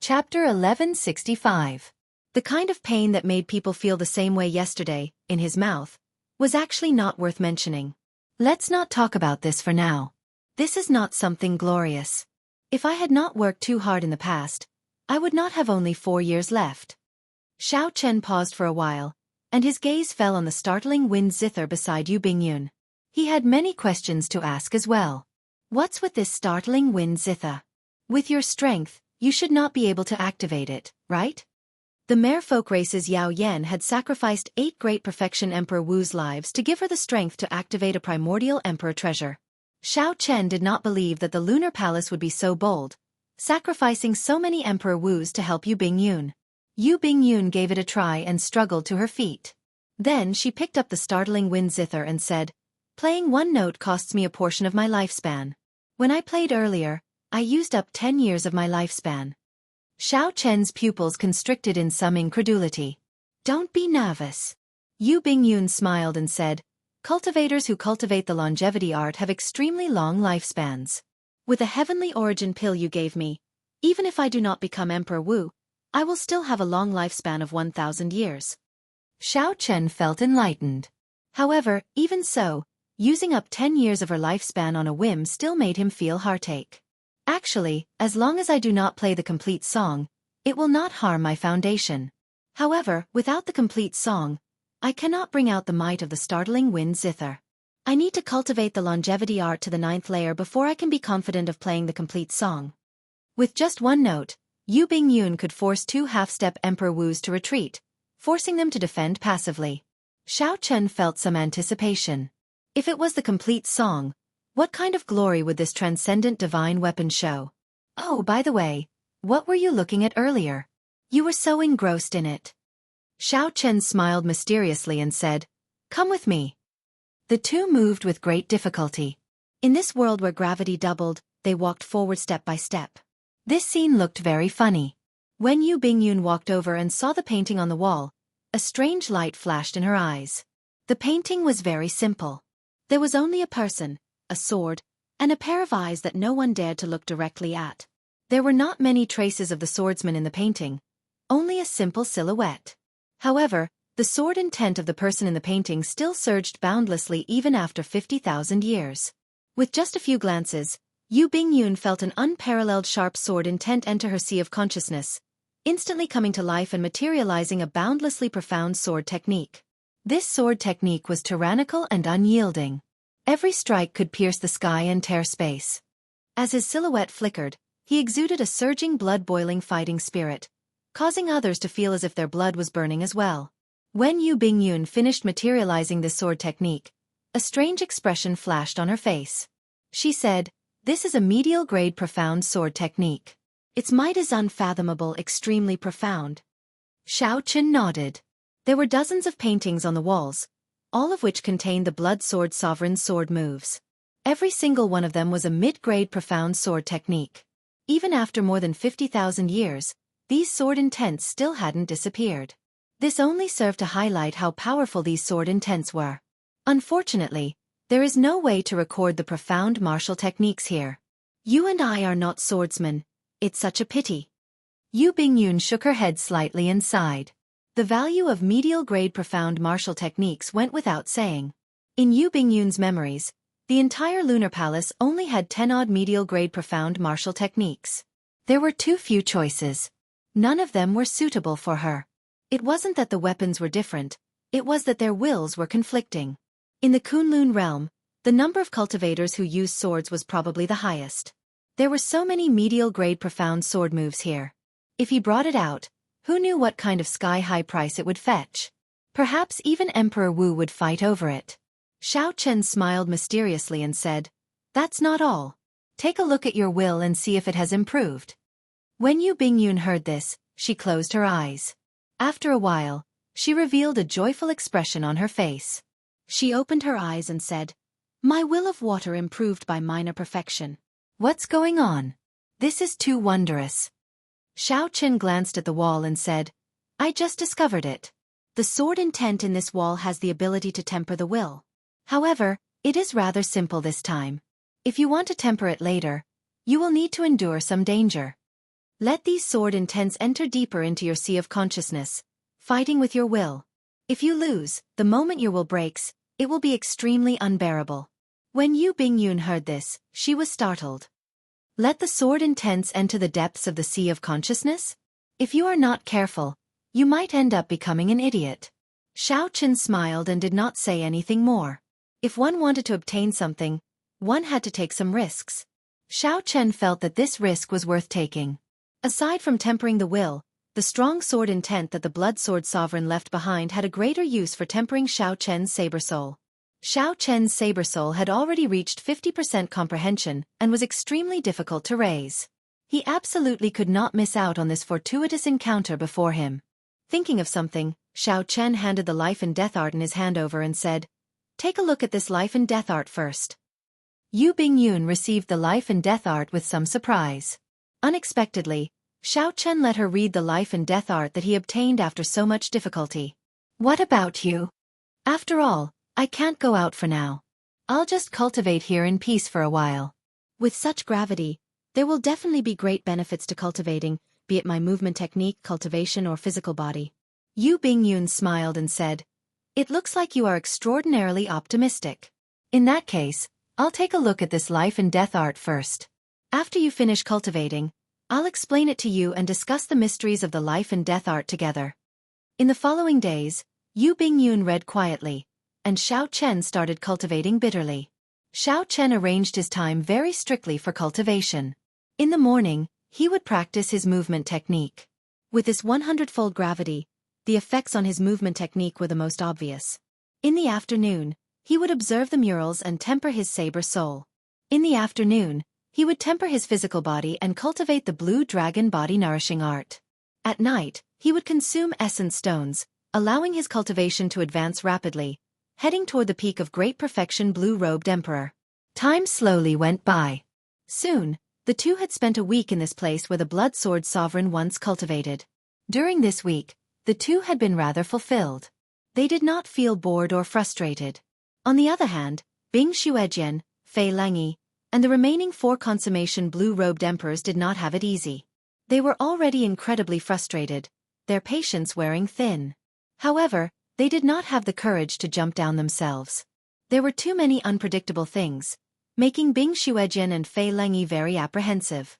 Chapter 1165. The kind of pain that made people feel the same way yesterday, in his mouth, was actually not worth mentioning. Let's not talk about this for now. This is not something glorious. If I had not worked too hard in the past, I would not have only 4 years left. Xiao Chen paused for a while, and his gaze fell on the startling wind zither beside Yu Bingyun. He had many questions to ask as well. What's with this startling wind zither? With your strength, you should not be able to activate it, right? The merfolk race's Yao Yan had sacrificed 8 great perfection Emperor Wu's lives to give her the strength to activate a primordial emperor treasure. Xiao Chen did not believe that the lunar palace would be so bold, sacrificing so many Emperor Wus to help Yu Bingyun. Yu Bingyun gave it a try and struggled to her feet. Then she picked up the startling wind zither and said, "Playing one note costs me a portion of my lifespan. When I played earlier, I used up 10 years of my lifespan." Xiao Chen's pupils constricted in some incredulity. "Don't be nervous." Yu Bingyun smiled and said, "Cultivators who cultivate the longevity art have extremely long lifespans. With the heavenly origin pill you gave me, even if I do not become Emperor Wu, I will still have a long lifespan of 1,000 years. Xiao Chen felt enlightened. However, even so, using up 10 years of her lifespan on a whim still made him feel heartache. Actually, as long as I do not play the complete song, it will not harm my foundation. However, without the complete song, I cannot bring out the might of the startling wind zither. I need to cultivate the longevity art to the 9th layer before I can be confident of playing the complete song." With just one note, Yu Bingyun could force 2 half-step Emperor Wus to retreat, forcing them to defend passively. Xiao Chen felt some anticipation. If it was the complete song, what kind of glory would this transcendent divine weapon show? Oh, by the way, what were you looking at earlier? You were so engrossed in it. Xiao Chen smiled mysteriously and said, "Come with me." The two moved with great difficulty. In this world where gravity doubled, they walked forward step by step. This scene looked very funny. When Yu Bingyun walked over and saw the painting on the wall, a strange light flashed in her eyes. The painting was very simple. There was only a person, a sword, and a pair of eyes that no one dared to look directly at. There were not many traces of the swordsman in the painting, only a simple silhouette. However, the sword intent of the person in the painting still surged boundlessly even after 50,000 years. With just a few glances, Yu Bingyun felt an unparalleled sharp sword intent enter her sea of consciousness, instantly coming to life and materializing a boundlessly profound sword technique. This sword technique was tyrannical and unyielding. Every strike could pierce the sky and tear space. As his silhouette flickered, he exuded a surging blood-boiling fighting spirit, causing others to feel as if their blood was burning as well. When Yu Bingyun finished materializing this sword technique, a strange expression flashed on her face. She said, "This is a medial-grade profound sword technique. Its might is unfathomable, extremely profound." Xiao Chen nodded. There were dozens of paintings on the walls, all of which contained the blood sword sovereign's sword moves. Every single one of them was a mid-grade profound sword technique. Even after more than 50,000 years, these sword intents still hadn't disappeared. This only served to highlight how powerful these sword intents were. Unfortunately, there is no way to record the profound martial techniques here. You and I are not swordsmen, it's such a pity. Yu Bingyun shook her head slightly and sighed. The value of medial-grade profound martial techniques went without saying. In Yu Bingyun's memories, the entire lunar palace only had 10-odd medial-grade profound martial techniques. There were too few choices. None of them were suitable for her. It wasn't that the weapons were different, it was that their wills were conflicting. In the Kunlun realm, the number of cultivators who used swords was probably the highest. There were so many medial-grade profound sword moves here. If he brought it out, who knew what kind of sky-high price it would fetch? Perhaps even Emperor Wu would fight over it. Xiao Chen smiled mysteriously and said, "That's not all. Take a look at your will and see if it has improved." When Yu Bingyun heard this, she closed her eyes. After a while, she revealed a joyful expression on her face. She opened her eyes and said, "My will of water improved by minor perfection. What's going on? This is too wondrous." Xiao Chen glanced at the wall and said, "I just discovered it. The sword intent in this wall has the ability to temper the will. However, it is rather simple this time. If you want to temper it later, you will need to endure some danger." Let these sword intents enter deeper into your sea of consciousness, fighting with your will. If you lose, the moment your will breaks, it will be extremely unbearable. When Yu Bingyun heard this, she was startled. Let the sword intents enter the depths of the sea of consciousness? If you are not careful, you might end up becoming an idiot. Xiao Chen smiled and did not say anything more. If one wanted to obtain something, one had to take some risks. Xiao Chen felt that this risk was worth taking. Aside from tempering the will, the strong sword intent that the blood sword sovereign left behind had a greater use for tempering Xiao Chen's saber soul. Xiao Chen's saber soul had already reached 50% comprehension and was extremely difficult to raise. He absolutely could not miss out on this fortuitous encounter before him. Thinking of something, Xiao Chen handed the life and death art in his hand over and said, "Take a look at this life and death art first." Yu Bingyun received the life and death art with some surprise. Unexpectedly, Xiao Chen let her read the life and death art that he obtained after so much difficulty. "What about you? After all, I can't go out for now. I'll just cultivate here in peace for a while. With such gravity, there will definitely be great benefits to cultivating, be it my movement technique, cultivation, or physical body." Yu Bingyun smiled and said, "It looks like you are extraordinarily optimistic. In that case, I'll take a look at this life and death art first. After you finish cultivating, I'll explain it to you and discuss the mysteries of the life and death art together." In the following days, Yu Bingyun read quietly, and Xiao Chen started cultivating bitterly. Xiao Chen arranged his time very strictly for cultivation. In the morning, he would practice his movement technique. With this 100-fold gravity, the effects on his movement technique were the most obvious. In the afternoon, he would observe the murals and temper his saber soul. In the afternoon, he would temper his physical body and cultivate the blue dragon body nourishing art. At night, he would consume essence stones, allowing his cultivation to advance rapidly, heading toward the peak of great perfection blue-robed emperor. Time slowly went by. Soon, the two had spent a week in this place where the blood sword sovereign once cultivated. During this week, the two had been rather fulfilled. They did not feel bored or frustrated. On the other hand, Bing Xuejian, Fei Lengyi, and the remaining 4 consummation blue-robed emperors did not have it easy. They were already incredibly frustrated, their patience wearing thin. However, they did not have the courage to jump down themselves. There were too many unpredictable things, making Bing Xuejian and Fei Lengyi very apprehensive.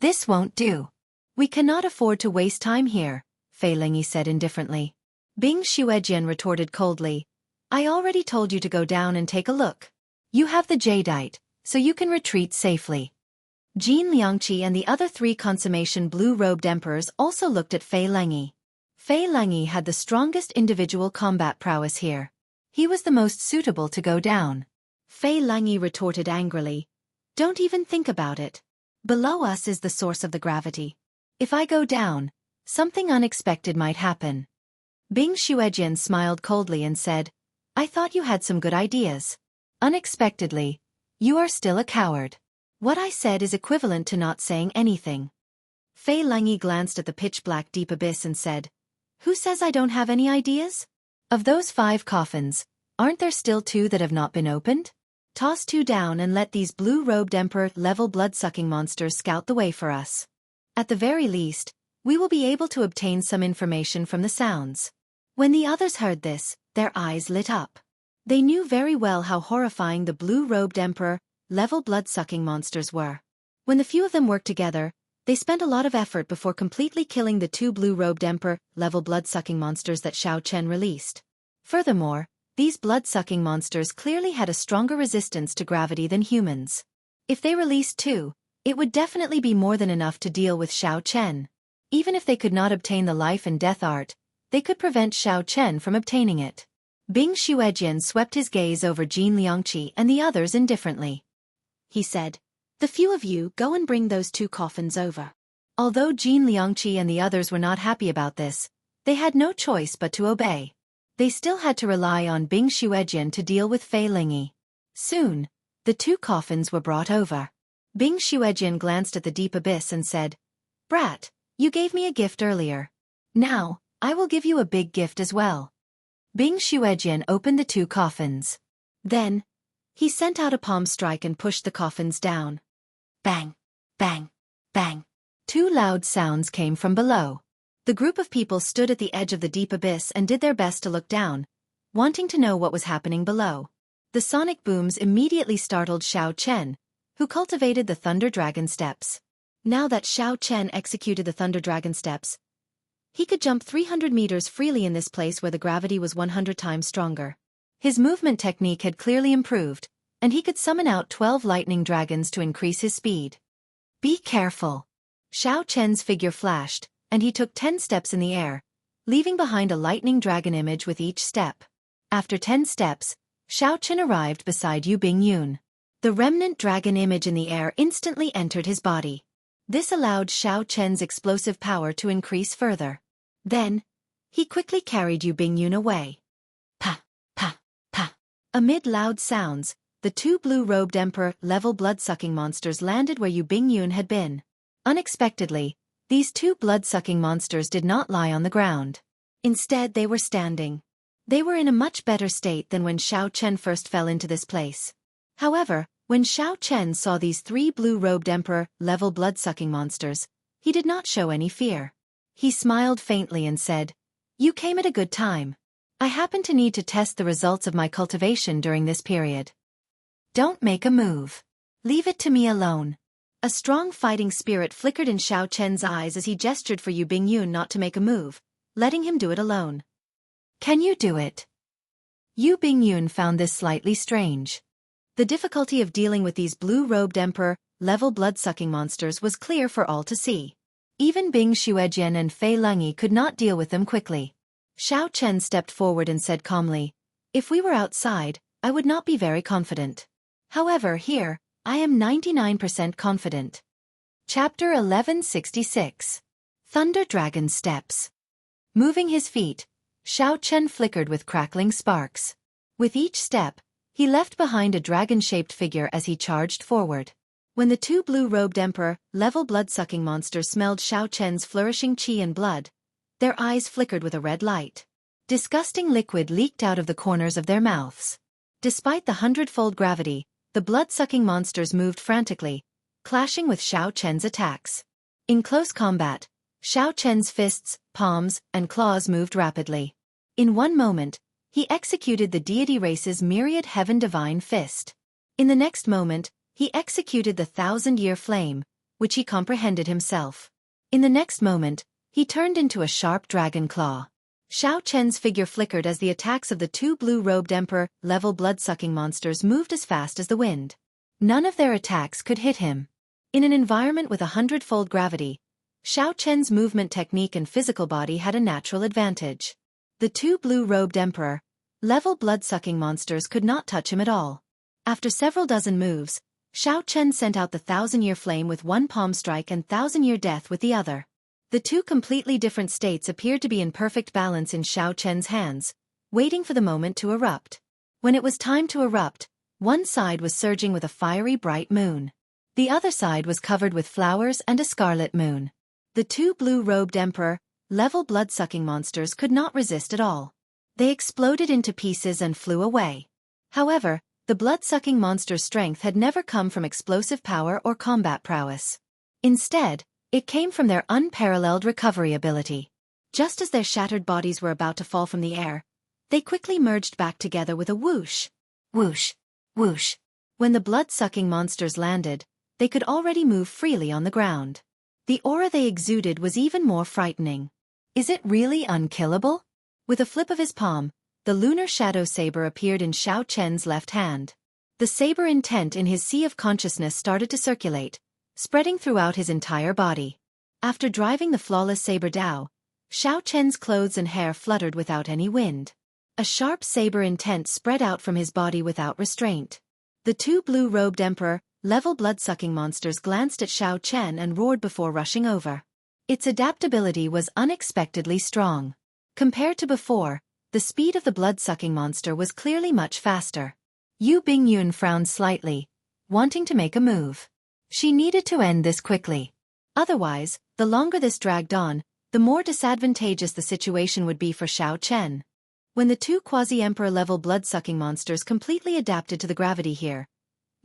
"This won't do. We cannot afford to waste time here," Fei Lengyi said indifferently. Bing Xuejian retorted coldly, "I already told you to go down and take a look. You have the jadeite, so you can retreat safely." Xianxia and the other 3 consummation blue-robed emperors also looked at Fei Lengyi. Fei Lengyi had the strongest individual combat prowess here. He was the most suitable to go down. Fei Lengyi retorted angrily, "Don't even think about it. Below us is the source of the gravity. If I go down, something unexpected might happen." Bing Xuejian smiled coldly and said, "I thought you had some good ideas. Unexpectedly, you are still a coward. What I said is equivalent to not saying anything." Fei Lengyi glanced at the pitch-black deep abyss and said, "Who says I don't have any ideas? Of those 5 coffins, aren't there still 2 that have not been opened? Toss 2 down and let these blue-robed emperor-level blood-sucking monsters scout the way for us. At the very least, we will be able to obtain some information from the sounds." When the others heard this, their eyes lit up. They knew very well how horrifying the blue-robed emperor-level blood-sucking monsters were. When the few of them worked together, they spent a lot of effort before completely killing the 2 blue-robed emperor-level blood-sucking monsters that Xiao Chen released. Furthermore, these blood-sucking monsters clearly had a stronger resistance to gravity than humans. If they released 2, it would definitely be more than enough to deal with Xiao Chen. Even if they could not obtain the life and death art, they could prevent Xiao Chen from obtaining it. Bing Xuejian swept his gaze over Xianxia and the others indifferently. He said, "The few of you go and bring those 2 coffins over." Although Xianxia and the others were not happy about this, they had no choice but to obey. They still had to rely on Bing Xuejian to deal with Fei Lengyi. Soon, the 2 coffins were brought over. Bing Xuejian glanced at the deep abyss and said, "Brat, you gave me a gift earlier. Now, I will give you a big gift as well." Bing Xuejian opened the 2 coffins. Then, he sent out a palm strike and pushed the coffins down. Bang! Bang! Bang! Two loud sounds came from below. The group of people stood at the edge of the deep abyss and did their best to look down, wanting to know what was happening below. The sonic booms immediately startled Xiao Chen, who cultivated the Thunder Dragon Steps. Now that Xiao Chen executed the Thunder Dragon Steps, he could jump 300 meters freely in this place where the gravity was 100 times stronger. His movement technique had clearly improved, and he could summon out 12 lightning dragons to increase his speed. Be careful. Xiao Chen's figure flashed, and he took 10 steps in the air, leaving behind a lightning dragon image with each step. After 10 steps, Xiao Chen arrived beside Yu Bingyun. The remnant dragon image in the air instantly entered his body. This allowed Xiao Chen's explosive power to increase further. Then, he quickly carried Yu Bingyun away. Pa, pa, pa. Amid loud sounds, the two blue-robed emperor-level blood-sucking monsters landed where Yu Bingyun had been. Unexpectedly, these two blood-sucking monsters did not lie on the ground. Instead, they were standing. They were in a much better state than when Xiao Chen first fell into this place. However, when Xiao Chen saw these three blue-robed emperor-level blood-sucking monsters, he did not show any fear. He smiled faintly and said, "You came at a good time. I happen to need to test the results of my cultivation during this period. Don't make a move. Leave it to me alone." A strong fighting spirit flickered in Xiao Chen's eyes as he gestured for Yu Bingyun not to make a move, letting him do it alone. "Can you do it?" Yu Bingyun found this slightly strange. The difficulty of dealing with these blue-robed emperor-level blood-sucking monsters was clear for all to see. Even Bing Xuejian and Fei Lengyi could not deal with them quickly. Xiao Chen stepped forward and said calmly, "If we were outside, I would not be very confident. However, here, I am 99% confident." Chapter 1166. Thunder Dragon Steps. Moving his feet, Xiao Chen flickered with crackling sparks. With each step, he left behind a dragon-shaped figure as he charged forward. When the two blue-robed emperor-level blood-sucking monsters smelled Xiao Chen's flourishing qi and blood, their eyes flickered with a red light. Disgusting liquid leaked out of the corners of their mouths. Despite the 100-fold gravity, the blood-sucking monsters moved frantically, clashing with Xiao Chen's attacks. In close combat, Xiao Chen's fists, palms, and claws moved rapidly. In one moment, he executed the deity race's myriad heaven divine fist. In the next moment, he executed the 1,000-year flame, which he comprehended himself. In the next moment, he turned into a sharp dragon claw. Xiao Chen's figure flickered as the attacks of the two blue-robed emperor-level blood-sucking monsters moved as fast as the wind. None of their attacks could hit him. In an environment with 100-fold gravity, Xiao Chen's movement technique and physical body had a natural advantage. The two blue-robed emperor-level blood-sucking monsters could not touch him at all. After several dozen moves, Xiao Chen sent out the 1,000-year flame with one palm strike and 1,000-year death with the other. The two completely different states appeared to be in perfect balance in Xiao Chen's hands, waiting for the moment to erupt. When it was time to erupt, one side was surging with a fiery bright moon. The other side was covered with flowers and a scarlet moon. The two blue-robed emperor-level blood-sucking monsters could not resist at all. They exploded into pieces and flew away. However, the blood-sucking monster's strength had never come from explosive power or combat prowess. Instead, it came from their unparalleled recovery ability. Just as their shattered bodies were about to fall from the air, they quickly merged back together with a whoosh. Whoosh. Whoosh. When the blood-sucking monsters landed, they could already move freely on the ground. The aura they exuded was even more frightening. Is it really unkillable? With a flip of his palm, the lunar shadow saber appeared in Xiao Chen's left hand. The saber intent in his sea of consciousness started to circulate, spreading throughout his entire body. After driving the flawless saber Dao, Xiao Chen's clothes and hair fluttered without any wind. A sharp saber intent spread out from his body without restraint. The two blue-robed emperor-level blood-sucking monsters glanced at Xiao Chen and roared before rushing over. Its adaptability was unexpectedly strong. Compared to before, the speed of the blood-sucking monster was clearly much faster. Yu Bingyun frowned slightly, wanting to make a move. She needed to end this quickly. Otherwise, the longer this dragged on, the more disadvantageous the situation would be for Xiao Chen. When the two quasi-emperor-level blood-sucking monsters completely adapted to the gravity here,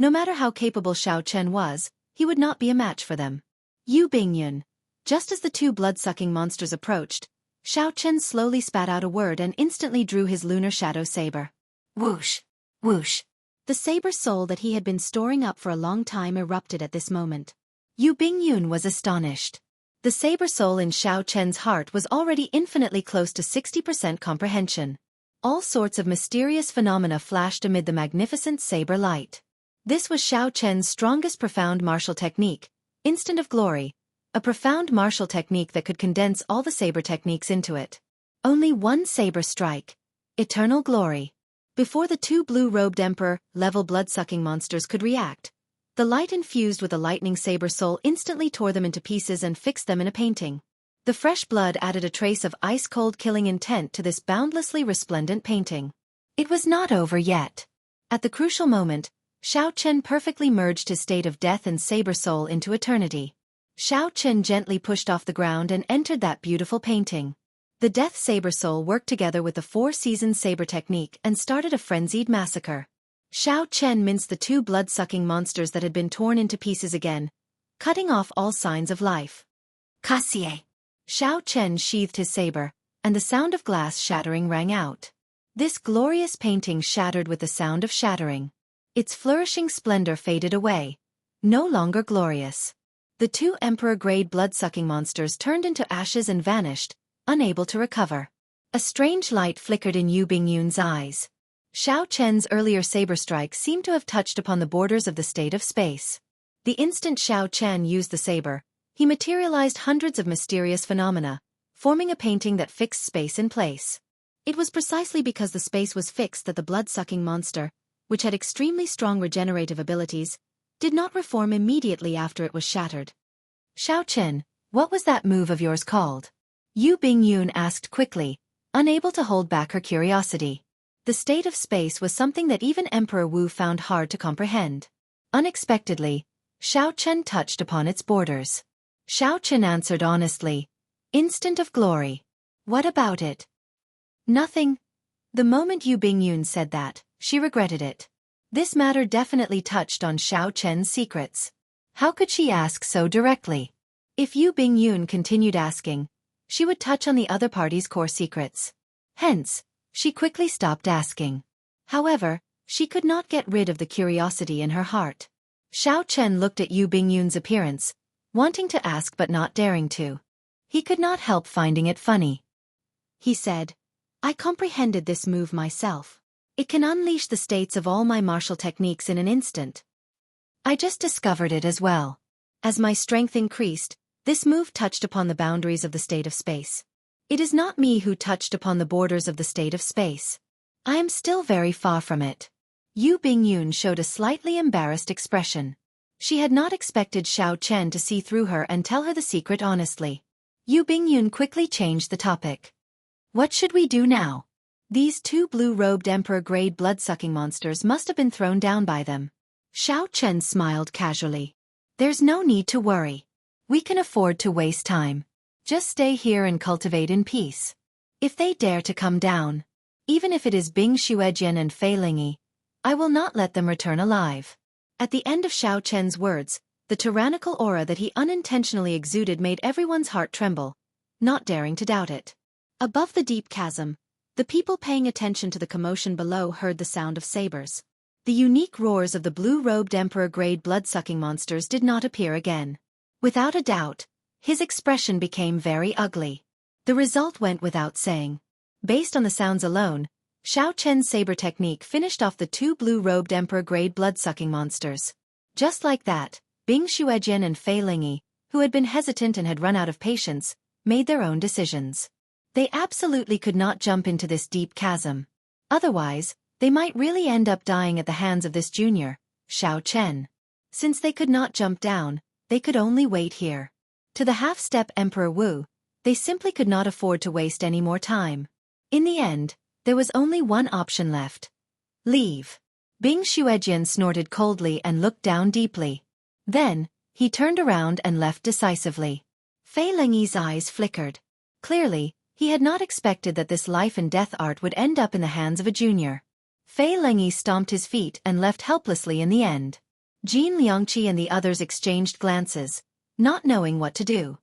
no matter how capable Xiao Chen was, he would not be a match for them. Yu Bingyun, Just as the two blood-sucking monsters approached, Xianxia slowly spat out a word and instantly drew his lunar shadow saber. Whoosh! Whoosh! The saber soul that he had been storing up for a long time erupted at this moment. Yu Bingyun was astonished. The saber soul in Xianxia's heart was already infinitely close to 60% comprehension. All sorts of mysterious phenomena flashed amid the magnificent saber light. This was Xianxia's strongest profound martial technique, Instant of Glory, a profound martial technique that could condense all the saber techniques into it. Only one saber strike. Eternal Glory. Before the two blue-robed Emperor-level blood-sucking monsters could react, the light infused with a lightning saber soul instantly tore them into pieces and fixed them in a painting. The fresh blood added a trace of ice-cold killing intent to this boundlessly resplendent painting. It was not over yet. At the crucial moment, Xianxia perfectly merged his state of death and saber soul into eternity. Xianxia gently pushed off the ground and entered that beautiful painting. The death saber soul worked together with the four-season saber technique and started a frenzied massacre. Xianxia minced the two blood-sucking monsters that had been torn into pieces again, cutting off all signs of life. Cassie! Xianxia sheathed his saber, and the sound of glass shattering rang out. This glorious painting shattered with the sound of shattering. Its flourishing splendor faded away, no longer glorious. The two emperor-grade blood-sucking monsters turned into ashes and vanished, unable to recover. A strange light flickered in Yu Bingyun's eyes. Xianxia's earlier saber strike seemed to have touched upon the borders of the state of space. The instant Xianxia used the saber, he materialized hundreds of mysterious phenomena, forming a painting that fixed space in place. It was precisely because the space was fixed that the blood-sucking monster, which had extremely strong regenerative abilities, did not reform immediately after it was shattered. Xianxia, what was that move of yours called? Yu Bingyun asked quickly, unable to hold back her curiosity. The state of space was something that even Emperor Wu found hard to comprehend. Unexpectedly, Xianxia touched upon its borders. Xianxia answered honestly, Instant of Glory. What about it? Nothing. The moment Yu Bingyun said that, she regretted it. This matter definitely touched on Xianxia's secrets. How could she ask so directly? If Yu Bingyun continued asking, she would touch on the other party's core secrets. Hence, she quickly stopped asking. However, she could not get rid of the curiosity in her heart. Xianxia looked at Yu Bingyun's appearance, wanting to ask but not daring to. He could not help finding it funny. He said, I comprehended this move myself. It can unleash the states of all my martial techniques in an instant. I just discovered it as well. As my strength increased, this move touched upon the boundaries of the state of space. It is not me who touched upon the borders of the state of space. I am still very far from it. Yu Bingyun showed a slightly embarrassed expression. She had not expected Xianxia to see through her and tell her the secret honestly. Yu Bingyun quickly changed the topic. What should we do now? These two blue-robed emperor-grade blood-sucking monsters must have been thrown down by them. Xianxia smiled casually. There's no need to worry. We can afford to waste time. Just stay here and cultivate in peace. If they dare to come down, even if it is Bing Xuejian and Fei Lingyi, I will not let them return alive. At the end of Xianxia's words, the tyrannical aura that he unintentionally exuded made everyone's heart tremble, not daring to doubt it. Above the deep chasm, the people paying attention to the commotion below heard the sound of sabers. The unique roars of the blue-robed emperor-grade blood-sucking monsters did not appear again. Without a doubt, his expression became very ugly. The result went without saying. Based on the sounds alone, Xianxia's saber technique finished off the two blue-robed emperor-grade blood-sucking monsters. Just like that, Bing Xuejian and Fei Lingyi, who had been hesitant and had run out of patience, made their own decisions. They absolutely could not jump into this deep chasm. Otherwise, they might really end up dying at the hands of this junior, Xianxia. Since they could not jump down, they could only wait here. To the half-step Emperor Wu, they simply could not afford to waste any more time. In the end, there was only one option left. Leave. Bing Xuejian snorted coldly and looked down deeply. Then, he turned around and left decisively. Fei Lingyi's eyes flickered. Clearly, he had not expected that this life and death art would end up in the hands of a junior. Fei Lingyi stomped his feet and left helplessly in the end. Xianxia and the others exchanged glances, not knowing what to do.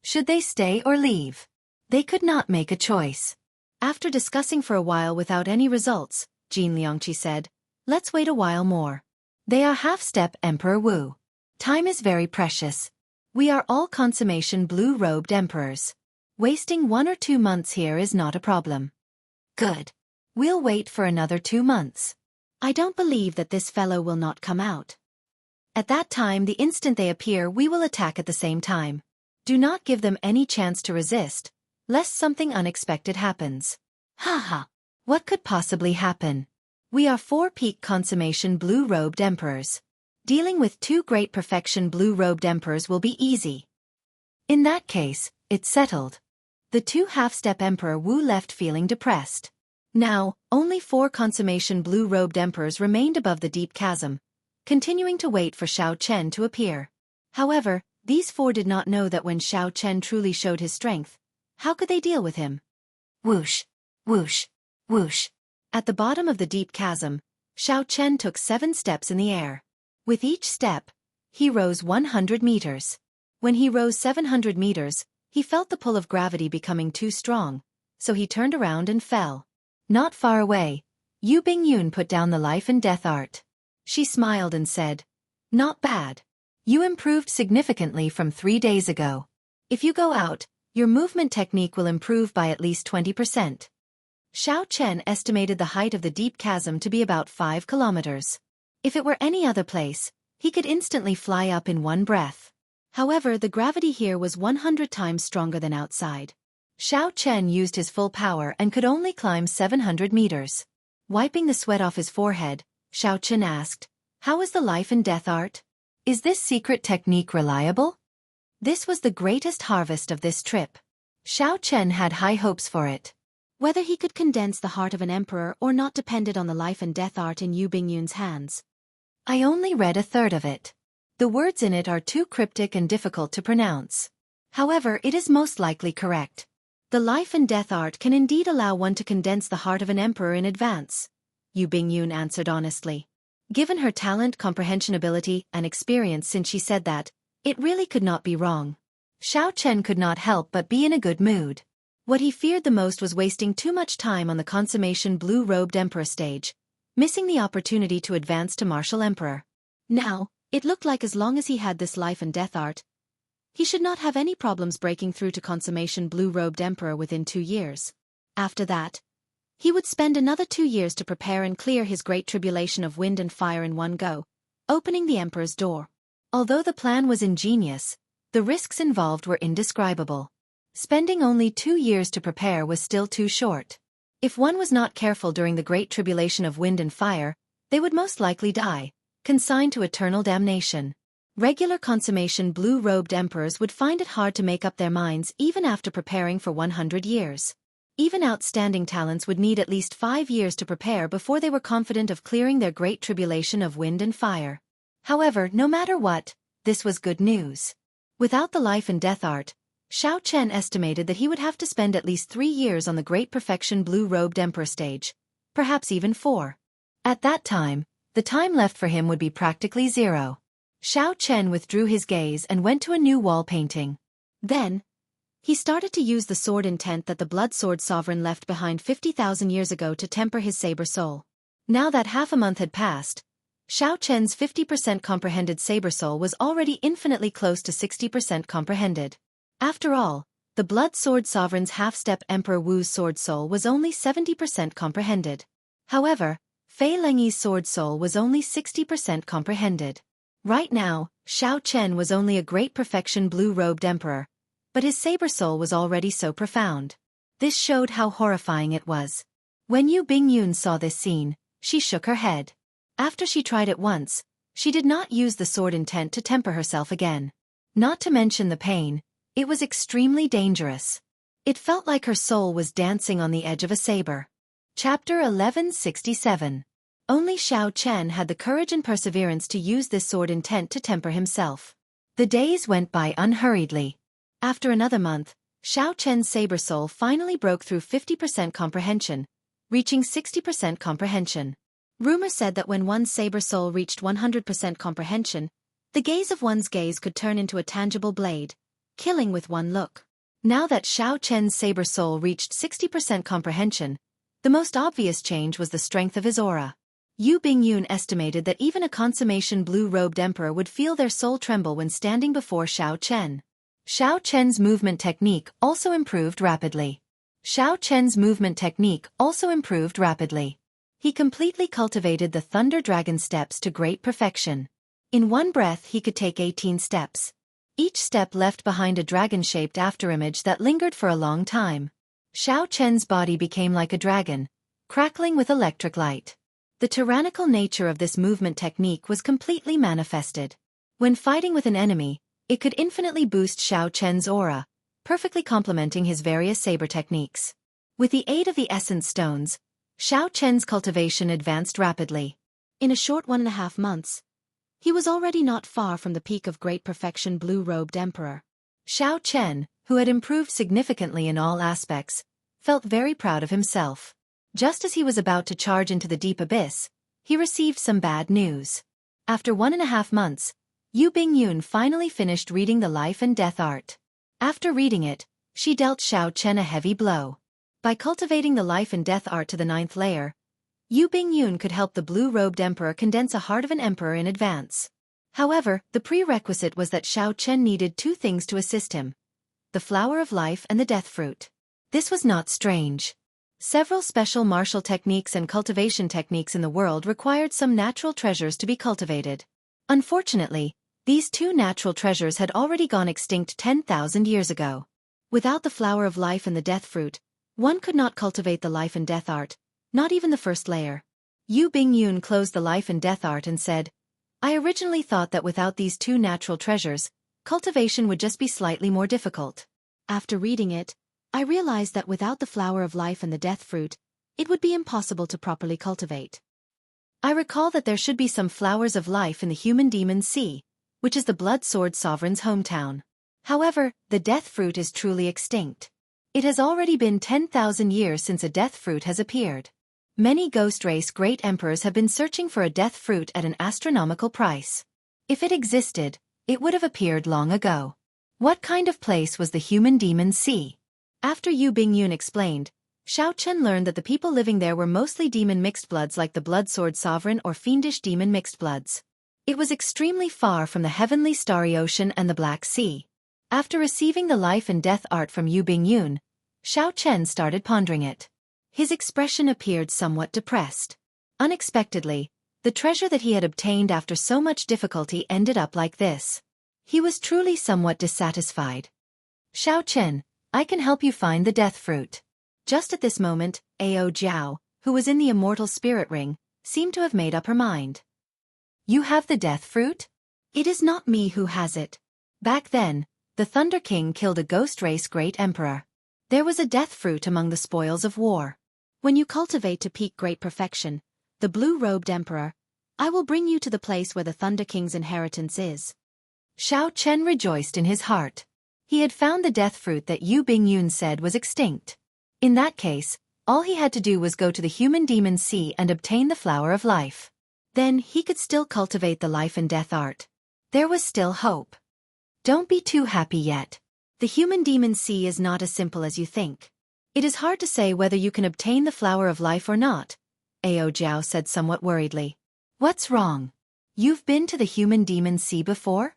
Should they stay or leave? They could not make a choice. After discussing for a while without any results, Xianxia said, "Let's wait a while more. They are half-step Emperor Wu. Time is very precious. We are all consummation blue-robed emperors. Wasting 1 or 2 months here is not a problem." "Good. We'll wait for another 2 months. I don't believe that this fellow will not come out. At that time, the instant they appear, we will attack at the same time. Do not give them any chance to resist, lest something unexpected happens." "Haha. What could possibly happen? We are 4 peak consummation blue-robed emperors. Dealing with 2 great perfection blue-robed emperors will be easy." In that case, it's settled. The 2 half-step Emperor Wu left feeling depressed. Now, only 4 consummation blue-robed emperors remained above the deep chasm, continuing to wait for Xiao Chen to appear. However, these 4 did not know that when Xiao Chen truly showed his strength, how could they deal with him? Whoosh, whoosh, whoosh. At the bottom of the deep chasm, Xiao Chen took 7 steps in the air. With each step, he rose 100 meters. When he rose 700 meters, he felt the pull of gravity becoming too strong, so he turned around and fell. Not far away, Yu Bingyun put down the life and death art. She smiled and said, "Not bad. You improved significantly from 3 days ago. If you go out, your movement technique will improve by at least 20%. Xiao Chen estimated the height of the deep chasm to be about 5 kilometers. If it were any other place, he could instantly fly up in one breath. However, the gravity here was 100 times stronger than outside. Xiao Chen used his full power and could only climb 700 meters. Wiping the sweat off his forehead, Xiao Chen asked, "How is the life and death art? Is this secret technique reliable?" This was the greatest harvest of this trip. Xiao Chen had high hopes for it. Whether he could condense the heart of an emperor or not depended on the life and death art in Yu Bingyun's hands. "I only read a third of it. The words in it are too cryptic and difficult to pronounce. However, it is most likely correct. The life and death art can indeed allow one to condense the heart of an emperor in advance," Yu Bingyun answered honestly. Given her talent, comprehension ability, and experience since she said that, it really could not be wrong. Xiao Chen could not help but be in a good mood. What he feared the most was wasting too much time on the consummation blue-robed emperor stage, missing the opportunity to advance to martial emperor. Now, it looked like as long as he had this life and death art, he should not have any problems breaking through to consummation blue-robed emperor within 2 years. After that, he would spend another 2 years to prepare and clear his great tribulation of wind and fire in one go, opening the emperor's door. Although the plan was ingenious, the risks involved were indescribable. Spending only 2 years to prepare was still too short. If one was not careful during the great tribulation of wind and fire, they would most likely die, consigned to eternal damnation. Regular consummation blue-robed emperors would find it hard to make up their minds even after preparing for 100 years. Even outstanding talents would need at least 5 years to prepare before they were confident of clearing their great tribulation of wind and fire. However, no matter what, this was good news. Without the life and death art, Xiao Chen estimated that he would have to spend at least 3 years on the Great Perfection Blue-Robed Emperor stage, perhaps even 4. At that time, the time left for him would be practically 0. Xiao Chen withdrew his gaze and went to a new wall painting. Then, he started to use the sword intent that the Blood Sword Sovereign left behind 50,000 years ago to temper his saber soul. Now that half a month had passed, Xiao Chen's 50% comprehended saber soul was already infinitely close to 60% comprehended. After all, the Blood Sword Sovereign's half-step Emperor Wu's sword soul was only 70% comprehended. However, Fei Lengyi's sword soul was only 60% comprehended. Right now, Xiao Chen was only a great perfection blue-robed emperor, but his saber soul was already so profound. This showed how horrifying it was. When Yu Bingyun saw this scene, she shook her head. After she tried it once, she did not use the sword intent to temper herself again. Not to mention the pain, it was extremely dangerous. It felt like her soul was dancing on the edge of a saber. Chapter 1167. Only Xiao Chen had the courage and perseverance to use this sword intent to temper himself. The days went by unhurriedly. After another month, Xiao Chen's saber soul finally broke through 50% comprehension, reaching 60% comprehension. Rumor said that when one's saber soul reached 100% comprehension, the gaze of one's gaze could turn into a tangible blade, killing with one look. Now that Xiao Chen's saber soul reached 60% comprehension, the most obvious change was the strength of his aura. Yu Bingyun estimated that even a consummation blue-robed emperor would feel their soul tremble when standing before Xiao Chen. Xiao Chen's movement technique also improved rapidly. He completely cultivated the Thunder Dragon steps to great perfection. In one breath he could take 18 steps. Each step left behind a dragon-shaped afterimage that lingered for a long time. Xiao Chen's body became like a dragon, crackling with electric light. The tyrannical nature of this movement technique was completely manifested. When fighting with an enemy, it could infinitely boost Xiao Chen's aura, perfectly complementing his various saber techniques. With the aid of the essence stones, Xiao Chen's cultivation advanced rapidly. In a short 1.5 months, he was already not far from the peak of great perfection blue-robed emperor. Xiao Chen, who had improved significantly in all aspects, felt very proud of himself. Just as he was about to charge into the deep abyss, he received some bad news. After 1.5 months, Yu Bingyun finally finished reading the Life and Death Art. After reading it, she dealt Xiao Chen a heavy blow. By cultivating the Life and Death Art to the 9th layer, Yu Bingyun could help the blue-robed emperor condense a heart of an emperor in advance. However, the prerequisite was that Xiao Chen needed 2 things to assist him: the Flower of Life and the Death Fruit. This was not strange. Several special martial techniques and cultivation techniques in the world required some natural treasures to be cultivated. Unfortunately, these 2 natural treasures had already gone extinct 10,000 years ago. Without the Flower of Life and the Death Fruit, one could not cultivate the Life and Death Art, not even the 1st layer. Yu Bingyun closed the Life and Death Art and said, "I originally thought that without these 2 natural treasures, cultivation would just be slightly more difficult. After reading it, I realized that without the Flower of Life and the Death Fruit, it would be impossible to properly cultivate. I recall that there should be some flowers of life in the human demon sea, which is the Blood Sword Sovereign's hometown. However, the Death Fruit is truly extinct. It has already been 10,000 years since a Death Fruit has appeared. Many Ghost Race great emperors have been searching for a Death Fruit at an astronomical price. If it existed, it would have appeared long ago. What kind of place was the human demon sea?" After Yu Bingyun explained, Xiao Chen learned that the people living there were mostly demon mixed bloods like the Blood Sword Sovereign or fiendish demon mixed bloods. It was extremely far from the heavenly starry ocean and the Black Sea. After receiving the Life and Death Art from Yu Bingyun, Xiao Chen started pondering it. His expression appeared somewhat depressed. Unexpectedly, the treasure that he had obtained after so much difficulty ended up like this. He was truly somewhat dissatisfied. "Xiao Chen, I can help you find the Death Fruit." Just at this moment, Ao Jiao, who was in the Immortal Spirit Ring, seemed to have made up her mind. "You have the Death Fruit? It is not me who has it. Back then, the Thunder King killed a Ghost Race great emperor. There was a Death Fruit among the spoils of war. When you cultivate to peak great perfection, the blue-robed emperor, I will bring you to the place where the Thunder King's inheritance is." Xiao Chen rejoiced in his heart. He had found the Death Fruit that Yu Bingyun said was extinct. In that case, all he had to do was go to the human demon sea and obtain the Flower of Life. Then he could still cultivate the Life and Death Art. There was still hope. Don't be too happy yet. The human demon sea is not as simple as you think. It is hard to say whether you can obtain the Flower of Life or not, Ao Jiao said somewhat worriedly. What's wrong? You've been to the human demon sea before?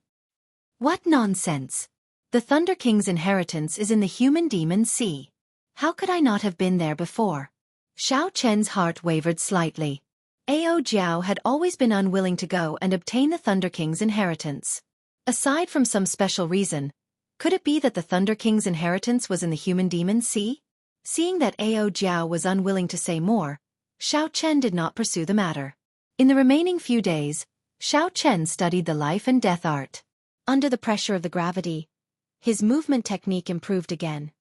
What nonsense! The Thunder King's inheritance is in the human demon sea. How could I not have been there before? Xiao Chen's heart wavered slightly. Ao Jiao had always been unwilling to go and obtain the Thunder King's inheritance. Aside from some special reason, could it be that the Thunder King's inheritance was in the human demon sea? Seeing that Ao Jiao was unwilling to say more, Xiao Chen did not pursue the matter. In the remaining few days, Xiao Chen studied the Life and Death Art. Under the pressure of the gravity, his movement technique improved again.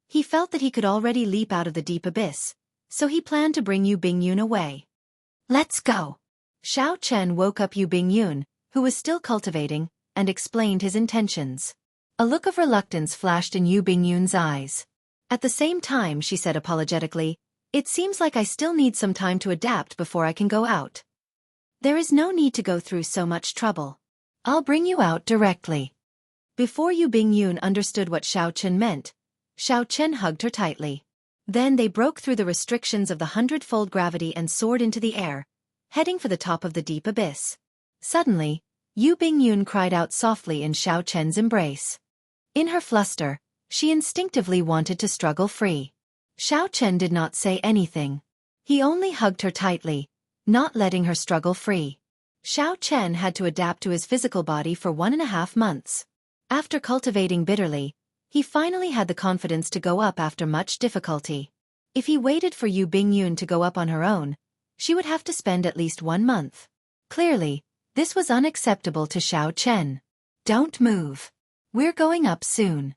He felt that he could already leap out of the deep abyss, so he planned to bring Yu Bingyun away. "Let's go." Xiao Chen woke up Yu Bingyun, who was still cultivating, and explained his intentions. A look of reluctance flashed in Yu Bingyun's eyes. At the same time she said apologetically, "It seems like I still need some time to adapt before I can go out." "There is no need to go through so much trouble. I'll bring you out directly." Before Yu Bingyun understood what Xiao Chen meant, Xiao Chen hugged her tightly. Then they broke through the restrictions of the hundredfold gravity and soared into the air, heading for the top of the deep abyss. Suddenly, Yu Bingyun cried out softly in Xiao Chen's embrace. In her fluster, she instinctively wanted to struggle free. Xiao Chen did not say anything. He only hugged her tightly, not letting her struggle free. Xiao Chen had to adapt to his physical body for 1.5 months. After cultivating bitterly, he finally had the confidence to go up after much difficulty. If he waited for Yu Bingyun to go up on her own, she would have to spend at least 1 month. Clearly, this was unacceptable to Xiao Chen. Don't move. We're going up soon.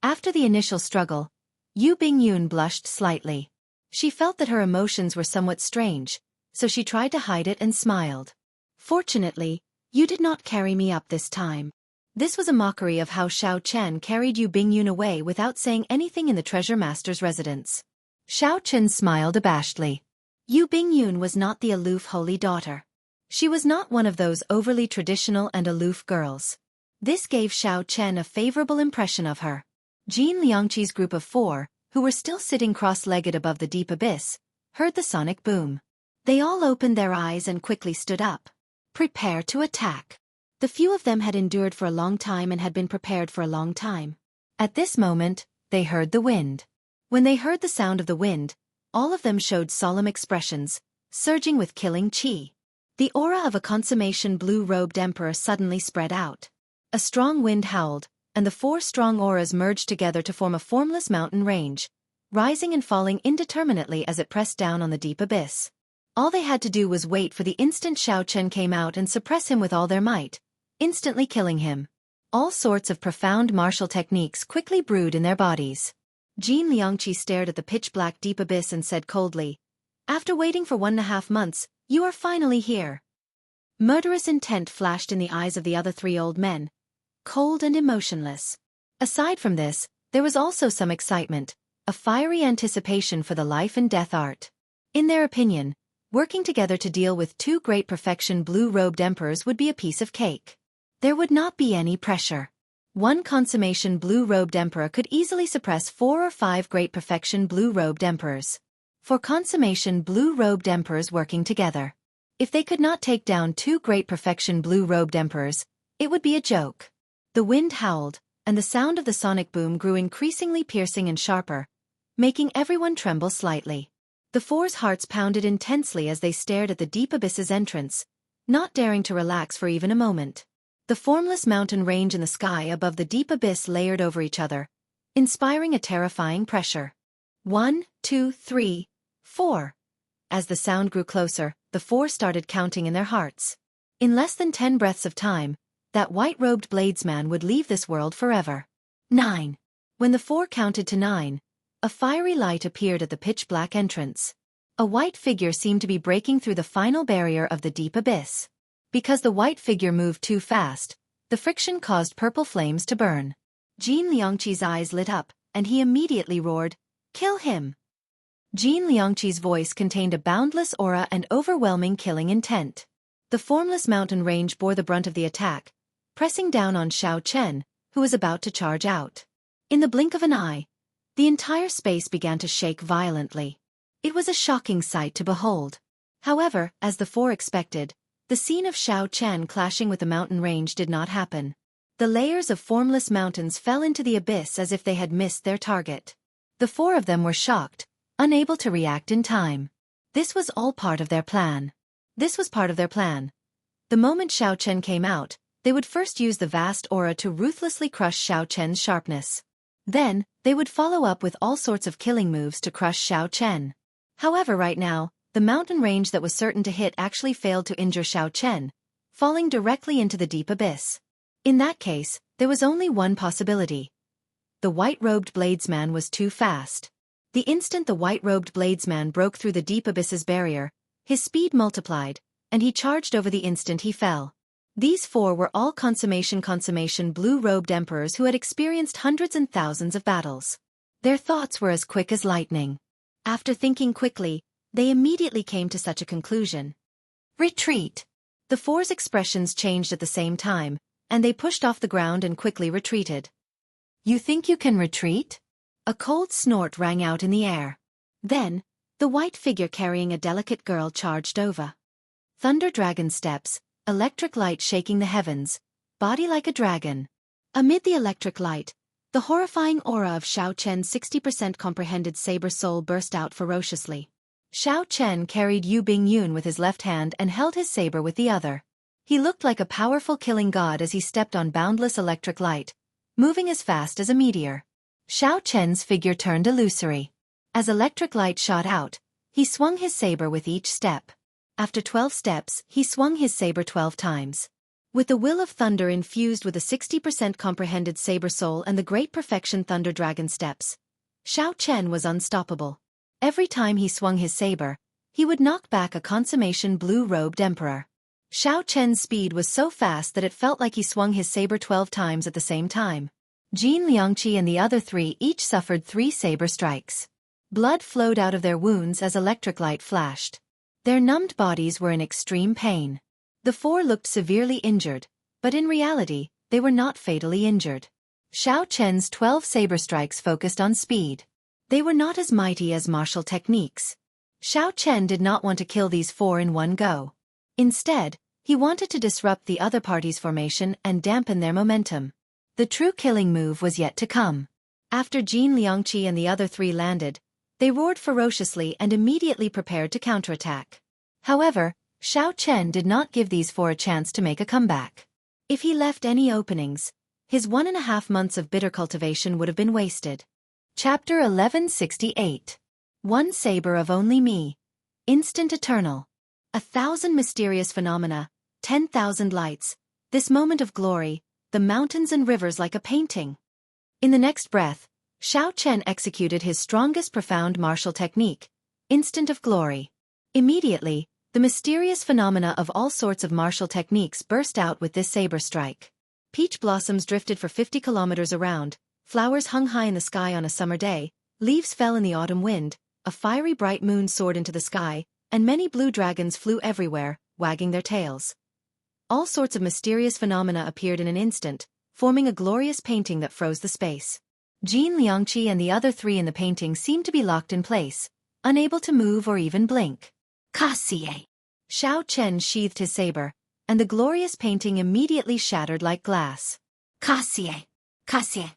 After the initial struggle, Yu Bingyun blushed slightly. She felt that her emotions were somewhat strange, so she tried to hide it and smiled. Fortunately, you did not carry me up this time. This was a mockery of how Xiao Chen carried Yu Bingyun away without saying anything in the treasure master's residence. Xiao Chen smiled abashedly. Yu Bingyun was not the aloof holy daughter. She was not one of those overly traditional and aloof girls. This gave Xiao Chen a favorable impression of her. Xianxia's group of 4, who were still sitting cross-legged above the deep abyss, heard the sonic boom. They all opened their eyes and quickly stood up. Prepare to attack. The few of them had endured for a long time and had been prepared for a long time. At this moment, they heard the wind. When they heard the sound of the wind, all of them showed solemn expressions, surging with killing chi. The aura of a consummation blue-robed emperor suddenly spread out. A strong wind howled, and the 4 strong auras merged together to form a formless mountain range, rising and falling indeterminately as it pressed down on the deep abyss. All they had to do was wait for the instant Xiao Chen came out and suppress him with all their might, instantly killing him. All sorts of profound martial techniques quickly brewed in their bodies. Xianxia stared at the pitch-black deep abyss and said coldly, "After waiting for 1.5 months, you are finally here." Murderous intent flashed in the eyes of the other 3 old men, cold and emotionless. Aside from this, there was also some excitement, a fiery anticipation for the life and death art. In their opinion, working together to deal with 2 great perfection blue-robed emperors would be a piece of cake. There would not be any pressure. One consummation blue-robed emperor could easily suppress 4 or 5 great perfection blue-robed emperors. For consummation blue-robed emperors working together, if they could not take down 2 great perfection blue-robed emperors, it would be a joke. The wind howled, and the sound of the sonic boom grew increasingly piercing and sharper, making everyone tremble slightly. The 4's hearts pounded intensely as they stared at the deep abyss's entrance, not daring to relax for even a moment. The formless mountain range in the sky above the deep abyss layered over each other, inspiring a terrifying pressure. 1, 2, 3, 4. As the sound grew closer, the 4 started counting in their hearts. In less than 10 breaths of time, that white-robed bladesman would leave this world forever. 9. When the 4 counted to 9, a fiery light appeared at the pitch-black entrance. A white figure seemed to be breaking through the final barrier of the deep abyss. Because the white figure moved too fast, the friction caused purple flames to burn. Xianxia's eyes lit up, and he immediately roared, "Kill him!" Xianxia's voice contained a boundless aura and overwhelming killing intent. The formless mountain range bore the brunt of the attack, pressing down on Xiao Chen, who was about to charge out. In the blink of an eye, the entire space began to shake violently. It was a shocking sight to behold. However, as the 4 expected, the scene of Xiao Chen clashing with the mountain range did not happen. The layers of formless mountains fell into the abyss as if they had missed their target. The 4 of them were shocked, unable to react in time. This was all part of their plan. The moment Xiao Chen came out, they would first use the vast aura to ruthlessly crush Xiao Chen's sharpness. Then, they would follow up with all sorts of killing moves to crush Xiao Chen. However, right now, the mountain range that was certain to hit actually failed to injure Xiao Chen, falling directly into the deep abyss. In that case, there was only one possibility. The white-robed bladesman was too fast. The instant the white-robed bladesman broke through the deep abyss's barrier, his speed multiplied, and he charged over the instant he fell. These 4 were all consummation blue-robed emperors who had experienced hundreds and thousands of battles. Their thoughts were as quick as lightning. After thinking quickly, they immediately came to such a conclusion. Retreat! The 4's expressions changed at the same time, and they pushed off the ground and quickly retreated. "You think you can retreat?" A cold snort rang out in the air. Then, the white figure carrying a delicate girl charged over. Thunder dragon steps, electric light shaking the heavens, body like a dragon. Amid the electric light, the horrifying aura of Xiao Chen's 60% comprehended saber soul burst out ferociously. Xiao Chen carried Yu Bingyun with his left hand and held his saber with the other. He looked like a powerful killing god as he stepped on boundless electric light, moving as fast as a meteor. Xiao Chen's figure turned illusory. As electric light shot out, he swung his saber with each step. After 12 steps, he swung his saber 12 times. With the will of thunder infused with a 60% comprehended saber soul and the great perfection thunder dragon steps, Xiao Chen was unstoppable. Every time he swung his saber, he would knock back a consummation blue-robed emperor. Xiao Chen's speed was so fast that it felt like he swung his saber 12 times at the same time. Xianxia and the other three each suffered 3 saber strikes. Blood flowed out of their wounds as electric light flashed. Their numbed bodies were in extreme pain. The 4 looked severely injured, but in reality, they were not fatally injured. Xiao Chen's 12 saber strikes focused on speed. They were not as mighty as martial techniques. Xiao Chen did not want to kill these 4 in one go. Instead, he wanted to disrupt the other party's formation and dampen their momentum. The true killing move was yet to come. After Xianxia and the other 3 landed, they roared ferociously and immediately prepared to counterattack. However, Xiao Chen did not give these 4 a chance to make a comeback. If he left any openings, his 1.5 months of bitter cultivation would have been wasted. Chapter 1168. One saber of only me. Instant eternal. 1,000 mysterious phenomena, 10,000 lights, this moment of glory, the mountains and rivers like a painting. In the next breath, Xiao Chen executed his strongest profound martial technique, instant of glory. Immediately, the mysterious phenomena of all sorts of martial techniques burst out with this saber strike. Peach blossoms drifted for 50 kilometers around, flowers hung high in the sky on a summer day, leaves fell in the autumn wind, a fiery bright moon soared into the sky, and many blue dragons flew everywhere, wagging their tails. All sorts of mysterious phenomena appeared in an instant, forming a glorious painting that froze the space. Xianxia and the other 3 in the painting seemed to be locked in place, unable to move or even blink. "Cassie!" Xiao Chen sheathed his saber, and the glorious painting immediately shattered like glass. "Cassie! Cassie!"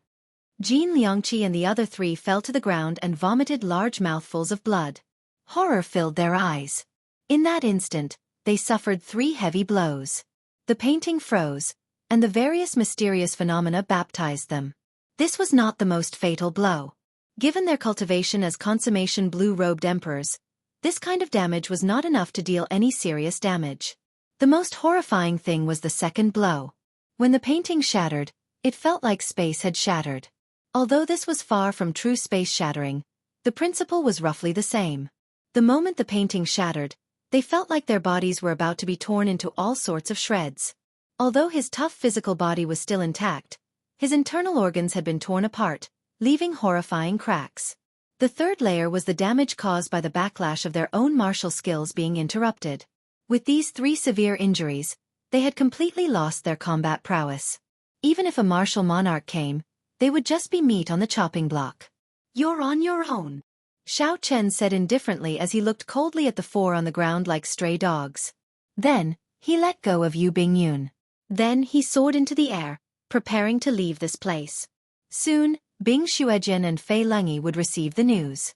Xianxia and the other 3 fell to the ground and vomited large mouthfuls of blood. Horror filled their eyes. In that instant, they suffered 3 heavy blows. The painting froze, and the various mysterious phenomena baptized them. This was not the most fatal blow. Given their cultivation as consummation blue-robed emperors, this kind of damage was not enough to deal any serious damage. The most horrifying thing was the second blow. When the painting shattered, it felt like space had shattered. Although this was far from true space shattering, the principle was roughly the same. The moment the painting shattered, they felt like their bodies were about to be torn into all sorts of shreds. Although his tough physical body was still intact, his internal organs had been torn apart, leaving horrifying cracks. The third layer was the damage caused by the backlash of their own martial skills being interrupted. With these 3 severe injuries, they had completely lost their combat prowess. Even if a martial monarch came, they would just be meat on the chopping block. "You're on your own," Xiao Chen said indifferently as he looked coldly at the 4 on the ground like stray dogs. Then, he let go of Yu Bingyun. Then he soared into the air, preparing to leave this place. Soon, Bing Xuejin and Fei Lungi would receive the news.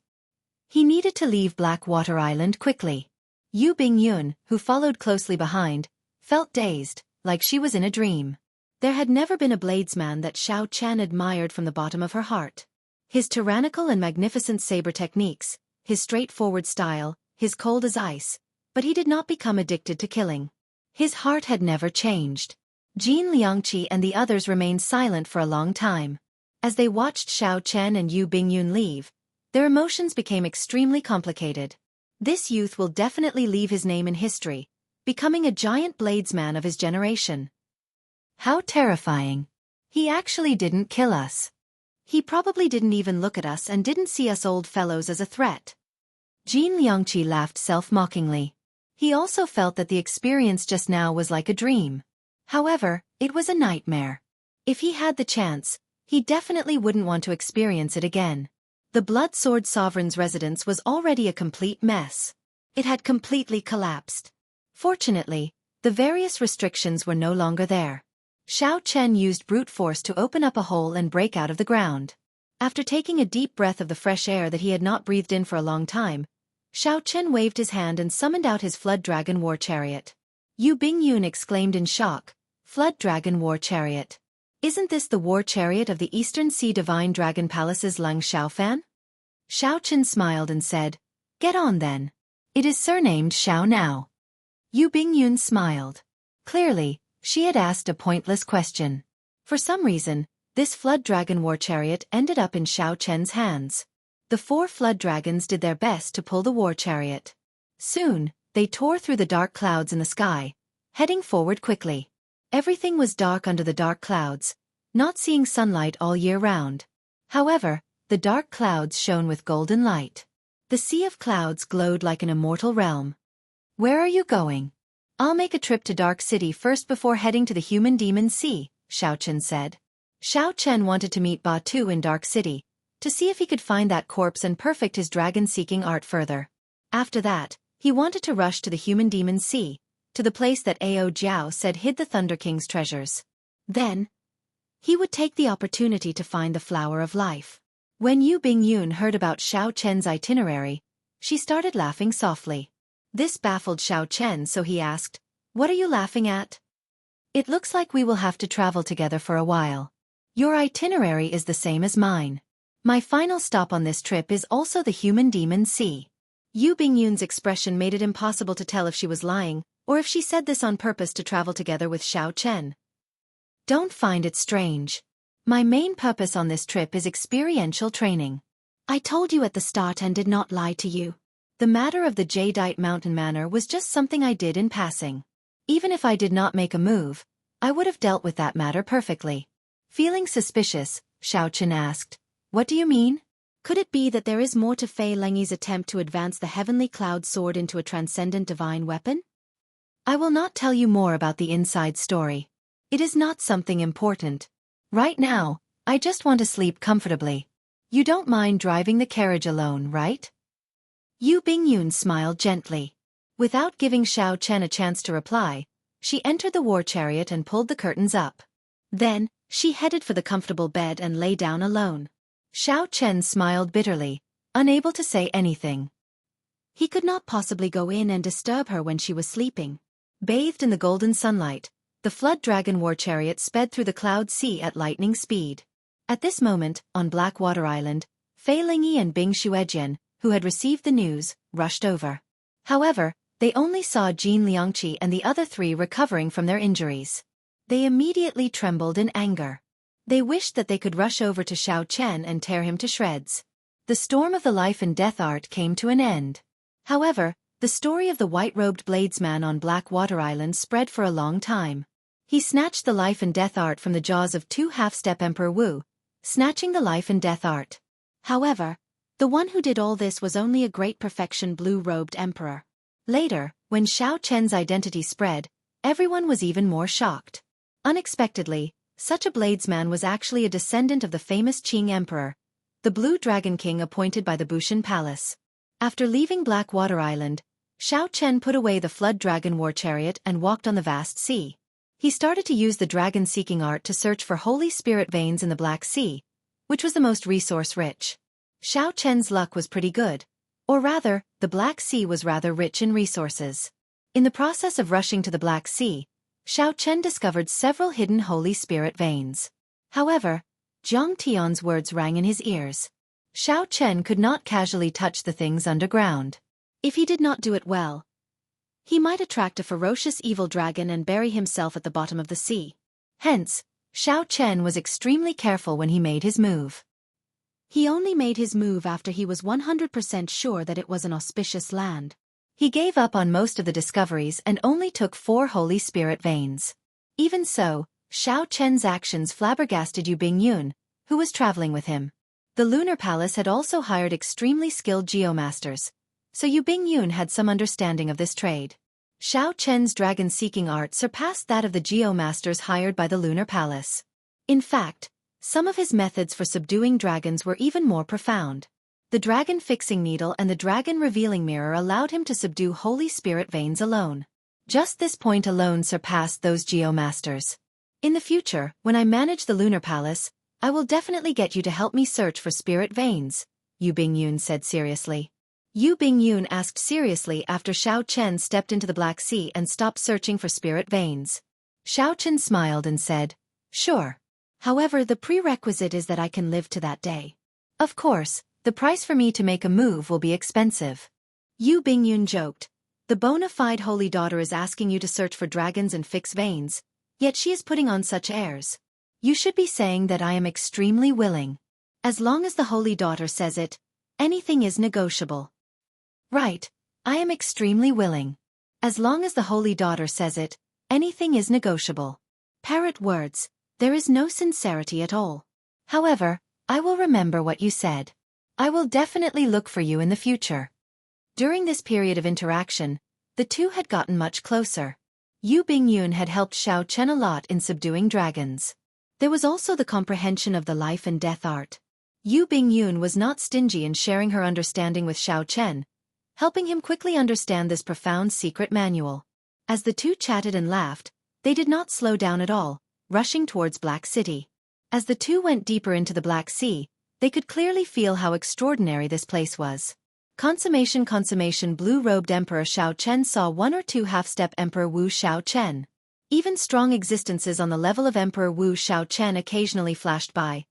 He needed to leave Blackwater Island quickly. Yu Bingyun, who followed closely behind, felt dazed, like she was in a dream. There had never been a bladesman that Xiao Chen admired from the bottom of her heart. His tyrannical and magnificent saber techniques, his straightforward style, his cold as ice, but he did not become addicted to killing. His heart had never changed. Xianxia and the others remained silent for a long time. As they watched Xiao Chen and Yu Bingyun leave, their emotions became extremely complicated. This youth will definitely leave his name in history, becoming a giant bladesman of his generation. How terrifying. He actually didn't kill us. He probably didn't even look at us and didn't see us old fellows as a threat. Xianxia laughed self-mockingly. He also felt that the experience just now was like a dream. However, it was a nightmare. If he had the chance, he definitely wouldn't want to experience it again. The Blood Sword Sovereign's residence was already a complete mess. It had completely collapsed. Fortunately, the various restrictions were no longer there. Xiao Chen used brute force to open up a hole and break out of the ground. After taking a deep breath of the fresh air that he had not breathed in for a long time, Xiao Chen waved his hand and summoned out his Flood Dragon War Chariot. Yu Bingyun exclaimed in shock, "Flood Dragon War Chariot? Isn't this the war chariot of the Eastern Sea Divine Dragon Palace's Lung Xiaofan?" Xiao Chen smiled and said, "Get on then. It is surnamed Xiao now." Yu Bingyun smiled. Clearly, she had asked a pointless question. For some reason, this Flood Dragon War Chariot ended up in Xiao Chen's hands. The 4 flood dragons did their best to pull the war chariot. Soon, they tore through the dark clouds in the sky, heading forward quickly. Everything was dark under the dark clouds, not seeing sunlight all year round. However, the dark clouds shone with golden light. The sea of clouds glowed like an immortal realm. "Where are you going?" "I'll make a trip to Dark City first before heading to the Human Demon Sea," Xiao Chen said. Xiao Chen wanted to meet Ba Tu in Dark City, to see if he could find that corpse and perfect his dragon-seeking art further. After that, he wanted to rush to the Human Demon Sea, to the place that Ao Jiao said hid the Thunder King's treasures. Then, he would take the opportunity to find the Flower of Life. When Yu Bingyun heard about Xiao Chen's itinerary, she started laughing softly. This baffled Xiao Chen, so he asked, "What are you laughing at?" "It looks like we will have to travel together for a while. Your itinerary is the same as mine. My final stop on this trip is also the Human Demon Sea." Yu Bingyun's expression made it impossible to tell if she was lying, or if she said this on purpose to travel together with Xiao Chen. "Don't find it strange. My main purpose on this trip is experiential training. I told you at the start and did not lie to you. The matter of the Jadeite Mountain Manor was just something I did in passing. Even if I did not make a move, I would have dealt with that matter perfectly." Feeling suspicious, Xiao Chen asked, "What do you mean? Could it be that there is more to Fei Lengyi's attempt to advance the Heavenly Cloud Sword into a transcendent divine weapon?" "I will not tell you more about the inside story. It is not something important. Right now, I just want to sleep comfortably. You don't mind driving the carriage alone, right?" Yu Bingyun smiled gently. Without giving Xiao Chen a chance to reply, she entered the war chariot and pulled the curtains up. Then, she headed for the comfortable bed and lay down alone. Xiao Chen smiled bitterly, unable to say anything. He could not possibly go in and disturb her when she was sleeping. Bathed in the golden sunlight, the Flood Dragon War Chariot sped through the cloud sea at lightning speed. At this moment, on Blackwater Island, Fei Lingyi and Bing Xuejian, who had received the news, rushed over. However, they only saw Jin Liangqi and the other 3 recovering from their injuries. They immediately trembled in anger. They wished that they could rush over to Xiao Chen and tear him to shreds. The storm of the life and death art came to an end. However, the story of the white-robed bladesman on Blackwater Island spread for a long time. He snatched the life and death art from the jaws of 2 half-step Emperor Wu, snatching the life and death art. However, the one who did all this was only a great perfection blue-robed emperor. Later, when Xiao Chen's identity spread, everyone was even more shocked. Unexpectedly, such a bladesman was actually a descendant of the famous Qing Emperor, the Blue Dragon King appointed by the Bushan Palace. After leaving Blackwater Island, Xiao Chen put away the Flood Dragon War Chariot and walked on the vast sea. He started to use the dragon-seeking art to search for Holy Spirit veins in the Black Sea, which was the most resource-rich. Xiao Chen's luck was pretty good, or rather, the Black Sea was rather rich in resources. In the process of rushing to the Black Sea, Xiao Chen discovered several hidden Holy Spirit veins. However, Zhang Tian's words rang in his ears. Xiao Chen could not casually touch the things underground. If he did not do it well, he might attract a ferocious evil dragon and bury himself at the bottom of the sea. Hence, Xiao Chen was extremely careful when he made his move. He only made his move after he was 100% sure that it was an auspicious land. He gave up on most of the discoveries and only took 4 Holy Spirit veins. Even so, Xiao Chen's actions flabbergasted Yu Bingyun, who was traveling with him. The Lunar Palace had also hired extremely skilled geomasters, so Yu Bingyun had some understanding of this trade. Xiao Chen's dragon-seeking art surpassed that of the geomasters hired by the Lunar Palace. In fact, some of his methods for subduing dragons were even more profound. The dragon-fixing needle and the dragon-revealing mirror allowed him to subdue holy spirit veins alone. Just this point alone surpassed those geomasters. In the future, when I manage the Lunar Palace, I will definitely get you to help me search for spirit veins, Yu Bingyun said seriously. Yu Bingyun asked seriously after Xiao Chen stepped into the Black Sea and stopped searching for spirit veins. Xiao Chen smiled and said, "Sure. However, the prerequisite is that I can live to that day. Of course, the price for me to make a move will be expensive." Yu Bingyun joked, "The bona fide holy daughter is asking you to search for dragons and fix veins, yet she is putting on such airs. You should be saying that I am extremely willing. As long as the holy daughter says it, anything is negotiable." "Right, I am extremely willing. As long as the holy daughter says it, anything is negotiable." Parrot words, there is no sincerity at all. However, I will remember what you said. I will definitely look for you in the future. During this period of interaction, the two had gotten much closer. Yu Bingyun had helped Xiao Chen a lot in subduing dragons. There was also the comprehension of the life and death art. Yu Bingyun was not stingy in sharing her understanding with Xiao Chen, helping him quickly understand this profound secret manual. As the two chatted and laughed, they did not slow down at all, rushing towards Black City. As the two went deeper into the Black Sea, they could clearly feel how extraordinary this place was. Consummation, blue-robed Emperor Xiao Chen saw one or two half-step Emperor Wu Xiao Chen. Even strong existences on the level of Emperor Wu Xiao Chen occasionally flashed by,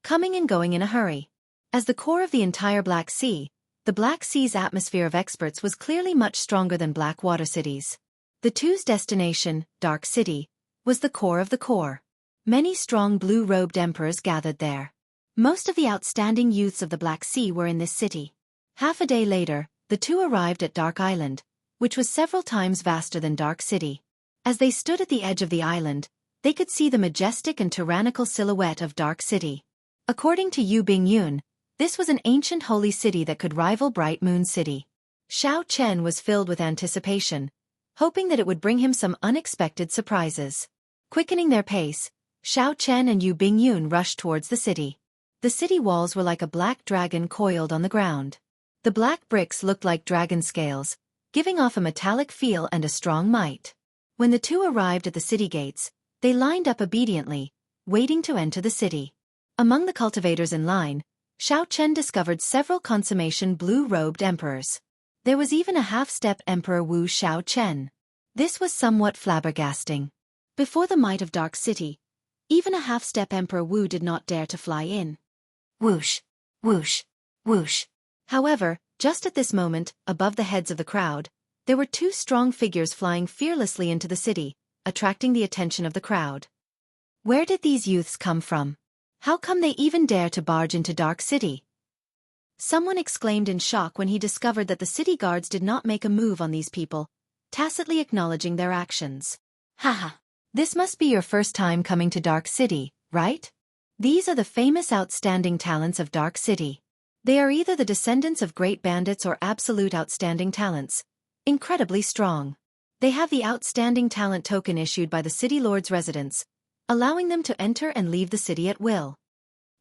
coming and going in a hurry. As the core of the entire Black Sea, the Black Sea's atmosphere of experts was clearly much stronger than Black Water cities. The two's destination, Dark City, was the core of the core. Many strong blue-robed emperors gathered there. Most of the outstanding youths of the Black Sea were in this city. Half a day later, the two arrived at Dark Island, which was several times vaster than Dark City. As they stood at the edge of the island, they could see the majestic and tyrannical silhouette of Dark City. According to Yu Bingyun, this was an ancient holy city that could rival Bright Moon City. Xiao Chen was filled with anticipation, hoping that it would bring him some unexpected surprises. Quickening their pace, Xiao Chen and Yu Bingyun rushed towards the city. The city walls were like a black dragon coiled on the ground. The black bricks looked like dragon scales, giving off a metallic feel and a strong might. When the two arrived at the city gates, they lined up obediently, waiting to enter the city. Among the cultivators in line, Xiao Chen discovered several consummation blue-robed emperors. There was even a half-step Emperor Wu Xiao Chen. This was somewhat flabbergasting. Before the might of Dark City, even a half-step Emperor Wu did not dare to fly in. Whoosh, whoosh, whoosh. However, just at this moment, above the heads of the crowd, there were two strong figures flying fearlessly into the city, attracting the attention of the crowd. Where did these youths come from? How come they even dare to barge into Dark City? Someone exclaimed in shock when he discovered that the city guards did not make a move on these people, tacitly acknowledging their actions. Haha. This must be your first time coming to Dark City, right? These are the famous outstanding talents of Dark City. They are either the descendants of great bandits or absolute outstanding talents, incredibly strong. They have the outstanding talent token issued by the city lord's residence, allowing them to enter and leave the city at will.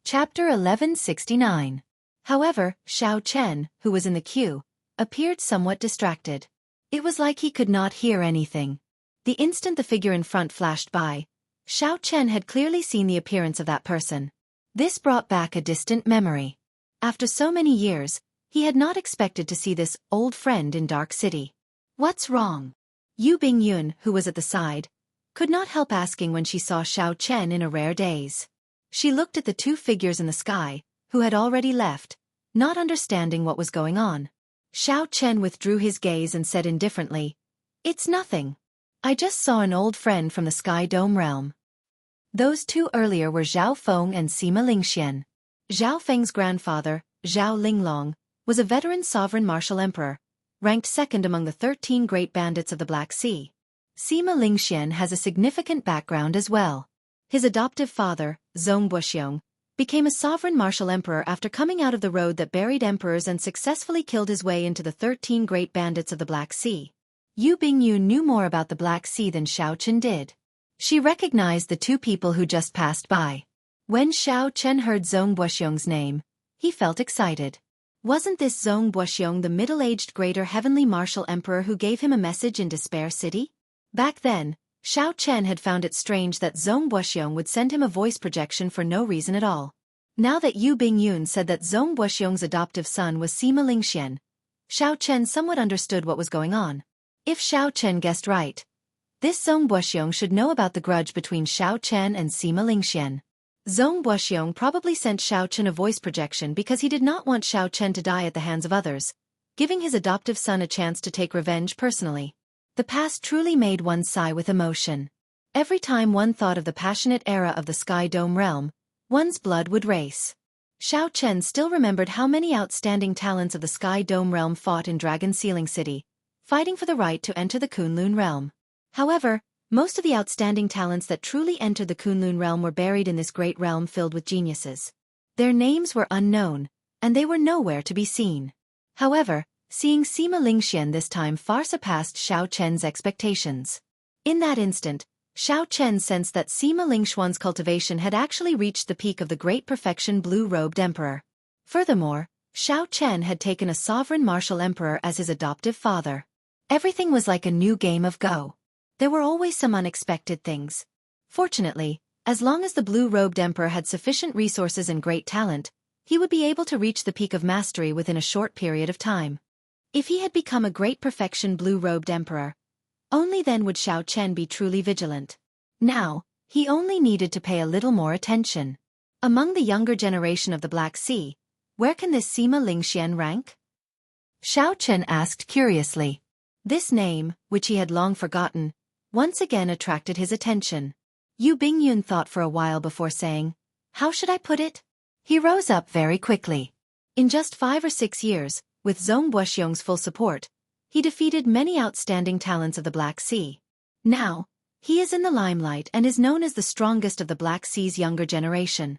Chapter 1169. However, Xiao Chen, who was in the queue, appeared somewhat distracted. It was like he could not hear anything. The instant the figure in front flashed by, Xiao Chen had clearly seen the appearance of that person. This brought back a distant memory. After so many years, he had not expected to see this old friend in Dark City. What's wrong? Yu Bingyun, who was at the side, could not help asking when she saw Xiao Chen in a rare daze. She looked at the two figures in the sky, who had already left, not understanding what was going on. Xiao Chen withdrew his gaze and said indifferently, "It's nothing. I just saw an old friend from the Sky Dome realm." Those two earlier were Zhao Feng and Sima Lingxian. Zhao Feng's grandfather, Zhao Linglong, was a veteran sovereign martial emperor, ranked second among the 13 great bandits of the Black Sea. Sima Lingxian has a significant background as well. His adoptive father, Zhong Buxiong, became a sovereign martial emperor after coming out of the road that buried emperors and successfully killed his way into the 13 great bandits of the Black Sea. Yu Bingyun knew more about the Black Sea than Xiao Chen did. She recognized the two people who just passed by. When Xiao Chen heard Zhong Buoxiong's name, he felt excited. Wasn't this Zhong Buoxiong the middle-aged greater heavenly martial emperor who gave him a message in Despair City? Back then, Xiao Chen had found it strange that Zhong Buoxiong would send him a voice projection for no reason at all. Now that Yu Bingyun said that Zhong Buoxiong's adoptive son was Sima Lingxian, Xiao Chen somewhat understood what was going on. If Xiao Chen guessed right, this Zhong Buoxiong should know about the grudge between Xiao Chen and Sima Lingxian. Zhong Buoxiong probably sent Xiao Chen a voice projection because he did not want Xiao Chen to die at the hands of others, giving his adoptive son a chance to take revenge personally. The past truly made one sigh with emotion. Every time one thought of the passionate era of the Sky Dome realm, one's blood would race. Xiao Chen still remembered how many outstanding talents of the Sky Dome realm fought in Dragon Sealing City, fighting for the right to enter the Kunlun realm. However, most of the outstanding talents that truly entered the Kunlun realm were buried in this great realm filled with geniuses. Their names were unknown, and they were nowhere to be seen. However, seeing Sima Lingxian this time far surpassed Xiao Chen's expectations. In that instant, Xiao Chen sensed that Sima Lingxian's cultivation had actually reached the peak of the great perfection blue-robed emperor. Furthermore, Xiao Chen had taken a sovereign martial emperor as his adoptive father. Everything was like a new game of Go. There were always some unexpected things. Fortunately, as long as the blue-robed emperor had sufficient resources and great talent, he would be able to reach the peak of mastery within a short period of time. If he had become a great perfection blue-robed emperor, only then would Xiao Chen be truly vigilant. Now, he only needed to pay a little more attention. Among the younger generation of the Black Sea, where can this Sima Lingxian rank? Xiao Chen asked curiously. This name, which he had long forgotten, once again attracted his attention. Yu Bingyun thought for a while before saying, "How should I put it?" He rose up very quickly. In just 5 or 6 years, with Zhong Buoxiong's full support, he defeated many outstanding talents of the Black Sea. Now, he is in the limelight and is known as the strongest of the Black Sea's younger generation.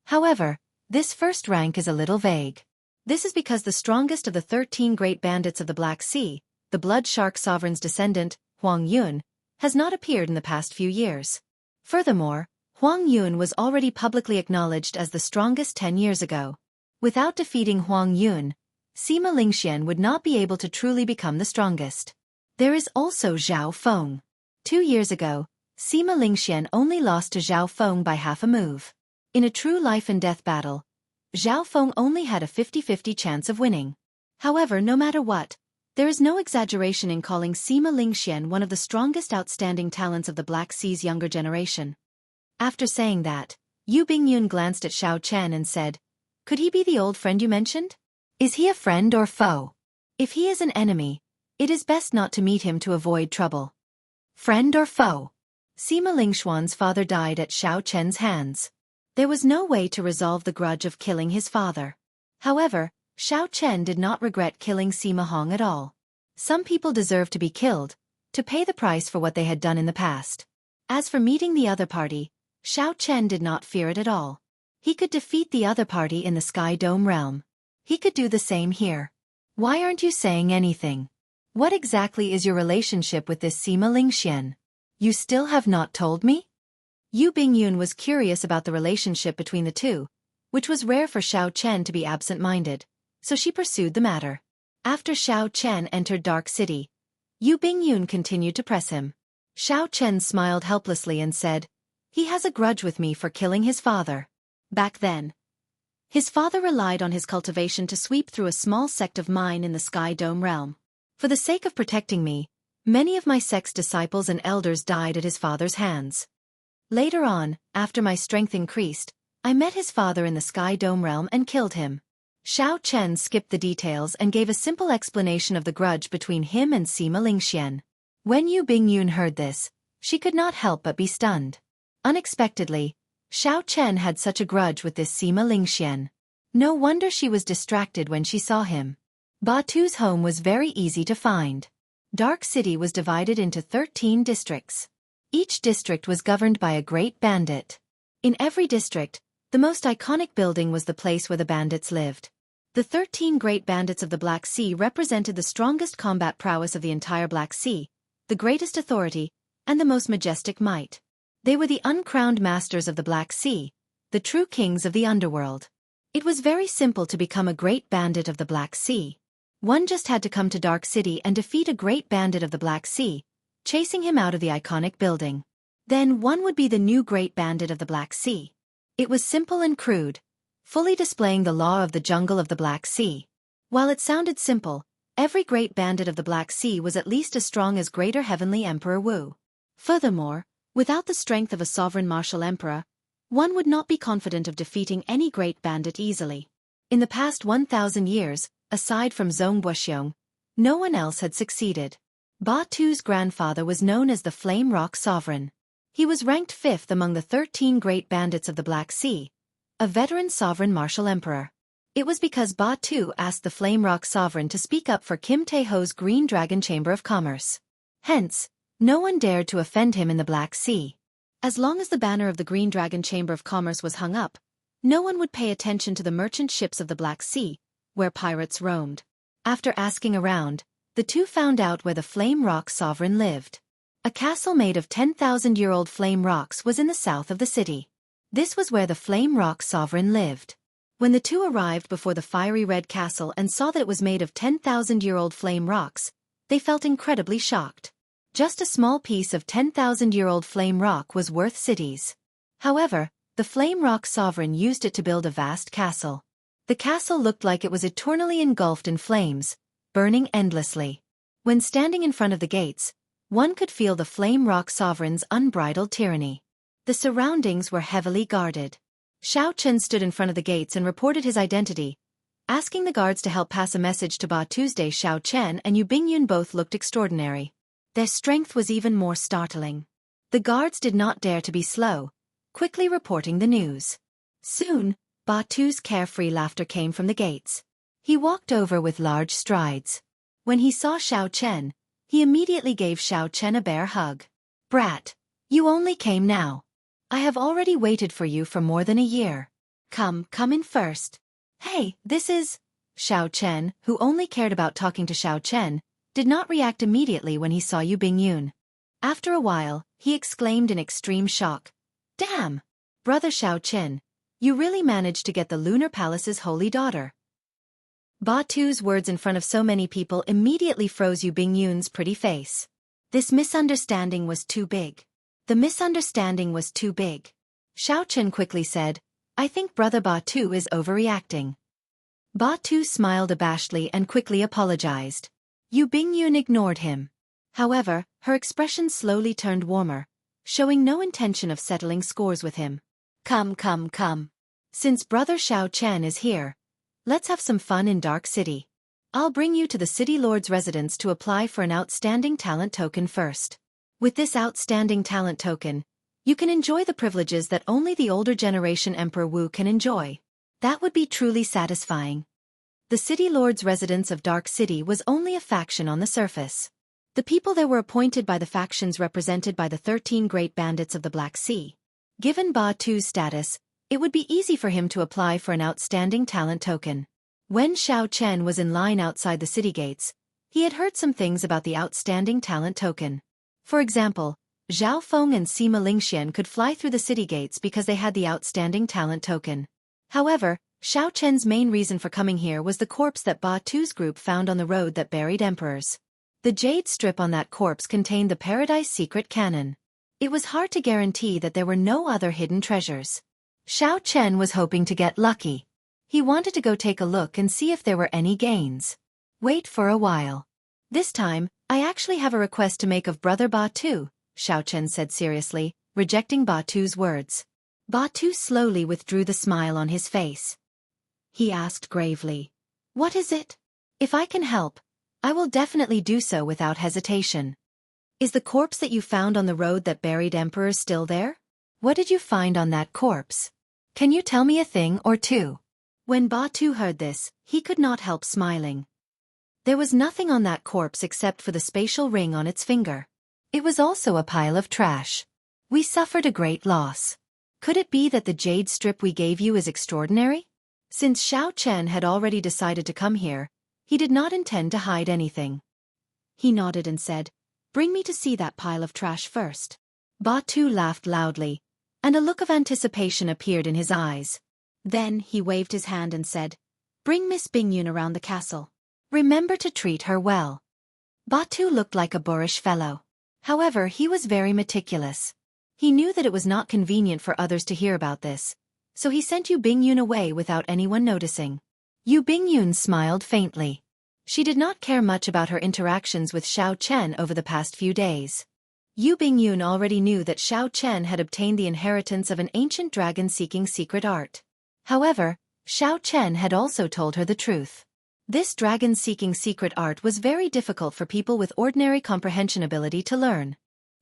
However, this first rank is a little vague. This is because the strongest of the 13 great bandits of the Black Sea, the Blood Shark Sovereign's descendant, Huang Yun, has not appeared in the past few years. Furthermore, Huang Yun was already publicly acknowledged as the strongest 10 years ago. Without defeating Huang Yun, Sima Lingxian would not be able to truly become the strongest. There is also Zhao Feng. 2 years ago, Sima Lingxian only lost to Zhao Feng by half a move. In a true life-and-death battle, Zhao Feng only had a 50-50 chance of winning. However, no matter what, there is no exaggeration in calling Sima Lingxian one of the strongest outstanding talents of the Black Sea's younger generation. After saying that, Yu Bingyun glanced at Xiao Chen and said, "Could he be the old friend you mentioned? Is he a friend or foe? If he is an enemy, it is best not to meet him to avoid trouble." Friend or foe? Sima Lingxian's father died at Xiao Chen's hands. There was no way to resolve the grudge of killing his father. However, Xiao Chen did not regret killing Sima Hong at all. Some people deserve to be killed, to pay the price for what they had done in the past. As for meeting the other party, Xiao Chen did not fear it at all. He could defeat the other party in the Sky Dome realm. He could do the same here. Why aren't you saying anything? What exactly is your relationship with this Sima Lingxian? You still have not told me? Yu Bingyun was curious about the relationship between the two, which was rare for Xiao Chen to be absent-minded. So she pursued the matter. After Xiao Chen entered Dark City, Yu Bingyun continued to press him. Xiao Chen smiled helplessly and said, "He has a grudge with me for killing his father." Back then, his father relied on his cultivation to sweep through a small sect of mine in the Sky Dome realm. For the sake of protecting me, many of my sect's disciples and elders died at his father's hands. Later on, after my strength increased, I met his father in the Sky Dome realm and killed him. Xiao Chen skipped the details and gave a simple explanation of the grudge between him and Sima Lingxian. When Yu Bingyun heard this, she could not help but be stunned. Unexpectedly, Xiao Chen had such a grudge with this Sima Lingxian. No wonder she was distracted when she saw him. Batu's home was very easy to find. Dark City was divided into 13 districts. Each district was governed by a great bandit. In every district, the most iconic building was the place where the bandits lived. The 13 great bandits of the Black Sea represented the strongest combat prowess of the entire Black Sea, the greatest authority, and the most majestic might. They were the uncrowned masters of the Black Sea, the true kings of the underworld. It was very simple to become a great bandit of the Black Sea. One just had to come to Dark City and defeat a great bandit of the Black Sea, chasing him out of the iconic building. Then one would be the new great bandit of the Black Sea. It was simple and crude, fully displaying the law of the jungle of the Black Sea. While it sounded simple, every great bandit of the Black Sea was at least as strong as Greater Heavenly Emperor Wu. Furthermore, without the strength of a sovereign martial emperor, one would not be confident of defeating any great bandit easily. In the past 1,000 years, aside from Wuxia, no one else had succeeded. Batu's grandfather was known as the Flame Rock Sovereign. He was ranked 5th among the 13 great bandits of the Black Sea, a veteran sovereign martial emperor. It was because Batu asked the Flame Rock Sovereign to speak up for Kim Taeho's Green Dragon Chamber of Commerce. Hence, no one dared to offend him in the Black Sea. As long as the banner of the Green Dragon Chamber of Commerce was hung up, no one would pay attention to the merchant ships of the Black Sea, where pirates roamed. After asking around, the two found out where the Flame Rock Sovereign lived. A castle made of 10,000-year-old flame rocks was in the south of the city. This was where the Flame Rock Sovereign lived. When the two arrived before the fiery red castle and saw that it was made of 10,000-year-old flame rocks, they felt incredibly shocked. Just a small piece of 10,000-year-old flame rock was worth cities. However, the Flame Rock Sovereign used it to build a vast castle. The castle looked like it was eternally engulfed in flames, burning endlessly. When standing in front of the gates, one could feel the Flame Rock Sovereign's unbridled tyranny. The surroundings were heavily guarded. Xianxia stood in front of the gates and reported his identity, asking the guards to help pass a message to Ba Tuesday. Xianxia and Yu Bingyun both looked extraordinary. Their strength was even more startling. The guards did not dare to be slow, quickly reporting the news. Soon, Batu's carefree laughter came from the gates. He walked over with large strides. When he saw Xianxia, he immediately gave Xianxia a bear hug. "Brat, you only came now. I have already waited for you for more than a year. Come in first." "Hey, this is..." Xianxia, who only cared about talking to Xianxia, did not react immediately when he saw Yu Bingyun. After a while, he exclaimed in extreme shock, "Damn! Brother Xianxia, you really managed to get the Lunar Palace's holy daughter." Batu's words in front of so many people immediately froze Yu Bingyun's pretty face. This misunderstanding was too big. The misunderstanding was too big. Xianxia quickly said, "I think Brother Batu is overreacting." Batu smiled abashedly and quickly apologized. Yu Bingyun ignored him. However, her expression slowly turned warmer, showing no intention of settling scores with him. Come. Since Brother Xianxia is here, let's have some fun in Dark City. I'll bring you to the City Lord's residence to apply for an outstanding talent token first. With this outstanding talent token, you can enjoy the privileges that only the older generation Emperor Wu can enjoy. That would be truly satisfying. The City Lord's residence of Dark City was only a faction on the surface. The people there were appointed by the factions represented by the 13 great bandits of the Black Sea. Given Batu's status, it would be easy for him to apply for an outstanding talent token. When Xianxia was in line outside the city gates, he had heard some things about the outstanding talent token. For example, Zhao Feng and Sima Lingxian could fly through the city gates because they had the outstanding talent token. However, Xiaoqian's main reason for coming here was the corpse that Batu's group found on the road that buried emperors. The jade strip on that corpse contained the Paradise Secret Cannon. It was hard to guarantee that there were no other hidden treasures. Xianxia was hoping to get lucky. He wanted to go take a look and see if there were any gains. Wait for a while. This time, I actually have a request to make of Brother Batu, Xianxia said seriously, rejecting Batu's words. Batu slowly withdrew the smile on his face. He asked gravely, "What is it? If I can help, I will definitely do so without hesitation." "Is the corpse that you found on the road that buried emperors still there? What did you find on that corpse? Can you tell me a thing or two?" When Batu heard this, he could not help smiling. There was nothing on that corpse except for the spatial ring on its finger. It was also a pile of trash. "We suffered a great loss. Could it be that the jade strip we gave you is extraordinary?" Since Xiao Chen had already decided to come here, he did not intend to hide anything. He nodded and said, "Bring me to see that pile of trash first." Ba Tu laughed loudly, and a look of anticipation appeared in his eyes. Then he waved his hand and said, "Bring Miss Bingyun around the castle. Remember to treat her well." Ba Tu looked like a boorish fellow. However, he was very meticulous. He knew that it was not convenient for others to hear about this, so he sent Yu Bingyun away without anyone noticing. Yu Bingyun smiled faintly. She did not care much about her interactions with Xiao Chen over the past few days. Yu Bingyun already knew that Xiao Chen had obtained the inheritance of an ancient dragon seeking secret art. However, Xiao Chen had also told her the truth. This dragon seeking secret art was very difficult for people with ordinary comprehension ability to learn.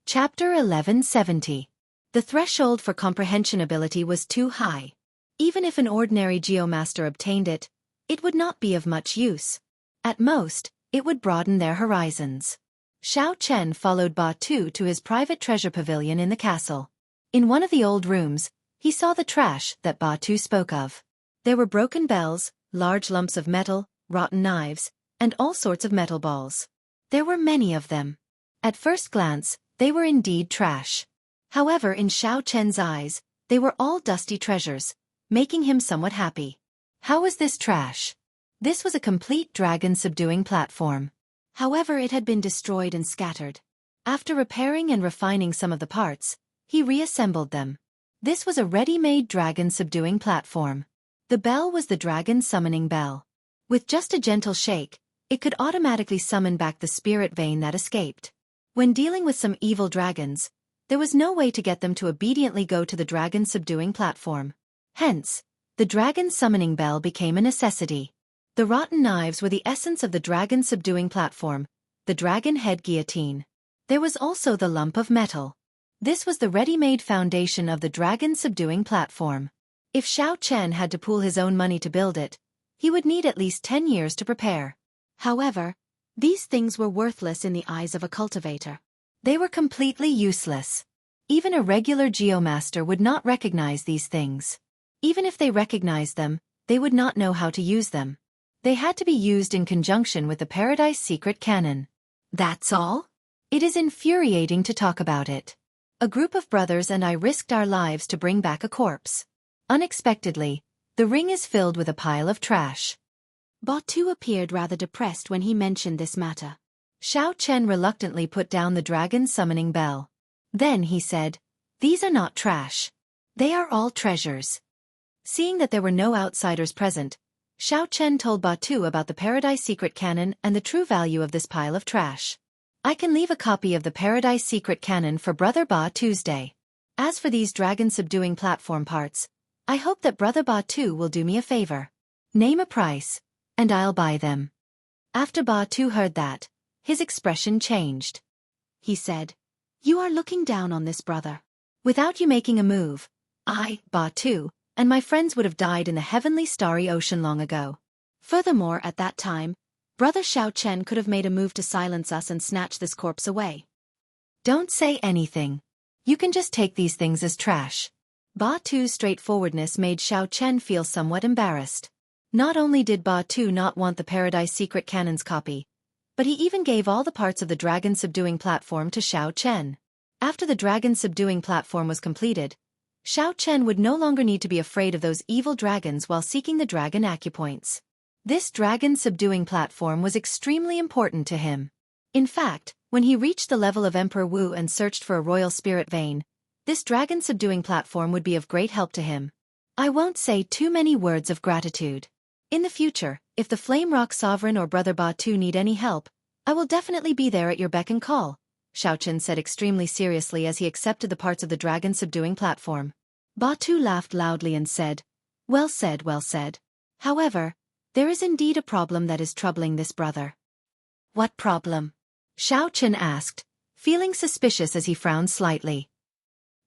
Chapter 1170. The threshold for comprehension ability was too high. Even if an ordinary geomaster obtained it, it would not be of much use. At most, it would broaden their horizons. Xiao Chen followed Ba Tu to his private treasure pavilion in the castle. In one of the old rooms, he saw the trash that Ba Tu spoke of. There were broken bells, large lumps of metal, rotten knives, and all sorts of metal balls. There were many of them. At first glance, they were indeed trash. However, in Xiao Chen's eyes, they were all dusty treasures, making him somewhat happy. How was this trash? This was a complete dragon-subduing platform. However, it had been destroyed and scattered. After repairing and refining some of the parts, he reassembled them. This was a ready-made dragon-subduing platform. The bell was the dragon summoning bell. With just a gentle shake, it could automatically summon back the spirit vein that escaped. When dealing with some evil dragons, there was no way to get them to obediently go to the dragon-subduing platform. Hence, the dragon summoning bell became a necessity. The rotten knives were the essence of the dragon-subduing platform, the dragon head guillotine. There was also the lump of metal. This was the ready-made foundation of the dragon-subduing platform. If Xiao Chen had to pool his own money to build it, he would need at least 10 years to prepare. However, these things were worthless in the eyes of a cultivator. They were completely useless. Even a regular geomaster would not recognize these things. Even if they recognized them, they would not know how to use them. They had to be used in conjunction with the Paradise Secret Cannon. That's all? It is infuriating to talk about it. A group of brothers and I risked our lives to bring back a corpse. Unexpectedly, the ring is filled with a pile of trash. Ba Tu appeared rather depressed when he mentioned this matter. Xiao Chen reluctantly put down the dragon summoning bell. Then he said, "These are not trash. They are all treasures." Seeing that there were no outsiders present, Xiao Chen told Ba Tu about the Paradise Secret Cannon and the true value of this pile of trash. "I can leave a copy of the Paradise Secret Cannon for Brother Ba Tuesday. As for these dragon-subduing platform parts, I hope that Brother Ba Tu will do me a favor. Name a price, and I'll buy them." After Ba Tu heard that, his expression changed. He said, "You are looking down on this, brother. Without you making a move, I, Ba Tu, and my friends would have died in the heavenly starry ocean long ago. Furthermore, at that time, Brother Xiao Chen could have made a move to silence us and snatch this corpse away. Don't say anything. You can just take these things as trash." Ba Tu's straightforwardness made Xiao Chen feel somewhat embarrassed. Not only did Ba Tu not want the Paradise Secret Cannon's copy, but he even gave all the parts of the dragon-subduing platform to Xiao Chen. After the dragon-subduing platform was completed, Xiao Chen would no longer need to be afraid of those evil dragons while seeking the dragon acupoints. This dragon-subduing platform was extremely important to him. In fact, when he reached the level of Emperor Wu and searched for a royal spirit vein, this dragon-subduing platform would be of great help to him. I won't say too many words of gratitude. In the future, if the Flame Rock Sovereign or Brother Ba Tu need any help, I will definitely be there at your beck and call, Xiao Chen said extremely seriously as he accepted the parts of the dragon-subduing platform. Ba Tu laughed loudly and said, "Well said, well said. However, there is indeed a problem that is troubling this brother." "What problem?" Xiao Chen asked, feeling suspicious as he frowned slightly.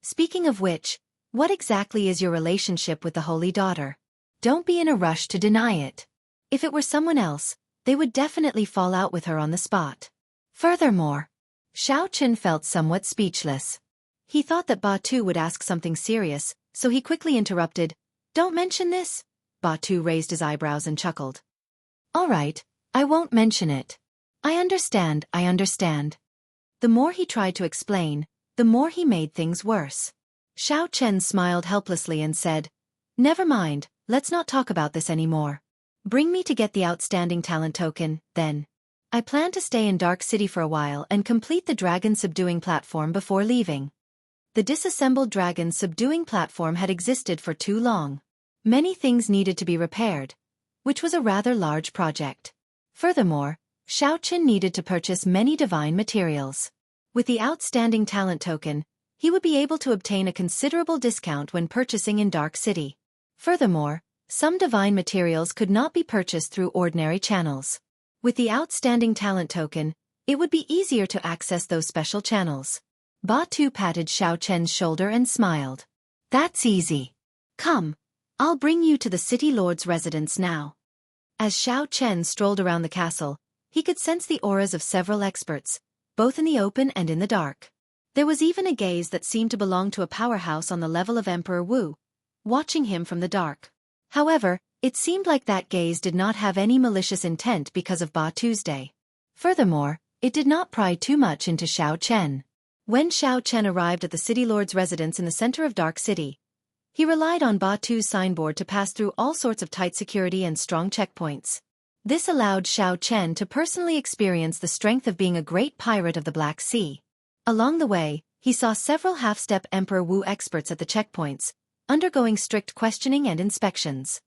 "Speaking of which, what exactly is your relationship with the Holy Daughter? Don't be in a rush to deny it. If it were someone else, they would definitely fall out with her on the spot." Furthermore, Xiao Chen felt somewhat speechless. He thought that Ba Tu would ask something serious, so he quickly interrupted, "Don't mention this. Batu raised his eyebrows and chuckled. All right, I won't mention it. I understand. The more he tried to explain, the more he made things worse. Xiao Chen smiled helplessly and said, Never mind, let's not talk about this anymore. Bring me to get the outstanding talent token, then. I plan to stay in Dark City for a while and complete the dragon subduing platform before leaving. The disassembled dragon subduing platform had existed for too long. Many things needed to be repaired, which was a rather large project. Furthermore, Xiao Chen needed to purchase many divine materials. With the outstanding talent token, he would be able to obtain a considerable discount when purchasing in Dark City. Furthermore, some divine materials could not be purchased through ordinary channels. With the outstanding talent token, it would be easier to access those special channels. Batu patted Xiao Chen's shoulder and smiled. That's easy. Come, I'll bring you to the city lord's residence now. As Xiao Chen strolled around the castle, he could sense the auras of several experts, both in the open and in the dark. There was even a gaze that seemed to belong to a powerhouse on the level of Emperor Wu, watching him from the dark. However, it seemed like that gaze did not have any malicious intent because of Batu's day. Furthermore, it did not pry too much into Xiao Chen. When Xiao Chen arrived at the city lord's residence in the center of Dark City, he relied on Batu's signboard to pass through all sorts of tight security and strong checkpoints. This allowed Xiao Chen to personally experience the strength of being a great pirate of the Black Sea. Along the way, he saw several half-step Emperor Wu experts at the checkpoints, undergoing strict questioning and inspections.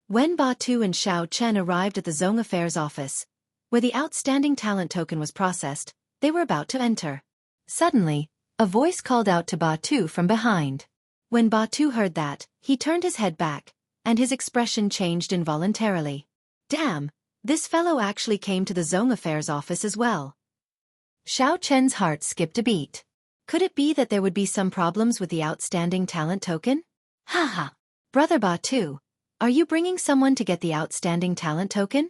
When Batu and Xiao Chen arrived at the Zong Affairs office, where the outstanding talent token was processed, they were about to enter. Suddenly, a voice called out to Batu from behind. When Batu heard that, he turned his head back, and his expression changed involuntarily. Damn, this fellow actually came to the Zong Affairs office as well. Xiao Chen's heart skipped a beat. Could it be that there would be some problems with the outstanding talent token? Haha. Brother Batu, are you bringing someone to get the outstanding talent token?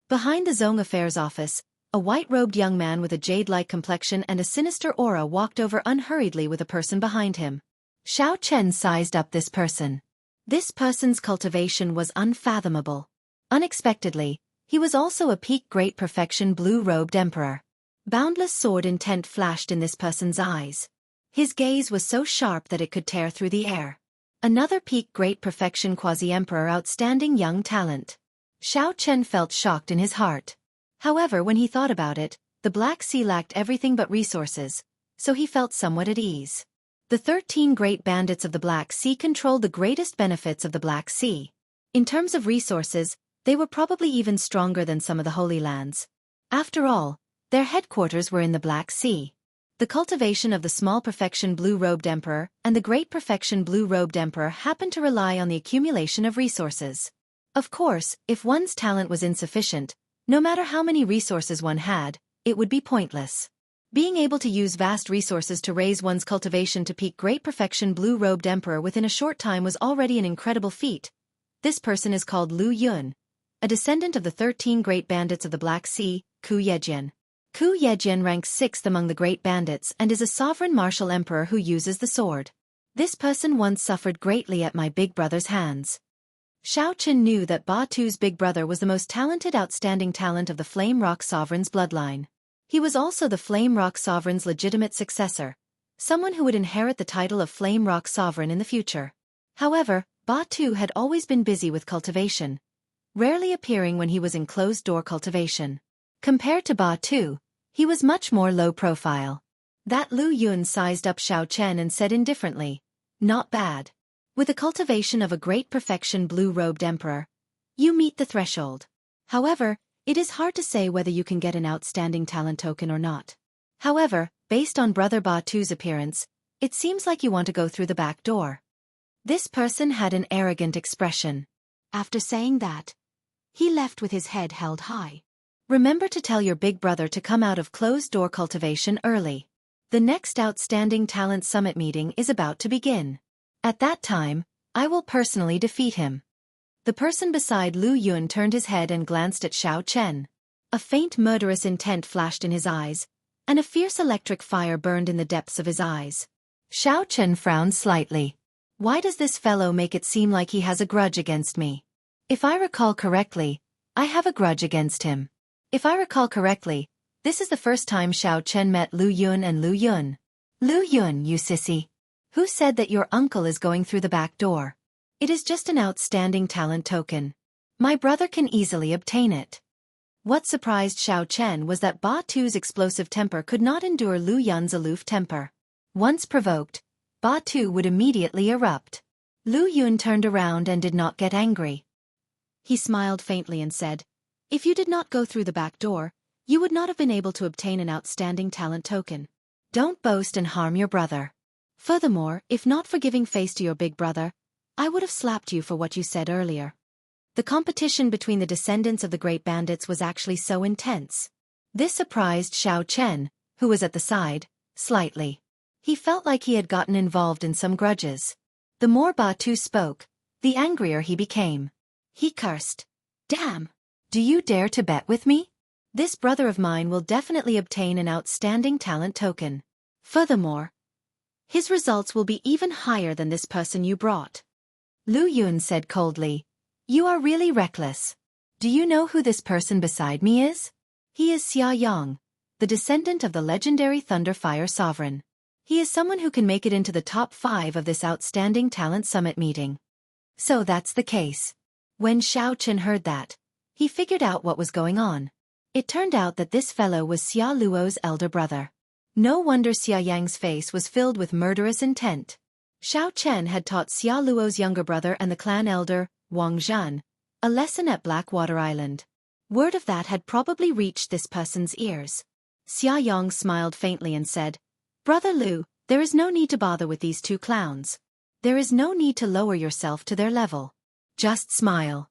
Behind the Zong Affairs office, a white-robed young man with a jade-like complexion and a sinister aura walked over unhurriedly with a person behind him. Xiao Chen sized up this person. This person's cultivation was unfathomable. Unexpectedly, he was also a peak great perfection blue-robed emperor. Boundless sword intent flashed in this person's eyes. His gaze was so sharp that it could tear through the air. Another peak great perfection quasi-emperor outstanding young talent. Xiao Chen felt shocked in his heart. However, when he thought about it, the Black Sea lacked everything but resources, so he felt somewhat at ease. The 13 great bandits of the Black Sea controlled the greatest benefits of the Black Sea. In terms of resources, they were probably even stronger than some of the Holy Lands. After all, their headquarters were in the Black Sea. The cultivation of the small perfection blue-robed emperor and the great perfection blue-robed emperor happened to rely on the accumulation of resources. Of course, if one's talent was insufficient, no matter how many resources one had, it would be pointless. Being able to use vast resources to raise one's cultivation to peak great perfection blue-robed emperor within a short time was already an incredible feat. This person is called Lu Yun, a descendant of the 13 great bandits of the Black Sea, Ku Yejian. Ku Yejian ranks 6th among the great bandits and is a sovereign martial emperor who uses the sword. This person once suffered greatly at my big brother's hands. Xiao Chen knew that Batu's big brother was the most talented outstanding talent of the Flame Rock Sovereign's bloodline. He was also the Flame Rock Sovereign's legitimate successor, someone who would inherit the title of Flame Rock Sovereign in the future. However, Batu had always been busy with cultivation, rarely appearing when he was in closed-door cultivation. Compared to Batu, he was much more low-profile. That Lu Yun sized up Xiao Chen and said indifferently, "Not bad. With the cultivation of a great perfection blue-robed emperor, you meet the threshold. However, it is hard to say whether you can get an outstanding talent token or not. However, based on Brother Batu's appearance, it seems like you want to go through the back door." This person had an arrogant expression. After saying that, he left with his head held high. Remember to tell your big brother to come out of closed-door cultivation early. The next Outstanding Talent Summit meeting is about to begin. At that time, I will personally defeat him. The person beside Lu Yun turned his head and glanced at Xiao Chen. A faint murderous intent flashed in his eyes, and a fierce electric fire burned in the depths of his eyes. Xiao Chen frowned slightly. Why does this fellow make it seem like he has a grudge against me? If I recall correctly, I have a grudge against him. If I recall correctly, this is the first time Xiao Chen met Lu Yun and Lu Yun. Lu Yun, you sissy. Who said that your uncle is going through the back door? It is just an outstanding talent token. My brother can easily obtain it. What surprised Xiao Chen was that Ba Tu's explosive temper could not endure Lu Yun's aloof temper. Once provoked, Ba Tu would immediately erupt. Lu Yun turned around and did not get angry. He smiled faintly and said, "If you did not go through the back door, you would not have been able to obtain an outstanding talent token. Don't boast and harm your brother. Furthermore, if not for giving face to your big brother, I would have slapped you for what you said earlier." The competition between the descendants of the great bandits was actually so intense. This surprised Xiao Chen, who was at the side, slightly. He felt like he had gotten involved in some grudges. The more Ba Tu spoke, the angrier he became. He cursed. "Damn! Do you dare to bet with me? This brother of mine will definitely obtain an outstanding talent token. Furthermore, his results will be even higher than this person you brought." Lu Yun said coldly, "You are really reckless. Do you know who this person beside me is? He is Xiaoyang, the descendant of the legendary Thunder Fire Sovereign. He is someone who can make it into the top 5 of this outstanding talent summit meeting." So that's the case. When Xiao Chen heard that, he figured out what was going on. It turned out that this fellow was Xia Luo's elder brother. No wonder Xia Yang's face was filled with murderous intent. Xiao Chen had taught Xia Luo's younger brother and the clan elder, Wang Zhan, a lesson at Blackwater Island. Word of that had probably reached this person's ears. Xia Yang smiled faintly and said, "Brother Lu, there is no need to bother with these two clowns. There is no need to lower yourself to their level. Just smile."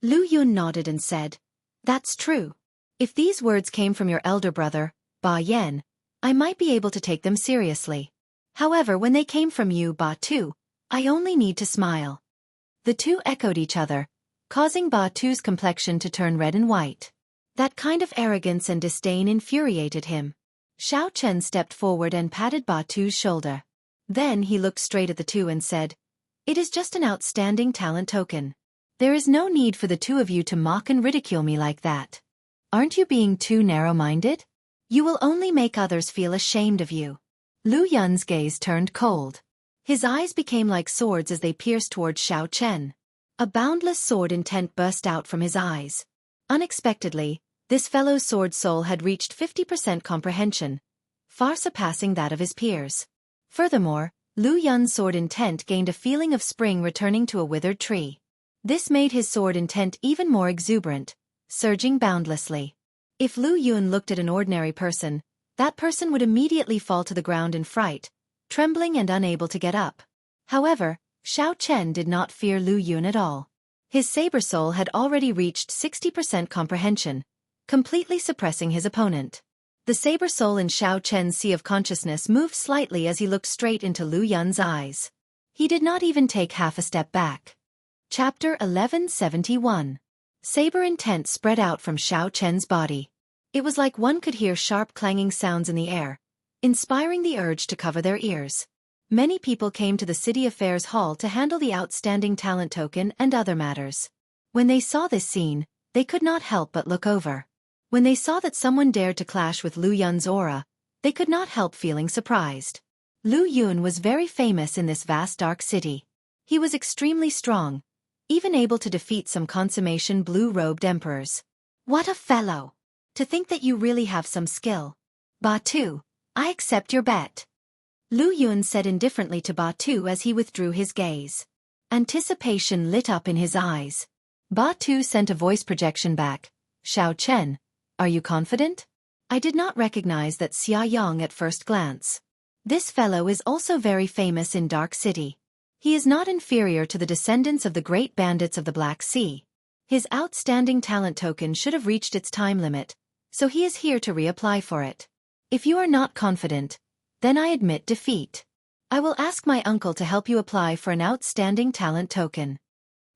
Lu Yun nodded and said, "That's true. If these words came from your elder brother, Ba Yan, I might be able to take them seriously. However, when they came from you, Ba Tu, I only need to smile." The two echoed each other, causing Ba Tu's complexion to turn red and white. That kind of arrogance and disdain infuriated him. Xiao Chen stepped forward and patted Ba Tu's shoulder. Then he looked straight at the two and said, "It is just an outstanding talent token. There is no need for the two of you to mock and ridicule me like that. Aren't you being too narrow-minded? You will only make others feel ashamed of you." Lu Yun's gaze turned cold. His eyes became like swords as they pierced towards Xiao Chen. A boundless sword intent burst out from his eyes. Unexpectedly, this fellow's sword soul had reached 50% comprehension, far surpassing that of his peers. Furthermore, Lu Yun's sword intent gained a feeling of spring returning to a withered tree. This made his sword intent even more exuberant, surging boundlessly. If Lu Yun looked at an ordinary person, that person would immediately fall to the ground in fright, trembling and unable to get up. However, Xiao Chen did not fear Lu Yun at all. His saber soul had already reached 60% comprehension, completely suppressing his opponent. The saber soul in Xiao Chen's sea of consciousness moved slightly as he looked straight into Lu Yun's eyes. He did not even take half a step back. Chapter 1171. Saber intent spread out from Xiao Chen's body. It was like one could hear sharp clanging sounds in the air, inspiring the urge to cover their ears. Many people came to the City Affairs Hall to handle the outstanding talent token and other matters. When they saw this scene, they could not help but look over. When they saw that someone dared to clash with Lu Yun's aura, they could not help feeling surprised. Lu Yun was very famous in this vast dark city. He was extremely strong, even able to defeat some consummation blue-robed emperors. What a fellow! To think that you really have some skill. Ba Tu, I accept your bet. Lu Yun said indifferently to Ba Tu as he withdrew his gaze. Anticipation lit up in his eyes. Ba Tu sent a voice projection back. "Xiao Chen, are you confident? I did not recognize that Xia Yang at first glance. This fellow is also very famous in Dark City. He is not inferior to the descendants of the great bandits of the Black Sea. His outstanding talent token should have reached its time limit, so he is here to reapply for it. If you are not confident, then I admit defeat. I will ask my uncle to help you apply for an outstanding talent token."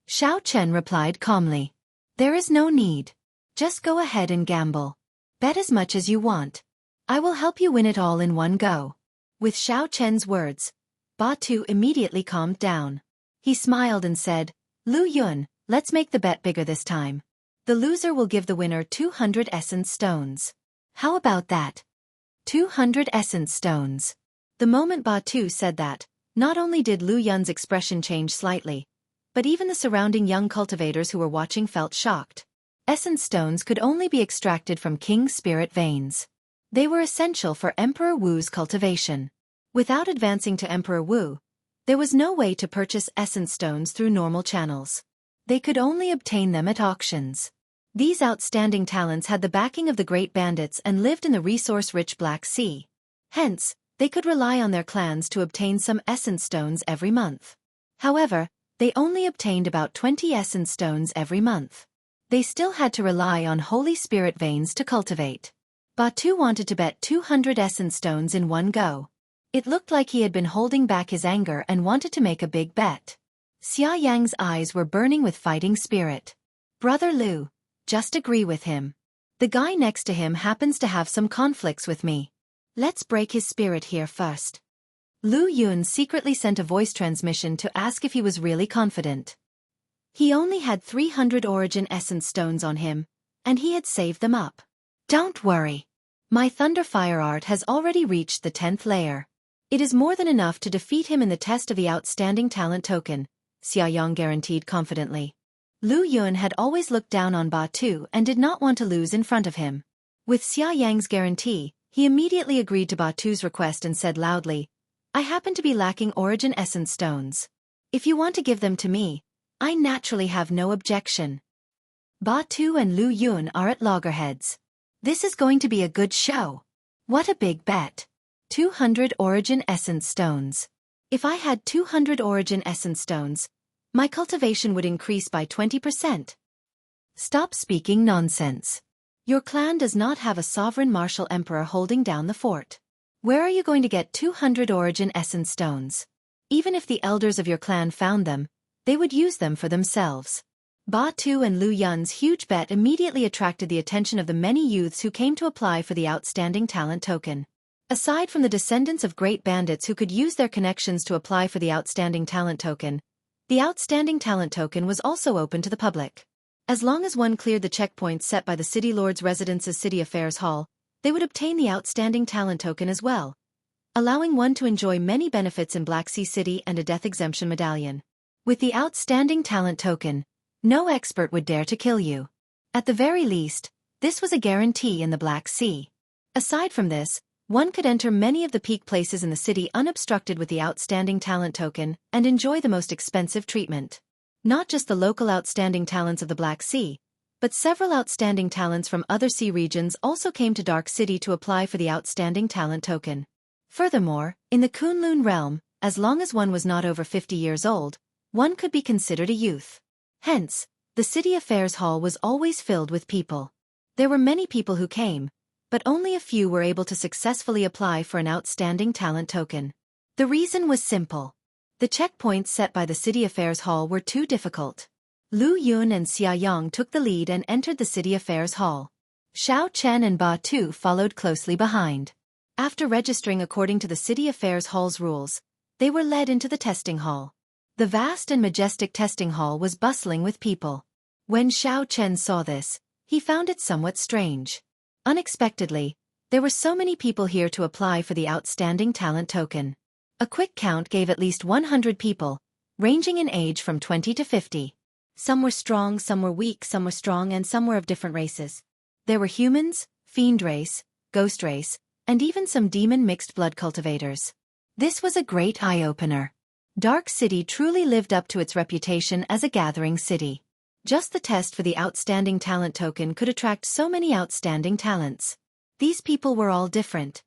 Xiao Chen replied calmly. "There is no need. Just go ahead and gamble. Bet as much as you want. I will help you win it all in one go." With Xiao Chen's words, Ba Tu immediately calmed down. He smiled and said, "Lu Yun, Let's make the bet bigger this time. The loser will give the winner 200 essence stones. How about that? 200 essence stones. The moment Batu said that, not only did Lu Yun's expression change slightly, but even the surrounding young cultivators who were watching felt shocked. Essence stones could only be extracted from King's spirit veins. They were essential for Emperor Wu's cultivation. Without advancing to Emperor Wu, there was no way to purchase essence stones through normal channels. They could only obtain them at auctions. These outstanding talents had the backing of the great bandits and lived in the resource-rich Black Sea. Hence, they could rely on their clans to obtain some essence stones every month. However, they only obtained about 20 essence stones every month. They still had to rely on holy spirit veins to cultivate. Batu wanted to bet 200 essence stones in one go. It looked like he had been holding back his anger and wanted to make a big bet. Xia Yang's eyes were burning with fighting spirit. Brother Lu, just agree with him. The guy next to him happens to have some conflicts with me. Let's break his spirit here first. Lu Yun secretly sent a voice transmission to ask if he was really confident. He only had 300 origin essence stones on him, and he had saved them up. Don't worry. My Thunderfire art has already reached the 10th layer. It is more than enough to defeat him in the test of the outstanding talent token, Xia Yang guaranteed confidently. Lu Yun had always looked down on Batu and did not want to lose in front of him. With Xia Yang's guarantee, he immediately agreed to Batu's request and said loudly, I happen to be lacking origin essence stones. If you want to give them to me, I naturally have no objection. Batu and Lu Yun are at loggerheads. This is going to be a good show. What a big bet. 200 origin essence stones. If I had 200 origin essence stones, my cultivation would increase by 20%. Stop speaking nonsense. Your clan does not have a sovereign martial emperor holding down the fort. Where are you going to get 200 origin essence stones? Even if the elders of your clan found them, they would use them for themselves. Batu and Lu Yun's huge bet immediately attracted the attention of the many youths who came to apply for the outstanding talent token. Aside from the descendants of great bandits who could use their connections to apply for the outstanding talent token, the outstanding talent token was also open to the public. As long as one cleared the checkpoints set by the City Lord's Residence's City Affairs Hall, they would obtain the outstanding talent token as well, allowing one to enjoy many benefits in Black Sea City and a death exemption medallion. With the outstanding talent token, no expert would dare to kill you. At the very least, this was a guarantee in the Black Sea. Aside from this, one could enter many of the peak places in the city unobstructed with the outstanding talent token and enjoy the most expensive treatment. Not just the local outstanding talents of the Black Sea, but several outstanding talents from other sea regions also came to Dark City to apply for the outstanding talent token. Furthermore, in the Kunlun realm, as long as one was not over 50 years old, one could be considered a youth. Hence, the City Affairs Hall was always filled with people. There were many people who came, but only a few were able to successfully apply for an outstanding talent token. The reason was simple. The checkpoints set by the City Affairs Hall were too difficult. Lu Yun and Xia Yang took the lead and entered the City Affairs Hall. Xiao Chen and Ba Tu followed closely behind. After registering according to the City Affairs Hall's rules, they were led into the testing hall. The vast and majestic testing hall was bustling with people. When Xiao Chen saw this, he found it somewhat strange. Unexpectedly, there were so many people here to apply for the outstanding talent token. A quick count gave at least 100 people, ranging in age from 20 to 50. Some were strong, some were weak, some were strong, and some were of different races. There were humans, fiend race, ghost race, and even some demon mixed blood cultivators. This was a great eye-opener. Dark City truly lived up to its reputation as a gathering city. Just the test for the outstanding talent token could attract so many outstanding talents. These people were all different.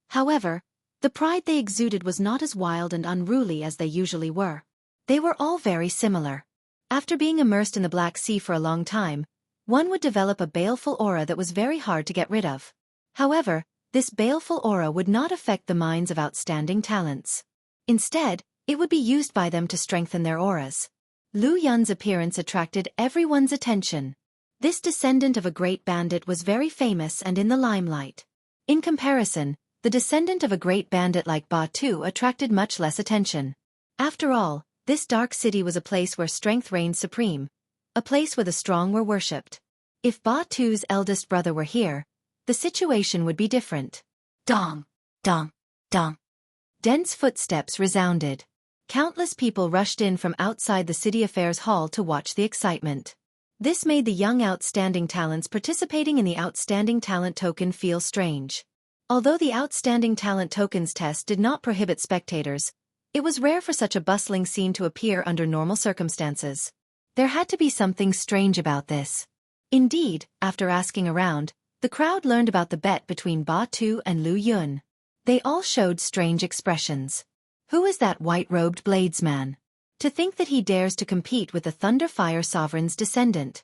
However, the pride they exuded was not as wild and unruly as they usually were. They were all very similar. After being immersed in the Black Sea for a long time, one would develop a baleful aura that was very hard to get rid of. However, this baleful aura would not affect the minds of outstanding talents. Instead, it would be used by them to strengthen their auras. Lu Yun's appearance attracted everyone's attention. This descendant of a great bandit was very famous and in the limelight. In comparison, the descendant of a great bandit like Ba Tu attracted much less attention. After all, this dark city was a place where strength reigned supreme, a place where the strong were worshipped. If Ba Tu's eldest brother were here, the situation would be different. Dong, dong, dong. Dense footsteps resounded. Countless people rushed in from outside the city affairs hall to watch the excitement. This made the young outstanding talents participating in the Outstanding Talent Token feel strange. Although the Outstanding Talent Tokens test did not prohibit spectators, it was rare for such a bustling scene to appear under normal circumstances. There had to be something strange about this. Indeed, after asking around, the crowd learned about the bet between Ba Tu and Lu Yun. They all showed strange expressions. Who is that white-robed bladesman? To think that he dares to compete with the Thunderfire Sovereign's descendant.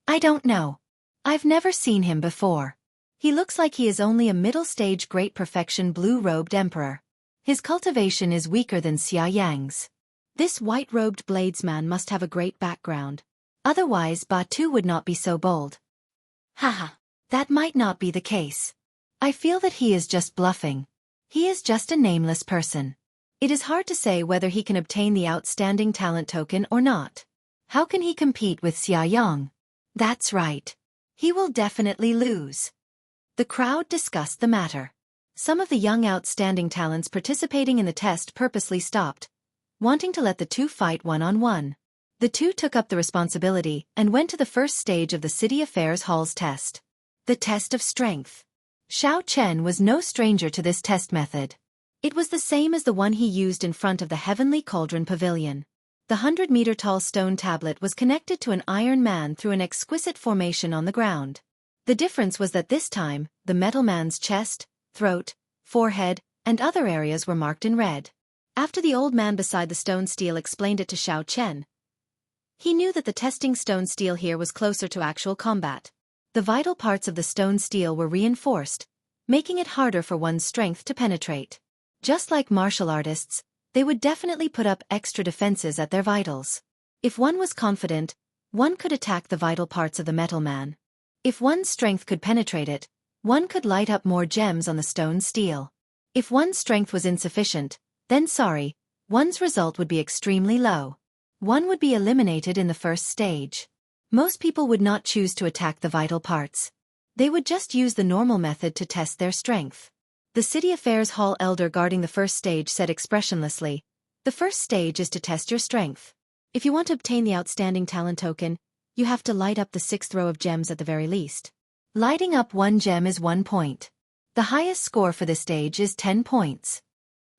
I don't know. I've never seen him before. He looks like he is only a middle-stage great perfection blue-robed emperor. His cultivation is weaker than Xianxia's. This white-robed bladesman must have a great background. Otherwise Ba Tu would not be so bold. Haha, that might not be the case. I feel that he is just bluffing. He is just a nameless person. It is hard to say whether he can obtain the Outstanding Talent Token or not. How can he compete with Xiaoyang? That's right. He will definitely lose. The crowd discussed the matter. Some of the young outstanding talents participating in the test purposely stopped, wanting to let the two fight one-on-one. The two took up the responsibility and went to the first stage of the City Affairs Hall's test. The test of strength. Xiao Chen was no stranger to this test method. It was the same as the one he used in front of the Heavenly Cauldron Pavilion. The 100-meter-tall stone tablet was connected to an Iron Man through an exquisite formation on the ground. The difference was that this time, the Metal Man's chest, throat, forehead, and other areas were marked in red. After the old man beside the stone steel explained it to Xiao Chen, he knew that the testing stone steel here was closer to actual combat. The vital parts of the stone steel were reinforced, making it harder for one's strength to penetrate. Just like martial artists, they would definitely put up extra defenses at their vitals. If one was confident, one could attack the vital parts of the Metal Man. If one's strength could penetrate it, one could light up more gems on the stone steel. If one's strength was insufficient, then one's result would be extremely low. One would be eliminated in the first stage. Most people would not choose to attack the vital parts. They would just use the normal method to test their strength. The City Affairs Hall elder guarding the first stage said expressionlessly, "The first stage is to test your strength. If you want to obtain the Outstanding Talent Token, you have to light up the 6th row of gems at the very least. Lighting up one gem is 1 point. The highest score for this stage is 10 points."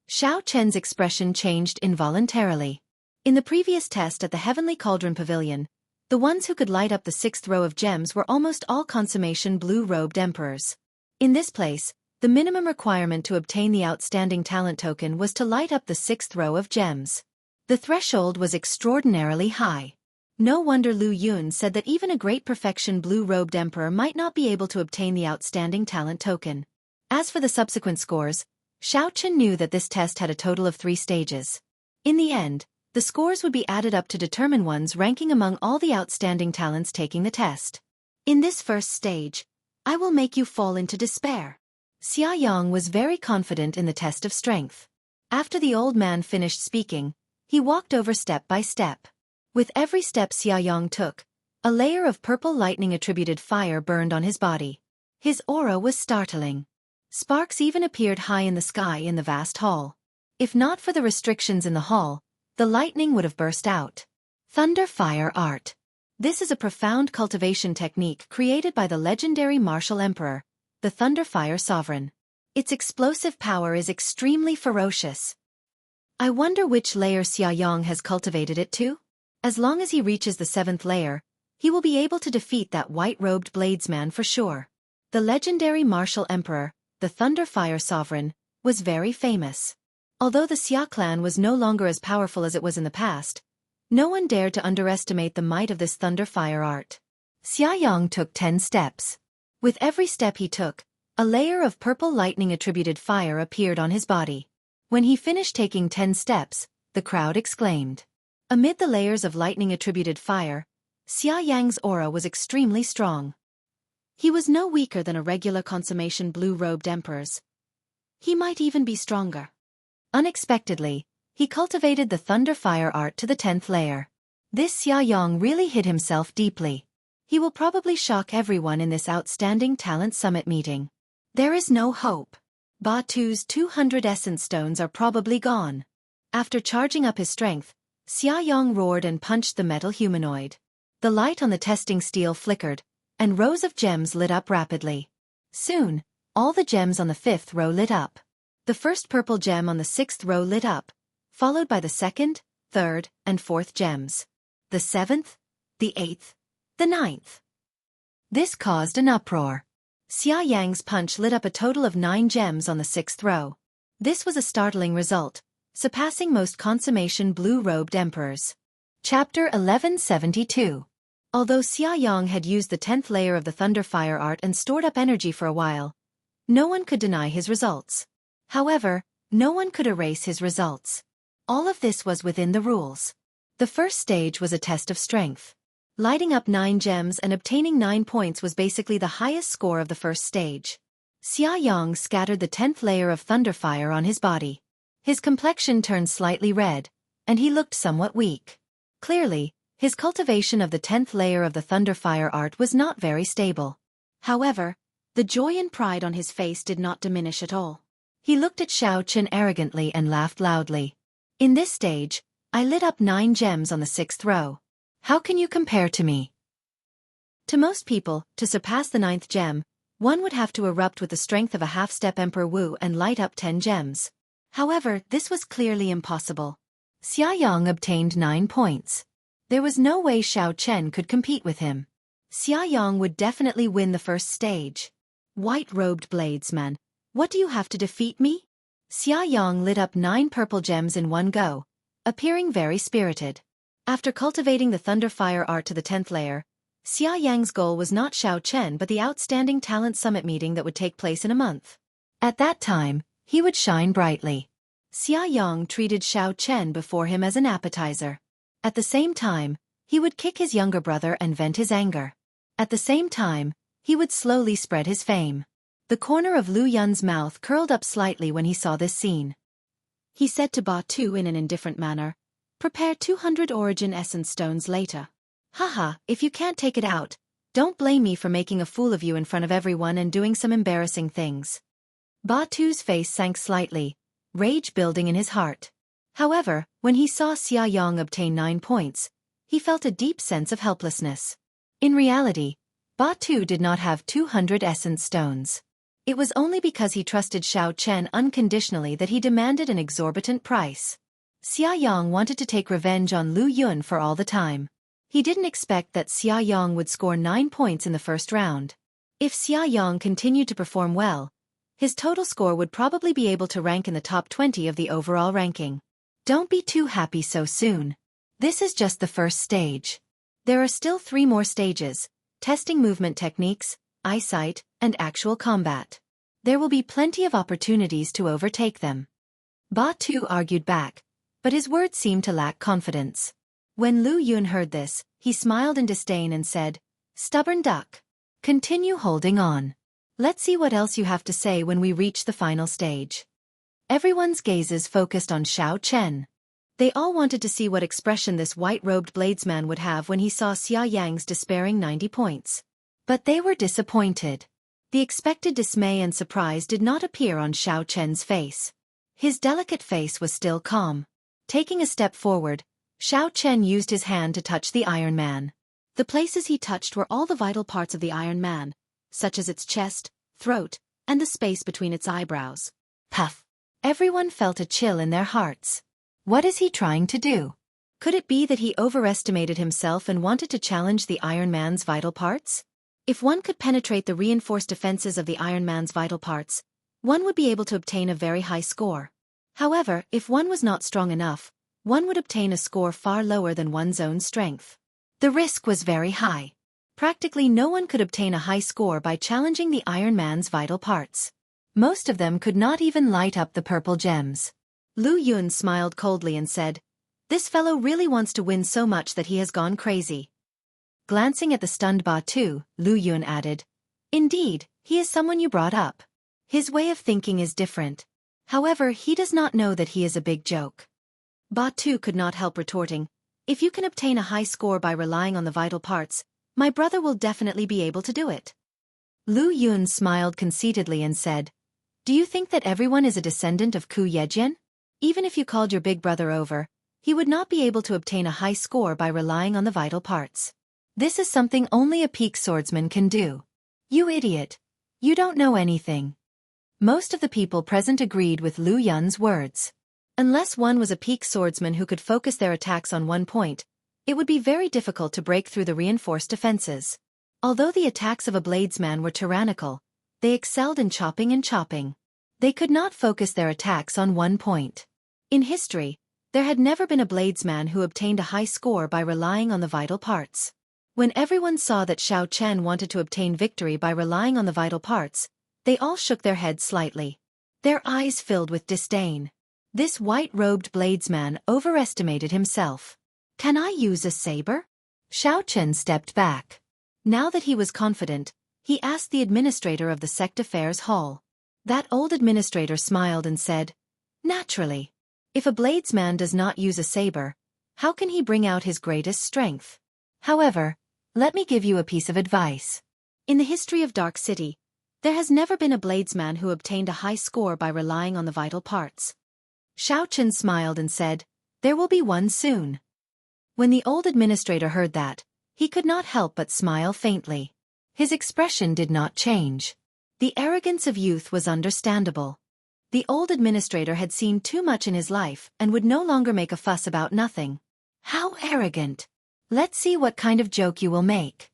Xiao Chen's expression changed involuntarily. In the previous test at the Heavenly Cauldron Pavilion, the ones who could light up the 6th row of gems were almost all consummation blue-robed emperors. In this place, the minimum requirement to obtain the Outstanding Talent Token was to light up the 6th row of gems. The threshold was extraordinarily high. No wonder Lu Yun said that even a great perfection blue-robed emperor might not be able to obtain the Outstanding Talent Token. As for the subsequent scores, Xiao Chen knew that this test had a total of 3 stages. In the end, the scores would be added up to determine one's ranking among all the outstanding talents taking the test. In this first stage, I will make you fall into despair. Xia Yang was very confident in the test of strength. After the old man finished speaking, he walked over step by step. With every step Xia Yang took, a layer of purple lightning-attributed fire burned on his body. His aura was startling. Sparks even appeared high in the sky in the vast hall. If not for the restrictions in the hall, the lightning would have burst out. Thunder Fire Art. This is a profound cultivation technique created by the legendary martial emperor, the Thunderfire Sovereign. Its explosive power is extremely ferocious. I wonder which layer Xiaoyang has cultivated it to? As long as he reaches the 7th layer, he will be able to defeat that white-robed bladesman for sure. The legendary martial emperor, the Thunderfire Sovereign, was very famous. Although the Xia clan was no longer as powerful as it was in the past, no one dared to underestimate the might of this Thunderfire art. Xiaoyang took 10 steps. With every step he took, a layer of purple lightning-attributed fire appeared on his body. When he finished taking 10 steps, the crowd exclaimed. Amid the layers of lightning-attributed fire, Xia Yang's aura was extremely strong. He was no weaker than a regular consummation blue-robed emperor's. He might even be stronger. Unexpectedly, he cultivated the Thunderfire art to the 10th layer. This Xiaoyang really hid himself deeply. He will probably shock everyone in this outstanding talent summit meeting. There is no hope. Batu's 200 essence stones are probably gone. After charging up his strength, Xiaoyang roared and punched the metal humanoid. The light on the testing steel flickered, and rows of gems lit up rapidly. Soon, all the gems on the 5th row lit up. The first purple gem on the 6th row lit up, followed by the 2nd, 3rd, and 4th gems. The 7th, the 8th, the 9th. This caused an uproar. Xia Yang's punch lit up a total of 9 gems on the 6th row. This was a startling result, surpassing most consummation blue-robed emperors. Chapter 1172. Although Xia Yang had used the 10th layer of the Thunderfire art and stored up energy for a while, no one could deny his results. However, no one could erase his results. All of this was within the rules. The first stage was a test of strength. Lighting up 9 gems and obtaining 9 points was basically the highest score of the first stage. Xia Yang scattered the 10th layer of Thunderfire on his body. His complexion turned slightly red, and he looked somewhat weak. Clearly, his cultivation of the 10th layer of the Thunderfire art was not very stable. However, the joy and pride on his face did not diminish at all. He looked at Xiao Chen arrogantly and laughed loudly. In this stage, I lit up 9 gems on the 6th row. How can you compare to me? To most people, to surpass the 9th gem, one would have to erupt with the strength of a half-step Emperor Wu and light up 10 gems. However, this was clearly impossible. Xia Yang obtained 9 points. There was no way Xiao Chen could compete with him. Xia Yang would definitely win the first stage. White-robed bladesman, what do you have to defeat me? Xia Yang lit up 9 purple gems in one go, appearing very spirited. After cultivating the Thunderfire art to the 10th layer, Xia Yang's goal was not Xiao Chen but the outstanding talent summit meeting that would take place in a month. At that time, he would shine brightly. Xia Yang treated Xiao Chen before him as an appetizer. At the same time, he would kick his younger brother and vent his anger. At the same time, he would slowly spread his fame. The corner of Lu Yun's mouth curled up slightly when he saw this scene. He said to Batu in an indifferent manner, "Prepare 200 origin essence stones later." Haha, if you can't take it out, don't blame me for making a fool of you in front of everyone and doing some embarrassing things. Batu's face sank slightly, rage building in his heart. However, when he saw Xia Yang obtain 9 points, he felt a deep sense of helplessness. In reality, Batu did not have 200 essence stones. It was only because he trusted Xiao Chen unconditionally that he demanded an exorbitant price. Xia Yang wanted to take revenge on Lu Yun for all the time. He didn't expect that Xia Yang would score 9 points in the first round. If Xia Yang continued to perform well, his total score would probably be able to rank in the top 20 of the overall ranking. Don't be too happy so soon. This is just the first stage. There are still 3 more stages, testing movement techniques, eyesight, and actual combat. There will be plenty of opportunities to overtake them. Batu argued back, but his words seemed to lack confidence. When Lu Yun heard this, he smiled in disdain and said, "Stubborn duck. Continue holding on. Let's see what else you have to say when we reach the final stage." Everyone's gazes focused on Xiao Chen. They all wanted to see what expression this white-robed bladesman would have when he saw Xia Yang's despairing 90 points. But they were disappointed. The expected dismay and surprise did not appear on Xiao Chen's face. His delicate face was still calm. Taking a step forward, Xiao Chen used his hand to touch the Iron Man. The places he touched were all the vital parts of the Iron Man, such as its chest, throat, and the space between its eyebrows. Puff! Everyone felt a chill in their hearts. What is he trying to do? Could it be that he overestimated himself and wanted to challenge the Iron Man's vital parts? If one could penetrate the reinforced defenses of the Iron Man's vital parts, one would be able to obtain a very high score. However, if one was not strong enough, one would obtain a score far lower than one's own strength. The risk was very high. Practically no one could obtain a high score by challenging the Iron Man's vital parts. Most of them could not even light up the purple gems. Lu Yun smiled coldly and said, "This fellow really wants to win so much that he has gone crazy." Glancing at the stunned Batu, Lu Yun added, "Indeed, he is someone you brought up. His way of thinking is different. However, he does not know that he is a big joke." Batu could not help retorting, If you can obtain a high score by relying on the vital parts, my brother will definitely be able to do it. Lu Yun smiled conceitedly and said, Do you think that everyone is a descendant of Ku Yejian? Even if you called your big brother over, he would not be able to obtain a high score by relying on the vital parts. This is something only a peak swordsman can do. You idiot. You don't know anything. Most of the people present agreed with Lu Yun's words. Unless one was a peak swordsman who could focus their attacks on one point, it would be very difficult to break through the reinforced defenses. Although the attacks of a bladesman were tyrannical, they excelled in chopping and chopping. They could not focus their attacks on one point. In history, there had never been a bladesman who obtained a high score by relying on the vital parts. When everyone saw that Xiao Chen wanted to obtain victory by relying on the vital parts, they all shook their heads slightly. Their eyes filled with disdain. This white-robed bladesman overestimated himself. Can I use a saber? Xiao Chen stepped back. Now that he was confident, he asked the administrator of the sect affairs hall. That old administrator smiled and said, Naturally. If a bladesman does not use a saber, how can he bring out his greatest strength? However, let me give you a piece of advice. In the history of Dark City, there has never been a bladesman who obtained a high score by relying on the vital parts. Xiao Chen smiled and said, There will be one soon. When the old administrator heard that, he could not help but smile faintly. His expression did not change. The arrogance of youth was understandable. The old administrator had seen too much in his life and would no longer make a fuss about nothing. How arrogant! Let's see what kind of joke you will make.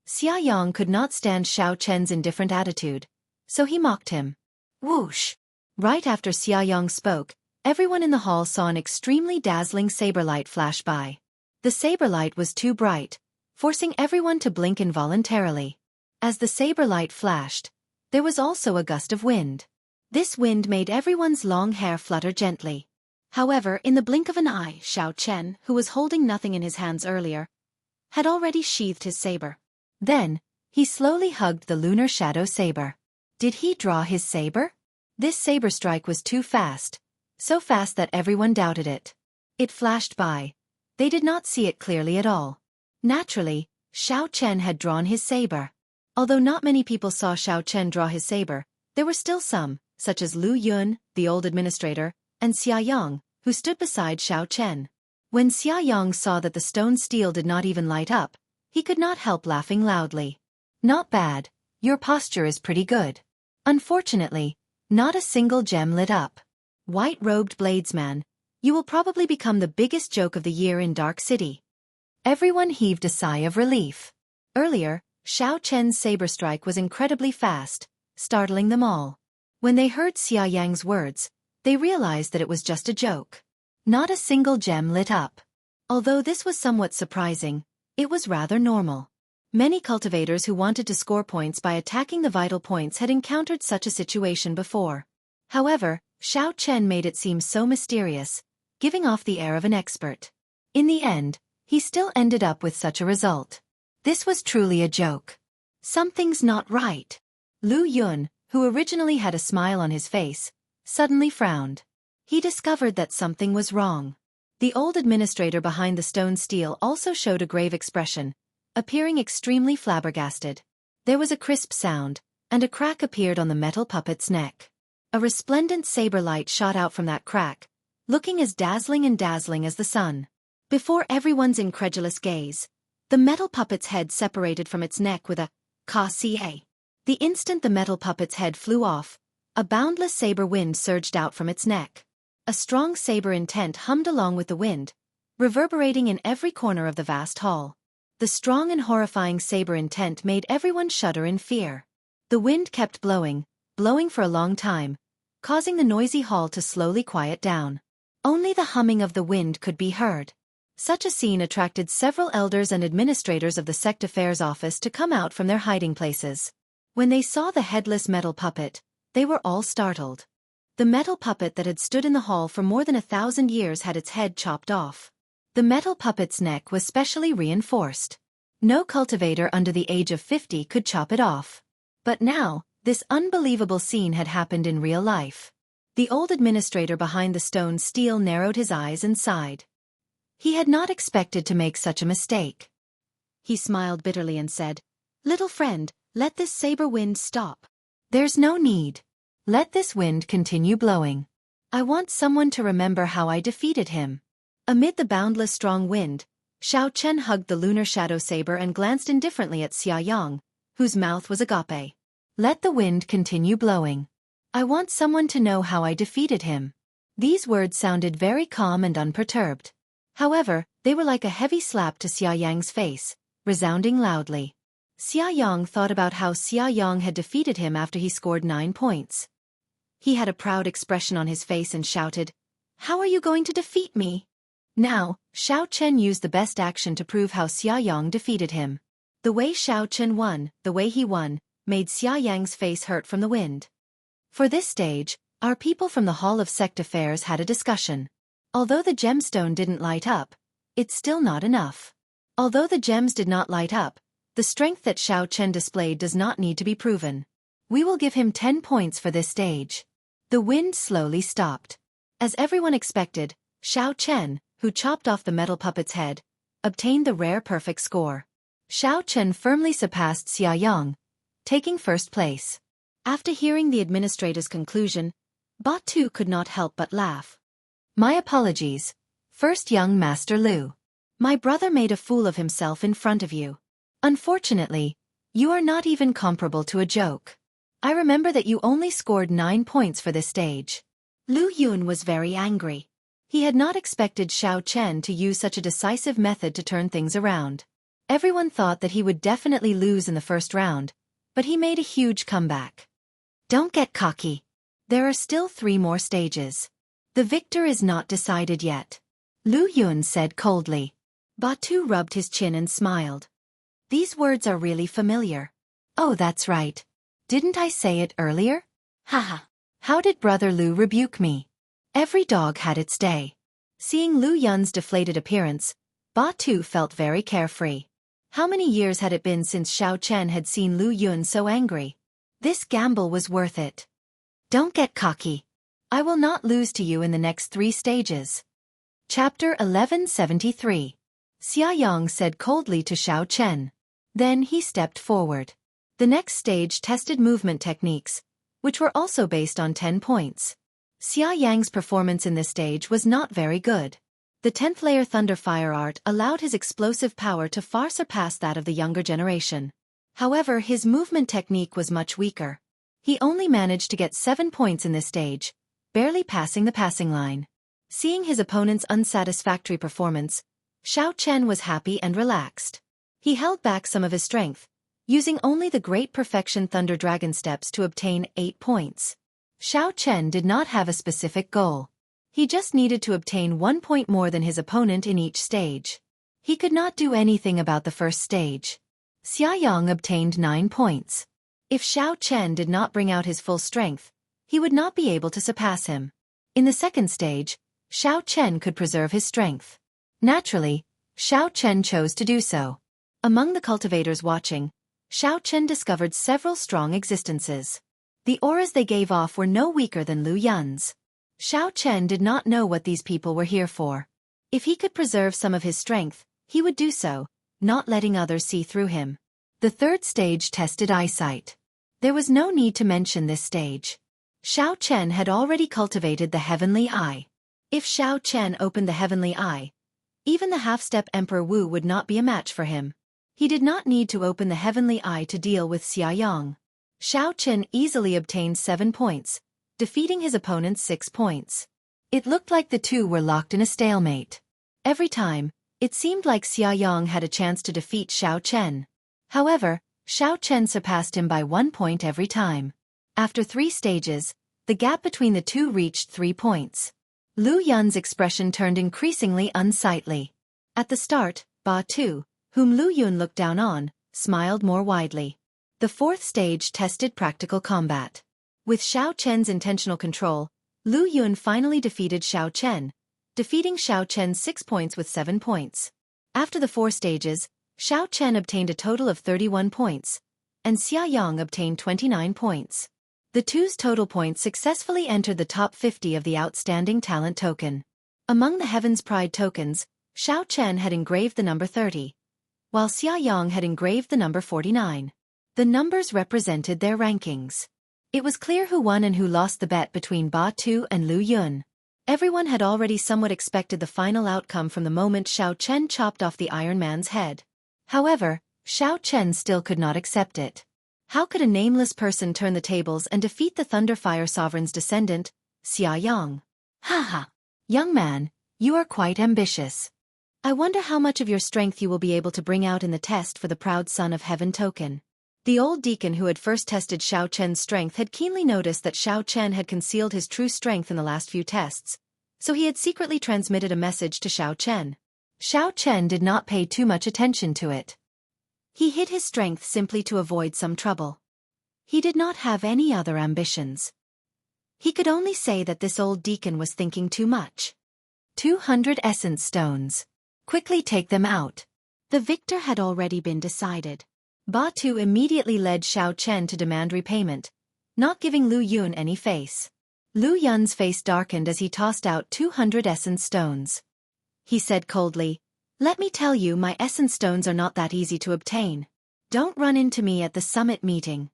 Xiaoyang could not stand Xiao Chen's indifferent attitude, so he mocked him. Whoosh! Right after Xiaoyang spoke, everyone in the hall saw an extremely dazzling saber light flash by. The saber light was too bright, forcing everyone to blink involuntarily. As the saber light flashed, there was also a gust of wind. This wind made everyone's long hair flutter gently. However, in the blink of an eye, Xiao Chen, who was holding nothing in his hands earlier, had already sheathed his saber. Then, he slowly hugged the lunar shadow saber. Did he draw his saber? This saber strike was too fast, so fast that everyone doubted it. It flashed by. They did not see it clearly at all. Naturally, Xiao Chen had drawn his saber. Although not many people saw Xiao Chen draw his saber, there were still some, such as Lu Yun, the old administrator, and Xiaoyang, who stood beside Xiao Chen. When Xiaoyang saw that the stone steel did not even light up, he could not help laughing loudly. Not bad, your posture is pretty good. Unfortunately, not a single gem lit up. White-robed bladesman, you will probably become the biggest joke of the year in Dark City. Everyone heaved a sigh of relief. Earlier, Xiao Chen's saber strike was incredibly fast, startling them all. When they heard Xiaoyang's words, they realized that it was just a joke. Not a single gem lit up. Although this was somewhat surprising, it was rather normal. Many cultivators who wanted to score points by attacking the vital points had encountered such a situation before. However, Xiao Chen made it seem so mysterious, giving off the air of an expert. In the end, he still ended up with such a result. This was truly a joke. Something's not right. Lu Yun, who originally had a smile on his face, suddenly frowned. He discovered that something was wrong. The old administrator behind the stone steel also showed a grave expression, appearing extremely flabbergasted. There was a crisp sound, and a crack appeared on the metal puppet's neck. A resplendent saber light shot out from that crack, looking as dazzling as the sun. Before everyone's incredulous gaze, the metal puppet's head separated from its neck with a ka-ca. The instant the metal puppet's head flew off, a boundless saber wind surged out from its neck. A strong saber intent hummed along with the wind, reverberating in every corner of the vast hall. The strong and horrifying saber intent made everyone shudder in fear. The wind kept blowing for a long time, causing the noisy hall to slowly quiet down. Only the humming of the wind could be heard. Such a scene attracted several elders and administrators of the sect affairs office to come out from their hiding places. When they saw the headless metal puppet, they were all startled. The metal puppet that had stood in the hall for more than 1,000 years had its head chopped off. The metal puppet's neck was specially reinforced. No cultivator under the age of 50 could chop it off. But now, this unbelievable scene had happened in real life. The old administrator behind the stone steel narrowed his eyes and sighed. He had not expected to make such a mistake. He smiled bitterly and said, "Little friend, let this saber wind stop. There's no need. Let this wind continue blowing. I want someone to remember how I defeated him." Amid the boundless strong wind, Xiao Chen hugged the lunar shadow saber and glanced indifferently at Xiaoyang, whose mouth was agape. "Let the wind continue blowing. I want someone to know how I defeated him." These words sounded very calm and unperturbed. However, they were like a heavy slap to Xiaoyang's face, resounding loudly. Xiaoyang thought about how Xiaoyang had defeated him after he scored 9 points. He had a proud expression on his face and shouted, "How are you going to defeat me?" Now, Xiao Chen used the best action to prove how Xiaoyang defeated him. The way Xiao Chen won, the way he won, made Xiaoyang's face hurt from the wind. For this stage, our people from the Hall of Sect Affairs had a discussion. Although the gemstone didn't light up, it's still not enough. Although the gems did not light up, the strength that Xiao Chen displayed does not need to be proven. We will give him 10 points for this stage. The wind slowly stopped. As everyone expected, Xiao Chen, who chopped off the metal puppet's head, obtained the rare perfect score. Xiao Chen firmly surpassed Xiaoyang, taking first place. After hearing the administrator's conclusion, Batu could not help but laugh. "My apologies, first young Master Lu. My brother made a fool of himself in front of you. Unfortunately, you are not even comparable to a joke. I remember that you only scored 9 points for this stage." Lu Yun was very angry. He had not expected Xiao Chen to use such a decisive method to turn things around. Everyone thought that he would definitely lose in the first round, but he made a huge comeback. "Don't get cocky. There are still 3 more stages. The victor is not decided yet," Lu Yun said coldly. Batu rubbed his chin and smiled. "These words are really familiar. Oh, that's right. Didn't I say it earlier? Haha. How did Brother Lu rebuke me? Every dog had its day." Seeing Lu Yun's deflated appearance, Batu felt very carefree. How many years had it been since Xiao Chen had seen Lu Yun so angry? This gamble was worth it. "Don't get cocky. I will not lose to you in the next 3 stages." Chapter 1173. Xiaoyang said coldly to Xiao Chen. Then he stepped forward. The next stage tested movement techniques, which were also based on 10 points. Xiaoyang's performance in this stage was not very good. The 10th layer Thunder Fire art allowed his explosive power to far surpass that of the younger generation. However, his movement technique was much weaker. He only managed to get 7 points in this stage, barely passing the passing line. Seeing his opponent's unsatisfactory performance, Xiao Chen was happy and relaxed. He held back some of his strength, using only the Great Perfection Thunder Dragon steps to obtain 8 points. Xiao Chen did not have a specific goal. He just needed to obtain 1 point more than his opponent in each stage. He could not do anything about the first stage. Xiaoyang obtained 9 points. If Xiao Chen did not bring out his full strength, he would not be able to surpass him. In the second stage, Xiao Chen could preserve his strength. Naturally, Xiao Chen chose to do so. Among the cultivators watching, Xiao Chen discovered several strong existences. The auras they gave off were no weaker than Lu Yun's. Xiao Chen did not know what these people were here for. If he could preserve some of his strength, he would do so, not letting others see through him. The third stage tested eyesight. There was no need to mention this stage. Xiao Chen had already cultivated the Heavenly Eye. If Xiao Chen opened the Heavenly Eye, even the half-step Emperor Wu would not be a match for him. He did not need to open the Heavenly Eye to deal with Xiaoyang. Xiao Chen easily obtained 7 points, defeating his opponent's 6 points. It looked like the two were locked in a stalemate. Every time, it seemed like Xiaoyang had a chance to defeat Xiao Chen. However, Xiao Chen surpassed him by 1 point every time. After 3 stages, the gap between the two reached 3 points. Lu Yun's expression turned increasingly unsightly. At the start, Batu, whom Lu Yun looked down on, smiled more widely. The 4th stage tested practical combat. With Xiao Chen's intentional control, Lu Yun finally defeated Xiao Chen, defeating Xiao Chen's 6 points with 7 points. After the 4 stages, Xiao Chen obtained a total of 31 points, and Xiaoyang obtained 29 points. The two's total points successfully entered the top 50 of the Outstanding Talent token. Among the Heaven's Pride tokens, Xiao Chen had engraved the number 30, while Xia Yang had engraved the number 49. The numbers represented their rankings. It was clear who won and who lost the bet between Ba Tu and Lu Yun. Everyone had already somewhat expected the final outcome from the moment Xiao Chen chopped off the Iron Man's head. However, Xiao Chen still could not accept it. How could a nameless person turn the tables and defeat the Thunderfire Sovereign's descendant, Xia Yang? Haha. Young man, you are quite ambitious. I wonder how much of your strength you will be able to bring out in the test for the Proud Son of Heaven token. The old deacon who had first tested Xiao Chen's strength had keenly noticed that Xiao Chen had concealed his true strength in the last few tests, so he had secretly transmitted a message to Xiao Chen. Xiao Chen did not pay too much attention to it. He hid his strength simply to avoid some trouble. He did not have any other ambitions. He could only say that this old deacon was thinking too much. 200 essence stones. Quickly take them out. The victor had already been decided. Ba Tu immediately led Xiao Chen to demand repayment, not giving Lu Yun any face. Lu Yun's face darkened as he tossed out 200 essence stones. He said coldly, "Let me tell you, my essence stones are not that easy to obtain. Don't run into me at the summit meeting."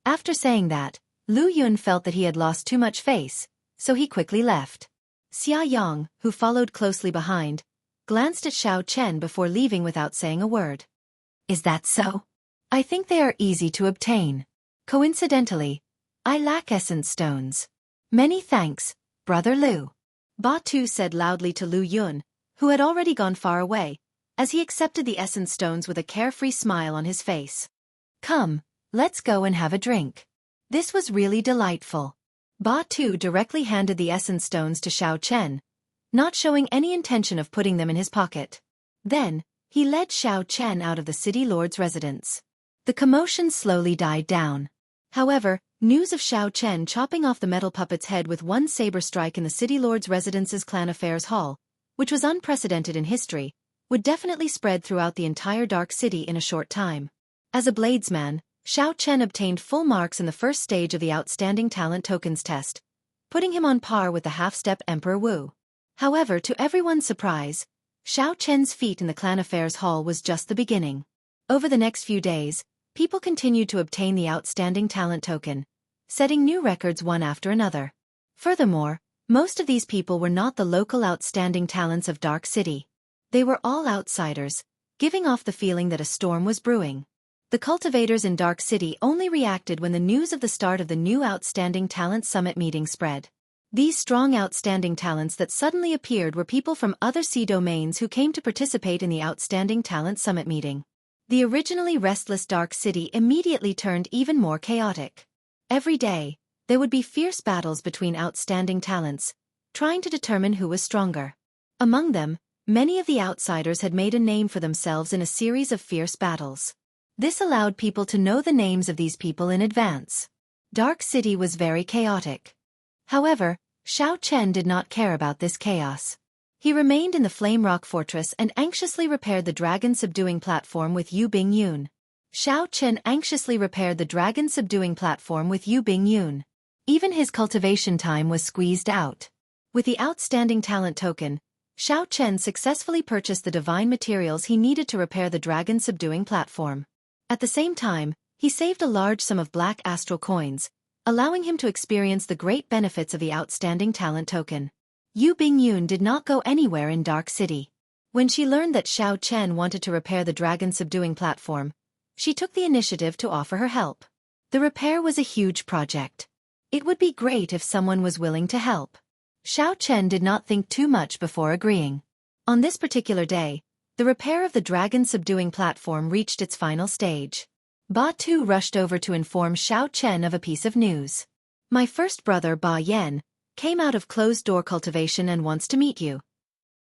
After saying that, Lu Yun felt that he had lost too much face, so he quickly left. Xia Yang, who followed closely behind, glanced at Xiao Chen before leaving without saying a word. "Is that so? I think they are easy to obtain. Coincidentally, I lack essence stones. Many thanks, Brother Lu." Ba Tu said loudly to Lu Yun, who had already gone far away, as he accepted the essence stones with a carefree smile on his face. "Come, let's go and have a drink." This was really delightful. Ba Tu directly handed the essence stones to Xiao Chen, not showing any intention of putting them in his pocket. Then, he led Xiao Chen out of the city lord's residence. The commotion slowly died down. However, news of Xiao Chen chopping off the metal puppet's head with one saber strike in the city lord's residence's clan affairs hall, which was unprecedented in history, would definitely spread throughout the entire Dark City in a short time. As a bladesman, Xiao Chen obtained full marks in the first stage of the Outstanding Talent Tokens test, putting him on par with the half-step Emperor Wu. However, to everyone's surprise, Xiao Chen's feat in the clan affairs hall was just the beginning. Over the next few days, people continued to obtain the Outstanding Talent Token, setting new records one after another. Furthermore, most of these people were not the local outstanding talents of Dark City. They were all outsiders, giving off the feeling that a storm was brewing. The cultivators in Dark City only reacted when the news of the start of the new Outstanding Talent Summit meeting spread. These strong outstanding talents that suddenly appeared were people from other sea domains who came to participate in the Outstanding Talent Summit meeting. The originally restless Dark City immediately turned even more chaotic. Every day, there would be fierce battles between outstanding talents, trying to determine who was stronger. Among them, many of the outsiders had made a name for themselves in a series of fierce battles. This allowed people to know the names of these people in advance. Dark City was very chaotic. However, Xiao Chen did not care about this chaos. He remained in the Flame Rock Fortress and anxiously repaired the dragon-subduing platform with Yu Bingyun. Xiao Chen anxiously repaired the dragon-subduing platform with Yu Bingyun. Even his cultivation time was squeezed out. With the Outstanding Talent Token, Xiao Chen successfully purchased the divine materials he needed to repair the dragon-subduing platform. At the same time, he saved a large sum of black astral coins, allowing him to experience the great benefits of the Outstanding Talent Token. Yu Bingyun did not go anywhere in Dark City. When she learned that Xiao Chen wanted to repair the dragon-subduing platform, she took the initiative to offer her help. The repair was a huge project. It would be great if someone was willing to help. Xiao Chen did not think too much before agreeing. On this particular day, the repair of the dragon-subduing platform reached its final stage. Ba Tu rushed over to inform Xiao Chen of a piece of news. "My first brother Ba Yan came out of closed-door cultivation and wants to meet you."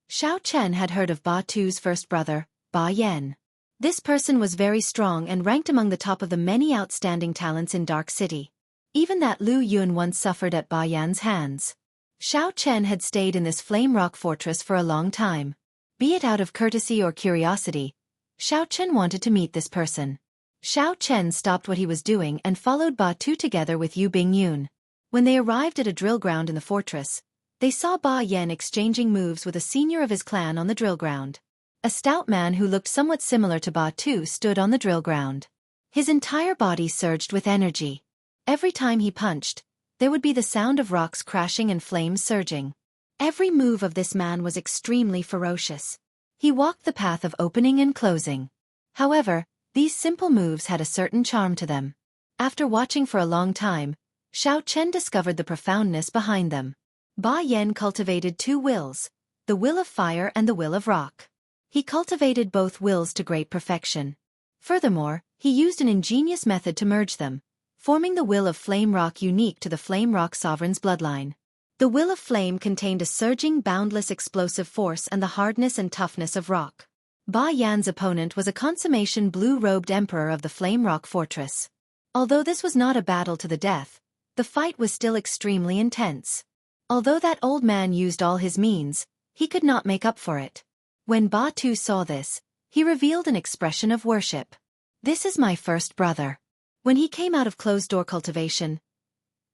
Xiao Chen had heard of Ba Tu's first brother, Ba Yan. This person was very strong and ranked among the top of the many outstanding talents in Dark City. Even that Lu Yun once suffered at Ba Yan's hands. Xiao Chen had stayed in this Flame Rock Fortress for a long time. Be it out of courtesy or curiosity, Xiao Chen wanted to meet this person. Xiao Chen stopped what he was doing and followed Ba Tu together with Yu Bingyun. When they arrived at a drill ground in the fortress, They saw Ba Yan exchanging moves with a senior of his clan on the drill ground. A stout man who looked somewhat similar to Ba Tu stood on the drill ground. His entire body surged with energy. Every time he punched, there would be the sound of rocks crashing and flames surging. Every move of this man was extremely ferocious. He walked the path of opening and closing. However, these simple moves had a certain charm to them. After watching for a long time, Xiao Chen discovered the profoundness behind them. Ba Yan cultivated two wills, the will of fire and the will of rock. He cultivated both wills to great perfection. Furthermore, he used an ingenious method to merge them, forming the will of flame rock unique to the flame rock sovereign's bloodline. The will of flame contained a surging, boundless explosive force and the hardness and toughness of rock. Ba Yan's opponent was a consummation blue-robed emperor of the Flame Rock Fortress. Although this was not a battle to the death, the fight was still extremely intense. Although that old man used all his means, he could not make up for it. When Ba Tu saw this, he revealed an expression of worship. "This is my first brother." When he came out of closed-door cultivation,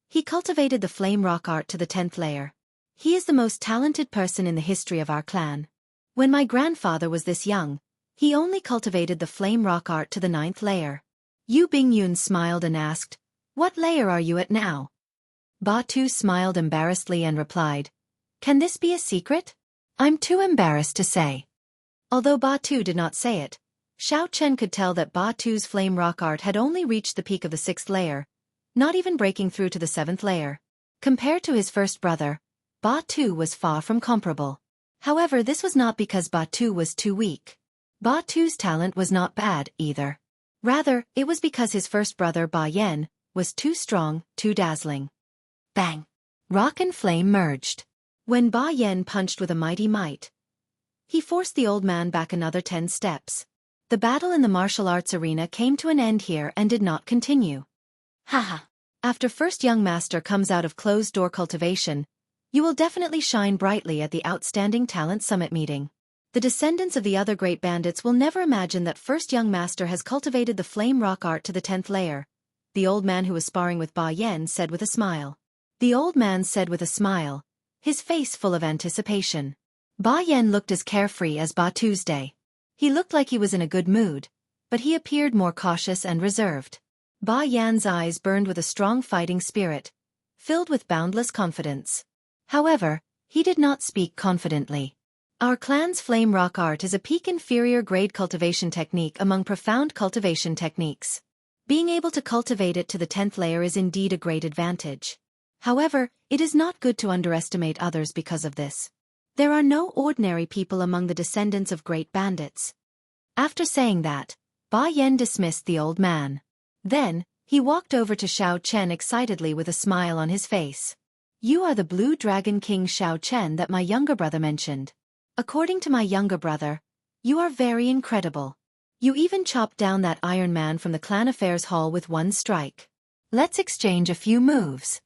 he cultivated the flame rock art to the 10th layer. He is the most talented person in the history of our clan. When my grandfather was this young, he only cultivated the flame rock art to the 9th layer. Yu Bingyun smiled and asked, "What layer are you at now?" Ba Tu smiled embarrassedly and replied, "Can this be a secret? I'm too embarrassed to say." Although Ba Tu did not say it, Xiao Chen could tell that Ba Tu's flame rock art had only reached the peak of the 6th layer, not even breaking through to the 7th layer. Compared to his first brother, Ba Tu was far from comparable. However, this was not because Ba Tu was too weak. Ba Tu's talent was not bad, either. Rather, it was because his first brother Ba Yan was too strong, too dazzling. Bang! Rock and flame merged. When Ba Yan punched with a mighty might, he forced the old man back another 10 steps. The battle in the martial arts arena came to an end here and did not continue. Haha! After first young master comes out of closed-door cultivation, you will definitely shine brightly at the Outstanding Talent Summit meeting. The descendants of the other great bandits will never imagine that first young master has cultivated the flame rock art to the 10th layer, the old man who was sparring with Ba Yan said with a smile. The old man said with a smile, his face full of anticipation. Ba Yan looked as carefree as Ba Tuesday. He looked like he was in a good mood, but he appeared more cautious and reserved. Ba Yan's eyes burned with a strong fighting spirit, filled with boundless confidence. However, he did not speak confidently. Our clan's flame rock art is a peak inferior grade cultivation technique among profound cultivation techniques. Being able to cultivate it to the 10th layer is indeed a great advantage. However, it is not good to underestimate others because of this. There are no ordinary people among the descendants of great bandits. After saying that, Ba Yan dismissed the old man. Then, he walked over to Xiao Chen excitedly with a smile on his face. "You are the Blue Dragon King Xiao Chen that my younger brother mentioned. According to my younger brother, you are very incredible. You even chopped down that Iron Man from the Clan Affairs Hall with one strike. Let's exchange a few moves."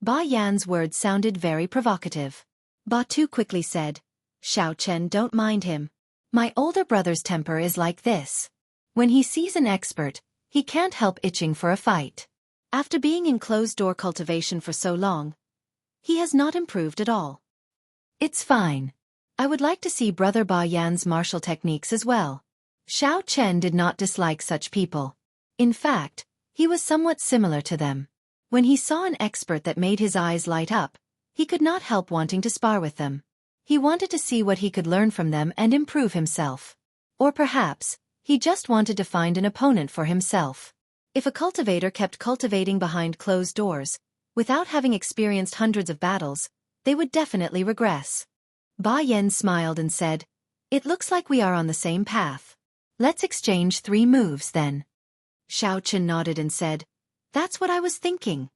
Ba Yan's words sounded very provocative. Ba Tu quickly said, "Xiao Chen, don't mind him. My older brother's temper is like this. When he sees an expert, he can't help itching for a fight. After being in closed-door cultivation for so long, he has not improved at all. It's fine. I would like to see Brother Ba Yan's martial techniques as well." Xiao Chen did not dislike such people. In fact, he was somewhat similar to them. When he saw an expert that made his eyes light up, he could not help wanting to spar with them. He wanted to see what he could learn from them and improve himself. Or perhaps, he just wanted to find an opponent for himself. If a cultivator kept cultivating behind closed doors, without having experienced hundreds of battles, they would definitely regress. Ba Yan smiled and said, "It looks like we are on the same path. Let's exchange 3 moves then." Xiao Chen nodded and said, "That's what I was thinking.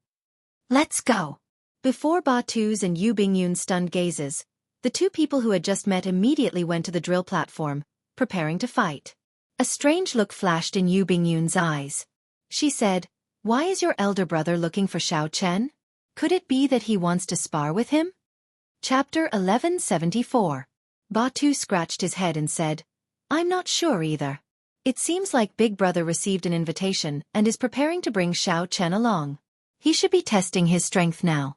Let's go." Before Ba Tu's and Yu Bingyun's stunned gazes, the two people who had just met immediately went to the drill platform, preparing to fight. A strange look flashed in Yu Bingyun's eyes. She said, "Why is your elder brother looking for Xiao Chen? Could it be that he wants to spar with him?" Chapter 1174. Ba Tu scratched his head and said, "I'm not sure either. It seems like Big Brother received an invitation and is preparing to bring Xiao Chen along. He should be testing his strength now."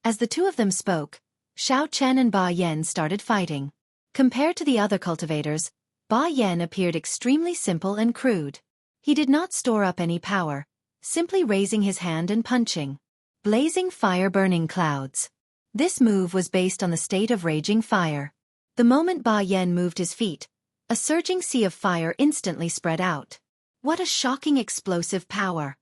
As the two of them spoke, Xiao Chen and Ba Yan started fighting. Compared to the other cultivators, Ba Yan appeared extremely simple and crude. He did not store up any power, simply raising his hand and punching. Blazing fire, burning clouds. This move was based on the state of raging fire. The moment Ba Yan moved his feet, a surging sea of fire instantly spread out. What a shocking explosive power!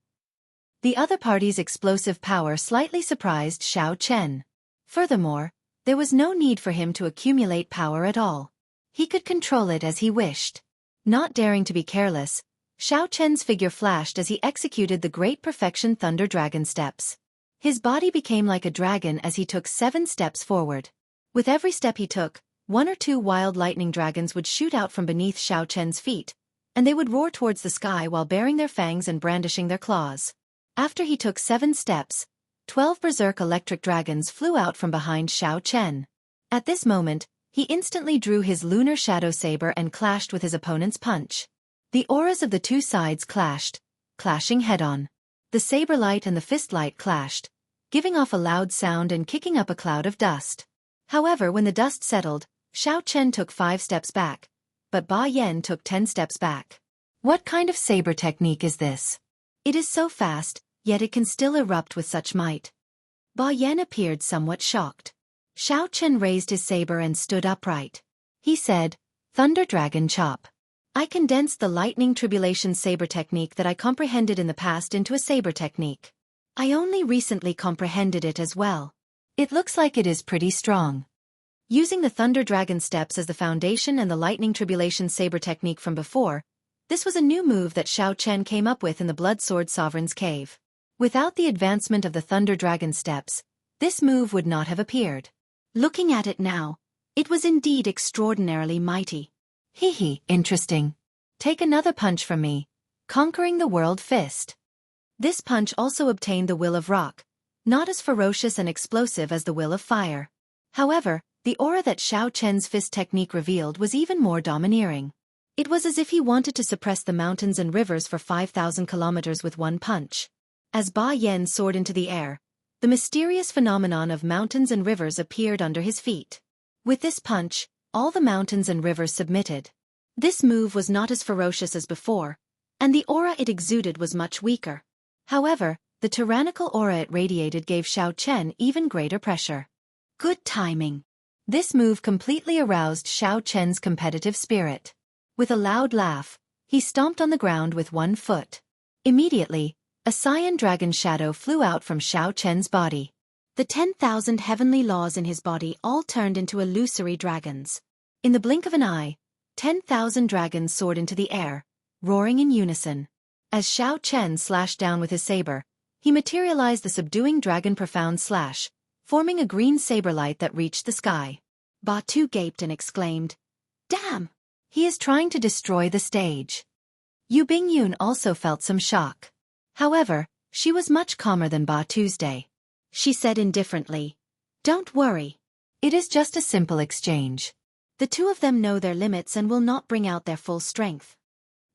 The other party's explosive power slightly surprised Xiao Chen. Furthermore, there was no need for him to accumulate power at all. He could control it as he wished. Not daring to be careless, Xiao Chen's figure flashed as he executed the Great Perfection Thunder Dragon steps. His body became like a dragon as he took 7 steps forward. With every step he took, 1 or 2 wild lightning dragons would shoot out from beneath Xiao Chen's feet, and they would roar towards the sky while baring their fangs and brandishing their claws. After he took 7 steps, 12 berserk electric dragons flew out from behind Xiao Chen. At this moment, he instantly drew his lunar shadow saber and clashed with his opponent's punch. The auras of the two sides clashed, clashing head-on. The saber light and the fist light clashed, giving off a loud sound and kicking up a cloud of dust. However, when the dust settled, Xiao Chen took 5 steps back, but Ba Yan took 10 steps back. What kind of saber technique is this? It is so fast, yet it can still erupt with such might. Ba Yan appeared somewhat shocked. Xiao Chen raised his saber and stood upright. He said, "Thunder Dragon Chop. I condensed the lightning tribulation saber technique that I comprehended in the past into a saber technique. I only recently comprehended it as well. It looks like it is pretty strong." Using the Thunder Dragon steps as the foundation and the lightning tribulation saber technique from before, this was a new move that Xiao Chen came up with in the Blood Sword Sovereign's cave. Without the advancement of the Thunder Dragon steps, this move would not have appeared. Looking at it now, it was indeed extraordinarily mighty. Interesting. Take another punch from me. Conquering the World Fist. This punch also obtained the Will of Rock, not as ferocious and explosive as the Will of Fire. However, the aura that Xiao Chen's fist technique revealed was even more domineering. It was as if he wanted to suppress the mountains and rivers for 5,000 kilometers with one punch. As Ba Yan soared into the air, the mysterious phenomenon of mountains and rivers appeared under his feet. With this punch, all the mountains and rivers submitted. This move was not as ferocious as before, and the aura it exuded was much weaker. However, the tyrannical aura it radiated gave Xiao Chen even greater pressure. Good timing. This move completely aroused Xiao Chen's competitive spirit. With a loud laugh, he stomped on the ground with one foot. Immediately, a cyan dragon shadow flew out from Xiao Chen's body. The 10,000 heavenly laws in his body all turned into illusory dragons. In the blink of an eye, 10,000 dragons soared into the air, roaring in unison. As Xiao Chen slashed down with his saber, he materialized the subduing dragon profound slash, forming a green saber light that reached the sky. Ba Tu gaped and exclaimed, "Damn! He is trying to destroy the stage." Yu Bingyun also felt some shock. However, she was much calmer than Ba Tuesday. She said indifferently, "Don't worry. It is just a simple exchange. The two of them know their limits and will not bring out their full strength."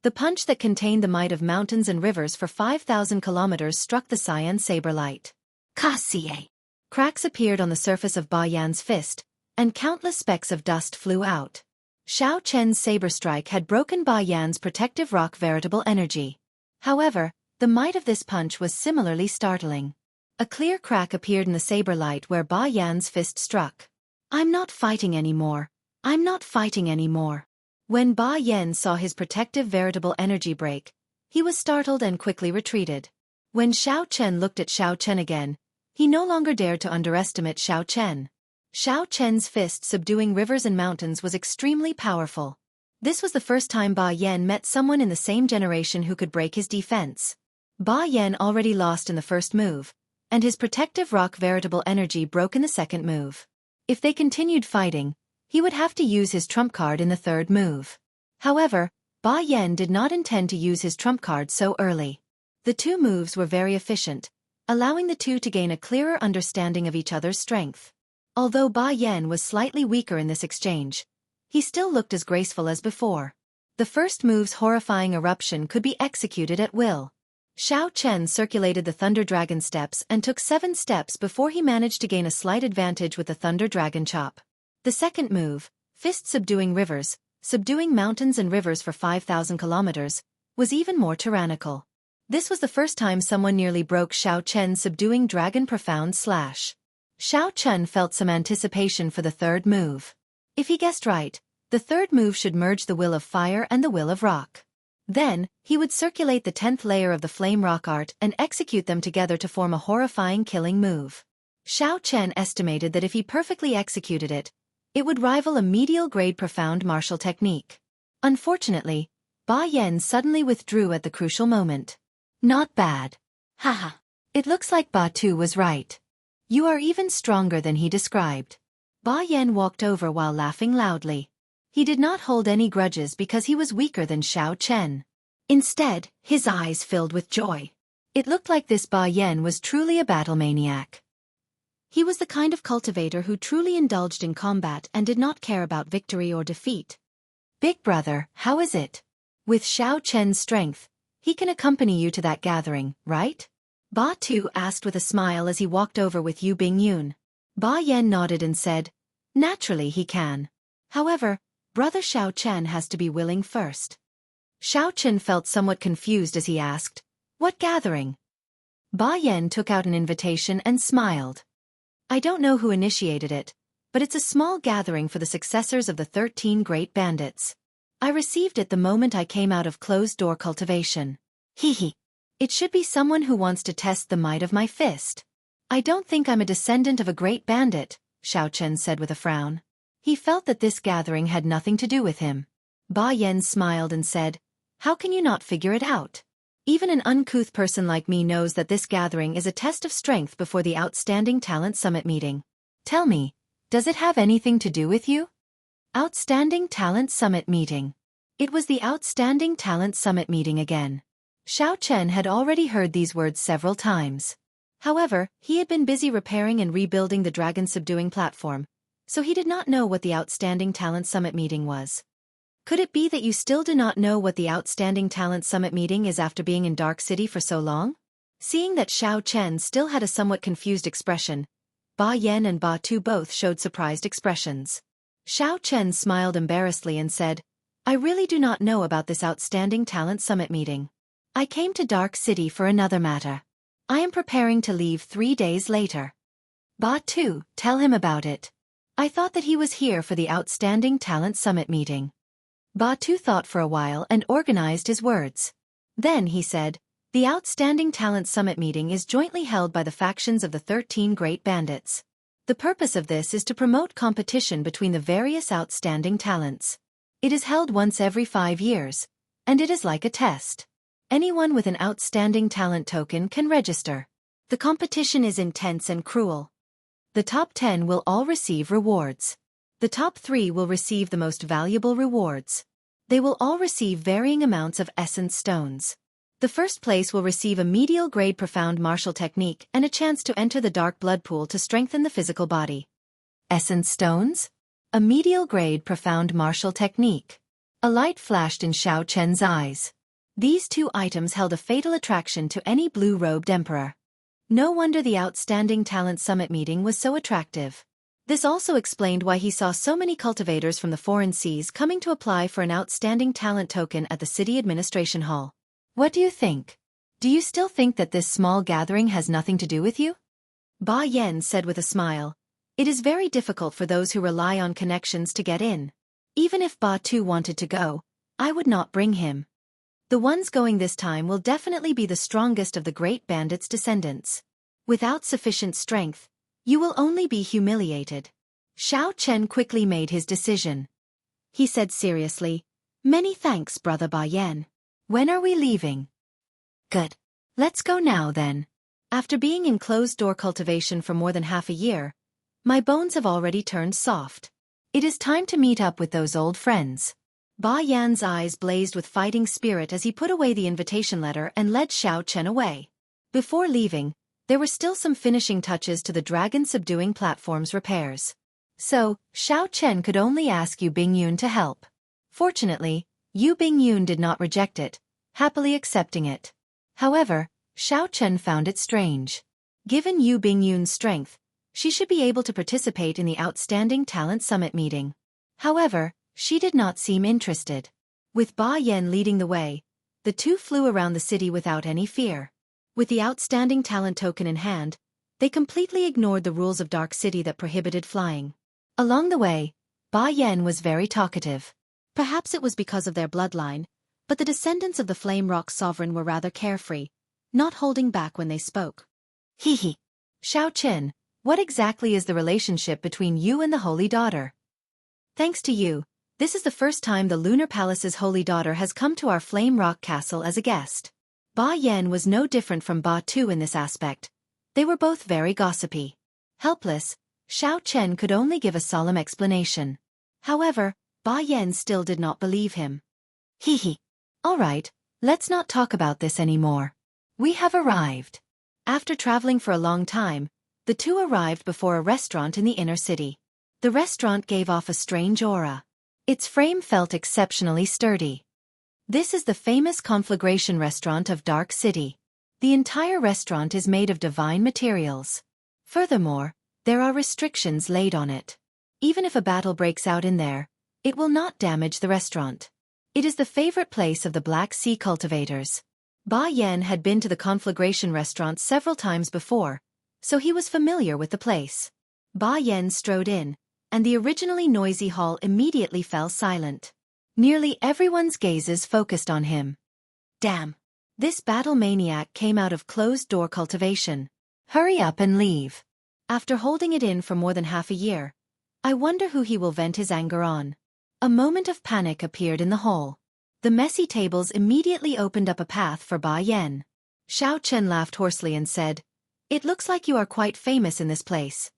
The punch that contained the might of mountains and rivers for 5,000 kilometers struck the cyan saber light. Kasie! Cracks appeared on the surface of Ba Yan's fist, and countless specks of dust flew out. Xiao Chen's saber strike had broken Ba Yan's protective rock veritable energy. However, the might of this punch was similarly startling. A clear crack appeared in the saber light where Ba Yan's fist struck. "I'm not fighting anymore. I'm not fighting anymore." When Ba Yan saw his protective veritable energy break, he was startled and quickly retreated. When Xiao Chen looked at Xiao Chen again, he no longer dared to underestimate Xiao Chen. Xiao Chen's fist subduing rivers and mountains was extremely powerful. This was the first time Ba Yan met someone in the same generation who could break his defense. Ba Yan already lost in the first move, and his protective rock veritable energy broke in the second move. If they continued fighting, he would have to use his trump card in the third move. However, Ba Yan did not intend to use his trump card so early. The two moves were very efficient, allowing the two to gain a clearer understanding of each other's strength. Although Ba Yan was slightly weaker in this exchange, he still looked as graceful as before. The first move's horrifying eruption could be executed at will. Xiao Chen circulated the Thunder Dragon steps and took 7 steps before he managed to gain a slight advantage with the Thunder Dragon chop. The second move, Fist Subduing Rivers, subduing mountains and rivers for 5,000 kilometers, was even more tyrannical. This was the first time someone nearly broke Xiao Chen's Subduing Dragon Profound Slash. Xiao Chen felt some anticipation for the third move. If he guessed right, the third move should merge the will of fire and the will of rock. Then, he would circulate the 10th layer of the flame rock art and execute them together to form a horrifying killing move. Xiao Chen estimated that if he perfectly executed it, it would rival a medial-grade profound martial technique. Unfortunately, Ba Yan suddenly withdrew at the crucial moment. Not bad. Haha. It looks like Ba Tu was right. You are even stronger than he described. Ba Yan walked over while laughing loudly. He did not hold any grudges because he was weaker than Xiao Chen. Instead, his eyes filled with joy. It looked like this Ba Yan was truly a battle maniac. He was the kind of cultivator who truly indulged in combat and did not care about victory or defeat. Big brother, how is it? With Xiao Chen's strength, he can accompany you to that gathering, right? Ba Tu asked with a smile as he walked over with Yu Bingyun. Ba Yan nodded and said, naturally he can. However, Brother Xiao Chen has to be willing first. Xiao Chen felt somewhat confused as he asked, what gathering? Ba Yan took out an invitation and smiled. I don't know who initiated it, but it's a small gathering for the successors of the 13 Great Bandits. I received it the moment I came out of closed-door cultivation. Hee. It should be someone who wants to test the might of my fist. I don't think I'm a descendant of a great bandit, Xiao Chen said with a frown. He felt that this gathering had nothing to do with him. Ba Yan smiled and said, how can you not figure it out? Even an uncouth person like me knows that this gathering is a test of strength before the Outstanding Talent Summit meeting. Tell me, does it have anything to do with you? Outstanding Talent Summit meeting. It was the Outstanding Talent Summit meeting again. Xiao Chen had already heard these words several times. However, he had been busy repairing and rebuilding the dragon subduing platform, so he did not know what the Outstanding Talent Summit meeting was. Could it be that you still do not know what the Outstanding Talent Summit meeting is after being in Dark City for so long? Seeing that Xiao Chen still had a somewhat confused expression, Ba Yan and Ba Tu both showed surprised expressions. Xiao Chen smiled embarrassedly and said, I really do not know about this Outstanding Talent Summit meeting. I came to Dark City for another matter. I am preparing to leave 3 days later. Ba Tu, tell him about it. I thought that he was here for the Outstanding Talent Summit meeting. Ba Tu thought for a while and organized his words. Then he said, the Outstanding Talent Summit meeting is jointly held by the factions of the 13 Great Bandits. The purpose of this is to promote competition between the various outstanding talents. It is held once every 5 years, and it is like a test. Anyone with an outstanding talent token can register. The competition is intense and cruel. The top 10 will all receive rewards. The top 3 will receive the most valuable rewards. They will all receive varying amounts of essence stones. The first place will receive a medial grade profound martial technique and a chance to enter the dark blood pool to strengthen the physical body. Essence stones? A medial grade profound martial technique. A light flashed in Xiao Chen's eyes. These 2 items held a fatal attraction to any blue-robed emperor. No wonder the Outstanding Talent Summit meeting was so attractive. This also explained why he saw so many cultivators from the foreign seas coming to apply for an outstanding talent token at the city administration hall. What do you think? Do you still think that this small gathering has nothing to do with you? Ba Yan said with a smile. It is very difficult for those who rely on connections to get in. Even if Ba Tu wanted to go, I would not bring him. The ones going this time will definitely be the strongest of the great bandits' descendants. Without sufficient strength, you will only be humiliated. Xiao Chen quickly made his decision. He said seriously, many thanks, Brother Ba Yan. When are we leaving? Good. Let's go now then. After being in closed-door cultivation for more than half a year, my bones have already turned soft. It is time to meet up with those old friends. Ba Yan's eyes blazed with fighting spirit as he put away the invitation letter and led Xiao Chen away. Before leaving, there were still some finishing touches to the dragon subduing platform's repairs. So, Xiao Chen could only ask Yu Bingyun to help. Fortunately, Yu Bingyun did not reject it, happily accepting it. However, Xiao Chen found it strange. Given Yu Bingyun's strength, she should be able to participate in the Outstanding Talent Summit meeting. However, she did not seem interested. With Ba Yan leading the way, the two flew around the city without any fear. With the Outstanding Talent token in hand, they completely ignored the rules of Dark City that prohibited flying. Along the way, Ba Yan was very talkative. Perhaps it was because of their bloodline, but the descendants of the Flame Rock Sovereign were rather carefree, not holding back when they spoke. Hee. Xiao Chen, what exactly is the relationship between you and the Holy Daughter? Thanks to you, this is the first time the Lunar Palace's Holy Daughter has come to our Flame Rock Castle as a guest. Ba Yan was no different from Ba Tu in this aspect. They were both very gossipy. Helpless, Xiao Chen could only give a solemn explanation. However, Ba Yan still did not believe him. Hee. All right, let's not talk about this anymore. We have arrived. After traveling for a long time, the two arrived before a restaurant in the inner city. The restaurant gave off a strange aura. Its frame felt exceptionally sturdy. This is the famous Conflagration restaurant of Dark City. The entire restaurant is made of divine materials. Furthermore, there are restrictions laid on it. Even if a battle breaks out in there, it will not damage the restaurant. It is the favorite place of the Black Sea cultivators. Ba Yan had been to the Conflagration restaurant several times before, so he was familiar with the place. Ba Yan strode in, and the originally noisy hall immediately fell silent. Nearly everyone's gazes focused on him. Damn! This battle maniac came out of closed-door cultivation. Hurry up and leave. After holding it in for more than half a year, I wonder who he will vent his anger on. A moment of panic appeared in the hall. The messy tables immediately opened up a path for Ba Yan. Xiao Chen laughed hoarsely and said, "It looks like you are quite famous in this place."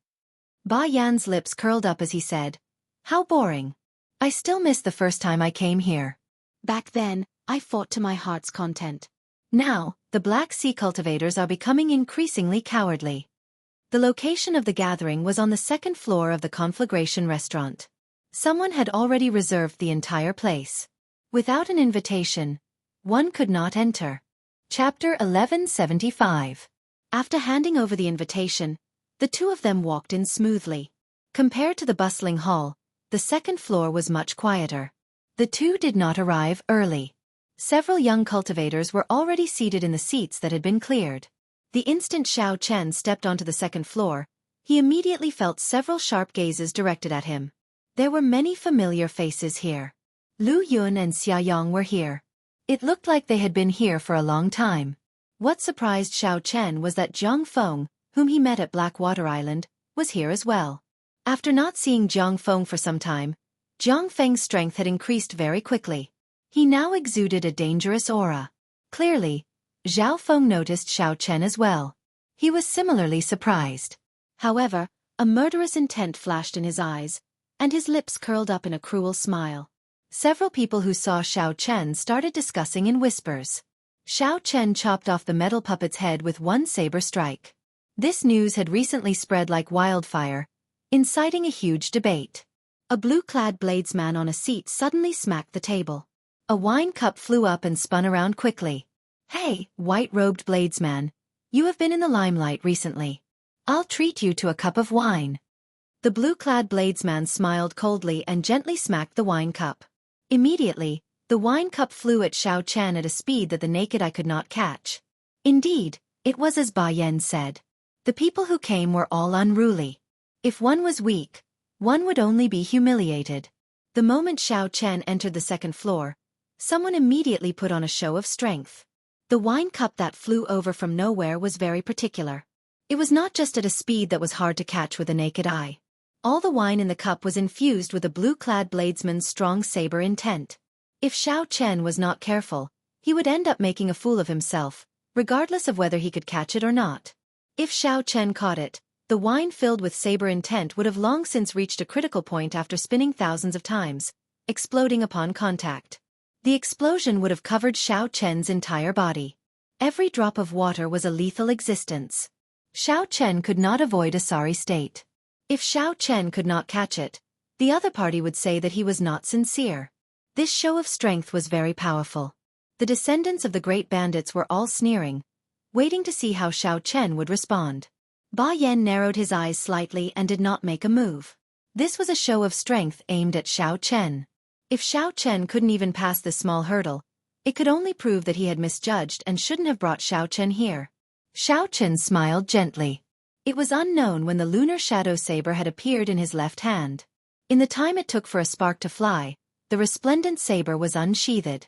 Ba Yan's lips curled up as he said, "How boring. I still miss the first time I came here. Back then, I fought to my heart's content. Now, the Black Sea cultivators are becoming increasingly cowardly." The location of the gathering was on the second floor of the Conflagration restaurant. Someone had already reserved the entire place. Without an invitation, one could not enter. Chapter 1175. After handing over the invitation, the two of them walked in smoothly. Compared to the bustling hall, the second floor was much quieter. The two did not arrive early. Several young cultivators were already seated in the seats that had been cleared. The instant Xiao Chen stepped onto the second floor, he immediately felt several sharp gazes directed at him. There were many familiar faces here. Lu Yun and Xia Yang were here. It looked like they had been here for a long time. What surprised Xiao Chen was that Jiang Feng, whom he met at Blackwater Island, was here as well. After not seeing Jiang Feng for some time, Jiang Feng's strength had increased very quickly. He now exuded a dangerous aura. Clearly, Zhao Feng noticed Xiao Chen as well. He was similarly surprised. However, a murderous intent flashed in his eyes, and his lips curled up in a cruel smile. Several people who saw Xiao Chen started discussing in whispers. Xiao Chen chopped off the metal puppet's head with one saber strike. This news had recently spread like wildfire, inciting a huge debate. A blue-clad bladesman on a seat suddenly smacked the table. A wine cup flew up and spun around quickly. "Hey, white-robed bladesman, you have been in the limelight recently. I'll treat you to a cup of wine." The blue-clad bladesman smiled coldly and gently smacked the wine cup. Immediately, the wine cup flew at Xiao Chen at a speed that the naked eye could not catch. Indeed, it was as Ba Yan said. The people who came were all unruly. If one was weak, one would only be humiliated. The moment Xiao Chen entered the second floor, someone immediately put on a show of strength. The wine cup that flew over from nowhere was very particular. It was not just at a speed that was hard to catch with the naked eye. All the wine in the cup was infused with a blue-clad bladesman's strong saber intent. If Xiao Chen was not careful, he would end up making a fool of himself, regardless of whether he could catch it or not. If Xiao Chen caught it, the wine filled with saber intent would have long since reached a critical point after spinning thousands of times, exploding upon contact. The explosion would have covered Xiao Chen's entire body. Every drop of water was a lethal existence. Xiao Chen could not avoid a sorry state. If Xiao Chen could not catch it, the other party would say that he was not sincere. This show of strength was very powerful. The descendants of the great bandits were all sneering, waiting to see how Xiao Chen would respond. Ba Yan narrowed his eyes slightly and did not make a move. This was a show of strength aimed at Xiao Chen. If Xiao Chen couldn't even pass this small hurdle, it could only prove that he had misjudged and shouldn't have brought Xiao Chen here. Xiao Chen smiled gently. It was unknown when the lunar shadow saber had appeared in his left hand. In the time it took for a spark to fly, the resplendent saber was unsheathed.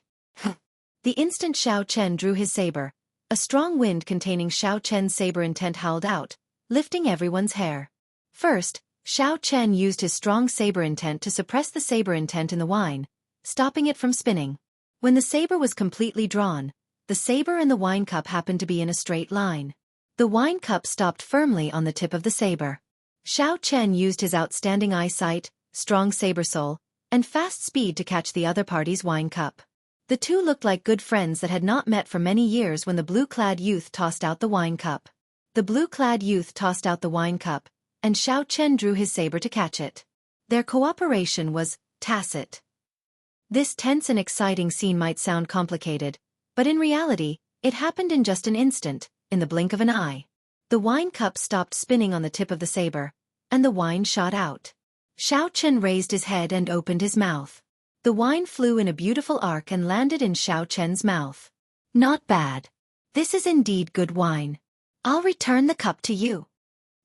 The instant Xiao Chen drew his saber, a strong wind containing Xiao Chen's saber intent howled out, lifting everyone's hair. First, Xiao Chen used his strong saber intent to suppress the saber intent in the wine, stopping it from spinning. When the saber was completely drawn, the saber and the wine cup happened to be in a straight line. The wine cup stopped firmly on the tip of the saber. Xiao Chen used his outstanding eyesight, strong saber soul, and fast speed to catch the other party's wine cup. The two looked like good friends that had not met for many years when the blue-clad youth tossed out the wine cup. The blue-clad youth tossed out the wine cup, and Xiao Chen drew his saber to catch it. Their cooperation was tacit. This tense and exciting scene might sound complicated, but in reality, it happened in just an instant, in the blink of an eye. The wine cup stopped spinning on the tip of the saber, and the wine shot out. Xiao Chen raised his head and opened his mouth. The wine flew in a beautiful arc and landed in Xiao Chen's mouth. Not bad. This is indeed good wine. I'll return the cup to you.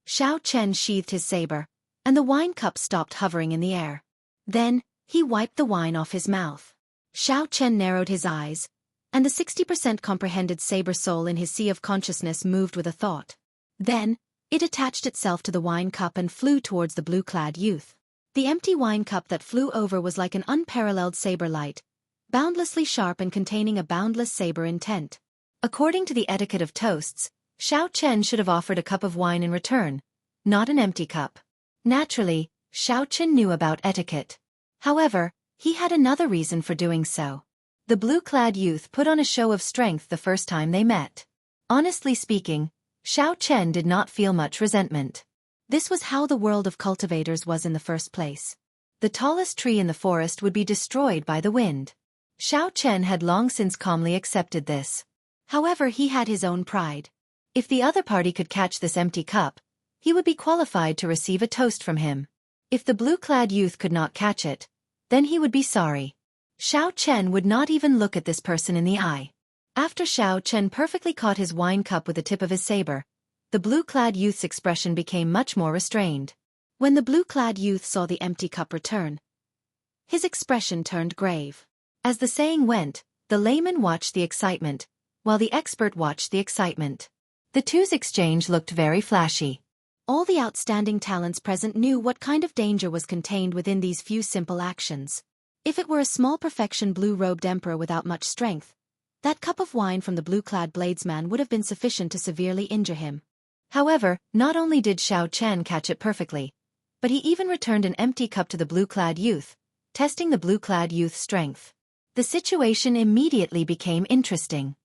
Xiao Chen sheathed his saber, and the wine cup stopped hovering in the air. Then, he wiped the wine off his mouth. Xiao Chen narrowed his eyes, and the 60% comprehended saber soul in his sea of consciousness moved with a thought. Then, it attached itself to the wine cup and flew towards the blue-clad youth. The empty wine cup that flew over was like an unparalleled saber light, boundlessly sharp and containing a boundless saber intent. According to the etiquette of toasts, Xiao Chen should have offered a cup of wine in return, not an empty cup. Naturally, Xiao Chen knew about etiquette. However, he had another reason for doing so. The blue-clad youth put on a show of strength the first time they met. Honestly speaking, Xiao Chen did not feel much resentment. This was how the world of cultivators was in the first place. The tallest tree in the forest would be destroyed by the wind. Xiao Chen had long since calmly accepted this. However, he had his own pride. If the other party could catch this empty cup, he would be qualified to receive a toast from him. If the blue-clad youth could not catch it, then he would be sorry. Xiao Chen would not even look at this person in the eye. After Xiao Chen perfectly caught his wine cup with the tip of his saber, the blue-clad youth's expression became much more restrained. When the blue-clad youth saw the empty cup return, his expression turned grave. As the saying went, the layman watched the excitement, while the expert watched the excitement. The two's exchange looked very flashy. All the outstanding talents present knew what kind of danger was contained within these few simple actions. If it were a small perfection blue-robed emperor without much strength, that cup of wine from the blue-clad bladesman would have been sufficient to severely injure him. However, not only did Xiao Chen catch it perfectly, but he even returned an empty cup to the blue-clad youth, testing the blue-clad youth's strength. The situation immediately became interesting.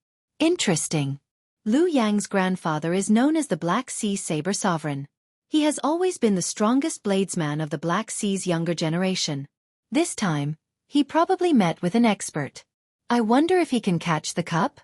Liu Yang's grandfather is known as the Black Sea Saber Sovereign. He has always been the strongest bladesman of the Black Sea's younger generation. This time, he probably met with an expert. I wonder if he can catch the cup?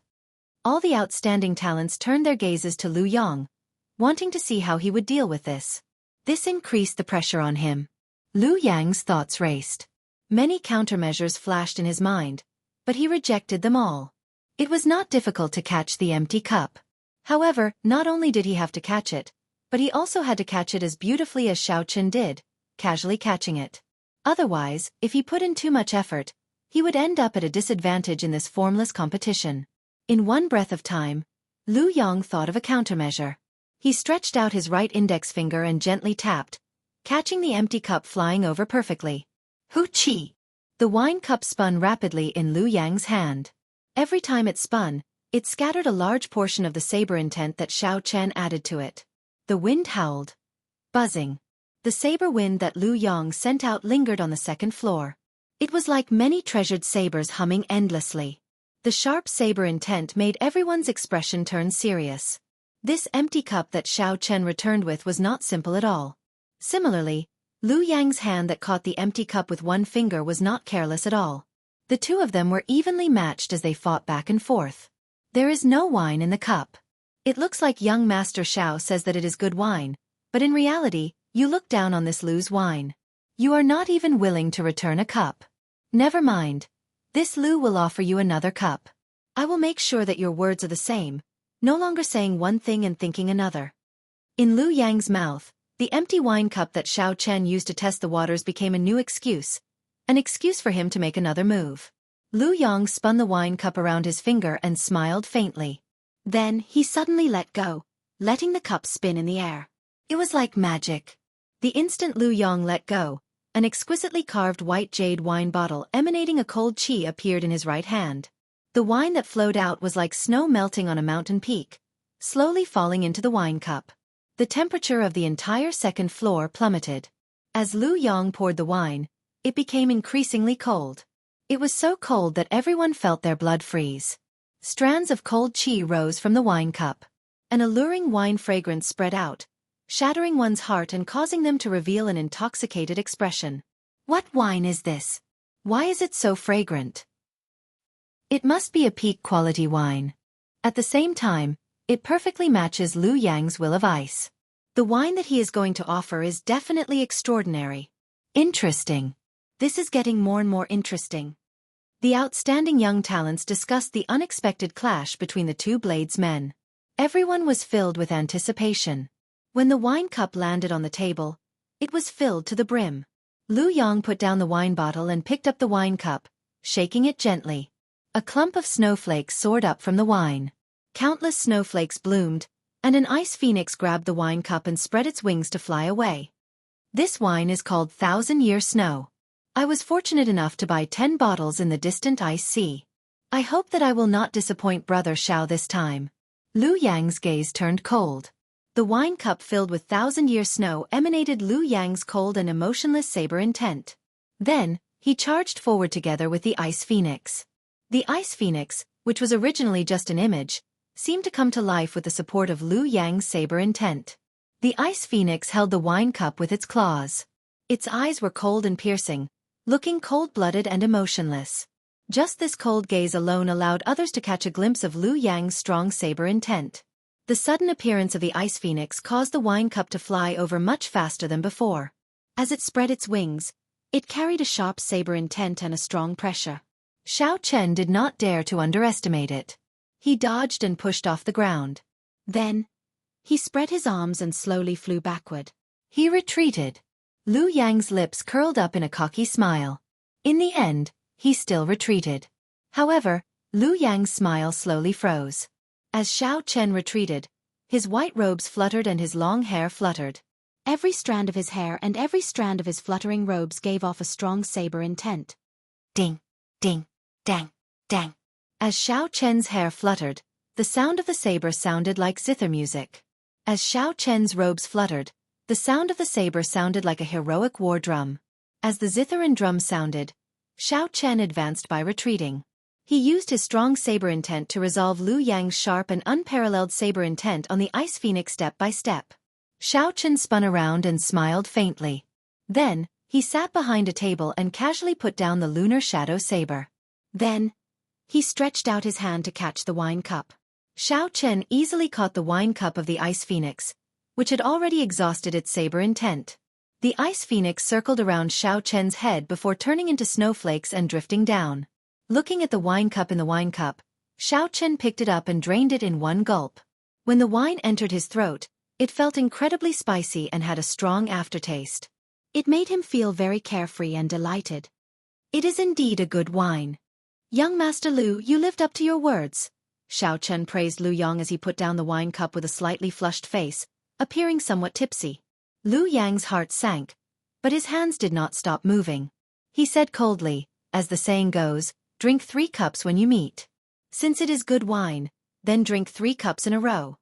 All the outstanding talents turned their gazes to Liu Yang, wanting to see how he would deal with this. This increased the pressure on him. Liu Yang's thoughts raced. Many countermeasures flashed in his mind, but he rejected them all. It was not difficult to catch the empty cup. However, not only did he have to catch it, but he also had to catch it as beautifully as Xiao Chen did, casually catching it. Otherwise, if he put in too much effort, he would end up at a disadvantage in this formless competition. In one breath of time, Liu Yang thought of a countermeasure. He stretched out his right index finger and gently tapped, catching the empty cup flying over perfectly. Hoo-chee! The wine cup spun rapidly in Liu Yang's hand. Every time it spun, it scattered a large portion of the saber intent that Xiao Chen added to it. The wind howled, buzzing. The saber wind that Liu Yang sent out lingered on the second floor. It was like many treasured sabers humming endlessly. The sharp saber intent made everyone's expression turn serious. This empty cup that Xiao Chen returned with was not simple at all. Similarly, Liu Yang's hand that caught the empty cup with one finger was not careless at all. The two of them were evenly matched as they fought back and forth. There is no wine in the cup. It looks like young Master Xiao says that it is good wine, but in reality, you look down on this Lu's wine. You are not even willing to return a cup. Never mind. This Lu will offer you another cup. I will make sure that your words are the same, no longer saying one thing and thinking another. In Lu Yang's mouth, the empty wine cup that Xiao Chen used to test the waters became a new excuse, an excuse for him to make another move. Lu Yang spun the wine cup around his finger and smiled faintly. Then, he suddenly let go, letting the cup spin in the air. It was like magic. The instant Lu Yang let go, an exquisitely carved white jade wine bottle emanating a cold qi appeared in his right hand. The wine that flowed out was like snow melting on a mountain peak, slowly falling into the wine cup. The temperature of the entire second floor plummeted. As Lu Yang poured the wine, it became increasingly cold. It was so cold that everyone felt their blood freeze. Strands of cold qi rose from the wine cup. An alluring wine fragrance spread out, shattering one's heart and causing them to reveal an intoxicated expression. What wine is this? Why is it so fragrant? It must be a peak-quality wine. At the same time, it perfectly matches Lu Yang's will of ice. The wine that he is going to offer is definitely extraordinary. Interesting. This is getting more and more interesting. The outstanding young talents discussed the unexpected clash between the two bladesmen. Everyone was filled with anticipation. When the wine cup landed on the table, it was filled to the brim. Lu Yang put down the wine bottle and picked up the wine cup, shaking it gently. A clump of snowflakes soared up from the wine. Countless snowflakes bloomed, and an ice phoenix grabbed the wine cup and spread its wings to fly away. This wine is called 1,000-Year Snow. I was fortunate enough to buy 10 bottles in the distant ice sea. I hope that I will not disappoint Brother Xiao this time. Lu Yang's gaze turned cold. The wine cup filled with 1,000-year snow emanated Lu Yang's cold and emotionless saber intent. Then, he charged forward together with the ice phoenix. The ice phoenix, which was originally just an image, seemed to come to life with the support of Lu Yang's saber intent. The ice phoenix held the wine cup with its claws. Its eyes were cold and piercing, looking cold-blooded and emotionless. Just this cold gaze alone allowed others to catch a glimpse of Lu Yang's strong saber intent. The sudden appearance of the ice phoenix caused the wine cup to fly over much faster than before. As it spread its wings, it carried a sharp saber intent and a strong pressure. Xiao Chen did not dare to underestimate it. He dodged and pushed off the ground. Then, he spread his arms and slowly flew backward. He retreated. Lu Yang's lips curled up in a cocky smile. In the end, he still retreated. However, Lu Yang's smile slowly froze. As Xiao Chen retreated, his white robes fluttered and his long hair fluttered. Every strand of his hair and every strand of his fluttering robes gave off a strong saber intent. Ding, ding, dang, dang. As Xiao Chen's hair fluttered, the sound of the saber sounded like zither music. As Xiao Chen's robes fluttered, the sound of the saber sounded like a heroic war drum. As the zither and drum sounded, Xiao Chen advanced by retreating. He used his strong saber intent to resolve Lu Yang's sharp and unparalleled saber intent on the ice phoenix step by step. Xiao Chen spun around and smiled faintly. Then, he sat behind a table and casually put down the lunar shadow saber. Then, he stretched out his hand to catch the wine cup. Xiao Chen easily caught the wine cup of the ice phoenix, which had already exhausted its saber intent. The ice phoenix circled around Xiao Chen's head before turning into snowflakes and drifting down. Looking at the wine cup in the wine cup, Xiao Chen picked it up and drained it in one gulp. When the wine entered his throat, it felt incredibly spicy and had a strong aftertaste. It made him feel very carefree and delighted. It is indeed a good wine. Young Master Lu, you lived up to your words. Xiao Chen praised Lu Yang as he put down the wine cup with a slightly flushed face, appearing somewhat tipsy. Lu Yang's heart sank, but his hands did not stop moving. He said coldly, as the saying goes, drink 3 cups when you meet. Since it is good wine, then drink 3 cups in a row.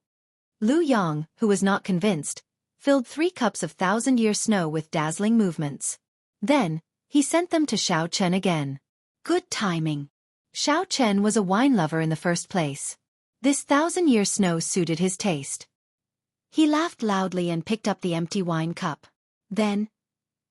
Lu Yang, who was not convinced, filled 3 cups of 1,000-year snow with dazzling movements. Then, he sent them to Xiao Chen again. Good timing. Xiao Chen was a wine lover in the first place. This 1,000-year snow suited his taste. He laughed loudly and picked up the empty wine cup. Then,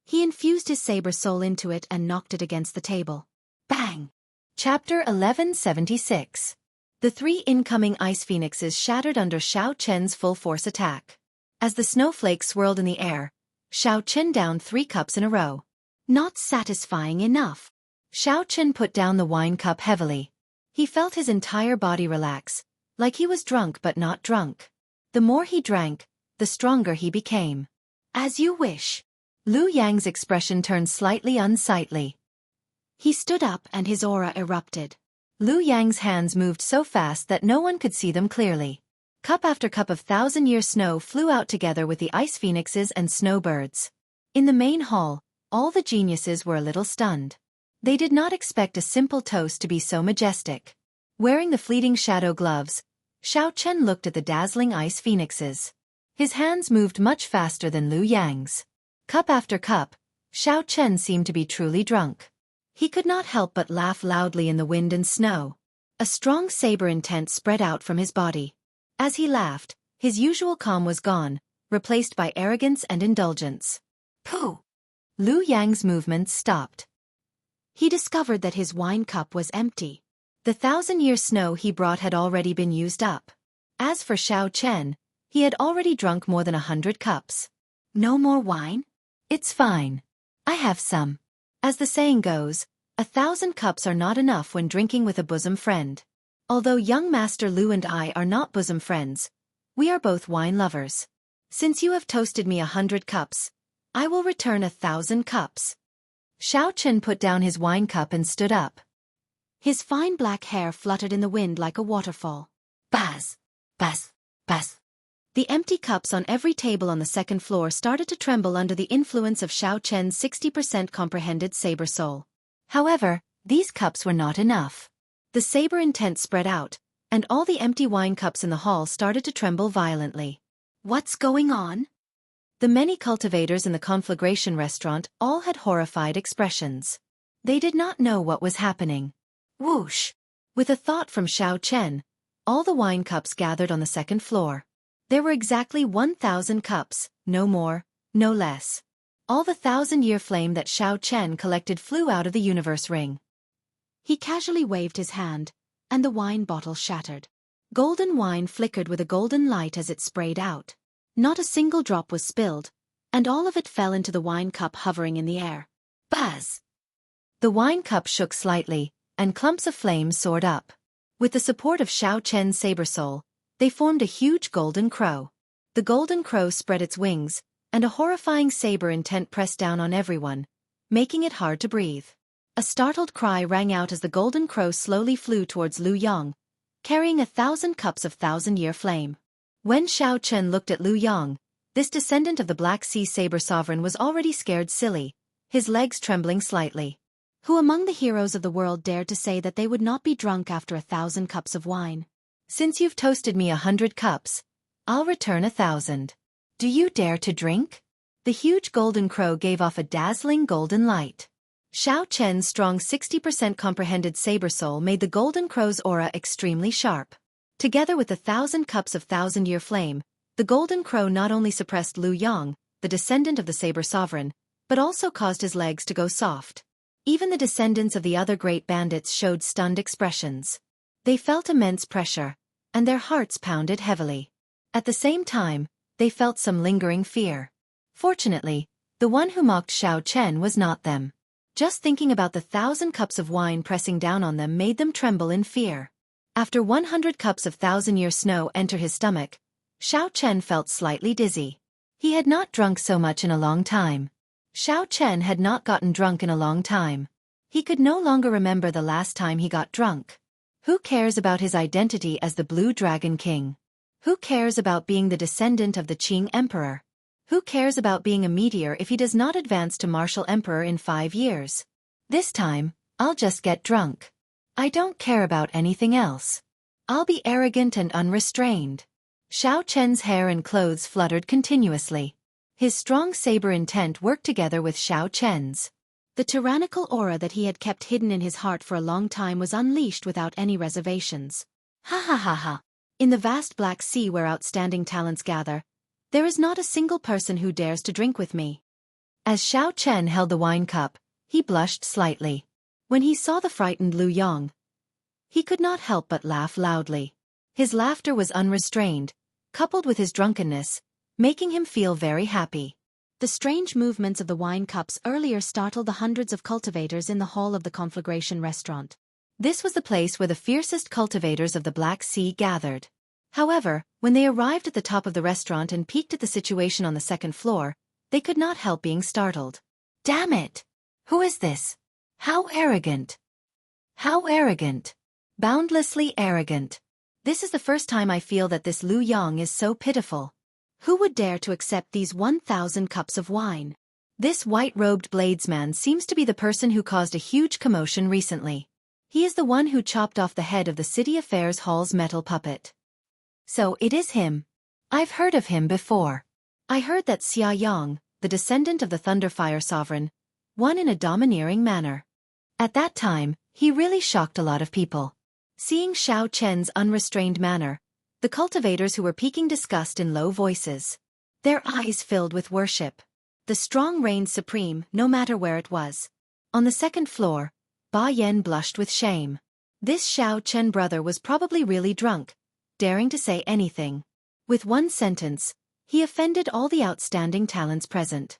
he infused his saber soul into it and knocked it against the table. Bang! Chapter 1176. The three incoming ice phoenixes shattered under Xiao Chen's full-force attack. As the snowflakes swirled in the air, Xiao Chen downed 3 cups in a row. Not satisfying enough. Xiao Chen put down the wine cup heavily. He felt his entire body relax, like he was drunk but not drunk. The more he drank, the stronger he became. As you wish. Lu Yang's expression turned slightly unsightly. He stood up and his aura erupted. Lu Yang's hands moved so fast that no one could see them clearly. Cup after cup of thousand-year snow flew out together with the ice phoenixes and snowbirds. In the main hall, all the geniuses were a little stunned. They did not expect a simple toast to be so majestic. Wearing the fleeting shadow gloves, Xiao Chen looked at the dazzling ice phoenixes. His hands moved much faster than Lu Yang's. Cup after cup, Xiao Chen seemed to be truly drunk. He could not help but laugh loudly in the wind and snow. A strong saber intent spread out from his body. As he laughed, his usual calm was gone, replaced by arrogance and indulgence. Pooh! Lu Yang's movements stopped. He discovered that his wine cup was empty. The thousand-year snow he brought had already been used up. As for Xiao Chen, he had already drunk more than 100 cups. No more wine? It's fine. I have some. As the saying goes, 1,000 cups are not enough when drinking with a bosom friend. Although young Master Lu and I are not bosom friends, we are both wine lovers. Since you have toasted me 100 cups, I will return 1,000 cups. Xiao Chen put down his wine cup and stood up. His fine black hair fluttered in the wind like a waterfall. Buzz! Buzz! Buzz! The empty cups on every table on the second floor started to tremble under the influence of Xiao Chen's 60% comprehended saber soul. However, these cups were not enough. The saber intent spread out, and all the empty wine cups in the hall started to tremble violently. What's going on? The many cultivators in the conflagration restaurant all had horrified expressions. They did not know what was happening. Whoosh! With a thought from Xiao Chen, all the wine cups gathered on the second floor. There were exactly 1,000 cups, no more, no less. All the thousand-year flame that Xiao Chen collected flew out of the universe ring. He casually waved his hand, and the wine bottle shattered. Golden wine flickered with a golden light as it sprayed out. Not a single drop was spilled, and all of it fell into the wine cup hovering in the air. Buzz! The wine cup shook slightly, and clumps of flame soared up. With the support of Xiao Chen's saber soul, they formed a huge golden crow. The golden crow spread its wings, and a horrifying saber intent pressed down on everyone, making it hard to breathe. A startled cry rang out as the golden crow slowly flew towards Lu Yang, carrying 1,000 cups of thousand-year flame. When Xiao Chen looked at Lu Yang, this descendant of the Black Sea Saber Sovereign was already scared silly, his legs trembling slightly. Who among the heroes of the world dared to say that they would not be drunk after 1,000 cups of wine? Since you've toasted me 100 cups, I'll return 1,000. Do you dare to drink? The huge golden crow gave off a dazzling golden light. Xiao Chen's strong 60% comprehended saber soul made the golden crow's aura extremely sharp. Together with 1,000 cups of thousand-year flame, the golden crow not only suppressed Lu Yang, the descendant of the saber sovereign, but also caused his legs to go soft. Even the descendants of the other great bandits showed stunned expressions. They felt immense pressure, and their hearts pounded heavily. At the same time, they felt some lingering fear. Fortunately, the one who mocked Xiao Chen was not them. Just thinking about the 1,000 cups of wine pressing down on them made them tremble in fear. After 100 cups of thousand-year snow enter his stomach, Xiao Chen felt slightly dizzy. He had not drunk so much in a long time. Xiao Chen had not gotten drunk in a long time. He could no longer remember the last time he got drunk. Who cares about his identity as the Blue Dragon King? Who cares about being the descendant of the Qing Emperor? Who cares about being a meteor if he does not advance to Martial Emperor in 5 years? This time, I'll just get drunk. I don't care about anything else. I'll be arrogant and unrestrained. Xiao Chen's hair and clothes fluttered continuously. His strong saber intent worked together with Xiao Chen's. The tyrannical aura that he had kept hidden in his heart for a long time was unleashed without any reservations. Ha ha ha ha. In the vast Black Sea where outstanding talents gather, there is not a single person who dares to drink with me. As Xiao Chen held the wine cup, he blushed slightly. When he saw the frightened Lu Yong, he could not help but laugh loudly. His laughter was unrestrained, coupled with his drunkenness, making him feel very happy. The strange movements of the wine cups earlier startled the hundreds of cultivators in the hall of the Conflagration restaurant. This was the place where the fiercest cultivators of the Black Sea gathered. However, when they arrived at the top of the restaurant and peeked at the situation on the second floor, they could not help being startled. Damn it! Who is this? How arrogant! How arrogant! Boundlessly arrogant. This is the first time I feel that this Lu Yong is so pitiful. Who would dare to accept these 1,000 cups of wine? This white-robed bladesman seems to be the person who caused a huge commotion recently. He is the one who chopped off the head of the City Affairs Hall's metal puppet. So it is him. I've heard of him before. I heard that Xia Yang, the descendant of the Thunderfire Sovereign, won in a domineering manner. At that time, he really shocked a lot of people. Seeing Xiao Chen's unrestrained manner, the cultivators who were peeking disgust in low voices. Their eyes filled with worship. The strong reigned supreme, no matter where it was. On the second floor, Ba Yan blushed with shame. This Xiao Chen brother was probably really drunk, daring to say anything. With one sentence, he offended all the outstanding talents present.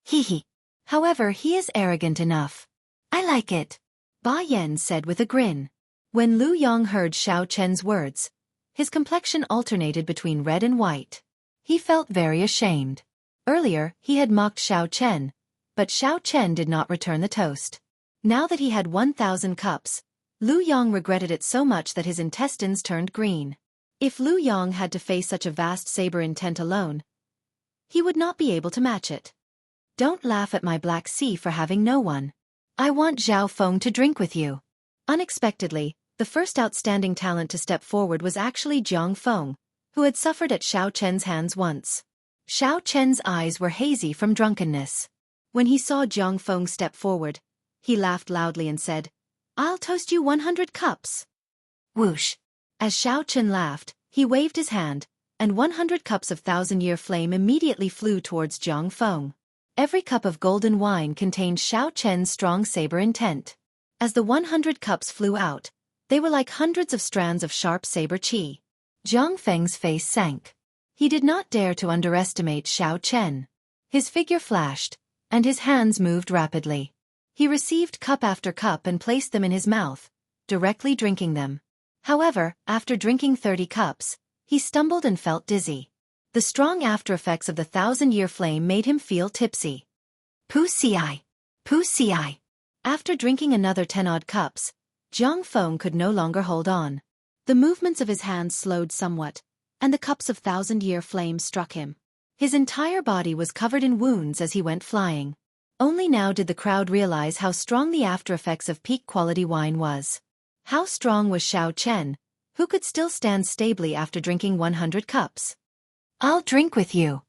Hee. However, he is arrogant enough. I like it, Ba Yan said with a grin. When Lu Yong heard Xiao Chen's words, his complexion alternated between red and white. He felt very ashamed. Earlier, he had mocked Xiao Chen, but Xiao Chen did not return the toast. Now that he had 1,000 cups, Lu Yong regretted it so much that his intestines turned green. If Lu Yong had to face such a vast saber intent alone, he would not be able to match it. Don't laugh at my Black Sea for having no one. I want Zhao Feng to drink with you. Unexpectedly, the first outstanding talent to step forward was actually Jiang Feng, who had suffered at Xiao Chen's hands once. Xiao Chen's eyes were hazy from drunkenness. When he saw Jiang Feng step forward, he laughed loudly and said, I'll toast you 100 cups. Whoosh! As Xiao Chen laughed, he waved his hand, and 100 cups of thousand-year flame immediately flew towards Jiang Feng. Every cup of golden wine contained Xiao Chen's strong saber intent. As the 100 cups flew out, they were like hundreds of strands of sharp saber qi. Jiang Feng's face sank. He did not dare to underestimate Xiao Chen. His figure flashed, and his hands moved rapidly. He received cup after cup and placed them in his mouth, directly drinking them. However, after drinking 30 cups, he stumbled and felt dizzy. The strong aftereffects of the thousand-year flame made him feel tipsy. Puxi! Puxi! After drinking another 10-odd cups, Jiang Feng could no longer hold on. The movements of his hands slowed somewhat, and the cups of thousand-year flame struck him. His entire body was covered in wounds as he went flying. Only now did the crowd realize how strong the aftereffects of peak-quality wine was. How strong was Xiao Chen, who could still stand stably after drinking 100 cups? I'll drink with you.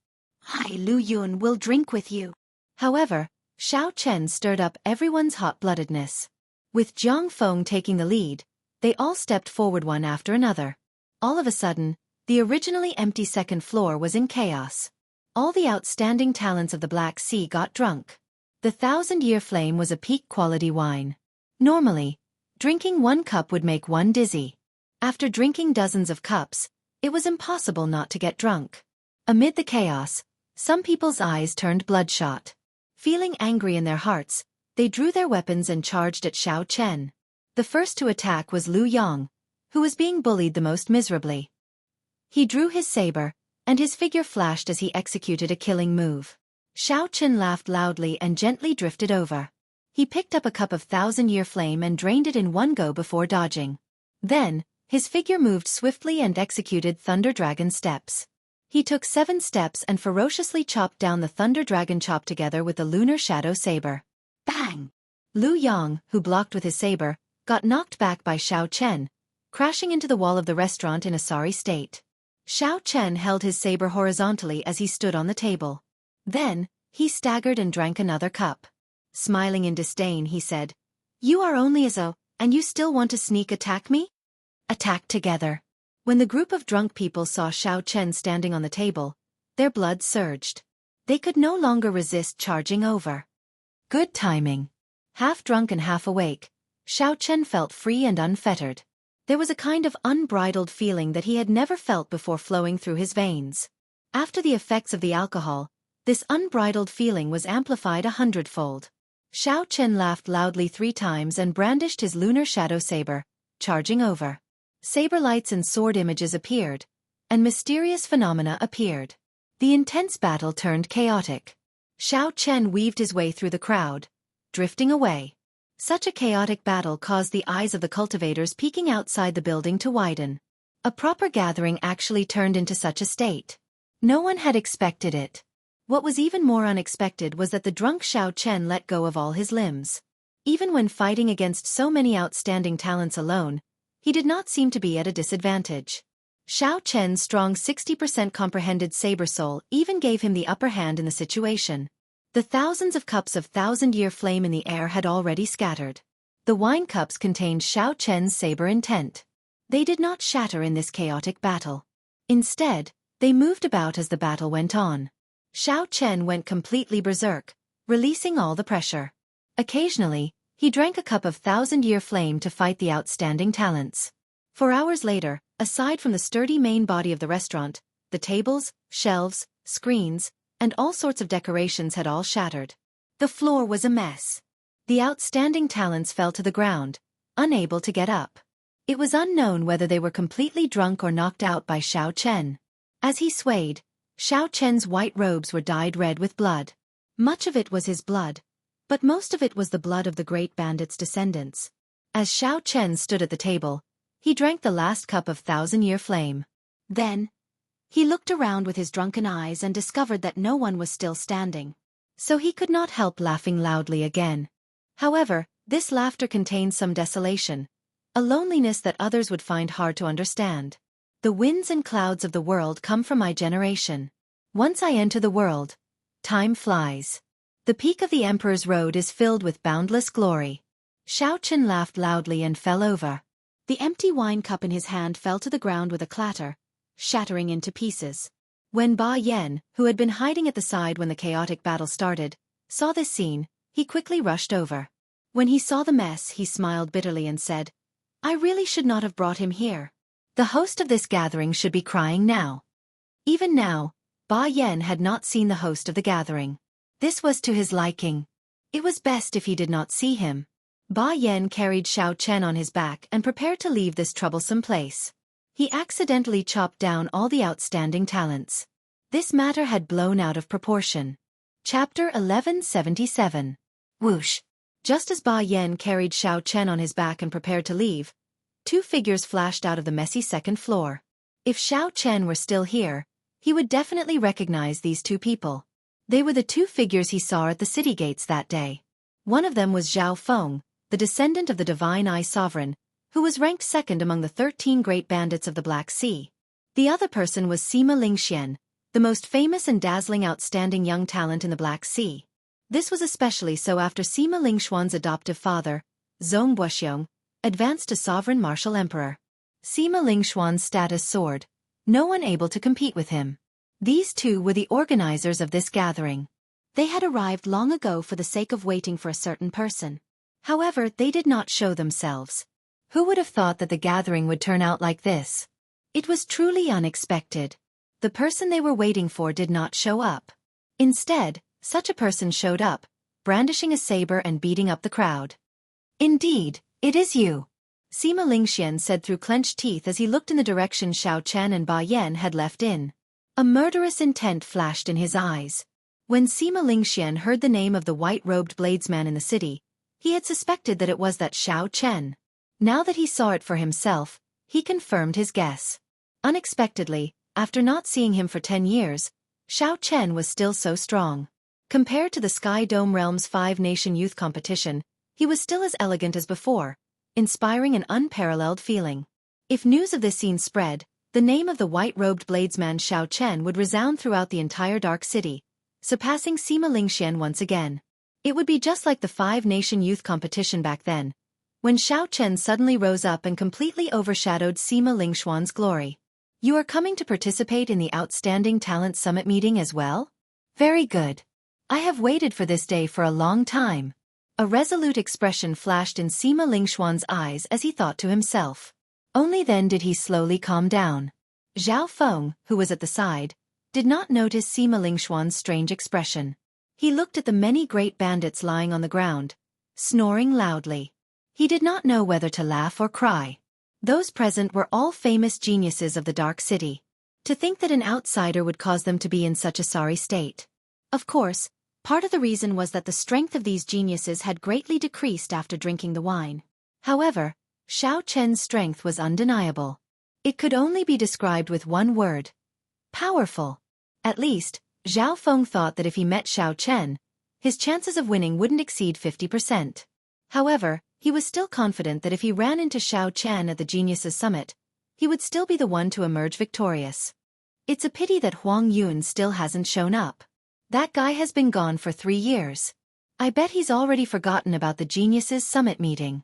I, Lu Yun, will drink with you. However, Xiao Chen stirred up everyone's hot-bloodedness. With Jiang Feng taking the lead, they all stepped forward one after another. All of a sudden, the originally empty second floor was in chaos. All the outstanding talents of the Black Sea got drunk. The thousand-year flame was a peak-quality wine. Normally, drinking one cup would make one dizzy. After drinking dozens of cups, it was impossible not to get drunk. Amid the chaos, some people's eyes turned bloodshot. Feeling angry in their hearts, they drew their weapons and charged at Xiao Chen. The first to attack was Lu Yong, who was being bullied the most miserably. He drew his saber, and his figure flashed as he executed a killing move. Xiao Chen laughed loudly and gently drifted over. He picked up a cup of thousand-year flame and drained it in one go before dodging. Then, his figure moved swiftly and executed Thunder Dragon steps. He took 7 steps and ferociously chopped down the Thunder Dragon chop together with the Lunar Shadow Saber. Bang! Lu Yong, who blocked with his saber, got knocked back by Xiao Chen, crashing into the wall of the restaurant in a sorry state. Xiao Chen held his saber horizontally as he stood on the table. Then, he staggered and drank another cup. Smiling in disdain, he said, "You are only a Zhou, and you still want to sneak attack me? Attack together." When the group of drunk people saw Xiao Chen standing on the table, their blood surged. They could no longer resist charging over. Good timing. Half drunk and half awake, Xiao Chen felt free and unfettered. There was a kind of unbridled feeling that he had never felt before flowing through his veins. After the effects of the alcohol, this unbridled feeling was amplified 100-fold. Xiao Chen laughed loudly 3 times and brandished his lunar shadow saber, charging over. Saber lights and sword images appeared, and mysterious phenomena appeared. The intense battle turned chaotic. Xiao Chen weaved his way through the crowd, drifting away. Such a chaotic battle caused the eyes of the cultivators peeking outside the building to widen. A proper gathering actually turned into such a state. No one had expected it. What was even more unexpected was that the drunk Xiao Chen let go of all his limbs. Even when fighting against so many outstanding talents alone, he did not seem to be at a disadvantage. Xiao Chen's strong 60% comprehended saber soul even gave him the upper hand in the situation. The thousands of cups of thousand-year flame in the air had already scattered. The wine cups contained Xiao Chen's saber intent. They did not shatter in this chaotic battle. Instead, they moved about as the battle went on. Xiao Chen went completely berserk, releasing all the pressure. Occasionally, he drank a cup of thousand-year flame to fight the outstanding talents. For hours later, aside from the sturdy main body of the restaurant, the tables, shelves, screens, and all sorts of decorations had all shattered. The floor was a mess. The outstanding talents fell to the ground, unable to get up. It was unknown whether they were completely drunk or knocked out by Xiao Chen. As he swayed, Xiao Chen's white robes were dyed red with blood. Much of it was his blood, but most of it was the blood of the great bandit's descendants. As Xiao Chen stood at the table, he drank the last cup of thousand-year flame. Then, he looked around with his drunken eyes and discovered that no one was still standing. So he could not help laughing loudly again. However, this laughter contained some desolation, a loneliness that others would find hard to understand. The winds and clouds of the world come from my generation. Once I enter the world, time flies. The peak of the Emperor's Road is filled with boundless glory. Xiao Chen laughed loudly and fell over. The empty wine cup in his hand fell to the ground with a clatter, shattering into pieces. When Ba Yan, who had been hiding at the side when the chaotic battle started, saw this scene, he quickly rushed over. When he saw the mess, he smiled bitterly and said, "I really should not have brought him here. The host of this gathering should be crying now." Even now, Ba Yan had not seen the host of the gathering. This was to his liking. It was best if he did not see him. Ba Yan carried Xiao Chen on his back and prepared to leave this troublesome place. He accidentally chopped down all the outstanding talents. This matter had blown out of proportion. Chapter 1177. Whoosh. Just as Ba Yan carried Xiao Chen on his back and prepared to leave, 2 figures flashed out of the messy second floor. If Xiao Chen were still here, he would definitely recognize these 2 people. They were the 2 figures he saw at the city gates that day. One of them was Zhao Feng, the descendant of the Divine Eye Sovereign, who was ranked second among the 13 great bandits of the Black Sea. The other person was Sima Lingxian, the most famous and dazzling outstanding young talent in the Black Sea. This was especially so after Sima Lingxuan's adoptive father, Zhong Buxiong, advanced to sovereign martial emperor. Sima Lingxuan's status soared, no one able to compete with him. These 2 were the organizers of this gathering. They had arrived long ago for the sake of waiting for a certain person. However, they did not show themselves. Who would have thought that the gathering would turn out like this? It was truly unexpected. The person they were waiting for did not show up. Instead, such a person showed up, brandishing a saber and beating up the crowd. "Indeed, it is you," Sima Lingxian said through clenched teeth as he looked in the direction Xiao Chen and Ba Yan had left in. A murderous intent flashed in his eyes. When Sima Lingxian heard the name of the white-robed bladesman in the city, he had suspected that it was that Xiao Chen. Now that he saw it for himself, he confirmed his guess. Unexpectedly, after not seeing him for 10 years, Xiao Chen was still so strong. Compared to the Sky Dome Realm's 5-nation youth competition, he was still as elegant as before, inspiring an unparalleled feeling. If news of this scene spread, the name of the white-robed bladesman Xiao Chen would resound throughout the entire Dark City, surpassing Sima Lingxian once again. It would be just like the 5-nation youth competition back then, when Xiao Chen suddenly rose up and completely overshadowed Sima Lingxuan's glory. "You are coming to participate in the Outstanding Talent Summit meeting as well? Very good. I have waited for this day for a long time." A resolute expression flashed in Sima Lingxuan's eyes as he thought to himself. Only then did he slowly calm down. Zhao Feng, who was at the side, did not notice Sima Lingxuan's strange expression. He looked at the many great bandits lying on the ground, snoring loudly. He did not know whether to laugh or cry. Those present were all famous geniuses of the Dark City. To think that an outsider would cause them to be in such a sorry state. Of course, part of the reason was that the strength of these geniuses had greatly decreased after drinking the wine. However, Xiao Chen's strength was undeniable. It could only be described with one word. Powerful. At least, Zhao Feng thought that if he met Xiao Chen, his chances of winning wouldn't exceed 50%. However, he was still confident that if he ran into Xiao Chen at the Geniuses Summit, he would still be the one to emerge victorious. It's a pity that Huang Yun still hasn't shown up. That guy has been gone for 3 years. I bet he's already forgotten about the Geniuses Summit meeting.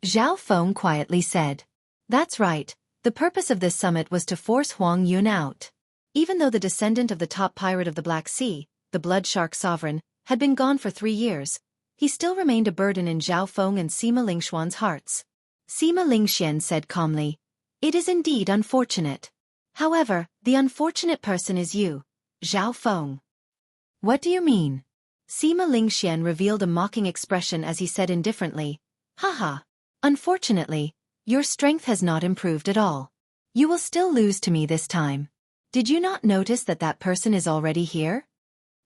Zhao Feng quietly said. That's right, the purpose of this summit was to force Huang Yun out. Even though the descendant of the top pirate of the Black Sea, the Blood Shark Sovereign, had been gone for 3 years, he still remained a burden in Zhao Feng and Sima Lingxuan's hearts. Sima Lingxian said calmly, "It is indeed unfortunate. However, the unfortunate person is you, Zhao Feng." "What do you mean?" Sima Lingxian revealed a mocking expression as he said indifferently, "Haha. Unfortunately, your strength has not improved at all. You will still lose to me this time. Did you not notice that that person is already here?"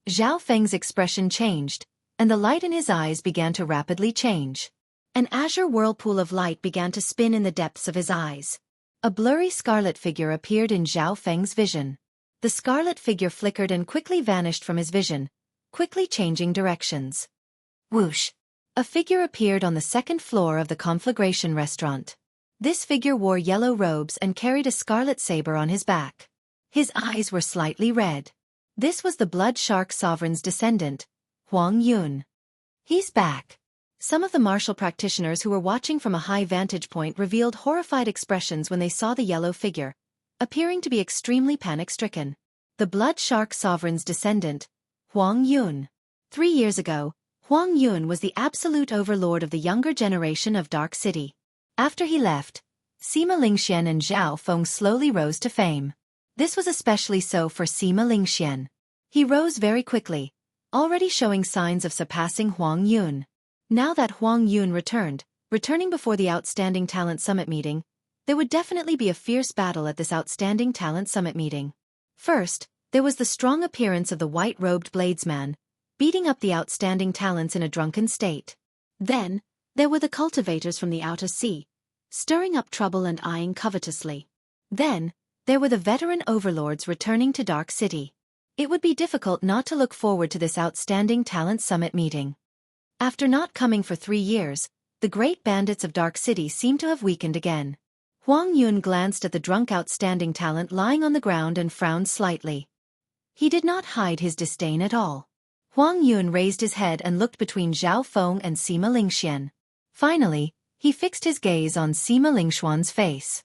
Zhao Feng's expression changed, and the light in his eyes began to rapidly change. An azure whirlpool of light began to spin in the depths of his eyes. A blurry scarlet figure appeared in Zhao Feng's vision. The scarlet figure flickered and quickly vanished from his vision, quickly changing directions. Whoosh! A figure appeared on the second floor of the Conflagration restaurant. This figure wore yellow robes and carried a scarlet saber on his back. His eyes were slightly red. This was the Blood Shark Sovereign's descendant, Huang Yun. "He's back." Some of the martial practitioners who were watching from a high vantage point revealed horrified expressions when they saw the yellow figure, appearing to be extremely panic-stricken. The Blood Shark Sovereign's descendant, Huang Yun. 3 years ago, Huang Yun was the absolute overlord of the younger generation of Dark City. After he left, Sima Lingxian and Zhao Feng slowly rose to fame. This was especially so for Sima Lingxian. He rose very quickly, already showing signs of surpassing Huang Yun. Now that Huang Yun returning before the Outstanding Talent Summit meeting, there would definitely be a fierce battle at this Outstanding Talent Summit meeting. First, there was the strong appearance of the white-robed bladesman, beating up the outstanding talents in a drunken state. Then, there were the cultivators from the outer sea, stirring up trouble and eyeing covetously. Then, there were the veteran overlords returning to Dark City. It would be difficult not to look forward to this Outstanding Talent Summit meeting. After not coming for 3 years, the great bandits of Dark City seemed to have weakened again. Huang Yun glanced at the drunk outstanding talent lying on the ground and frowned slightly. He did not hide his disdain at all. Huang Yun raised his head and looked between Zhao Feng and Sima Lingxian. Finally, he fixed his gaze on Sima Lingxuan's face.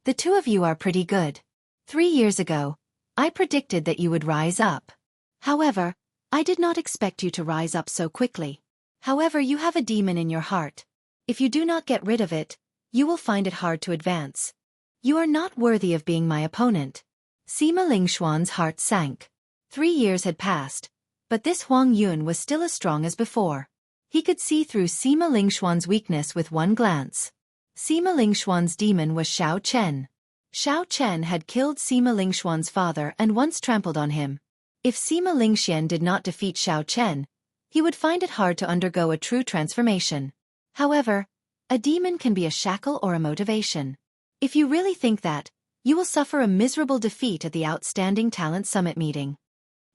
"The two of you are pretty good. 3 years ago, I predicted that you would rise up. However, I did not expect you to rise up so quickly. However, you have a demon in your heart. If you do not get rid of it, you will find it hard to advance. You are not worthy of being my opponent." Sima Lingxuan's heart sank. 3 years had passed, but this Huang Yun was still as strong as before. He could see through Sima Lingxuan's weakness with one glance. Sima Lingxuan's demon was Xiao Chen. Xiao Chen had killed Sima Lingxuan's father and once trampled on him. If Sima Lingxian did not defeat Xiao Chen, he would find it hard to undergo a true transformation. However, a demon can be a shackle or a motivation. If you really think that, you will suffer a miserable defeat at the Outstanding Talent Summit meeting.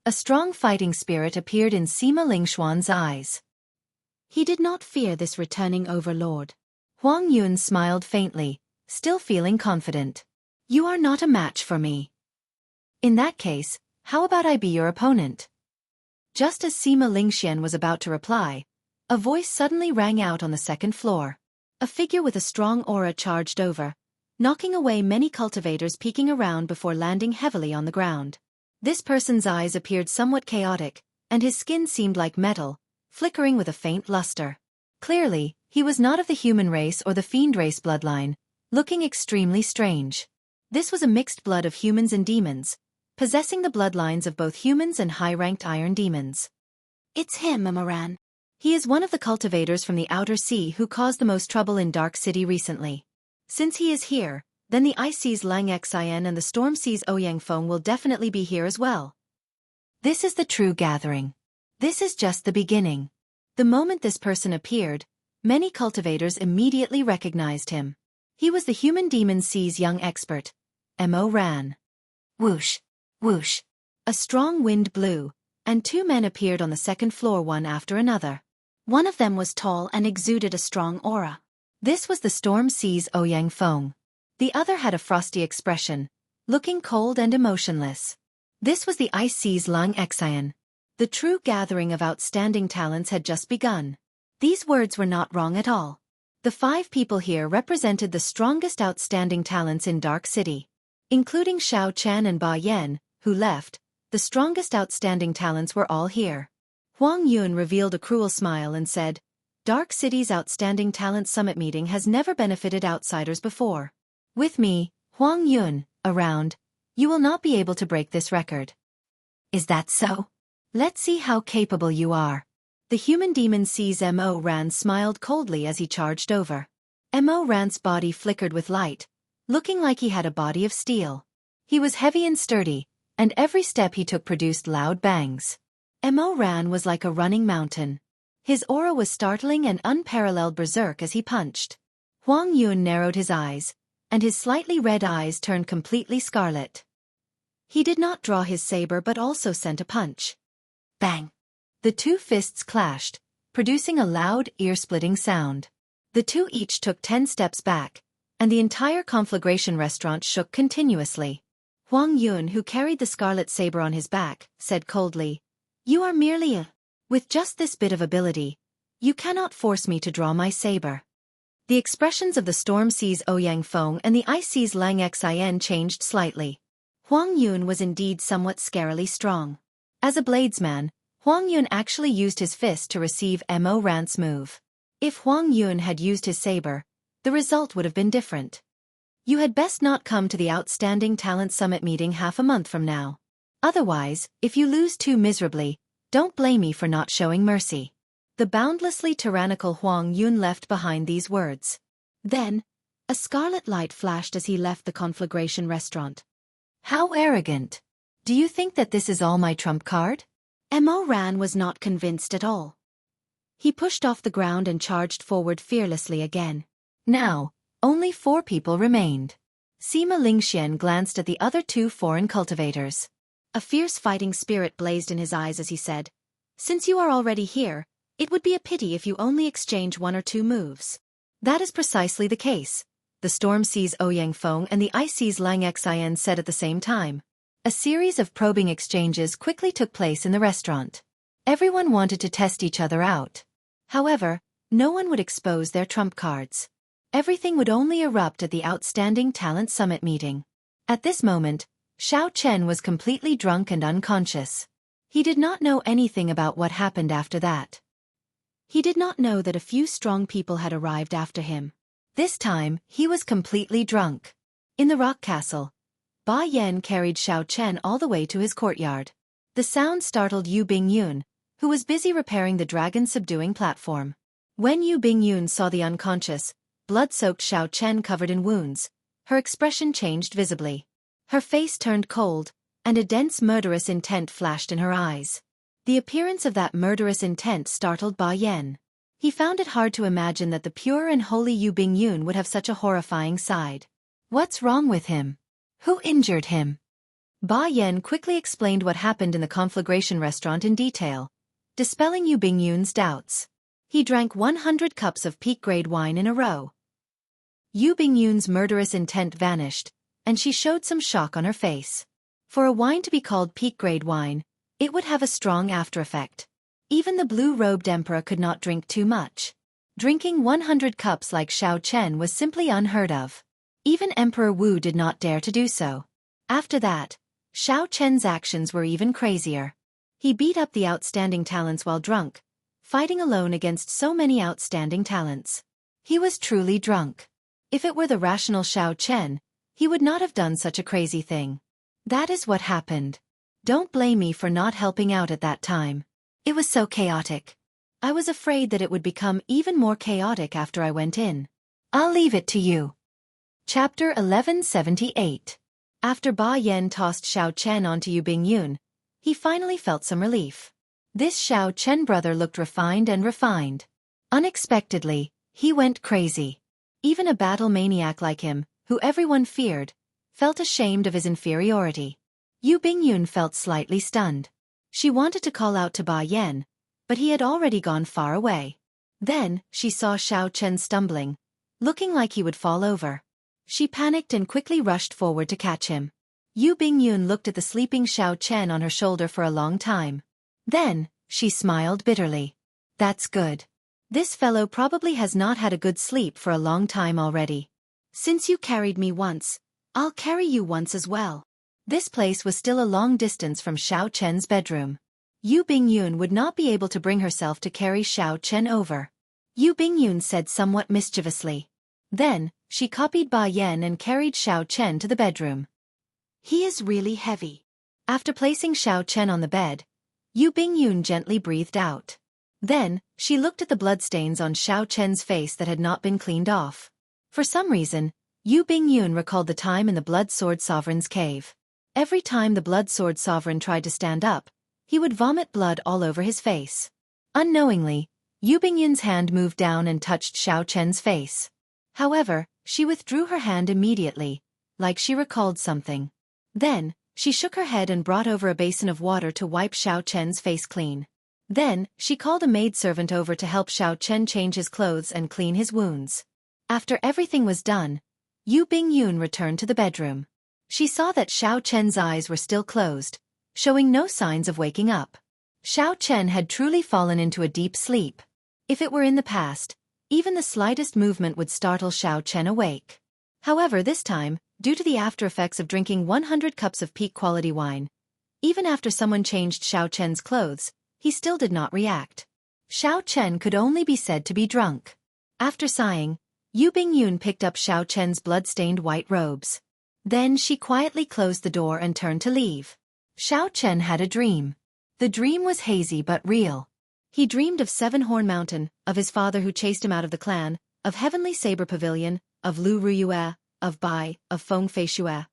A strong fighting spirit appeared in Sima Lingxuan's eyes. He did not fear this returning overlord. Huang Yun smiled faintly, still feeling confident. "You are not a match for me. In that case, how about I be your opponent?" Just as Sima Lingxian was about to reply, a voice suddenly rang out on the second floor. A figure with a strong aura charged over, knocking away many cultivators peeking around before landing heavily on the ground. This person's eyes appeared somewhat chaotic, and his skin seemed like metal, flickering with a faint luster. Clearly, he was not of the human race or the fiend race bloodline, looking extremely strange. This was a mixed blood of humans and demons, possessing the bloodlines of both humans and high-ranked iron demons. It's him, Amaran. He is one of the cultivators from the Outer Sea who caused the most trouble in Dark City recently. Since he is here, then the Ice Sea's Xianxia and the Storm Sea's Ouyangfeng will definitely be here as well. This is the true gathering. This is just the beginning. The moment this person appeared, many cultivators immediately recognized him. He was the Human Demon Sea's young expert, Mo Ran. Whoosh, whoosh. A strong wind blew, and two men appeared on the second floor one after another. One of them was tall and exuded a strong aura. This was the Storm Sea's Ouyangfeng. The other had a frosty expression, looking cold and emotionless. This was the Ice Sea's Xianxia. The true gathering of outstanding talents had just begun. These words were not wrong at all. The 5 people here represented the strongest outstanding talents in Dark City. Including Xiao Chen and Ba Yan, who left, the strongest outstanding talents were all here. Huang Yun revealed a cruel smile and said, Dark City's Outstanding Talent Summit meeting has never benefited outsiders before. With me, Huang Yun, around, you will not be able to break this record. Is that so? Let's see how capable you are. The Human Demon Sea's Mo Ran smiled coldly as he charged over. Mo Ran's body flickered with light, looking like he had a body of steel. He was heavy and sturdy, and every step he took produced loud bangs. Mo Ran was like a running mountain. His aura was startling and unparalleled berserk as he punched. Huang Yun narrowed his eyes, and his slightly red eyes turned completely scarlet. He did not draw his saber but also sent a punch. Bang! The 2 fists clashed, producing a loud, ear-splitting sound. The 2 each took 10 steps back, and the entire conflagration restaurant shook continuously. Huang Yun, who carried the scarlet saber on his back, said coldly, You are merely a... With just this bit of ability, you cannot force me to draw my saber. The expressions of the Storm Sea's Ouyangfeng and the Ice Sea's Xianxia changed slightly. Huang Yun was indeed somewhat scarily strong. As a bladesman, Huang Yun actually used his fist to receive Mo Ran's move. If Huang Yun had used his saber, the result would have been different. You had best not come to the Outstanding Talent Summit meeting half a month from now. Otherwise, if you lose too miserably, don't blame me for not showing mercy. The boundlessly tyrannical Huang Yun left behind these words. Then, a scarlet light flashed as he left the conflagration restaurant. How arrogant! Do you think that this is all my trump card? Mo Ran was not convinced at all. He pushed off the ground and charged forward fearlessly again. Now, only 4 people remained. Sima Lingxian glanced at the other 2 foreign cultivators. A fierce fighting spirit blazed in his eyes as he said, Since you are already here, it would be a pity if you only exchange 1 or 2 moves. That is precisely the case, the Storm Sea's Ouyangfeng and the Ice Sea's Xianxia said at the same time. A series of probing exchanges quickly took place in the restaurant. Everyone wanted to test each other out. However, no one would expose their trump cards. Everything would only erupt at the Outstanding Talent Summit meeting. At this moment, Xiao Chen was completely drunk and unconscious. He did not know anything about what happened after that. He did not know that a few strong people had arrived after him. This time, he was completely drunk. In the rock castle, Ba Yan carried Xiao Chen all the way to his courtyard. The sound startled Yu Bingyun, who was busy repairing the dragon-subduing platform. When Yu Bingyun saw the unconscious, blood-soaked Xiao Chen covered in wounds, her expression changed visibly. Her face turned cold, and a dense murderous intent flashed in her eyes. The appearance of that murderous intent startled Ba Yan. He found it hard to imagine that the pure and holy Yu Bingyun would have such a horrifying side. What's wrong with him? Who injured him? Ba Yan quickly explained what happened in the conflagration restaurant in detail, dispelling Yu Bingyun's doubts. He drank 100 cups of peak-grade wine in a row. Yu Bingyun's murderous intent vanished, and she showed some shock on her face. For a wine to be called peak-grade wine, it would have a strong after-effect. Even the blue-robed emperor could not drink too much. Drinking 100 cups like Xiao Chen was simply unheard of. Even Emperor Wu did not dare to do so. After that, Xiao Chen's actions were even crazier. He beat up the outstanding talents while drunk, fighting alone against so many outstanding talents. He was truly drunk. If it were the rational Xiao Chen, he would not have done such a crazy thing. That is what happened. Don't blame me for not helping out at that time. It was so chaotic. I was afraid that it would become even more chaotic after I went in. I'll leave it to you. Chapter 1178. After Ba Yan tossed Xiao Chen onto Yu Bingyun, he finally felt some relief. This Xiao Chen brother looked refined and refined. Unexpectedly, he went crazy. Even a battle maniac like him, who everyone feared, felt ashamed of his inferiority. Yu Bingyun felt slightly stunned. She wanted to call out to Ba Yan, but he had already gone far away. Then, she saw Xiao Chen stumbling, looking like he would fall over. She panicked and quickly rushed forward to catch him. Yu Bingyun looked at the sleeping Xiao Chen on her shoulder for a long time. Then, she smiled bitterly. That's good. This fellow probably has not had a good sleep for a long time already. Since you carried me once, I'll carry you once as well. This place was still a long distance from Xiao Chen's bedroom. Yu Bingyun would not be able to bring herself to carry Xiao Chen over. Yu Bingyun said somewhat mischievously. Then, she copied Ba Yan and carried Xiao Chen to the bedroom. He is really heavy. After placing Xiao Chen on the bed, Yu Bingyun gently breathed out. Then, she looked at the bloodstains on Xiao Chen's face that had not been cleaned off. For some reason, Yu Bingyun recalled the time in the Blood Sword Sovereign's cave. Every time the Blood Sword Sovereign tried to stand up, he would vomit blood all over his face. Unknowingly, Yu Bingyun's hand moved down and touched Xiao Chen's face. However, she withdrew her hand immediately, like she recalled something. Then, she shook her head and brought over a basin of water to wipe Xiao Chen's face clean. Then, she called a maidservant over to help Xiao Chen change his clothes and clean his wounds. After everything was done, Yu Bingyun returned to the bedroom. She saw that Xiao Chen's eyes were still closed, showing no signs of waking up. Xiao Chen had truly fallen into a deep sleep. If it were in the past, even the slightest movement would startle Xiao Chen awake. However, this time, due to the after-effects of drinking 100 cups of peak-quality wine, even after someone changed Xiao Chen's clothes, he still did not react. Xiao Chen could only be said to be drunk. After sighing, Yu Bingyun picked up Xiao Chen's blood-stained white robes. Then she quietly closed the door and turned to leave. Xiao Chen had a dream. The dream was hazy but real. He dreamed of Seven-Horn Mountain, of his father who chased him out of the clan, of Heavenly Saber Pavilion, of Lu Ruyue, of Bai, of Feng Feishue.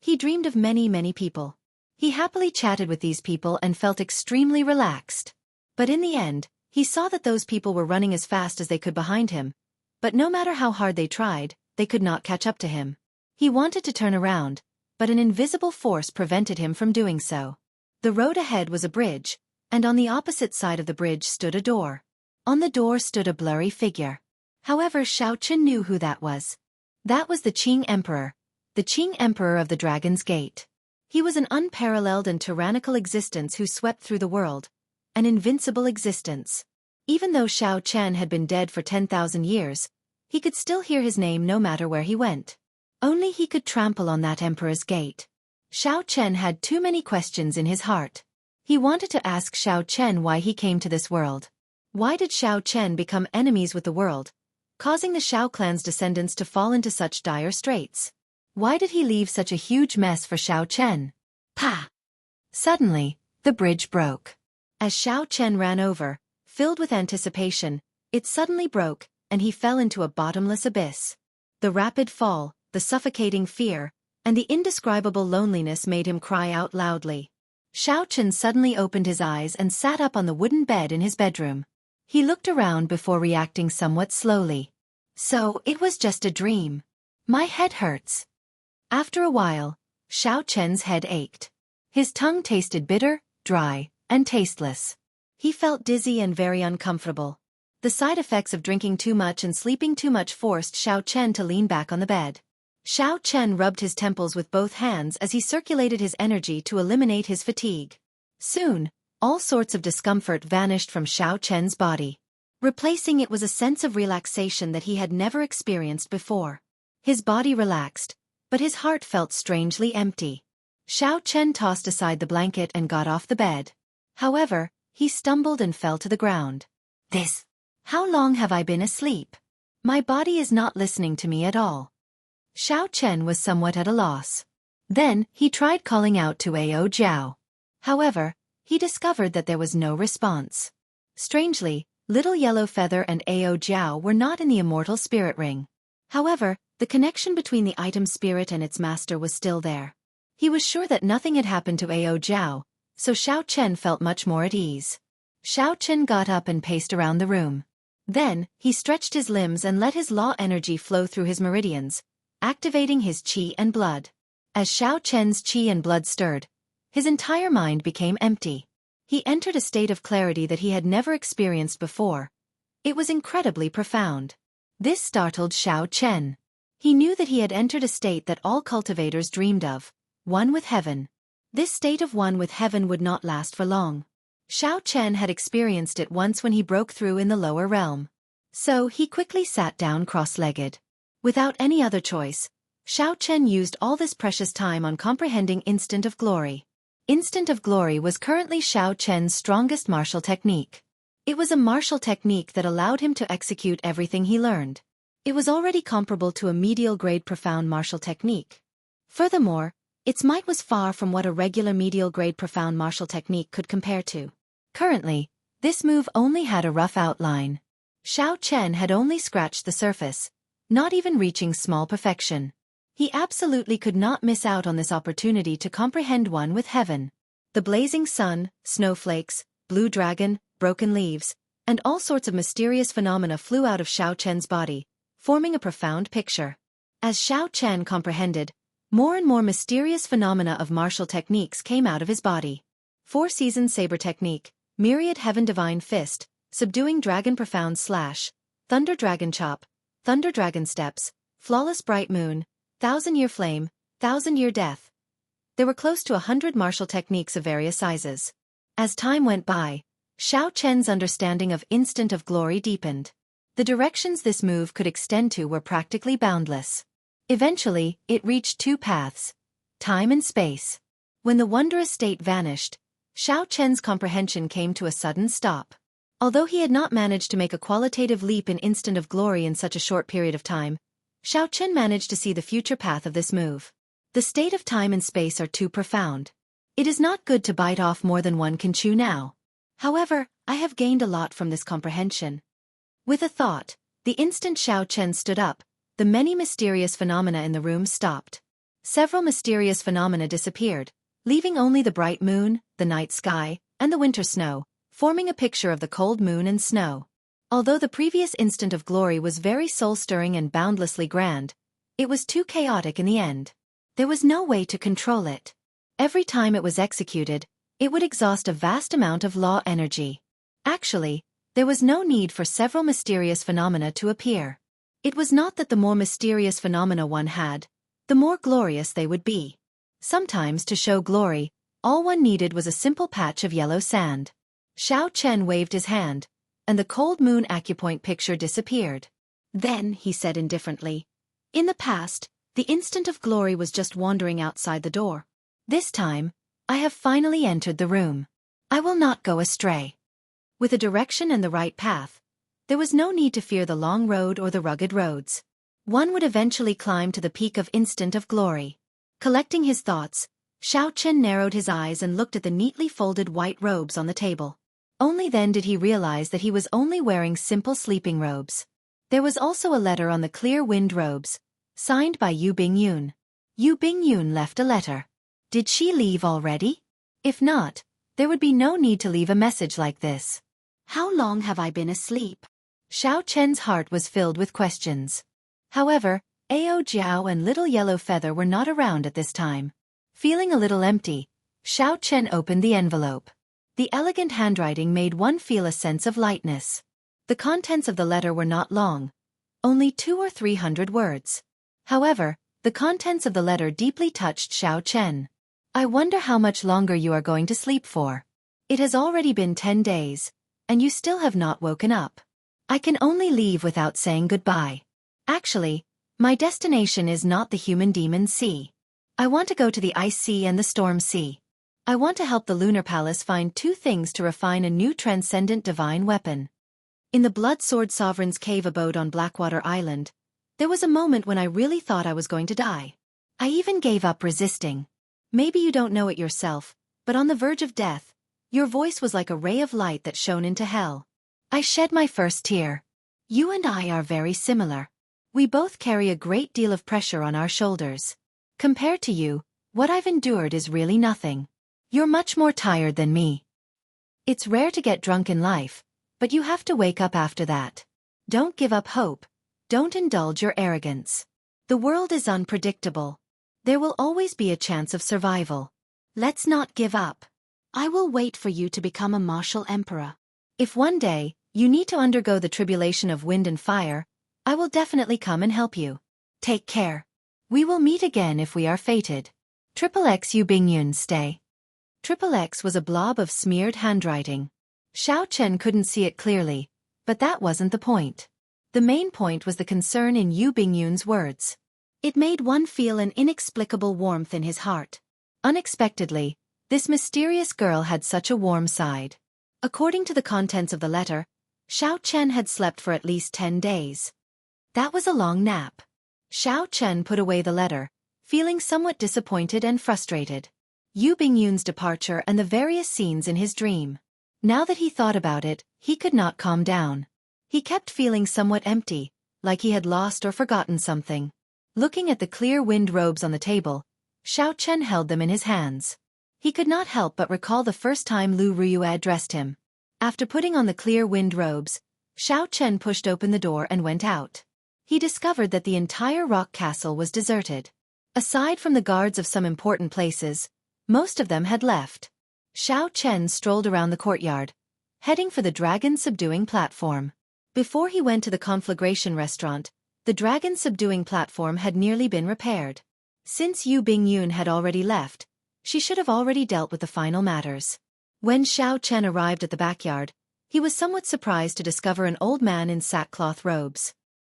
He dreamed of many people. He happily chatted with these people and felt extremely relaxed. But in the end, he saw that those people were running as fast as they could behind him, but no matter how hard they tried, they could not catch up to him. He wanted to turn around, but an invisible force prevented him from doing so. The road ahead was a bridge, and on the opposite side of the bridge stood a door. On the door stood a blurry figure. However, Xiao Chen knew who that was. That was the Qing Emperor of the Dragon's Gate. He was an unparalleled and tyrannical existence who swept through the world, an invincible existence. Even though Xiao Chen had been dead for 10,000 years, he could still hear his name no matter where he went. Only he could trample on that emperor's gate. Xiao Chen had too many questions in his heart. He wanted to ask Xiao Chen why he came to this world. Why did Xiao Chen become enemies with the world, causing the Xiao clan's descendants to fall into such dire straits? Why did he leave such a huge mess for Xiao Chen? Pa! Suddenly, the bridge broke. As Xiao Chen ran over, filled with anticipation, it suddenly broke, and he fell into a bottomless abyss. The rapid fall, the suffocating fear, and the indescribable loneliness made him cry out loudly. Xiao Chen suddenly opened his eyes and sat up on the wooden bed in his bedroom. He looked around before reacting somewhat slowly. So, it was just a dream. My head hurts. After a while, Xiao Chen's head ached. His tongue tasted bitter, dry, and tasteless. He felt dizzy and very uncomfortable. The side effects of drinking too much and sleeping too much forced Xiao Chen to lean back on the bed. Xiao Chen rubbed his temples with both hands as he circulated his energy to eliminate his fatigue. Soon, all sorts of discomfort vanished from Xiao Chen's body. Replacing it was a sense of relaxation that he had never experienced before. His body relaxed, but his heart felt strangely empty. Xiao Chen tossed aside the blanket and got off the bed. However, he stumbled and fell to the ground. This. How long have I been asleep? My body is not listening to me at all. Xiao Chen was somewhat at a loss. Then, he tried calling out to Ao Jiao. However, he discovered that there was no response. Strangely, Little Yellow Feather and Ao Jiao were not in the Immortal Spirit Ring. However, the connection between the item spirit and its master was still there. He was sure that nothing had happened to Ao Jiao, so Xiao Chen felt much more at ease. Xiao Chen got up and paced around the room. Then, he stretched his limbs and let his law energy flow through his meridians, activating his qi and blood. As Xiao Chen's qi and blood stirred, his entire mind became empty. He entered a state of clarity that he had never experienced before. It was incredibly profound. This startled Xiao Chen. He knew that he had entered a state that all cultivators dreamed of, one with heaven. This state of one with heaven would not last for long. Xiao Chen had experienced it once when he broke through in the lower realm. So he quickly sat down cross-legged. Without any other choice, Xiao Chen used all this precious time on comprehending Instant of Glory. Instant of Glory was currently Xiao Chen's strongest martial technique. It was a martial technique that allowed him to execute everything he learned. It was already comparable to a medial-grade profound martial technique. Furthermore, its might was far from what a regular medial-grade profound martial technique could compare to. Currently, this move only had a rough outline. Xiao Chen had only scratched the surface, not even reaching small perfection. He absolutely could not miss out on this opportunity to comprehend one with heaven. The blazing sun, snowflakes, blue dragon, broken leaves, and all sorts of mysterious phenomena flew out of Xiao Chen's body, forming a profound picture. As Xiao Chen comprehended, more and more mysterious phenomena of martial techniques came out of his body. Four-season saber technique, myriad heaven divine fist, subduing dragon profound slash, thunder dragon chop, thunder dragon steps, flawless bright moon, thousand-year flame, thousand-year death. There were close to 100 martial techniques of various sizes. As time went by, Xiao Chen's understanding of Instant of Glory deepened. The directions this move could extend to were practically boundless. Eventually, it reached two paths: time and space. When the wondrous state vanished, Xiao Chen's comprehension came to a sudden stop. Although he had not managed to make a qualitative leap in Instant of Glory in such a short period of time, Xiao Chen managed to see the future path of this move. The state of time and space are too profound. It is not good to bite off more than one can chew now. However, I have gained a lot from this comprehension. With a thought, the instant Xiao Chen stood up, the many mysterious phenomena in the room stopped. Several mysterious phenomena disappeared, leaving only the bright moon, the night sky, and the winter snow, forming a picture of the cold moon and snow. Although the previous Instant of Glory was very soul-stirring and boundlessly grand, it was too chaotic in the end. There was no way to control it. Every time it was executed, it would exhaust a vast amount of law energy. Actually, there was no need for several mysterious phenomena to appear. It was not that the more mysterious phenomena one had, the more glorious they would be. Sometimes to show glory, all one needed was a simple patch of yellow sand. Xiao Chen waved his hand, and the cold moon acupoint picture disappeared. Then, he said indifferently, in the past, the Instant of Glory was just wandering outside the door. This time, I have finally entered the room. I will not go astray. With a direction and the right path, there was no need to fear the long road or the rugged roads. One would eventually climb to the peak of Instant of Glory. Collecting his thoughts, Xiao Chen narrowed his eyes and looked at the neatly folded white robes on the table. Only then did he realize that he was only wearing simple sleeping robes. There was also a letter on the clear wind robes, signed by Yu Bingyun. Yu Bingyun left a letter. Did she leave already? If not, there would be no need to leave a message like this. How long have I been asleep? Xiao Chen's heart was filled with questions. However, Ao Jiao and Little Yellow Feather were not around at this time. Feeling a little empty, Xiao Chen opened the envelope. The elegant handwriting made one feel a sense of lightness. The contents of the letter were not long, only 200 or 300 words. However, the contents of the letter deeply touched Xiao Chen. I wonder how much longer you are going to sleep for. It has already been 10 days, and you still have not woken up. I can only leave without saying goodbye. Actually, my destination is not the human demon sea. I want to go to the ice sea and the storm sea. I want to help the Lunar Palace find two things to refine a new transcendent divine weapon. In the Blood Sword Sovereign's cave abode on Blackwater Island, there was a moment when I really thought I was going to die. I even gave up resisting. Maybe you don't know it yourself, but on the verge of death, your voice was like a ray of light that shone into hell. I shed my first tear. You and I are very similar. We both carry a great deal of pressure on our shoulders. Compared to you, what I've endured is really nothing. You're much more tired than me. It's rare to get drunk in life, but you have to wake up after that. Don't give up hope. Don't indulge your arrogance. The world is unpredictable. There will always be a chance of survival. Let's not give up. I will wait for you to become a martial emperor. If one day, you need to undergo the tribulation of wind and fire, I will definitely come and help you. Take care. We will meet again if we are fated. XXX Yu Bingyun stay. XXX was a blob of smeared handwriting. Xiao Chen couldn't see it clearly, but that wasn't the point. The main point was the concern in Yu Bingyun's words. It made one feel an inexplicable warmth in his heart. Unexpectedly, this mysterious girl had such a warm side. According to the contents of the letter, Xiao Chen had slept for at least 10 days. That was a long nap. Xiao Chen put away the letter, feeling somewhat disappointed and frustrated. Yu Bingyun's departure and the various scenes in his dream. Now that he thought about it, he could not calm down. He kept feeling somewhat empty, like he had lost or forgotten something. Looking at the clear wind robes on the table, Xiao Chen held them in his hands. He could not help but recall the first time Lu Ruyue addressed him. After putting on the clear wind robes, Xiao Chen pushed open the door and went out. He discovered that the entire rock castle was deserted. Aside from the guards of some important places, most of them had left. Xiao Chen strolled around the courtyard, heading for the dragon-subduing platform. Before he went to the conflagration restaurant, the dragon-subduing platform had nearly been repaired. Since Yu Bingyun had already left, she should have already dealt with the final matters. When Xiao Chen arrived at the backyard, he was somewhat surprised to discover an old man in sackcloth robes.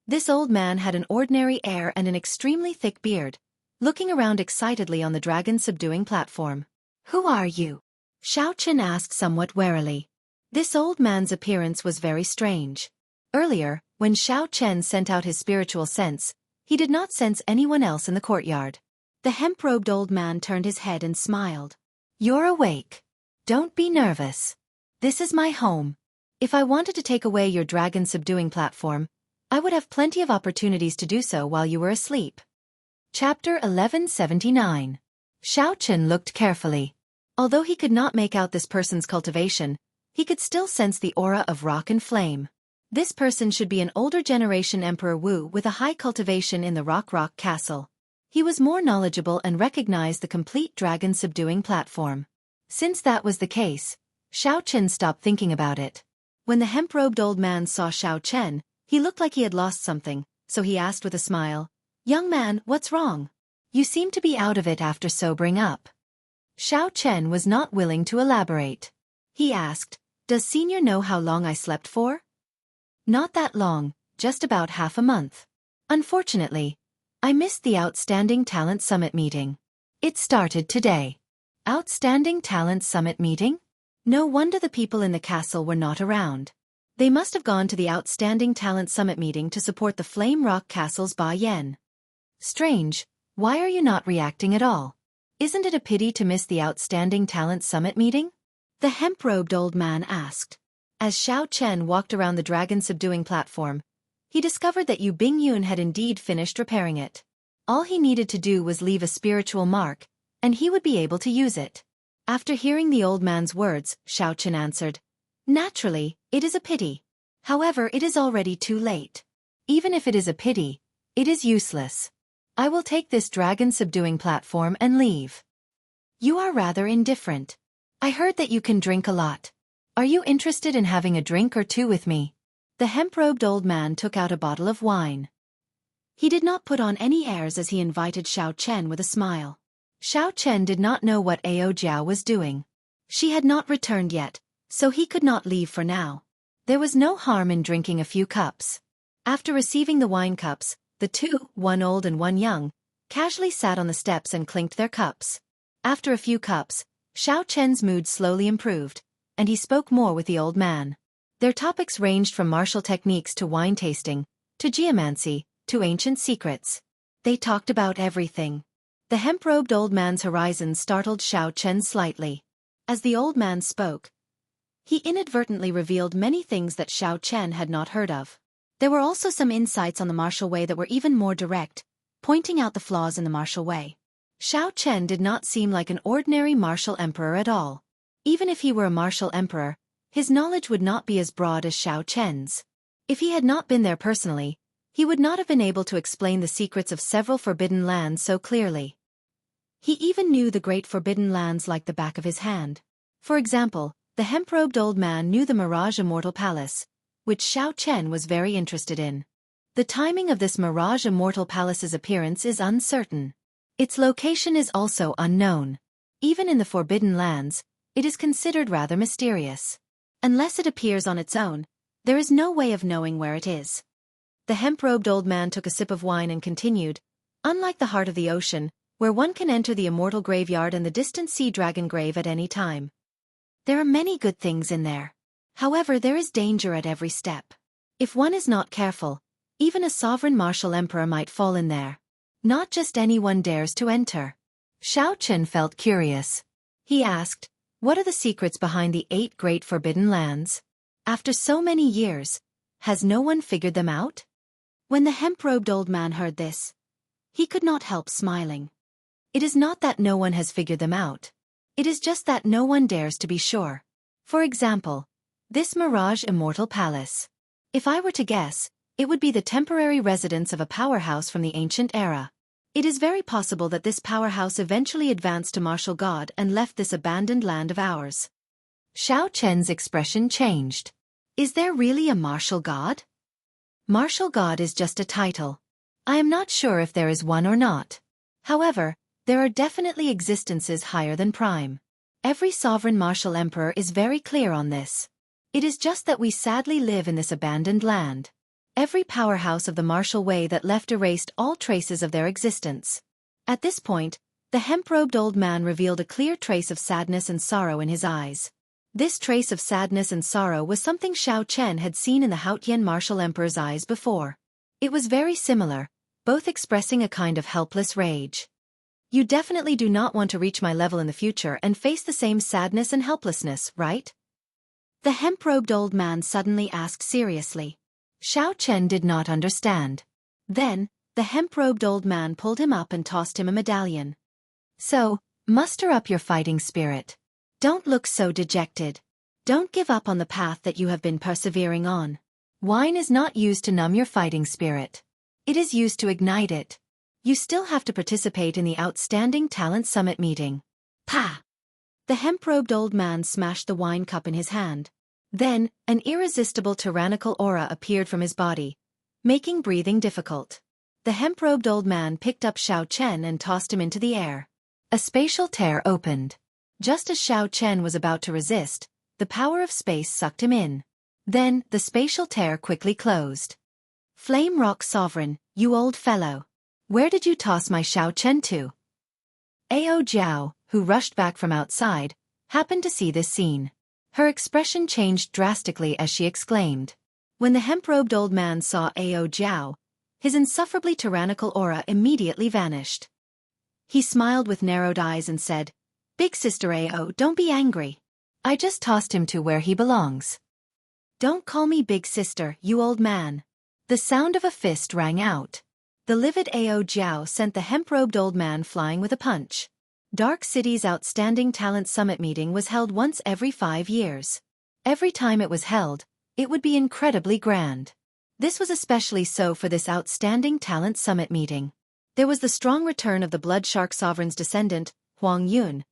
This old man had an ordinary air and an extremely thick beard, looking around excitedly on the dragon-subduing platform. "Who are you?" Xiao Chen asked somewhat warily. This old man's appearance was very strange. Earlier, when Xiao Chen sent out his spiritual sense, he did not sense anyone else in the courtyard. The hemp-robed old man turned his head and smiled. "You're awake. Don't be nervous. This is my home. If I wanted to take away your dragon-subduing platform, I would have plenty of opportunities to do so while you were asleep." Chapter 1179. Xiao Chen looked carefully. Although he could not make out this person's cultivation, he could still sense the aura of rock and flame. This person should be an older generation Emperor Wu with a high cultivation in the Rock Castle. He was more knowledgeable and recognized the complete dragon-subduing platform. Since that was the case, Xiao Chen stopped thinking about it. When the hemp-robed old man saw Xiao Chen, he looked like he had lost something, so he asked with a smile, "Young man, what's wrong? You seem to be out of it after sobering up." Xiao Chen was not willing to elaborate. He asked, "Does Senior know how long I slept for?" "Not that long, just about half a month. Unfortunately, I missed the Outstanding Talent Summit meeting. It started today." Outstanding Talent Summit meeting? No wonder the people in the castle were not around. They must have gone to the Outstanding Talent Summit meeting to support the Flame Rock Castle's Ba Yan. Strange, why are you not reacting at all? Isn't it a pity to miss the Outstanding Talent Summit meeting? The hemp-robed old man asked. As Xiao Chen walked around the dragon-subduing platform, he discovered that Yu Bingyun had indeed finished repairing it. All he needed to do was leave a spiritual mark, and he would be able to use it. After hearing the old man's words, Xiao Chen answered, "Naturally, it is a pity. However, it is already too late. Even if it is a pity, it is useless. I will take this dragon-subduing platform and leave." "You are rather indifferent. I heard that you can drink a lot. Are you interested in having a drink or two with me?" The hemp-robed old man took out a bottle of wine. He did not put on any airs as he invited Xiao Chen with a smile. Xiao Chen did not know what Ao Jiao was doing. She had not returned yet, so he could not leave for now. There was no harm in drinking a few cups. After receiving the wine cups, the two, one old and one young, casually sat on the steps and clinked their cups. After a few cups, Xiao Chen's mood slowly improved, and he spoke more with the old man. Their topics ranged from martial techniques to wine tasting, to geomancy, to ancient secrets. They talked about everything. The hemp-robed old man's horizon startled Xiao Chen slightly. As the old man spoke, he inadvertently revealed many things that Xiao Chen had not heard of. There were also some insights on the martial way that were even more direct, pointing out the flaws in the martial way. Xiao Chen did not seem like an ordinary martial emperor at all. Even if he were a martial emperor, his knowledge would not be as broad as Xiao Chen's. If he had not been there personally, he would not have been able to explain the secrets of several forbidden lands so clearly. He even knew the great forbidden lands like the back of his hand. For example, the hemp-robed old man knew the Mirage Immortal Palace, which Xiao Chen was very interested in. The timing of this Mirage Immortal Palace's appearance is uncertain. Its location is also unknown. Even in the Forbidden Lands, it is considered rather mysterious. Unless it appears on its own, there is no way of knowing where it is. The hemp-robed old man took a sip of wine and continued, unlike the heart of the ocean, where one can enter the immortal graveyard and the distant sea dragon grave at any time. There are many good things in there. However, there is danger at every step. If one is not careful, even a sovereign martial emperor might fall in there. Not just anyone dares to enter. Xiao Chen felt curious. He asked, what are the secrets behind the 8 great forbidden lands? After so many years, has no one figured them out? When the hemp-robed old man heard this, he could not help smiling. It is not that no one has figured them out. It is just that no one dares to be sure. For example, this Mirage Immortal Palace. If I were to guess, it would be the temporary residence of a powerhouse from the ancient era. It is very possible that this powerhouse eventually advanced to martial god and left this abandoned land of ours. Xiao Chen's expression changed. Is there really a martial god? Martial god is just a title. I am not sure if there is one or not. However, there are definitely existences higher than prime. Every sovereign martial emperor is very clear on this. It is just that we sadly live in this abandoned land. Every powerhouse of the martial way that left erased all traces of their existence. At this point, the hemp-robed old man revealed a clear trace of sadness and sorrow in his eyes. This trace of sadness and sorrow was something Xiao Chen had seen in the Haotian martial emperor's eyes before. It was very similar, both expressing a kind of helpless rage. You definitely do not want to reach my level in the future and face the same sadness and helplessness, right? The hemp-robed old man suddenly asked seriously. Xiao Chen did not understand. Then, the hemp-robed old man pulled him up and tossed him a medallion. So, muster up your fighting spirit. Don't look so dejected. Don't give up on the path that you have been persevering on. Wine is not used to numb your fighting spirit. It is used to ignite it. You still have to participate in the Outstanding Talent Summit meeting. Pa! The hemp-robed old man smashed the wine cup in his hand. Then, an irresistible tyrannical aura appeared from his body, making breathing difficult. The hemp-robed old man picked up Xiao Chen and tossed him into the air. A spatial tear opened. Just as Xiao Chen was about to resist, the power of space sucked him in. Then, the spatial tear quickly closed. Flame Rock Sovereign, you old fellow. Where did you toss my Xiao Chen to? Ao Jiao, who rushed back from outside, happened to see this scene. Her expression changed drastically as she exclaimed. When the hemp-robed old man saw Ao Jiao, his insufferably tyrannical aura immediately vanished. He smiled with narrowed eyes and said, Big Sister Ao, don't be angry. I just tossed him to where he belongs. Don't call me Big Sister, you old man. The sound of a fist rang out. The livid Ao Jiao sent the hemp-robed old man flying with a punch. Dark City's Outstanding Talent Summit meeting was held once every 5 years. Every time it was held, it would be incredibly grand. This was especially so for this Outstanding Talent Summit meeting. There was the strong return of the Blood Shark Sovereign's descendant, Huang Yun,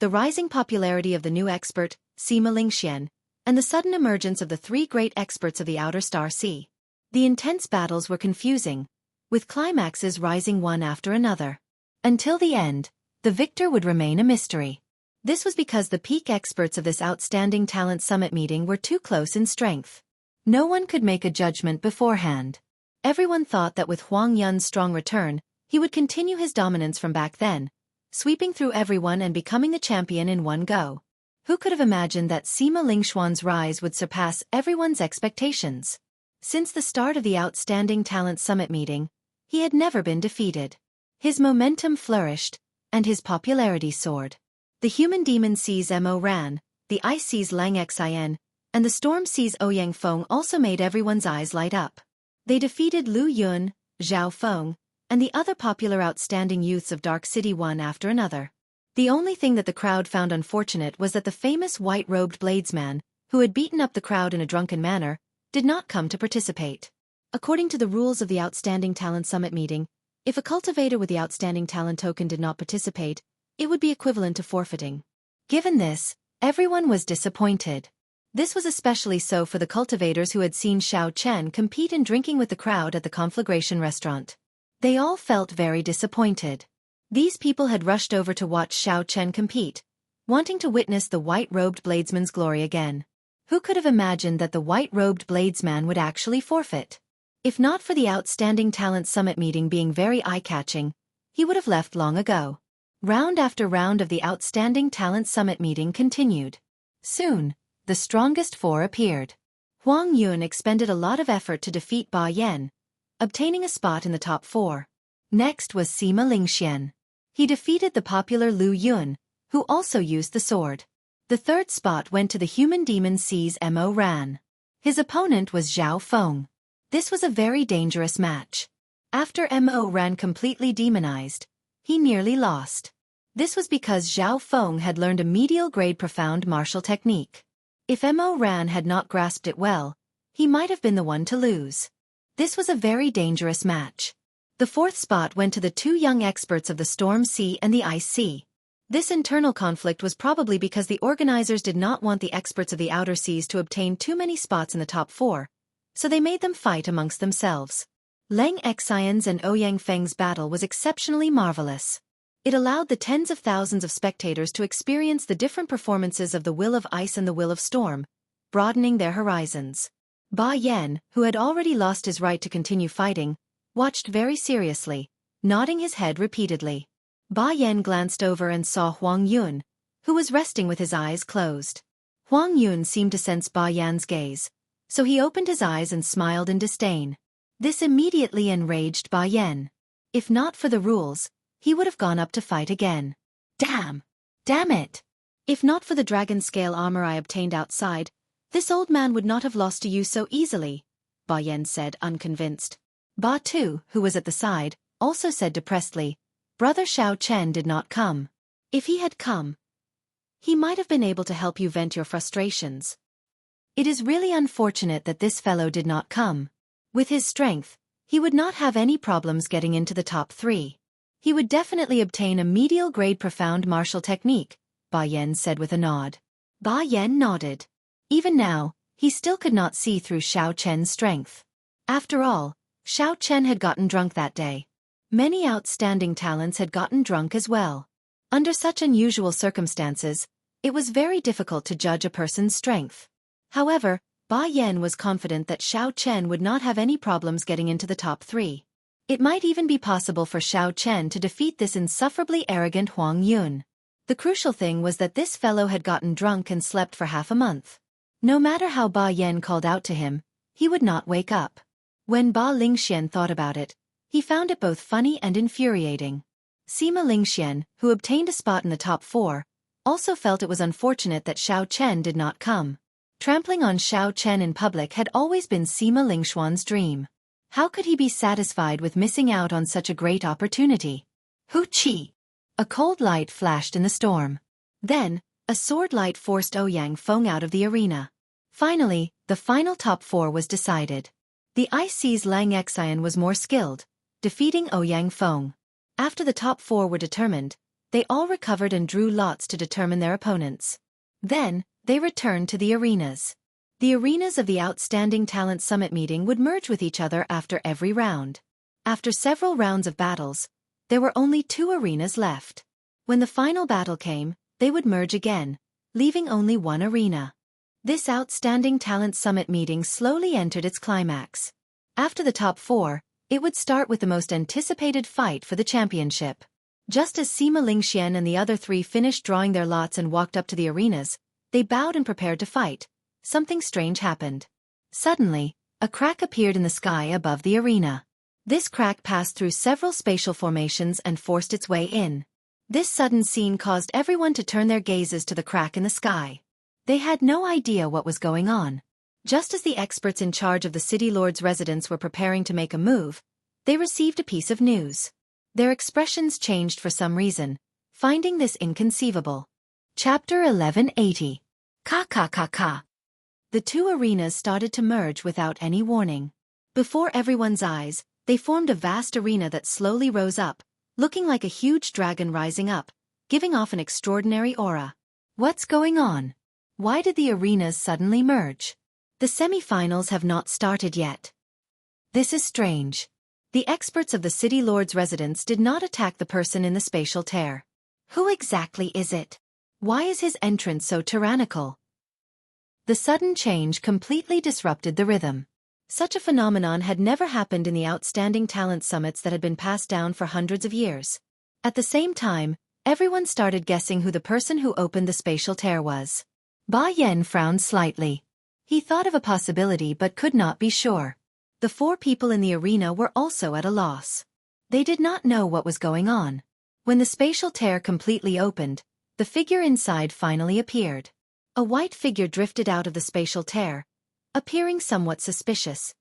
the rising popularity of the new expert, Sima Lingxian, and the sudden emergence of the 3 great experts of the Outer Star Sea. The intense battles were confusing, with climaxes rising one after another. Until the end, the victor would remain a mystery. This was because the peak experts of this Outstanding Talent Summit meeting were too close in strength. No one could make a judgment beforehand. Everyone thought that with Huang Yun's strong return, he would continue his dominance from back then, sweeping through everyone and becoming the champion in one go. Who could have imagined that Sima Lingxuan's rise would surpass everyone's expectations? Since the start of the Outstanding Talent Summit meeting, he had never been defeated. His momentum flourished, and his popularity soared. The human demon sees Mo Ran, the ice sees Lang Xian, and the storm sees Ouyang Feng also made everyone's eyes light up. They defeated Lu Yun, Zhao Feng, and the other popular outstanding youths of Dark City one after another. The only thing that the crowd found unfortunate was that the famous white-robed bladesman, who had beaten up the crowd in a drunken manner, did not come to participate. According to the rules of the Outstanding Talent Summit meeting, if a cultivator with the Outstanding Talent token did not participate, it would be equivalent to forfeiting. Given this, everyone was disappointed. This was especially so for the cultivators who had seen Xiao Chen compete in drinking with the crowd at the Conflagration restaurant. They all felt very disappointed. These people had rushed over to watch Xiao Chen compete, wanting to witness the white-robed bladesman's glory again. Who could have imagined that the white-robed bladesman would actually forfeit? If not for the Outstanding Talent Summit meeting being very eye-catching, he would have left long ago. Round after round of the Outstanding Talent Summit meeting continued. Soon, the strongest four appeared. Huang Yun expended a lot of effort to defeat Ba Yan, obtaining a spot in the top four. Next was Sima Lingxian. He defeated the popular Lu Yun, who also used the sword. The third spot went to the human demon sees Mo Ran. His opponent was Zhao Feng. This was a very dangerous match. After Mo Ran completely demonized, he nearly lost. This was because Zhao Feng had learned a medial-grade profound martial technique. If Mo Ran had not grasped it well, he might have been the one to lose. This was a very dangerous match. The fourth spot went to the two young experts of the Storm Sea and the Ice Sea. This internal conflict was probably because the organizers did not want the experts of the outer seas to obtain too many spots in the top four, so they made them fight amongst themselves. Lang Xian's and Ouyang Feng's battle was exceptionally marvelous. It allowed the tens of thousands of spectators to experience the different performances of the Will of Ice and the Will of Storm, broadening their horizons. Ba Yan, who had already lost his right to continue fighting, watched very seriously, nodding his head repeatedly. Ba Yan glanced over and saw Huang Yun, who was resting with his eyes closed. Huang Yun seemed to sense Ba Yan's gaze, so he opened his eyes and smiled in disdain. This immediately enraged Ba Yan. If not for the rules, he would have gone up to fight again. Damn! Damn it! If not for the dragon scale armor I obtained outside, this old man would not have lost to you so easily, Ba Yan said, unconvinced. Ba Tu, who was at the side, also said depressedly, Brother Xiao Chen did not come. If he had come, he might have been able to help you vent your frustrations. It is really unfortunate that this fellow did not come. With his strength, he would not have any problems getting into the top three. He would definitely obtain a medial-grade profound martial technique, Ba Yan said with a nod. Ba Yan nodded. Even now, he still could not see through Xiao Chen's strength. After all, Xiao Chen had gotten drunk that day. Many outstanding talents had gotten drunk as well. Under such unusual circumstances, it was very difficult to judge a person's strength. However, Ba Yan was confident that Xiao Chen would not have any problems getting into the top three. It might even be possible for Xiao Chen to defeat this insufferably arrogant Huang Yun. The crucial thing was that this fellow had gotten drunk and slept for half a month. No matter how Ba Yan called out to him, he would not wake up. When Ba Lingxian thought about it, he found it both funny and infuriating. Sima Lingxian, who obtained a spot in the top four, also felt it was unfortunate that Xiao Chen did not come. Trampling on Xiao Chen in public had always been Sima Lingxuan's dream. How could he be satisfied with missing out on such a great opportunity? Hu Qi! A cold light flashed in the storm. Then, a sword light forced Ouyang Feng out of the arena. Finally, the final top four was decided. The Ice Sea's Lang Xian was more skilled, defeating Ouyang Feng. After the top four were determined, they all recovered and drew lots to determine their opponents. Then, they returned to the arenas. The arenas of the Outstanding Talent Summit meeting would merge with each other after every round. After several rounds of battles, there were only 2 arenas left. When the final battle came, they would merge again, leaving only 1 arena. This Outstanding Talent Summit meeting slowly entered its climax. After the top 4, it would start with the most anticipated fight for the championship. Just as Sima Lingxian and the other 3 finished drawing their lots and walked up to the arenas, They bowed and prepared to fight. Something strange happened. Suddenly, a crack appeared in the sky above the arena. This crack passed through several spatial formations and forced its way in. This sudden scene caused everyone to turn their gazes to the crack in the sky. They had no idea what was going on. Just as the experts in charge of the city lord's residence were preparing to make a move, they received a piece of news. Their expressions changed for some reason, finding this inconceivable. Chapter 1180. Ka. The two arenas started to merge without any warning. Before everyone's eyes, they formed a vast arena that slowly rose up, looking like a huge dragon rising up, giving off an extraordinary aura. What's going on? Why did the arenas suddenly merge? The semi-finals have not started yet. This is strange. The experts of the city lord's residence did not attack the person in the spatial tear. Who exactly is it? Why is his entrance so tyrannical? The sudden change completely disrupted the rhythm. Such a phenomenon had never happened in the outstanding talent summits that had been passed down for hundreds of years. At the same time, everyone started guessing who the person who opened the spatial tear was. Ba Yan frowned slightly. He thought of a possibility but could not be sure. The four people in the arena were also at a loss. They did not know what was going on. When the spatial tear completely opened, the figure inside finally appeared. A white figure drifted out of the spatial tear, appearing somewhat suspicious.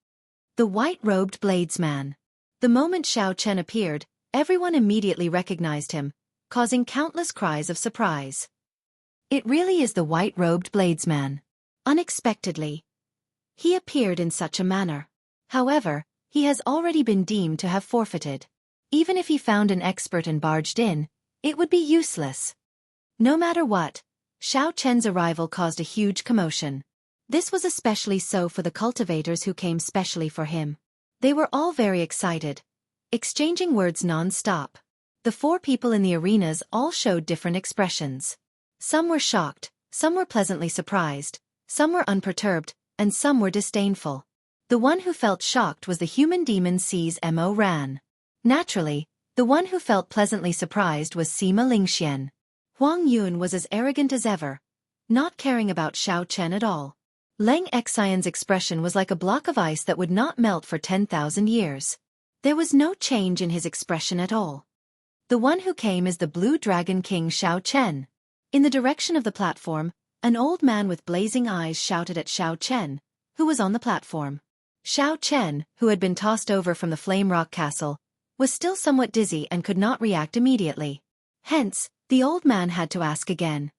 The white-robed bladesman. The moment Xiao Chen appeared, everyone immediately recognized him, causing countless cries of surprise. It really is the white-robed bladesman. Unexpectedly, he appeared in such a manner. However, he has already been deemed to have forfeited. Even if he found an expert and barged in, it would be useless. No matter what, Xiao Chen's arrival caused a huge commotion. This was especially so for the cultivators who came specially for him. They were all very excited, exchanging words non-stop. The four people in the arenas all showed different expressions. Some were shocked, some were pleasantly surprised, some were unperturbed, and some were disdainful. The one who felt shocked was the human demon Mo Ran. Naturally, the one who felt pleasantly surprised was Sima Lingxian. Huang Yun was as arrogant as ever, not caring about Xiao Chen at all. Leng Xian's expression was like a block of ice that would not melt for 10,000 years. There was no change in his expression at all. The one who came is the Blue Dragon King Xiao Chen. In the direction of the platform, an old man with blazing eyes shouted at Xiao Chen, who was on the platform. Xiao Chen, who had been tossed over from the Flame Rock Castle, was still somewhat dizzy and could not react immediately. Hence, the old man had to ask again.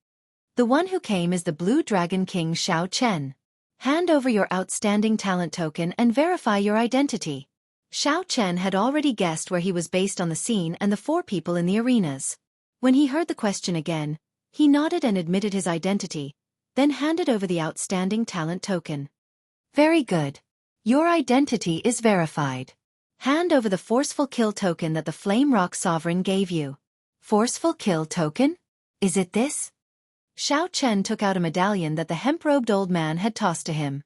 The one who came is the Blue Dragon King Xiao Chen. Hand over your outstanding talent token and verify your identity. Xiao Chen had already guessed where he was based on the scene and the four people in the arenas. When he heard the question again, he nodded and admitted his identity, then handed over the outstanding talent token. Very good. Your identity is verified. Hand over the forceful kill token that the Flame Rock Sovereign gave you. Forceful kill token? Is it this? Xiao Chen took out a medallion that the hemp-robed old man had tossed to him.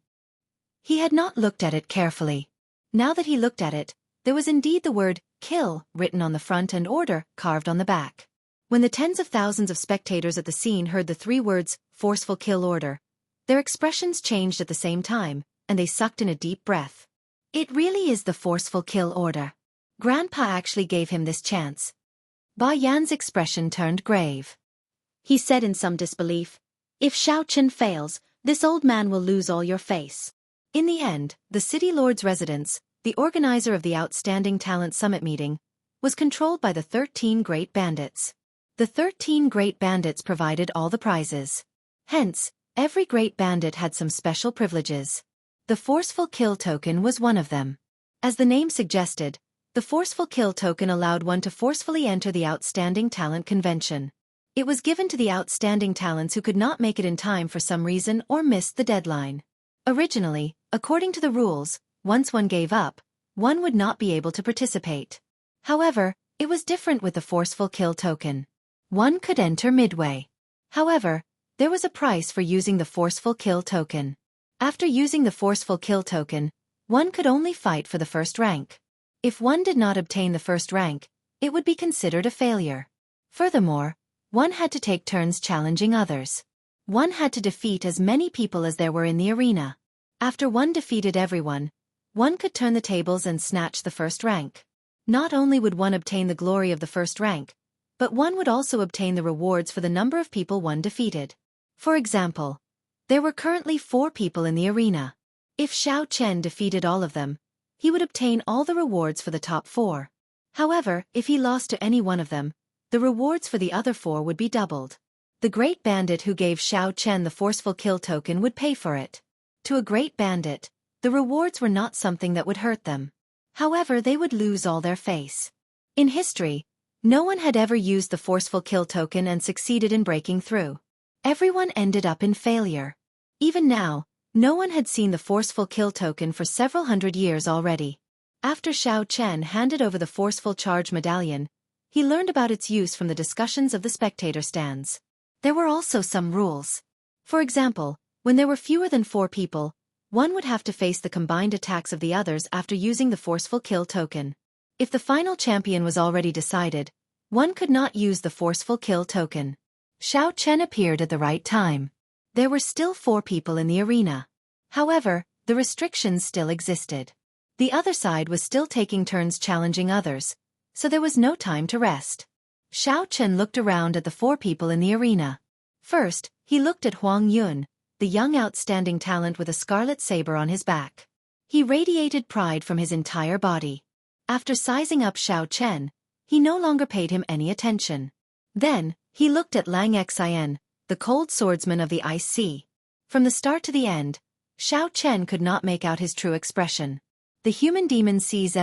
He had not looked at it carefully. Now that he looked at it, there was indeed the word, kill, written on the front and order, carved on the back. When the tens of thousands of spectators at the scene heard the three words, forceful kill order, their expressions changed at the same time, and they sucked in a deep breath. It really is the forceful kill order. Grandpa actually gave him this chance. Ba Yan's expression turned grave. He said in some disbelief, if Xiao Chen fails, this old man will lose all your face. In the end, the city lord's residence, the organizer of the Outstanding Talent Summit meeting, was controlled by the 13 Great Bandits. The 13 Great Bandits provided all the prizes. Hence, every Great Bandit had some special privileges. The Forceful Kill token was one of them. As the name suggested, the Forceful Kill token allowed one to forcefully enter the Outstanding Talent Convention. It was given to the outstanding talents who could not make it in time for some reason or missed the deadline. Originally, according to the rules, once one gave up, one would not be able to participate. However, it was different with the Forceful Kill token. One could enter midway. However, there was a price for using the Forceful Kill token. After using the Forceful Kill token, one could only fight for the first rank. If one did not obtain the first rank, it would be considered a failure. Furthermore, one had to take turns challenging others. One had to defeat as many people as there were in the arena. After one defeated everyone, one could turn the tables and snatch the first rank. Not only would one obtain the glory of the first rank, but one would also obtain the rewards for the number of people one defeated. For example, there were currently 4 people in the arena. If Xiao Chen defeated all of them, he would obtain all the rewards for the top 4. However, if he lost to any one of them, the rewards for the other 4 would be doubled. The great bandit who gave Xiao Chen the forceful kill token would pay for it. To a great bandit, the rewards were not something that would hurt them. However, they would lose all their face. In history, no one had ever used the forceful kill token and succeeded in breaking through. Everyone ended up in failure. Even now, no one had seen the forceful kill token for several hundred years already. After Xiao Chen handed over the forceful charge medallion, he learned about its use from the discussions of the spectator stands. There were also some rules. For example, when there were fewer than 4 people, one would have to face the combined attacks of the others after using the forceful kill token. If the final champion was already decided, one could not use the forceful kill token. Xiao Chen appeared at the right time. There were still 4 people in the arena. However, the restrictions still existed. The other side was still taking turns challenging others, so there was no time to rest. Xiao Chen looked around at the 4 people in the arena. First, he looked at Huang Yun, the young outstanding talent with a scarlet saber on his back. He radiated pride from his entire body. After sizing up Xiao Chen, he no longer paid him any attention. Then, he looked at Xianxia, the cold swordsman of the Ice Sea. From the start to the end, Xiao Chen could not make out his true expression. The human demon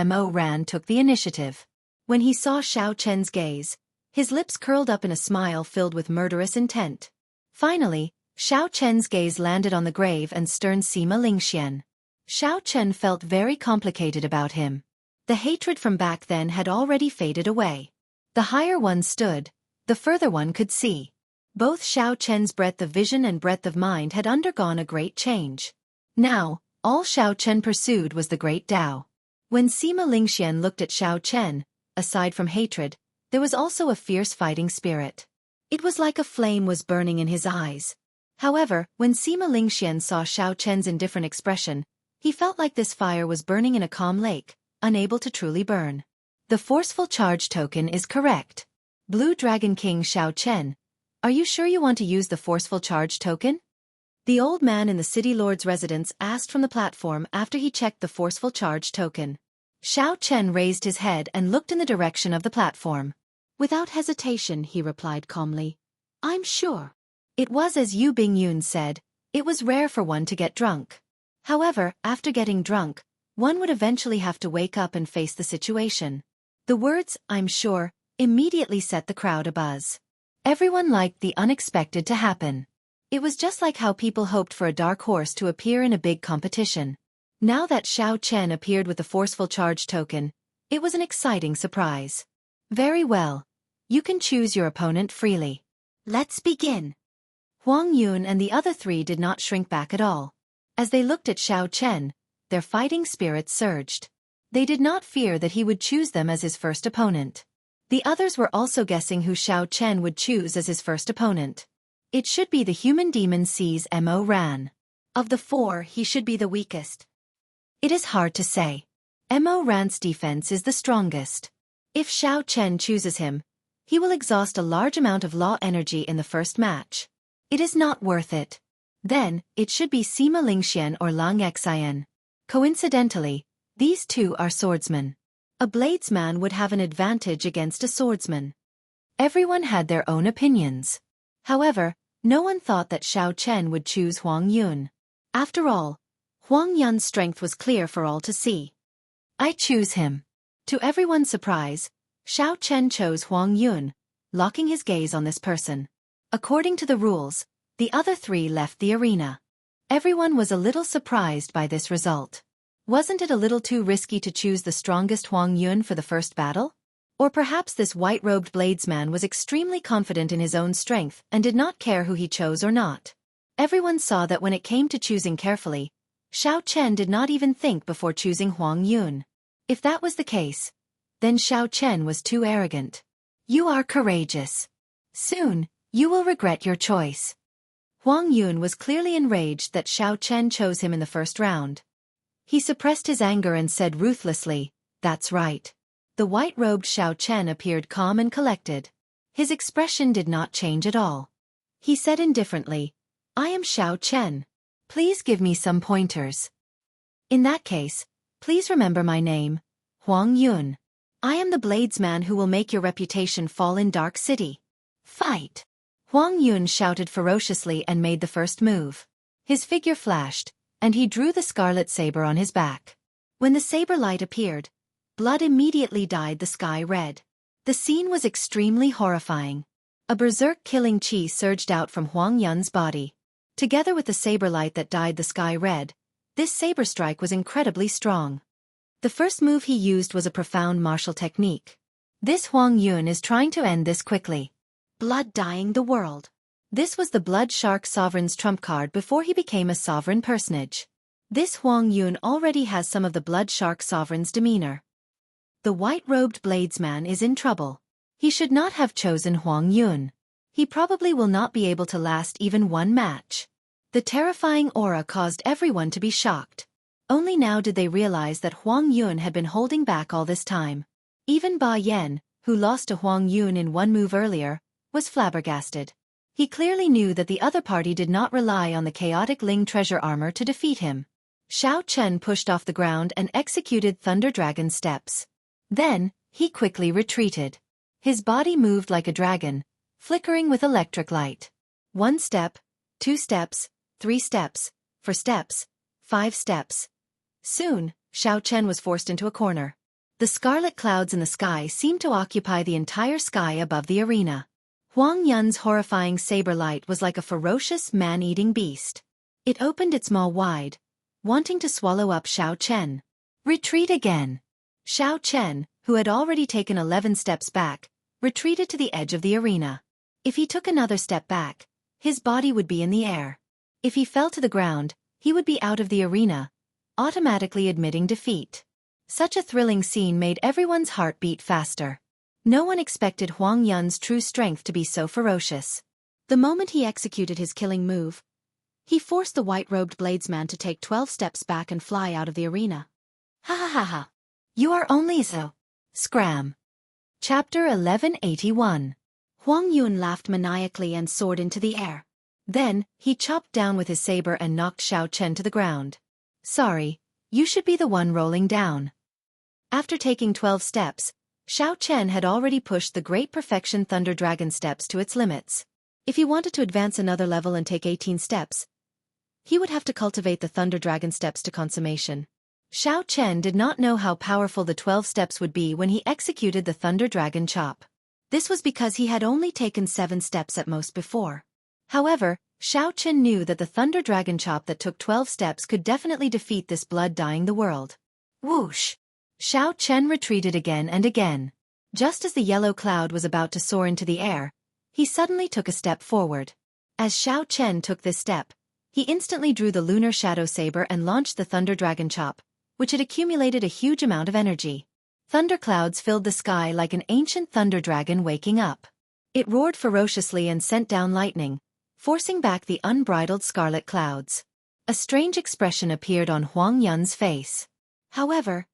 Mo Ran took the initiative. When he saw Xiao Chen's gaze, his lips curled up in a smile filled with murderous intent. Finally, Xiao Chen's gaze landed on the grave and stern Sima Lingxian. Xiao Chen felt very complicated about him. The hatred from back then had already faded away. The higher one stood, the further one could see. Both Xiao Chen's breadth of vision and breadth of mind had undergone a great change. Now, all Xiao Chen pursued was the great Tao. When Sima Lingxian looked at Xiao Chen, aside from hatred, there was also a fierce fighting spirit. It was like a flame was burning in his eyes. However, when Sima Lingxian saw Xiao Chen's indifferent expression, he felt like this fire was burning in a calm lake, unable to truly burn. The forceful charge token is correct. Blue Dragon King Xiao Chen, are you sure you want to use the forceful charge token? The old man in the city lord's residence asked from the platform after he checked the forceful charge token. Xiao Chen raised his head and looked in the direction of the platform. Without hesitation, he replied calmly, "I'm sure." It was as Yu Bingyun said, it was rare for one to get drunk. However, after getting drunk, one would eventually have to wake up and face the situation. The words, "I'm sure," immediately set the crowd abuzz. Everyone liked the unexpected to happen. It was just like how people hoped for a dark horse to appear in a big competition. Now that Xiao Chen appeared with the forceful charge token, it was an exciting surprise. Very well. You can choose your opponent freely. Let's begin. Huang Yun and the other 3 did not shrink back at all. As they looked at Xiao Chen, their fighting spirits surged. They did not fear that he would choose them as his first opponent. The others were also guessing who Xiao Chen would choose as his first opponent. It should be the human demon Mo Ran. Of the 4, he should be the weakest. It is hard to say. Mo Ran's defense is the strongest. If Xiao Chen chooses him, he will exhaust a large amount of law energy in the first match. It is not worth it. Then, it should be Sima Lingxian or Xianxia. Coincidentally, these 2 are swordsmen. A bladesman would have an advantage against a swordsman. Everyone had their own opinions. However, no one thought that Xiao Chen would choose Huang Yun. After all, Huang Yun's strength was clear for all to see. I choose him. To everyone's surprise, Xiao Chen chose Huang Yun, locking his gaze on this person. According to the rules, the other 3 left the arena. Everyone was a little surprised by this result. Wasn't it a little too risky to choose the strongest Huang Yun for the first battle? Or perhaps this white-robed bladesman was extremely confident in his own strength and did not care who he chose or not. Everyone saw that when it came to choosing carefully, Xiao Chen did not even think before choosing Huang Yun. If that was the case, then Xiao Chen was too arrogant. You are courageous. Soon, you will regret your choice. Huang Yun was clearly enraged that Xiao Chen chose him in the first round. He suppressed his anger and said ruthlessly, "That's right." The white-robed Xiao Chen appeared calm and collected. His expression did not change at all. He said indifferently, "I am Xiao Chen. Please give me some pointers. In that case, please remember my name, Huang Yun. I am the bladesman who will make your reputation fall in Dark City. Fight!" Huang Yun shouted ferociously and made the first move. His figure flashed, and he drew the scarlet saber on his back. When the saber light appeared, blood immediately dyed the sky red. The scene was extremely horrifying. A berserk killing chi surged out from Huang Yun's body. Together with the saber light that dyed the sky red, this saber strike was incredibly strong. The first move he used was a profound martial technique. This Huang Yun is trying to end this quickly. Blood dyeing the world. This was the Blood Shark Sovereign's trump card before he became a sovereign personage. This Huang Yun already has some of the Blood Shark Sovereign's demeanor. The white-robed bladesman is in trouble. He should not have chosen Huang Yun. He probably will not be able to last even one match. The terrifying aura caused everyone to be shocked. Only now did they realize that Huang Yun had been holding back all this time. Even Ba Yan, who lost to Huang Yun in one move earlier, was flabbergasted. He clearly knew that the other party did not rely on the chaotic Ling treasure armor to defeat him. Xiao Chen pushed off the ground and executed Thunder Dragon steps. Then, he quickly retreated. His body moved like a dragon, flickering with electric light. 1 step, 2 steps, 3 steps, 4 steps, 5 steps. Soon, Xiao Chen was forced into a corner. The scarlet clouds in the sky seemed to occupy the entire sky above the arena. Huang Yun's horrifying saber light was like a ferocious man-eating beast. It opened its maw wide, wanting to swallow up Xiao Chen. Retreat again. Xiao Chen, who had already taken 11 steps back, retreated to the edge of the arena. If he took another step back, his body would be in the air. If he fell to the ground, he would be out of the arena, automatically admitting defeat. Such a thrilling scene made everyone's heart beat faster. No one expected Huang Yun's true strength to be so ferocious. The moment he executed his killing move, he forced the white-robed bladesman to take 12 steps back and fly out of the arena. Ha ha ha ha. You are only so. Scram. Chapter 1181. Huang Yun laughed maniacally and soared into the air. Then, he chopped down with his saber and knocked Xiao Chen to the ground. Sorry, you should be the one rolling down. After taking 12 steps, Xiao Chen had already pushed the Great Perfection Thunder Dragon steps to its limits. If he wanted to advance another level and take 18 steps, he would have to cultivate the Thunder Dragon steps to consummation. Xiao Chen did not know how powerful the 12 steps would be when he executed the Thunder Dragon chop. This was because he had only taken 7 steps at most before. However, Xiao Chen knew that the Thunder Dragon chop that took 12 steps could definitely defeat this blood dyeing the world. Whoosh! Xiao Chen retreated again and again. Just as the yellow cloud was about to soar into the air, he suddenly took a step forward. As Xiao Chen took this step, he instantly drew the Lunar Shadow Saber and launched the Thunder Dragon chop, which had accumulated a huge amount of energy. Thunderclouds filled the sky like an ancient thunder dragon waking up. It roared ferociously and sent down lightning, forcing back the unbridled scarlet clouds. A strange expression appeared on Huang Yun's face. However,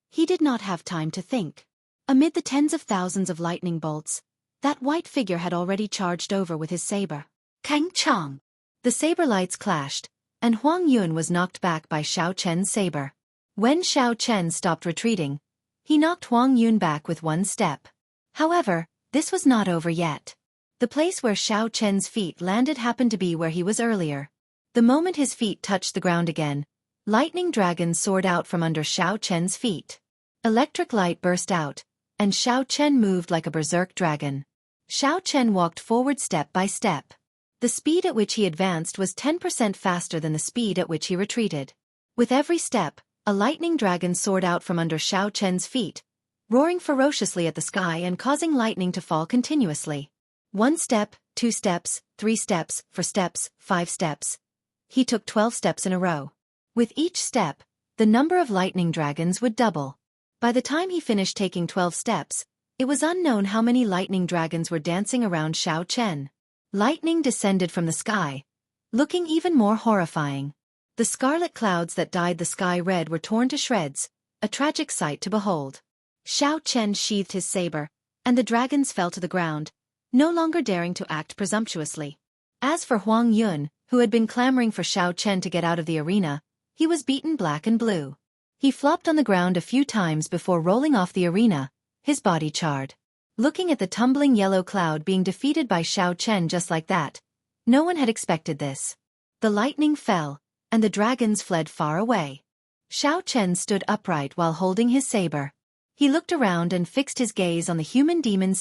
he did not have time to think. Amid the tens of thousands of lightning bolts, that white figure had already charged over with his saber. Kang Chong! The saber lights clashed, and Huang Yun was knocked back by Xiao Chen's saber. When Xiao Chen stopped retreating, he knocked Huang Yun back with 1 step. However, this was not over yet. The place where Xiao Chen's feet landed happened to be where he was earlier. The moment his feet touched the ground again, lightning dragons soared out from under Xiao Chen's feet. Electric light burst out, and Xiao Chen moved like a berserk dragon. Xiao Chen walked forward step by step. The speed at which he advanced was 10% faster than the speed at which he retreated. With every step, a lightning dragon soared out from under Xiao Chen's feet, roaring ferociously at the sky and causing lightning to fall continuously. 1 step, 2 steps, 3 steps, 4 steps, 5 steps. He took 12 steps in a row. With each step, the number of lightning dragons would double. By the time he finished taking 12 steps, it was unknown how many lightning dragons were dancing around Xiao Chen. Lightning descended from the sky, looking even more horrifying. The scarlet clouds that dyed the sky red were torn to shreds, a tragic sight to behold. Xiao Chen sheathed his saber, and the dragons fell to the ground, no longer daring to act presumptuously. As for Huang Yun, who had been clamoring for Xiao Chen to get out of the arena, he was beaten black and blue. He flopped on the ground a few times before rolling off the arena, his body charred. Looking at the tumbling yellow cloud being defeated by Xiao Chen just like that, no one had expected this. The lightning fell, and the dragons fled far away. Xiao Chen stood upright while holding his saber. He looked around and fixed his gaze on the human demon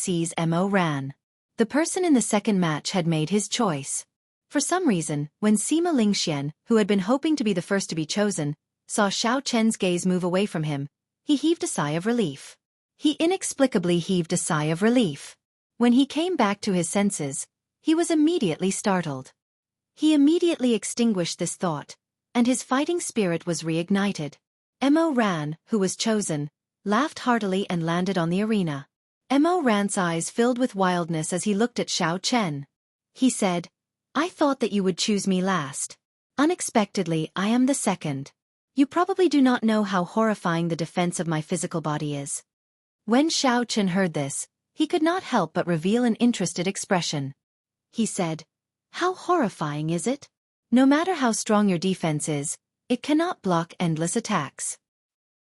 Mo Ran. The person in the second match had made his choice. For some reason, when Sima Lingxian, who had been hoping to be the first to be chosen, saw Xiao Chen's gaze move away from him, he heaved a sigh of relief. He inexplicably heaved a sigh of relief. When he came back to his senses, he was immediately startled. He immediately extinguished this thought, and his fighting spirit was reignited. Mo Ran, who was chosen, laughed heartily and landed on the arena. Mo Ran's eyes filled with wildness as he looked at Xiao Chen. He said, "I thought that you would choose me last. Unexpectedly, I am the second. You probably do not know how horrifying the defense of my physical body is." When Xiao Chen heard this, he could not help but reveal an interested expression. He said, "How horrifying is it? No matter how strong your defense is, it cannot block endless attacks."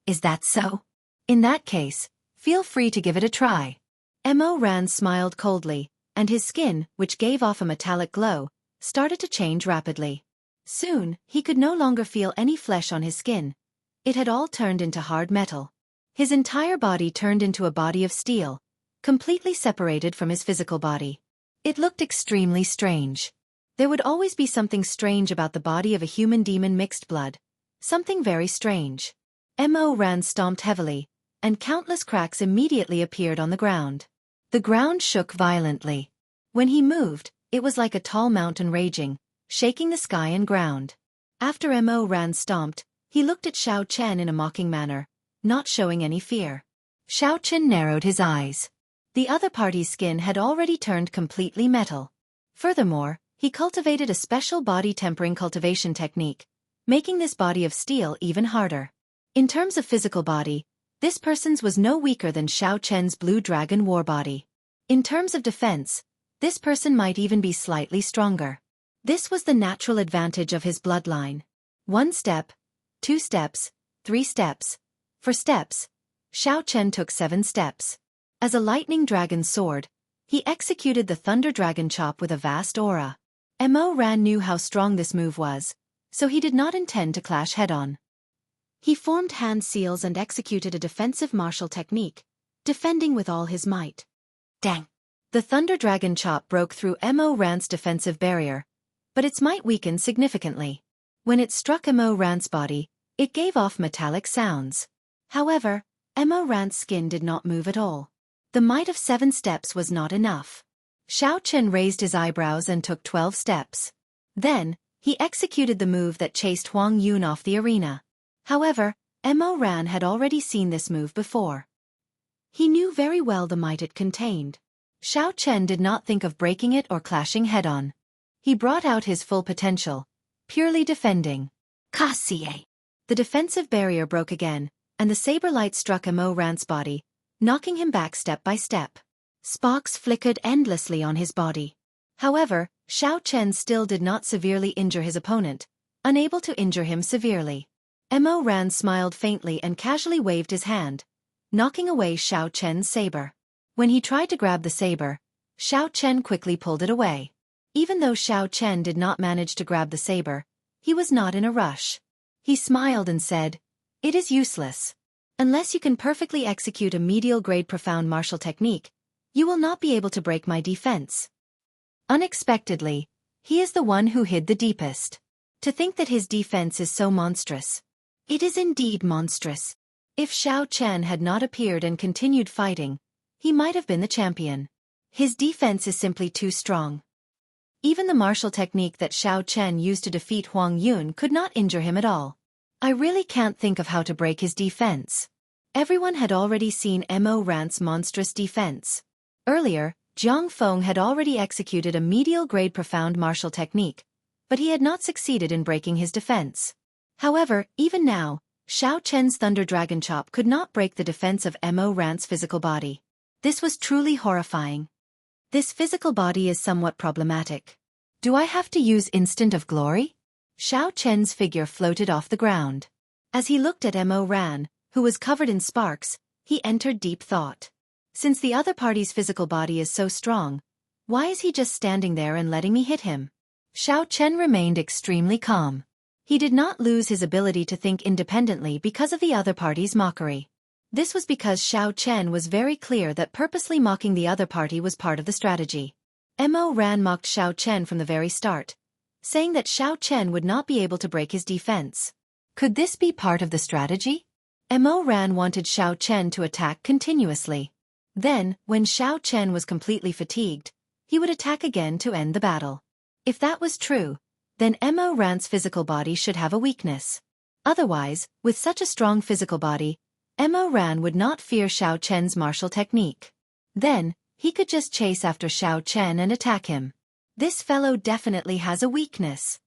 "Is that so? In that case, feel free to give it a try." Mo Ran smiled coldly, and his skin, which gave off a metallic glow, started to change rapidly. Soon, he could no longer feel any flesh on his skin. It had all turned into hard metal. His entire body turned into a body of steel, completely separated from his physical body. It looked extremely strange. There would always be something strange about the body of a human demon mixed blood. Something very strange. Mo Ran stomped heavily, and countless cracks immediately appeared on the ground. The ground shook violently. When he moved, it was like a tall mountain raging, shaking the sky and ground. After Mo Ran stomped, he looked at Xiao Chen in a mocking manner, not showing any fear. Xiao Chen narrowed his eyes. The other party's skin had already turned completely metal. Furthermore, he cultivated a special body-tempering cultivation technique, making this body of steel even harder. In terms of physical body, this person's was no weaker than Xiao Chen's blue dragon war body. In terms of defense, this person might even be slightly stronger. This was the natural advantage of his bloodline. 1 step, 2 steps, 3 steps. For steps, Xiao Chen took 7 steps. As a lightning dragon sword, he executed the thunder dragon chop with a vast aura. Mo Ran knew how strong this move was, so he did not intend to clash head-on. He formed hand seals and executed a defensive martial technique, defending with all his might. Dang! The thunder dragon chop broke through Mo Ran's defensive barrier, but its might weakened significantly. When it struck Mo Ran's body, it gave off metallic sounds. However, Mo Ran's skin did not move at all. The might of 7 steps was not enough. Xiao Chen raised his eyebrows and took 12 steps. Then, he executed the move that chased Huang Yun off the arena. However, Mo Ran had already seen this move before. He knew very well the might it contained. Xiao Chen did not think of breaking it or clashing head-on. He brought out his full potential, purely defending. Kasie! The defensive barrier broke again, and the saber light struck Mo Ran's body, knocking him back step by step. Sparks flickered endlessly on his body. However, Xiao Chen still did not severely injure his opponent, unable to injure him severely. Mo Ran smiled faintly and casually waved his hand, knocking away Xiao Chen's saber. When he tried to grab the saber, Xiao Chen quickly pulled it away. Even though Xiao Chen did not manage to grab the saber, he was not in a rush. He smiled and said, "It is useless. Unless you can perfectly execute a medial-grade profound martial technique, you will not be able to break my defense." Unexpectedly, he is the one who hid the deepest. To think that his defense is so monstrous. It is indeed monstrous. If Xiao Chen had not appeared and continued fighting, he might have been the champion. His defense is simply too strong. Even the martial technique that Xiao Chen used to defeat Huang Yun could not injure him at all. I really can't think of how to break his defense. Everyone had already seen Mo Ran's monstrous defense. Earlier, Jiang Feng had already executed a medial-grade profound martial technique, but he had not succeeded in breaking his defense. However, even now, Xiao Chen's Thunder Dragon Chop could not break the defense of Mo Ran's physical body. This was truly horrifying. This physical body is somewhat problematic. Do I have to use Instant of Glory? Xiao Chen's figure floated off the ground. As he looked at Mo Ran, who was covered in sparks, he entered deep thought. Since the other party's physical body is so strong, why is he just standing there and letting me hit him? Xiao Chen remained extremely calm. He did not lose his ability to think independently because of the other party's mockery. This was because Xiao Chen was very clear that purposely mocking the other party was part of the strategy. Mo Ran mocked Xiao Chen from the very start, saying that Xiao Chen would not be able to break his defense. Could this be part of the strategy? Mo Ran wanted Xiao Chen to attack continuously. Then, when Xiao Chen was completely fatigued, he would attack again to end the battle. If that was true, then Mo Ran's physical body should have a weakness. Otherwise, with such a strong physical body, Mo Ran would not fear Xiao Chen's martial technique. Then, he could just chase after Xiao Chen and attack him. This fellow definitely has a weakness.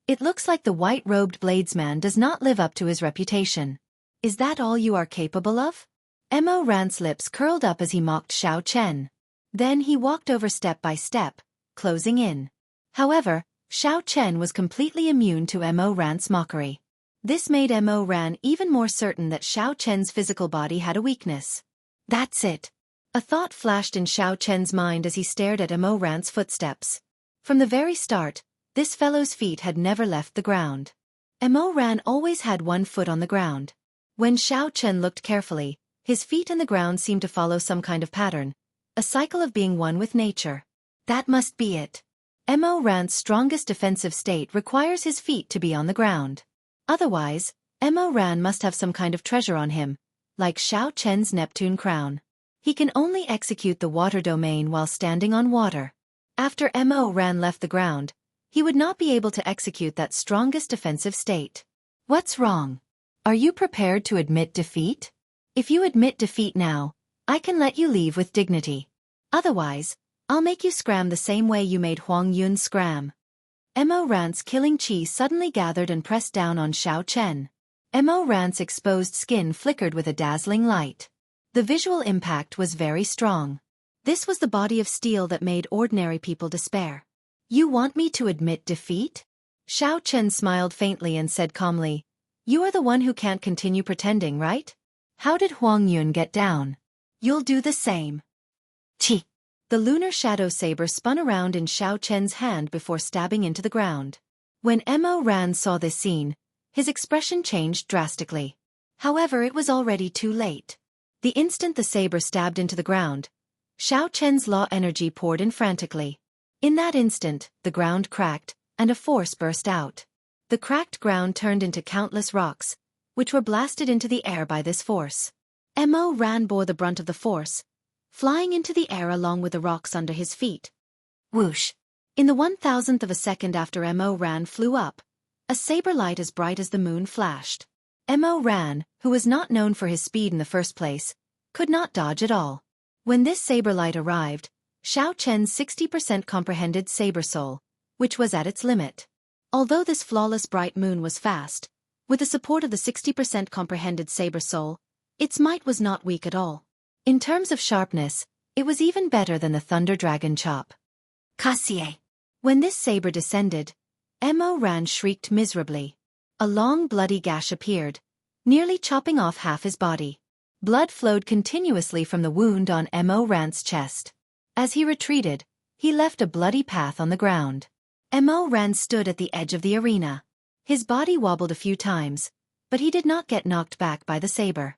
It looks like the white-robed bladesman does not live up to his reputation. Is that all you are capable of? Mo Ran's lips curled up as he mocked Xiao Chen. Then he walked over step by step, closing in. However, Xiao Chen was completely immune to Mo Ran's mockery. This made Mo Ran even more certain that Xiao Chen's physical body had a weakness. That's it. A thought flashed in Xiao Chen's mind as he stared at Mo Ran's footsteps. From the very start, this fellow's feet had never left the ground. Mo Ran always had one foot on the ground. When Xiao Chen looked carefully, his feet and the ground seemed to follow some kind of pattern, a cycle of being one with nature. That must be it. Mo Ran's strongest defensive state requires his feet to be on the ground. Otherwise, Mo Ran must have some kind of treasure on him, like Xiao Chen's Neptune crown. He can only execute the water domain while standing on water. After Mo Ran left the ground, he would not be able to execute that strongest defensive state. What's wrong? Are you prepared to admit defeat? If you admit defeat now, I can let you leave with dignity. Otherwise, I'll make you scram the same way you made Huang Yun scram. Mo Ran's killing chi suddenly gathered and pressed down on Xiao Chen. Mo Ran's exposed skin flickered with a dazzling light. The visual impact was very strong. This was the body of steel that made ordinary people despair. You want me to admit defeat? Xiao Chen smiled faintly and said calmly, You are the one who can't continue pretending, right? How did Huang Yun get down? You'll do the same. Chi. The lunar shadow saber spun around in Xiao Chen's hand before stabbing into the ground. When Mo Ran saw this scene, his expression changed drastically. However, it was already too late. The instant the saber stabbed into the ground, Xiao Chen's law energy poured in frantically. In that instant, the ground cracked, and a force burst out. The cracked ground turned into countless rocks, which were blasted into the air by this force. Mo Ran bore the brunt of the force, flying into the air along with the rocks under his feet. Whoosh! In the 1,000th of a second after Mo Ran flew up, a saber light as bright as the moon flashed. Mo Ran, who was not known for his speed in the first place, could not dodge at all. When this saber light arrived, Xiao Chen's 60% comprehended saber soul, which was at its limit. Although this flawless bright moon was fast, with the support of the 60% comprehended saber soul, its might was not weak at all. In terms of sharpness, it was even better than the Thunder Dragon Chop. Kasie! When this saber descended, Mo Ran shrieked miserably. A long bloody gash appeared, nearly chopping off half his body. Blood flowed continuously from the wound on Mo Ran's chest. As he retreated, he left a bloody path on the ground. Mo Ran stood at the edge of the arena. His body wobbled a few times, but he did not get knocked back by the saber.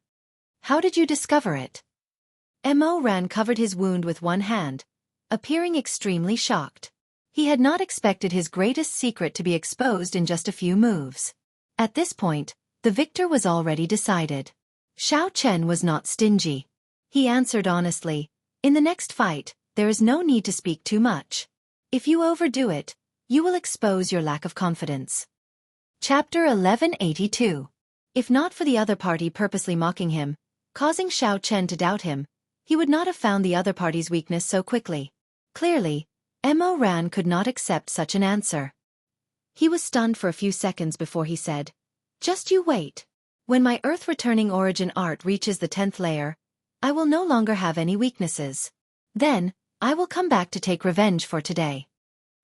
How did you discover it? Mo Ran covered his wound with one hand, appearing extremely shocked. He had not expected his greatest secret to be exposed in just a few moves. At this point, the victor was already decided. Xiao Chen was not stingy. He answered honestly, In the next fight, there is no need to speak too much. If you overdo it, you will expose your lack of confidence. Chapter 1182. If not for the other party purposely mocking him, causing Xiao Chen to doubt him, he would not have found the other party's weakness so quickly. Clearly, Mo Ran could not accept such an answer. He was stunned for a few seconds before he said, "Just you wait. When my Earth-returning origin art reaches the 10th layer, I will no longer have any weaknesses. Then, I will come back to take revenge for today."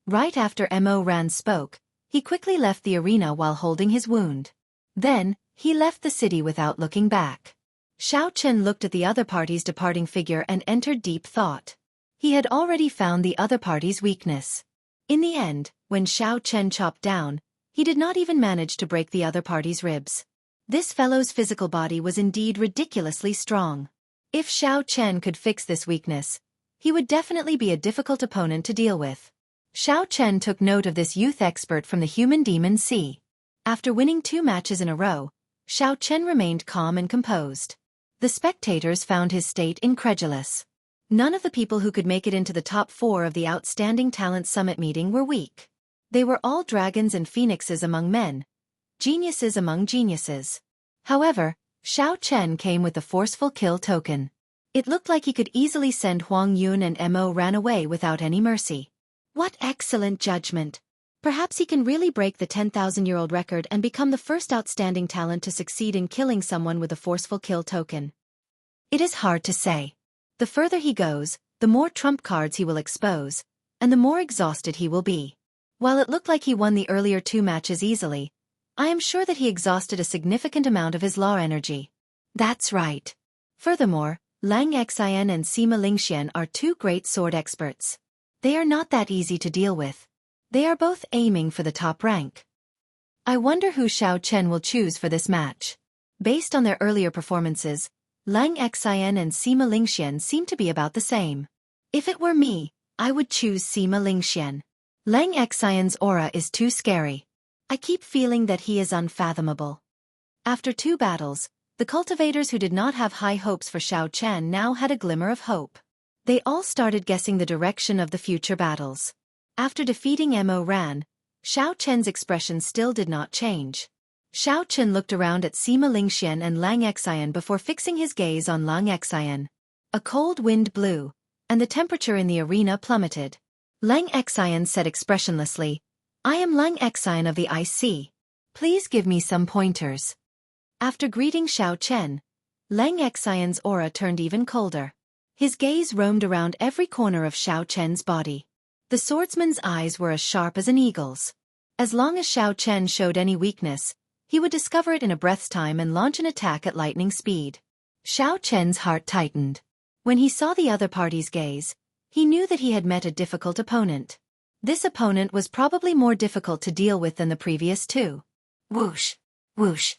Right after Mo Ran spoke, he quickly left the arena while holding his wound. Then, he left the city without looking back. Xiao Chen looked at the other party's departing figure and entered deep thought. He had already found the other party's weakness. In the end, when Xiao Chen chopped down, he did not even manage to break the other party's ribs. This fellow's physical body was indeed ridiculously strong. If Xiao Chen could fix this weakness, he would definitely be a difficult opponent to deal with. Xiao Chen took note of this youth expert from the human demon sea. After winning 2 matches in a row, Xiao Chen remained calm and composed. The spectators found his state incredulous. None of the people who could make it into the top 4 of the Outstanding Talent Summit meeting were weak. They were all dragons and phoenixes among men, geniuses among geniuses. However, Xiao Chen came with a forceful kill token. It looked like he could easily send Huang Yun and Mo Ran away without any mercy. What excellent judgment! Perhaps he can really break the 10,000-year-old record and become the first outstanding talent to succeed in killing someone with a forceful kill token. It is hard to say. The further he goes, the more trump cards he will expose, and the more exhausted he will be. While it looked like he won the earlier 2 matches easily, I am sure that he exhausted a significant amount of his law energy. That's right. Furthermore, Lang Xian and Sima Lingxian are 2 great sword experts. They are not that easy to deal with. They are both aiming for the top rank. I wonder who Xiao Chen will choose for this match. Based on their earlier performances, Lang Xian and Sima Lingxian seem to be about the same. If it were me, I would choose Sima Lingxian. Lang Xian's aura is too scary. I keep feeling that he is unfathomable. After 2 battles, the cultivators who did not have high hopes for Xiao Chen now had a glimmer of hope. They all started guessing the direction of the future battles. After defeating Mo Ran, Xiao Chen's expression still did not change. Xiao Chen looked around at Sima Lingxian and Lang Xian before fixing his gaze on Lang Xian. A cold wind blew, and the temperature in the arena plummeted. Lang Xian said expressionlessly, "I am Lang Xian of the Ice Sea. Please give me some pointers." After greeting Xiao Chen, Lang Xian's aura turned even colder. His gaze roamed around every corner of Xiao Chen's body. The swordsman's eyes were as sharp as an eagle's. As long as Xiao Chen showed any weakness, he would discover it in a breath's time and launch an attack at lightning speed. Xiao Chen's heart tightened. When he saw the other party's gaze, he knew that he had met a difficult opponent. This opponent was probably more difficult to deal with than the previous 2. Whoosh! Whoosh!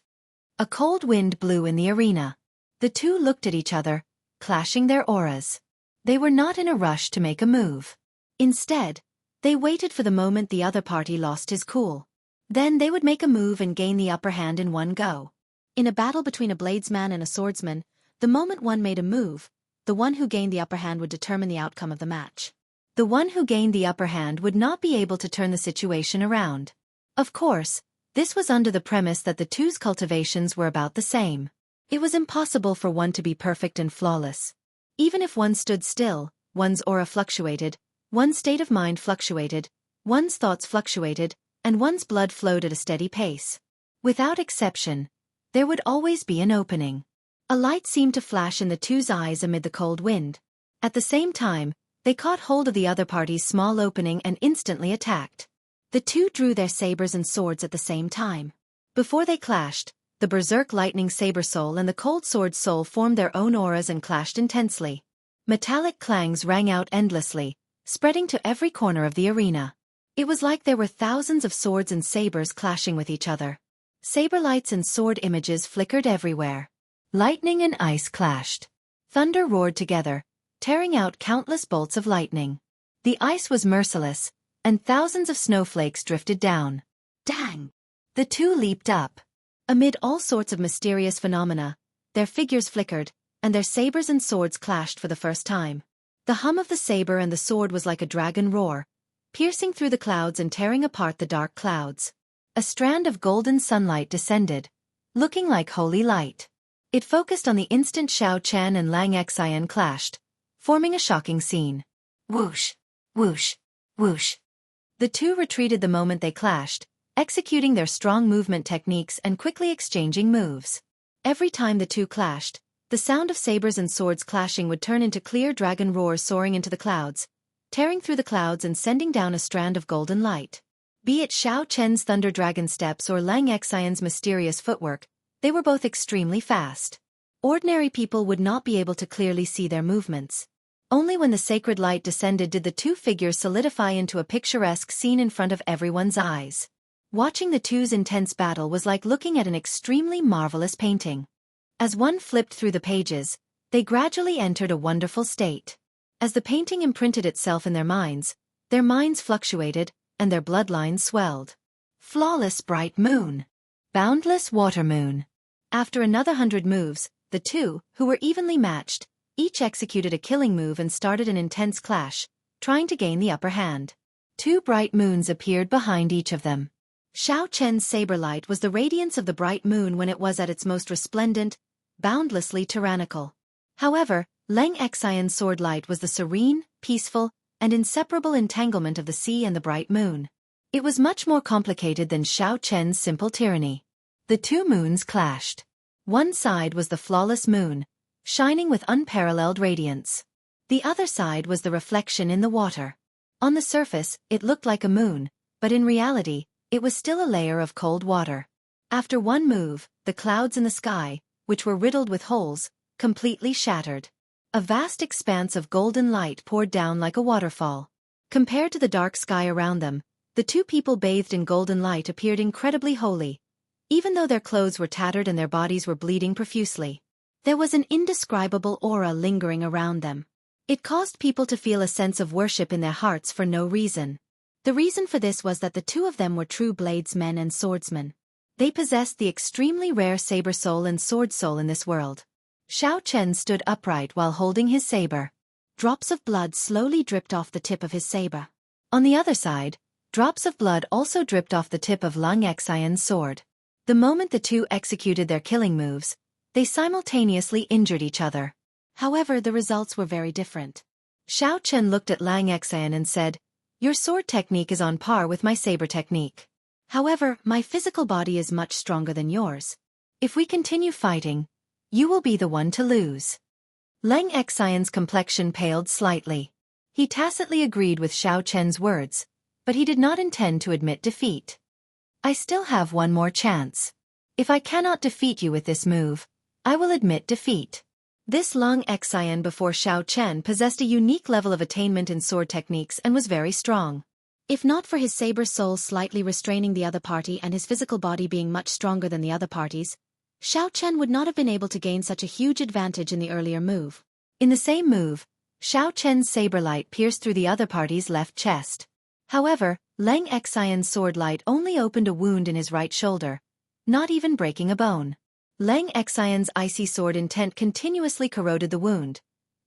A cold wind blew in the arena. The 2 looked at each other, clashing their auras. They were not in a rush to make a move. Instead, they waited for the moment the other party lost his cool. Then they would make a move and gain the upper hand in one go. In a battle between a bladesman and a swordsman, the moment one made a move, the one who gained the upper hand would determine the outcome of the match. The one who gained the upper hand would not be able to turn the situation around. Of course, this was under the premise that the 2's cultivations were about the same. It was impossible for one to be perfect and flawless. Even if one stood still, one's aura fluctuated, one's state of mind fluctuated, one's thoughts fluctuated, and one's blood flowed at a steady pace. Without exception, there would always be an opening. A light seemed to flash in the 2's eyes amid the cold wind. At the same time, they caught hold of the other party's small opening and instantly attacked. The 2 drew their sabers and swords at the same time. Before they clashed, the berserk lightning saber soul and the cold sword soul formed their own auras and clashed intensely. Metallic clangs rang out endlessly, spreading to every corner of the arena. It was like there were thousands of swords and sabers clashing with each other. Saber lights and sword images flickered everywhere. Lightning and ice clashed. Thunder roared together, tearing out countless bolts of lightning. The ice was merciless, and thousands of snowflakes drifted down. Dang! The 2 leaped up. Amid all sorts of mysterious phenomena, their figures flickered, and their sabers and swords clashed for the first time. The hum of the saber and the sword was like a dragon roar, piercing through the clouds and tearing apart the dark clouds. A strand of golden sunlight descended, looking like holy light. It focused on the instant Xiao Chen and Lang Xian clashed, forming a shocking scene. Whoosh! Whoosh! Whoosh! The 2 retreated the moment they clashed, executing their strong movement techniques and quickly exchanging moves. Every time the two clashed, the sound of sabers and swords clashing would turn into clear dragon roars soaring into the clouds, tearing through the clouds and sending down a strand of golden light. Be it Xiao Chen's thunder dragon steps or Lang Xian's mysterious footwork, they were both extremely fast. Ordinary people would not be able to clearly see their movements. Only when the sacred light descended did the two figures solidify into a picturesque scene in front of everyone's eyes. Watching the two's intense battle was like looking at an extremely marvelous painting. As one flipped through the pages, they gradually entered a wonderful state. As the painting imprinted itself in their minds fluctuated, and their bloodlines swelled. Flawless bright moon. Boundless water moon. After another 100 moves, the two, who were evenly matched, each executed a killing move and started an intense clash, trying to gain the upper hand. 2 bright moons appeared behind each of them. Xiao Chen's saber light was the radiance of the bright moon when it was at its most resplendent, boundlessly tyrannical. However, Lang Xian's sword light was the serene, peaceful, and inseparable entanglement of the sea and the bright moon. It was much more complicated than Xiao Chen's simple tyranny. The 2 moons clashed. One side was the flawless moon, shining with unparalleled radiance. The other side was the reflection in the water. On the surface, it looked like a moon, but in reality, it was still a layer of cold water. After one move, the clouds in the sky, which were riddled with holes, completely shattered. A vast expanse of golden light poured down like a waterfall. Compared to the dark sky around them, the two people bathed in golden light appeared incredibly holy. Even though their clothes were tattered and their bodies were bleeding profusely, there was an indescribable aura lingering around them. It caused people to feel a sense of worship in their hearts for no reason. The reason for this was that the two of them were true bladesmen and swordsmen. They possessed the extremely rare saber soul and sword soul in this world. Xiao Chen stood upright while holding his saber. Drops of blood slowly dripped off the tip of his saber. On the other side, drops of blood also dripped off the tip of Lang Xian's sword. The moment the two executed their killing moves, they simultaneously injured each other. However, the results were very different. Xiao Chen looked at Lang Xian and said, "Your sword technique is on par with my saber technique. However, my physical body is much stronger than yours. If we continue fighting, you will be the one to lose." Lang Xian's complexion paled slightly. He tacitly agreed with Xiao Chen's words, but he did not intend to admit defeat. "I still have one more chance. If I cannot defeat you with this move, I will admit defeat." This Lang Xian before Xiao Chen possessed a unique level of attainment in sword techniques and was very strong. If not for his saber soul slightly restraining the other party and his physical body being much stronger than the other parties, Xiao Chen would not have been able to gain such a huge advantage in the earlier move. In the same move, Xiao Chen's saber light pierced through the other party's left chest. However, Lang Xian's sword light only opened a wound in his right shoulder, not even breaking a bone. Lang Xian's icy sword intent continuously corroded the wound,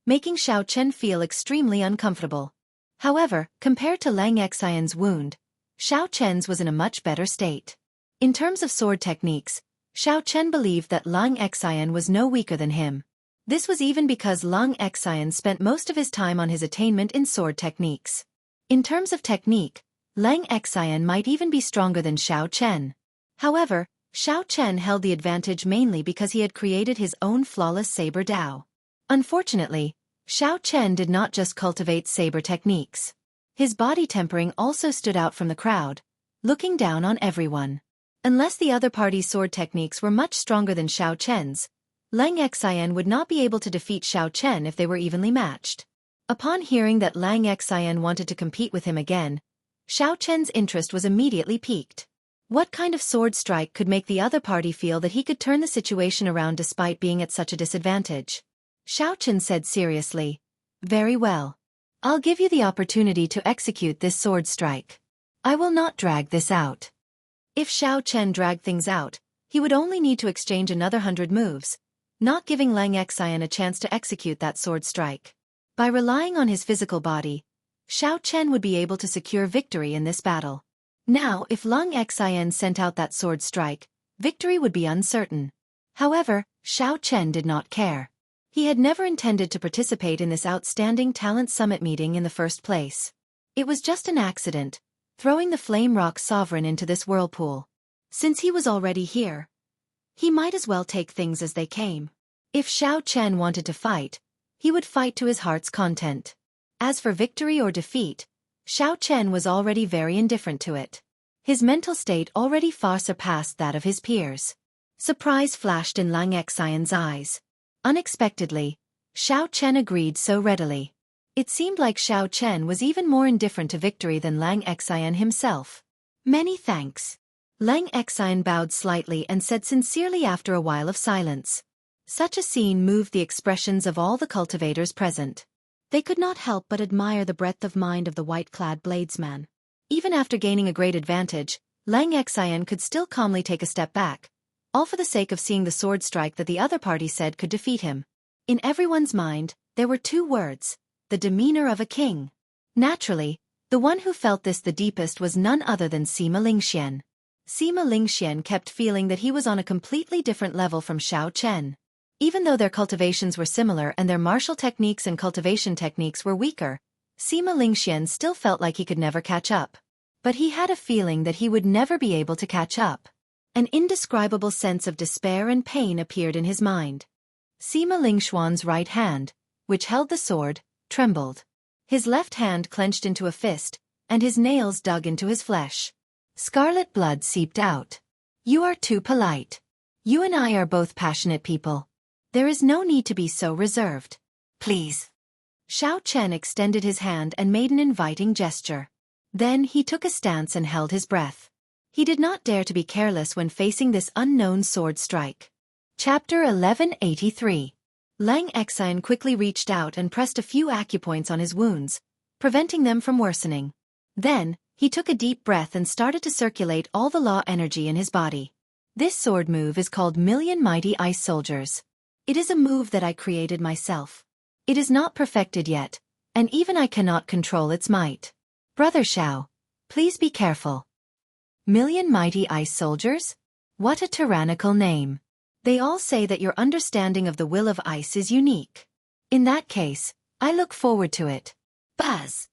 making Xiao Chen feel extremely uncomfortable. However, compared to Lang Xian's wound, Xiao Chen's was in a much better state. In terms of sword techniques, Xiao Chen believed that Lang Xian was no weaker than him. This was even because Lang Xian spent most of his time on his attainment in sword techniques. In terms of technique, Lang Xian might even be stronger than Xiao Chen. However, Xiao Chen held the advantage mainly because he had created his own flawless saber Dao. Unfortunately, Xiao Chen did not just cultivate saber techniques. His body tempering also stood out from the crowd, looking down on everyone. Unless the other party's sword techniques were much stronger than Xiao Chen's, Lang Xian would not be able to defeat Xiao Chen if they were evenly matched. Upon hearing that Lang Xian wanted to compete with him again, Xiao Chen's interest was immediately piqued. What kind of sword strike could make the other party feel that he could turn the situation around despite being at such a disadvantage? Xiao Chen said seriously, "Very well. I'll give you the opportunity to execute this sword strike. I will not drag this out." If Xiao Chen dragged things out, he would only need to exchange another 100 moves, not giving Lang Xian a chance to execute that sword strike. By relying on his physical body, Xiao Chen would be able to secure victory in this battle. Now, if Lang Xian sent out that sword strike, victory would be uncertain. However, Xiao Chen did not care. He had never intended to participate in this outstanding talent summit meeting in the first place. It was just an accident, throwing the Flame Rock Sovereign into this whirlpool. Since he was already here, he might as well take things as they came. If Xiao Chen wanted to fight, he would fight to his heart's content. As for victory or defeat, Xiao Chen was already very indifferent to it. His mental state already far surpassed that of his peers. Surprise flashed in Lang Xian's eyes. Unexpectedly, Xiao Chen agreed so readily. It seemed like Xiao Chen was even more indifferent to victory than Lang Xian himself. Many thanks. Lang Xian bowed slightly and said sincerely after a while of silence. Such a scene moved the expressions of all the cultivators present. They could not help but admire the breadth of mind of the white-clad bladesman. Even after gaining a great advantage, Lang Xian could still calmly take a step back, all for the sake of seeing the sword strike that the other party said could defeat him. In everyone's mind, there were two words: the demeanor of a king. Naturally, the one who felt this the deepest was none other than Sima Lingxian. Sima Lingxian kept feeling that he was on a completely different level from Xiao Chen. Even though their cultivations were similar and their martial techniques and cultivation techniques were weaker, Sima Lingxian still felt like he could never catch up. But he had a feeling that he would never be able to catch up. An indescribable sense of despair and pain appeared in his mind. Sima Lingxuan's right hand, which held the sword, trembled. His left hand clenched into a fist, and his nails dug into his flesh. Scarlet blood seeped out. You are too polite. You and I are both passionate people. There is no need to be so reserved. Please. Xiao Chen extended his hand and made an inviting gesture. Then he took a stance and held his breath. He did not dare to be careless when facing this unknown sword strike. Chapter 1183. Lang Xian quickly reached out and pressed a few acupoints on his wounds, preventing them from worsening. Then, he took a deep breath and started to circulate all the law energy in his body. This sword move is called Million Mighty Ice Soldiers. It is a move that I created myself. It is not perfected yet, and even I cannot control its might. Brother Xiao, please be careful. Million Mighty Ice Soldiers? What a tyrannical name. They all say that your understanding of the will of ice is unique. In that case, I look forward to it. Buzz!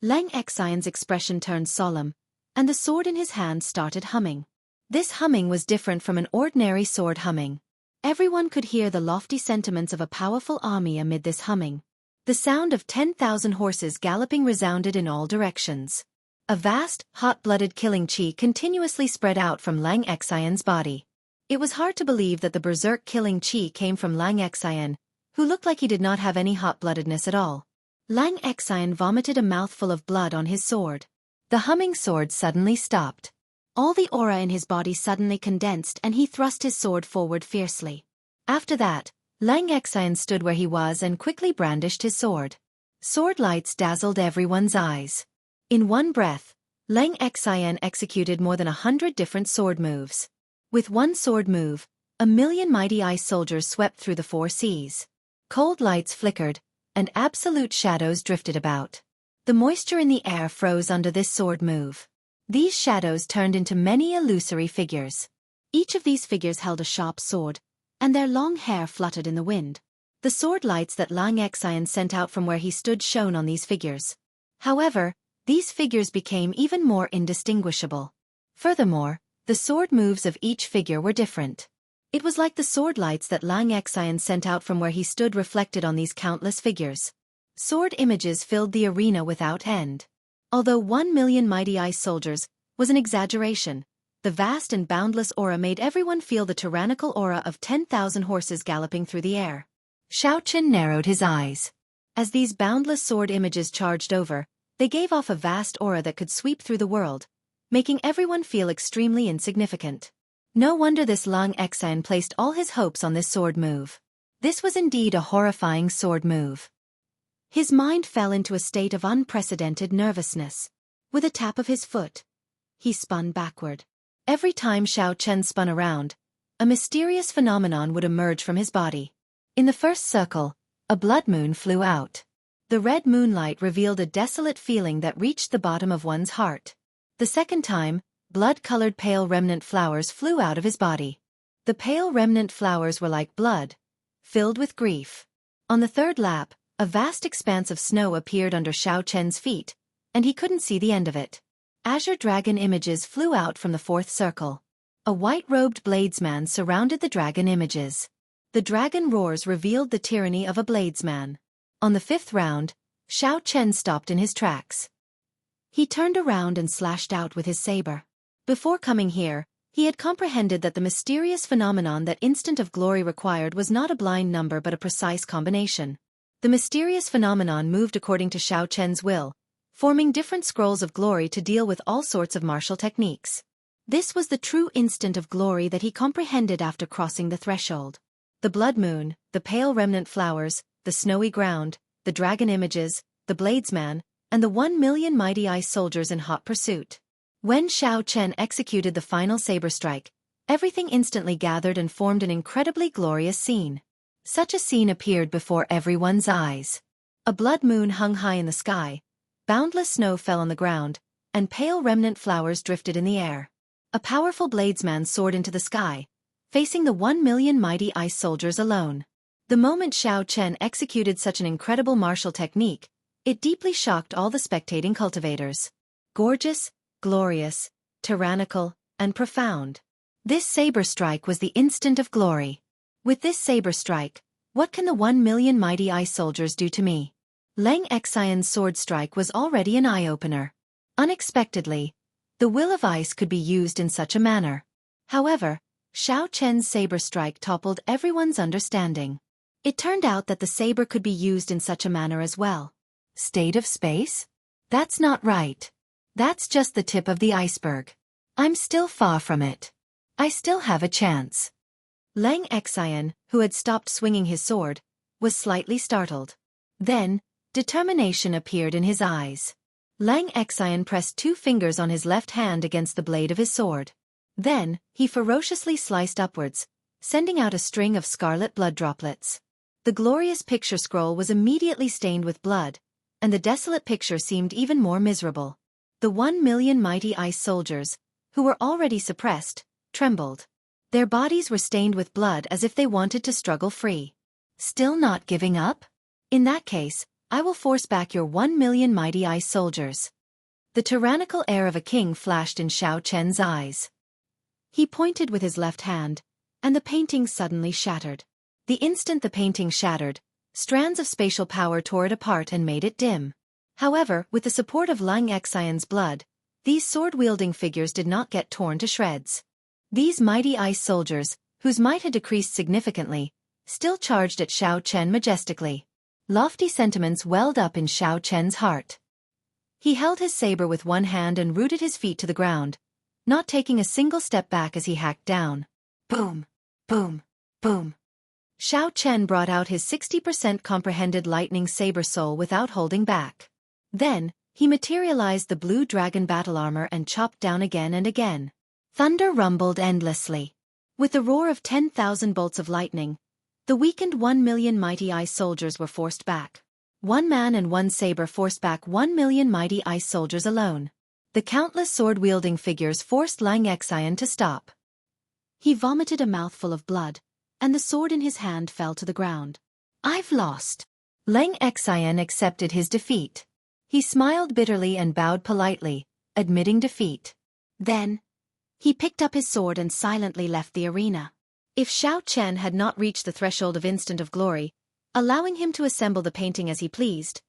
Lang Xian's expression turned solemn, and the sword in his hand started humming. This humming was different from an ordinary sword humming. Everyone could hear the lofty sentiments of a powerful army amid this humming. The sound of 10,000 horses galloping resounded in all directions. A vast, hot-blooded killing chi continuously spread out from Lang Xian's body. It was hard to believe that the berserk killing chi came from Lang Xian, who looked like he did not have any hot-bloodedness at all. Lang Xian vomited a mouthful of blood on his sword. The humming sword suddenly stopped. All the aura in his body suddenly condensed and he thrust his sword forward fiercely. After that, Lang Xian stood where he was and quickly brandished his sword. Sword lights dazzled everyone's eyes. In one breath, Lang Xian executed more than 100 different sword moves. With one sword move, 1,000,000 mighty ice soldiers swept through the four seas. Cold lights flickered, and absolute shadows drifted about. The moisture in the air froze under this sword move. These shadows turned into many illusory figures. Each of these figures held a sharp sword, and their long hair fluttered in the wind. The sword lights that Lang Xian sent out from where he stood shone on these figures. However, these figures became even more indistinguishable. Furthermore, the sword moves of each figure were different. It was like the sword lights that Lang Xian sent out from where he stood reflected on these countless figures. Sword images filled the arena without end. Although 1,000,000 mighty ice soldiers was an exaggeration, the vast and boundless aura made everyone feel the tyrannical aura of 10,000 horses galloping through the air. Xiao Chen narrowed his eyes. As these boundless sword images charged over, they gave off a vast aura that could sweep through the world, making everyone feel extremely insignificant. No wonder this Lang Xian placed all his hopes on this sword move. This was indeed a horrifying sword move. His mind fell into a state of unprecedented nervousness. With a tap of his foot, he spun backward. Every time Xiao Chen spun around, a mysterious phenomenon would emerge from his body. In the first circle, a blood moon flew out. The red moonlight revealed a desolate feeling that reached the bottom of one's heart. The second time, blood-colored pale remnant flowers flew out of his body. The pale remnant flowers were like blood, filled with grief. On the third lap, a vast expanse of snow appeared under Xiao Chen's feet, and he couldn't see the end of it. Azure dragon images flew out from the fourth circle. A white-robed bladesman surrounded the dragon images. The dragon roars revealed the tyranny of a bladesman. On the fifth round, Xiao Chen stopped in his tracks. He turned around and slashed out with his saber. Before coming here, he had comprehended that the mysterious phenomenon that instant of glory required was not a blind number but a precise combination. The mysterious phenomenon moved according to Xiao Chen's will, forming different scrolls of glory to deal with all sorts of martial techniques. This was the true instant of glory that he comprehended after crossing the threshold. The blood moon, the pale remnant flowers, the snowy ground, the dragon images, the bladesman, and the 1,000,000 mighty ice soldiers in hot pursuit. When Xiao Chen executed the final saber strike, everything instantly gathered and formed an incredibly glorious scene. Such a scene appeared before everyone's eyes. A blood moon hung high in the sky, boundless snow fell on the ground, and pale remnant flowers drifted in the air. A powerful bladesman soared into the sky, facing the 1,000,000 mighty ice soldiers alone. The moment Xiao Chen executed such an incredible martial technique, it deeply shocked all the spectating cultivators. Gorgeous, glorious, tyrannical, and profound. This saber strike was the instant of glory. With this saber strike, what can the 1,000,000 mighty ice soldiers do to me? Lang Xian's sword strike was already an eye-opener. Unexpectedly, the will of ice could be used in such a manner. However, Xiao Chen's saber strike toppled everyone's understanding. It turned out that the saber could be used in such a manner as well. State of space? That's not right. That's just the tip of the iceberg. I'm still far from it. I still have a chance. Lang Xian, who had stopped swinging his sword, was slightly startled. Then, determination appeared in his eyes. Lang Xian pressed 2 fingers on his left hand against the blade of his sword. Then, he ferociously sliced upwards, sending out a string of scarlet blood droplets. The glorious picture scroll was immediately stained with blood, and the desolate picture seemed even more miserable. The 1,000,000 mighty ice soldiers, who were already suppressed, trembled. Their bodies were stained with blood as if they wanted to struggle free. Still not giving up? In that case, I will force back your 1,000,000 mighty ice soldiers. The tyrannical air of a king flashed in Xiao Chen's eyes. He pointed with his left hand, and the painting suddenly shattered. The instant the painting shattered, strands of spatial power tore it apart and made it dim. However, with the support of Lang Xian's blood, these sword-wielding figures did not get torn to shreds. These mighty ice soldiers, whose might had decreased significantly, still charged at Xiao Chen majestically. Lofty sentiments welled up in Xiao Chen's heart. He held his saber with one hand and rooted his feet to the ground, not taking a single step back as he hacked down. Boom! Boom! Boom! Xiao Chen brought out his 60% comprehended lightning saber soul without holding back. Then, he materialized the blue dragon battle armor and chopped down again and again. Thunder rumbled endlessly. With the roar of 10,000 bolts of lightning, the weakened 1,000,000 mighty ice soldiers were forced back. One man and one saber forced back 1,000,000 mighty ice soldiers alone. The countless sword-wielding figures forced Lang Xian to stop. He vomited a mouthful of blood, and the sword in his hand fell to the ground. I've lost. Lang Xian accepted his defeat. He smiled bitterly and bowed politely, admitting defeat. Then, he picked up his sword and silently left the arena. If Xiao Chen had not reached the threshold of instant of glory, allowing him to assemble the painting as he pleased,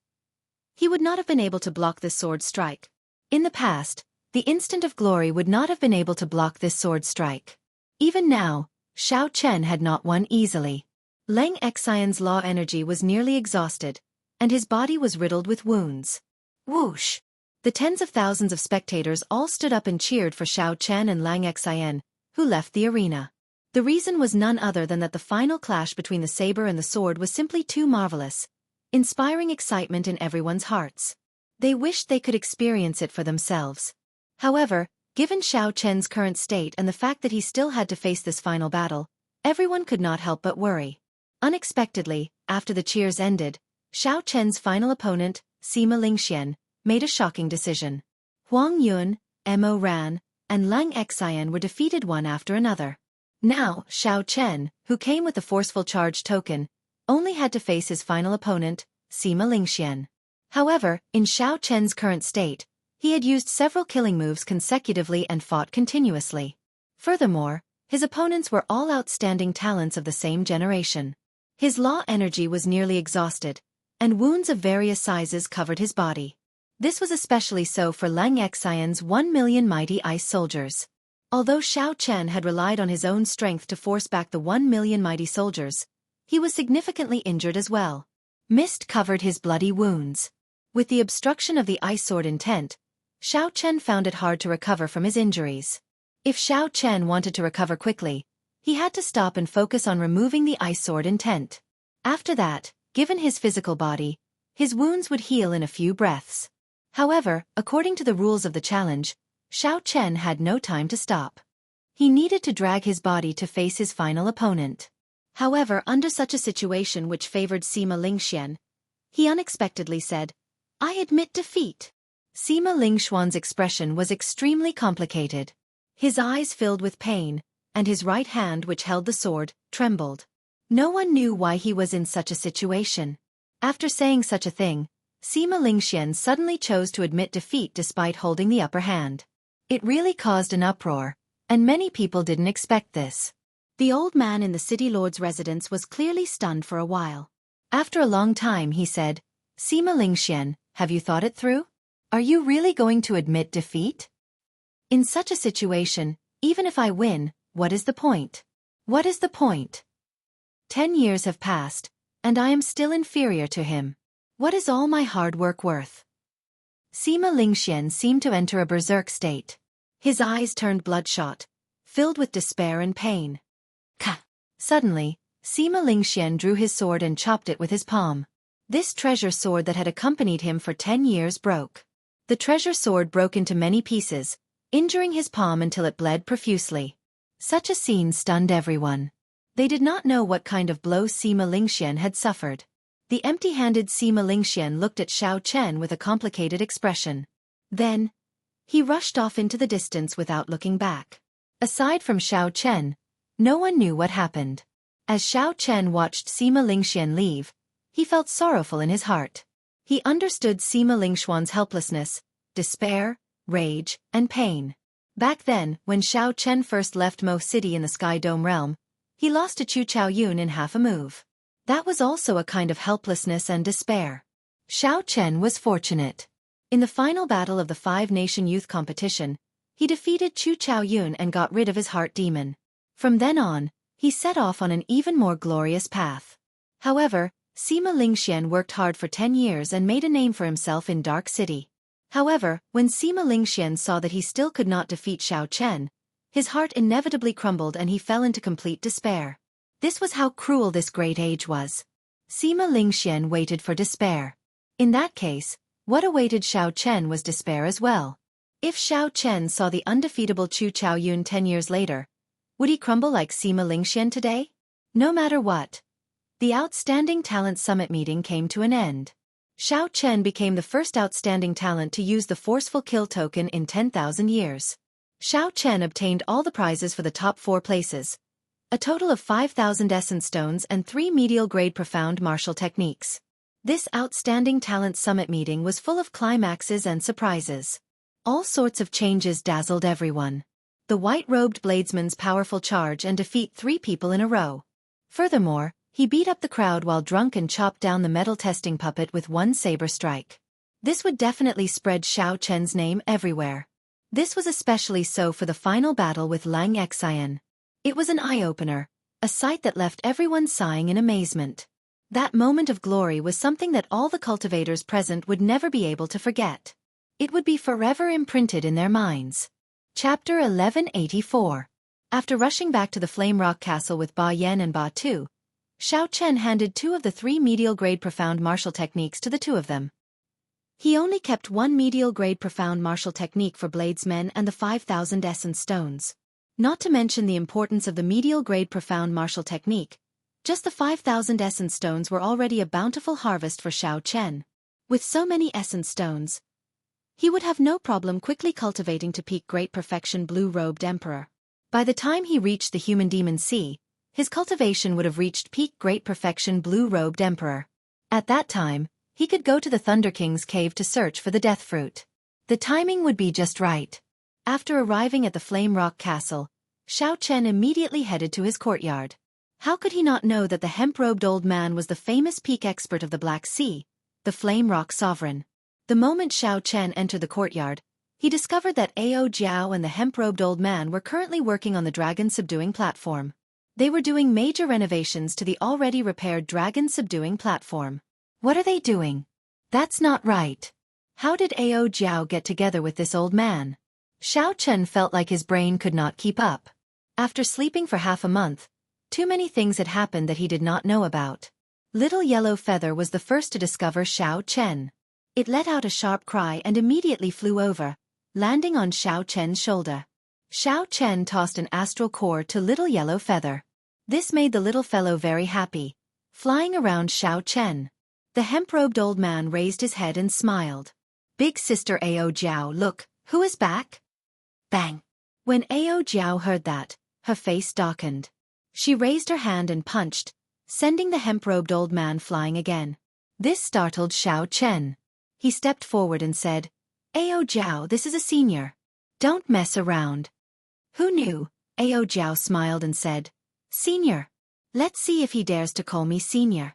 he would not have been able to block this sword strike. In the past, the instant of glory would not have been able to block this sword strike. Even now, Xiao Chen had not won easily. Lang Xian's law energy was nearly exhausted, and his body was riddled with wounds. Whoosh! The tens of thousands of spectators all stood up and cheered for Xiao Chen and Lang Xian, who left the arena. The reason was none other than that the final clash between the saber and the sword was simply too marvelous, inspiring excitement in everyone's hearts. They wished they could experience it for themselves. However, given Xiao Chen's current state and the fact that he still had to face this final battle, everyone could not help but worry. Unexpectedly, after the cheers ended, Xiao Chen's final opponent, Sima Lingxian, made a shocking decision. Huang Yun, Mo Ran, and Lang Xian were defeated one after another. Now, Xiao Chen, who came with the forceful charge token, only had to face his final opponent, Sima Lingxian. However, in Xiao Chen's current state, He had used several killing moves consecutively and fought continuously. Furthermore, his opponents were all outstanding talents of the same generation. His law energy was nearly exhausted, and wounds of various sizes covered his body. This was especially so for Xianxia's 1,000,000 mighty ice soldiers. Although Xiao Chen had relied on his own strength to force back the 1,000,000 mighty soldiers, he was significantly injured as well. Mist covered his bloody wounds. With the obstruction of the ice sword in tent, Xiao Chen found it hard to recover from his injuries. If Xiao Chen wanted to recover quickly, he had to stop and focus on removing the ice sword in tent. After that, given his physical body, his wounds would heal in a few breaths. However, according to the rules of the challenge, Xiao Chen had no time to stop. He needed to drag his body to face his final opponent. However, under such a situation which favored Sima Lingxian, he unexpectedly said, "I admit defeat." Sima Lingxuan's expression was extremely complicated. His eyes filled with pain, and his right hand which held the sword, trembled. No one knew why he was in such a situation. After saying such a thing, Sima Lingxian suddenly chose to admit defeat despite holding the upper hand. It really caused an uproar, and many people didn't expect this. The old man in the city lord's residence was clearly stunned for a while. After a long time he said, "Sima Lingxian, have you thought it through? Are you really going to admit defeat? In such a situation, even if I win, what is the point? What is the point? 10 years have passed, and I am still inferior to him. What is all my hard work worth?" Sima Lingxian seemed to enter a berserk state. His eyes turned bloodshot, filled with despair and pain. Ka! Suddenly, Sima Lingxian drew his sword and chopped it with his palm. This treasure sword that had accompanied him for 10 years broke. The treasure sword broke into many pieces, injuring his palm until it bled profusely. Such a scene stunned everyone. They did not know what kind of blow Sima Lingxian had suffered. The empty-handed Sima Lingxian looked at Xiao Chen with a complicated expression. Then, he rushed off into the distance without looking back. Aside from Xiao Chen, no one knew what happened. As Xiao Chen watched Sima Lingxian leave, he felt sorrowful in his heart. He understood Sima Lingxuan's helplessness, despair, rage, and pain. Back then, when Xiao Chen first left Mo City in the Sky Dome realm, he lost to Chu Chaoyun in half a move. That was also a kind of helplessness and despair. Xiao Chen was fortunate. In the final battle of the Five-Nation Youth Competition, he defeated Chu Chaoyun and got rid of his heart demon. From then on, he set off on an even more glorious path. However, Sima Lingxian worked hard for 10 years and made a name for himself in Dark City. However, when Sima Lingxian saw that he still could not defeat Xiao Chen, his heart inevitably crumbled and he fell into complete despair. This was how cruel this great age was. Sima Lingxian waited for despair. In that case, what awaited Xiao Chen was despair as well. If Xiao Chen saw the undefeatable Chu Chaoyun 10 years later, would he crumble like Sima Lingxian today? No matter what. The Outstanding Talent Summit meeting came to an end. Xiao Chen became the first outstanding talent to use the forceful kill token in 10,000 years. Xiao Chen obtained all the prizes for the top 4 places, a total of 5,000 essence stones and 3 medial-grade profound martial techniques. This Outstanding Talent Summit meeting was full of climaxes and surprises. All sorts of changes dazzled everyone. The white-robed bladesman's powerful charge and defeat 3 people in a row. Furthermore, he beat up the crowd while drunk and chopped down the metal testing puppet with one saber strike. This would definitely spread Xiao Chen's name everywhere. This was especially so for the final battle with Xianxia. It was an eye-opener, a sight that left everyone sighing in amazement. That moment of glory was something that all the cultivators present would never be able to forget. It would be forever imprinted in their minds. Chapter 1184. After rushing back to the Flame Rock Castle with Ba Yan and Ba Tu, Xiao Chen handed 2 of the 3 medial-grade profound martial techniques to the 2 of them. He only kept 1 medial-grade profound martial technique for bladesmen and the 5,000 essence stones. Not to mention the importance of the medial-grade profound martial technique, just the 5,000 essence stones were already a bountiful harvest for Xiao Chen. With so many essence stones, he would have no problem quickly cultivating to peak great perfection blue-robed emperor. By the time he reached the human demon sea, his cultivation would have reached peak great perfection blue-robed emperor. At that time, he could go to the Thunder King's cave to search for the death fruit. The timing would be just right. After arriving at the Flame Rock Castle, Xiao Chen immediately headed to his courtyard. How could he not know that the hemp-robed old man was the famous peak expert of the Black Sea, the Flame Rock Sovereign? The moment Xiao Chen entered the courtyard, he discovered that Ao Jiao and the hemp-robed old man were currently working on the dragon-subduing platform. They were doing major renovations to the already repaired dragon-subduing platform. What are they doing? That's not right. How did Ao Jiao get together with this old man? Xiao Chen felt like his brain could not keep up. After sleeping for half a month, too many things had happened that he did not know about. Little Yellow Feather was the first to discover Xiao Chen. It let out a sharp cry and immediately flew over, landing on Xiao Chen's shoulder. Xiao Chen tossed an astral core to Little Yellow Feather. This made the little fellow very happy, flying around Xiao Chen. The hemp-robed old man raised his head and smiled. Big sister Ao Jiao, look, who is back? Bang! When Ao Jiao heard that, her face darkened. She raised her hand and punched, sending the hemp-robed old man flying again. This startled Xiao Chen. He stepped forward and said, Ao Jiao, this is a senior. Don't mess around. Who knew? Ao Jiao smiled and said, Senior. Let's see if he dares to call me senior.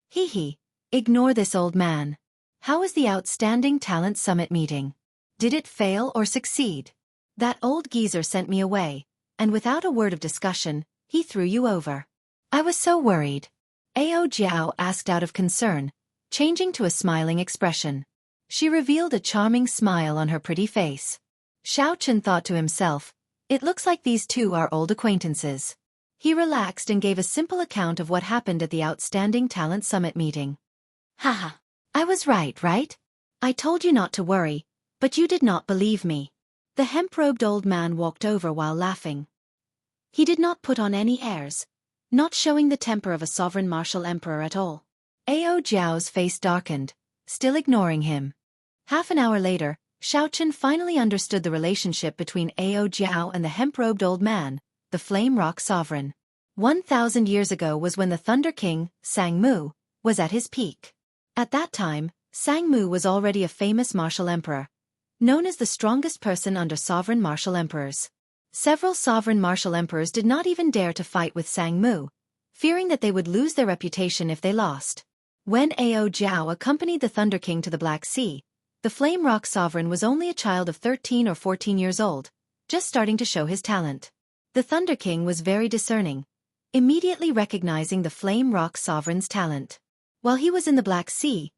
Hee hee. Ignore this old man. How was the Outstanding Talent Summit meeting? Did it fail or succeed? That old geezer sent me away, and without a word of discussion, he threw you over. I was so worried. Ao Jiao asked out of concern, changing to a smiling expression. She revealed a charming smile on her pretty face. Xiao Chen thought to himself, it looks like these two are old acquaintances. He relaxed and gave a simple account of what happened at the Outstanding Talent Summit meeting. Haha. I was right? I told you not to worry, but you did not believe me. The hemp-robed old man walked over while laughing. He did not put on any airs, not showing the temper of a sovereign martial emperor at all. Ao Jiao's face darkened, still ignoring him. Half an hour later, Xiao Chen finally understood the relationship between Ao Jiao and the hemp-robed old man, the Flame Rock Sovereign. 1,000 years ago was when the Thunder King, Xianghu, was at his peak. At that time, Xianghu was already a famous martial emperor, known as the strongest person under sovereign martial emperors. Several sovereign martial emperors did not even dare to fight with Xianghu, fearing that they would lose their reputation if they lost. When Ao Jiao accompanied the Thunder King to the Black Sea, the Flame Rock Sovereign was only a child of 13 or 14 years old, just starting to show his talent. The Thunder King was very discerning, immediately recognizing the Flame Rock Sovereign's talent. While he was in the Black Sea,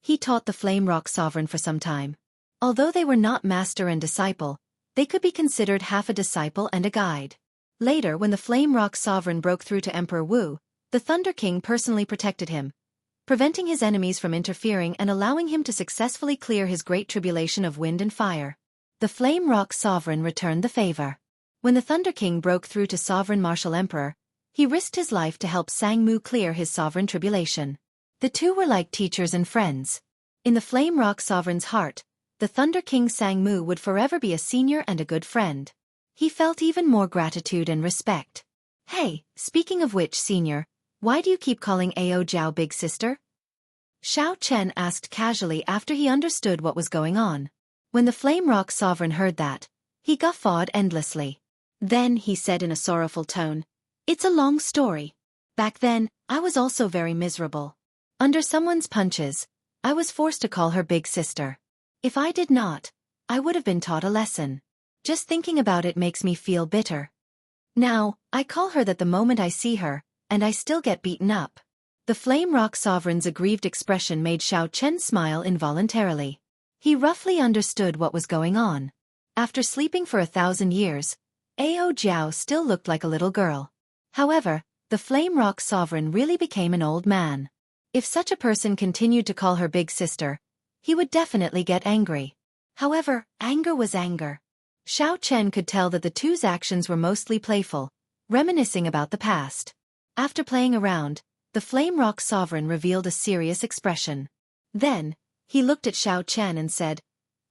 he taught the Flame Rock Sovereign for some time. Although they were not master and disciple, they could be considered half a disciple and a guide. Later, when the Flame Rock Sovereign broke through to Emperor Wu, the Thunder King personally protected him, preventing his enemies from interfering and allowing him to successfully clear his great tribulation of wind and fire. The Flame Rock Sovereign returned the favor. When the Thunder King broke through to Sovereign Martial Emperor, he risked his life to help Xianghu clear his sovereign tribulation. The two were like teachers and friends. In the Flame Rock Sovereign's heart, the Thunder King Xianghu would forever be a senior and a good friend. He felt even more gratitude and respect. Hey, speaking of which, senior, why do you keep calling Ao Jiao big sister? Xiao Chen asked casually after he understood what was going on. When the Flame Rock Sovereign heard that, he guffawed endlessly. Then he said in a sorrowful tone, It's a long story. Back then, I was also very miserable. Under someone's punches, I was forced to call her big sister. If I did not, I would have been taught a lesson. Just thinking about it makes me feel bitter. Now, I call her that the moment I see her, and I still get beaten up. The Flame Rock Sovereign's aggrieved expression made Xiao Chen smile involuntarily. He roughly understood what was going on. After sleeping for 1,000 years, Ao Jiao still looked like a little girl. However, the Flame Rock Sovereign really became an old man. If such a person continued to call her big sister, he would definitely get angry. However, anger was anger. Xiao Chen could tell that the two's actions were mostly playful, reminiscing about the past. After playing around, the Flame Rock Sovereign revealed a serious expression. Then, he looked at Xiao Chen and said,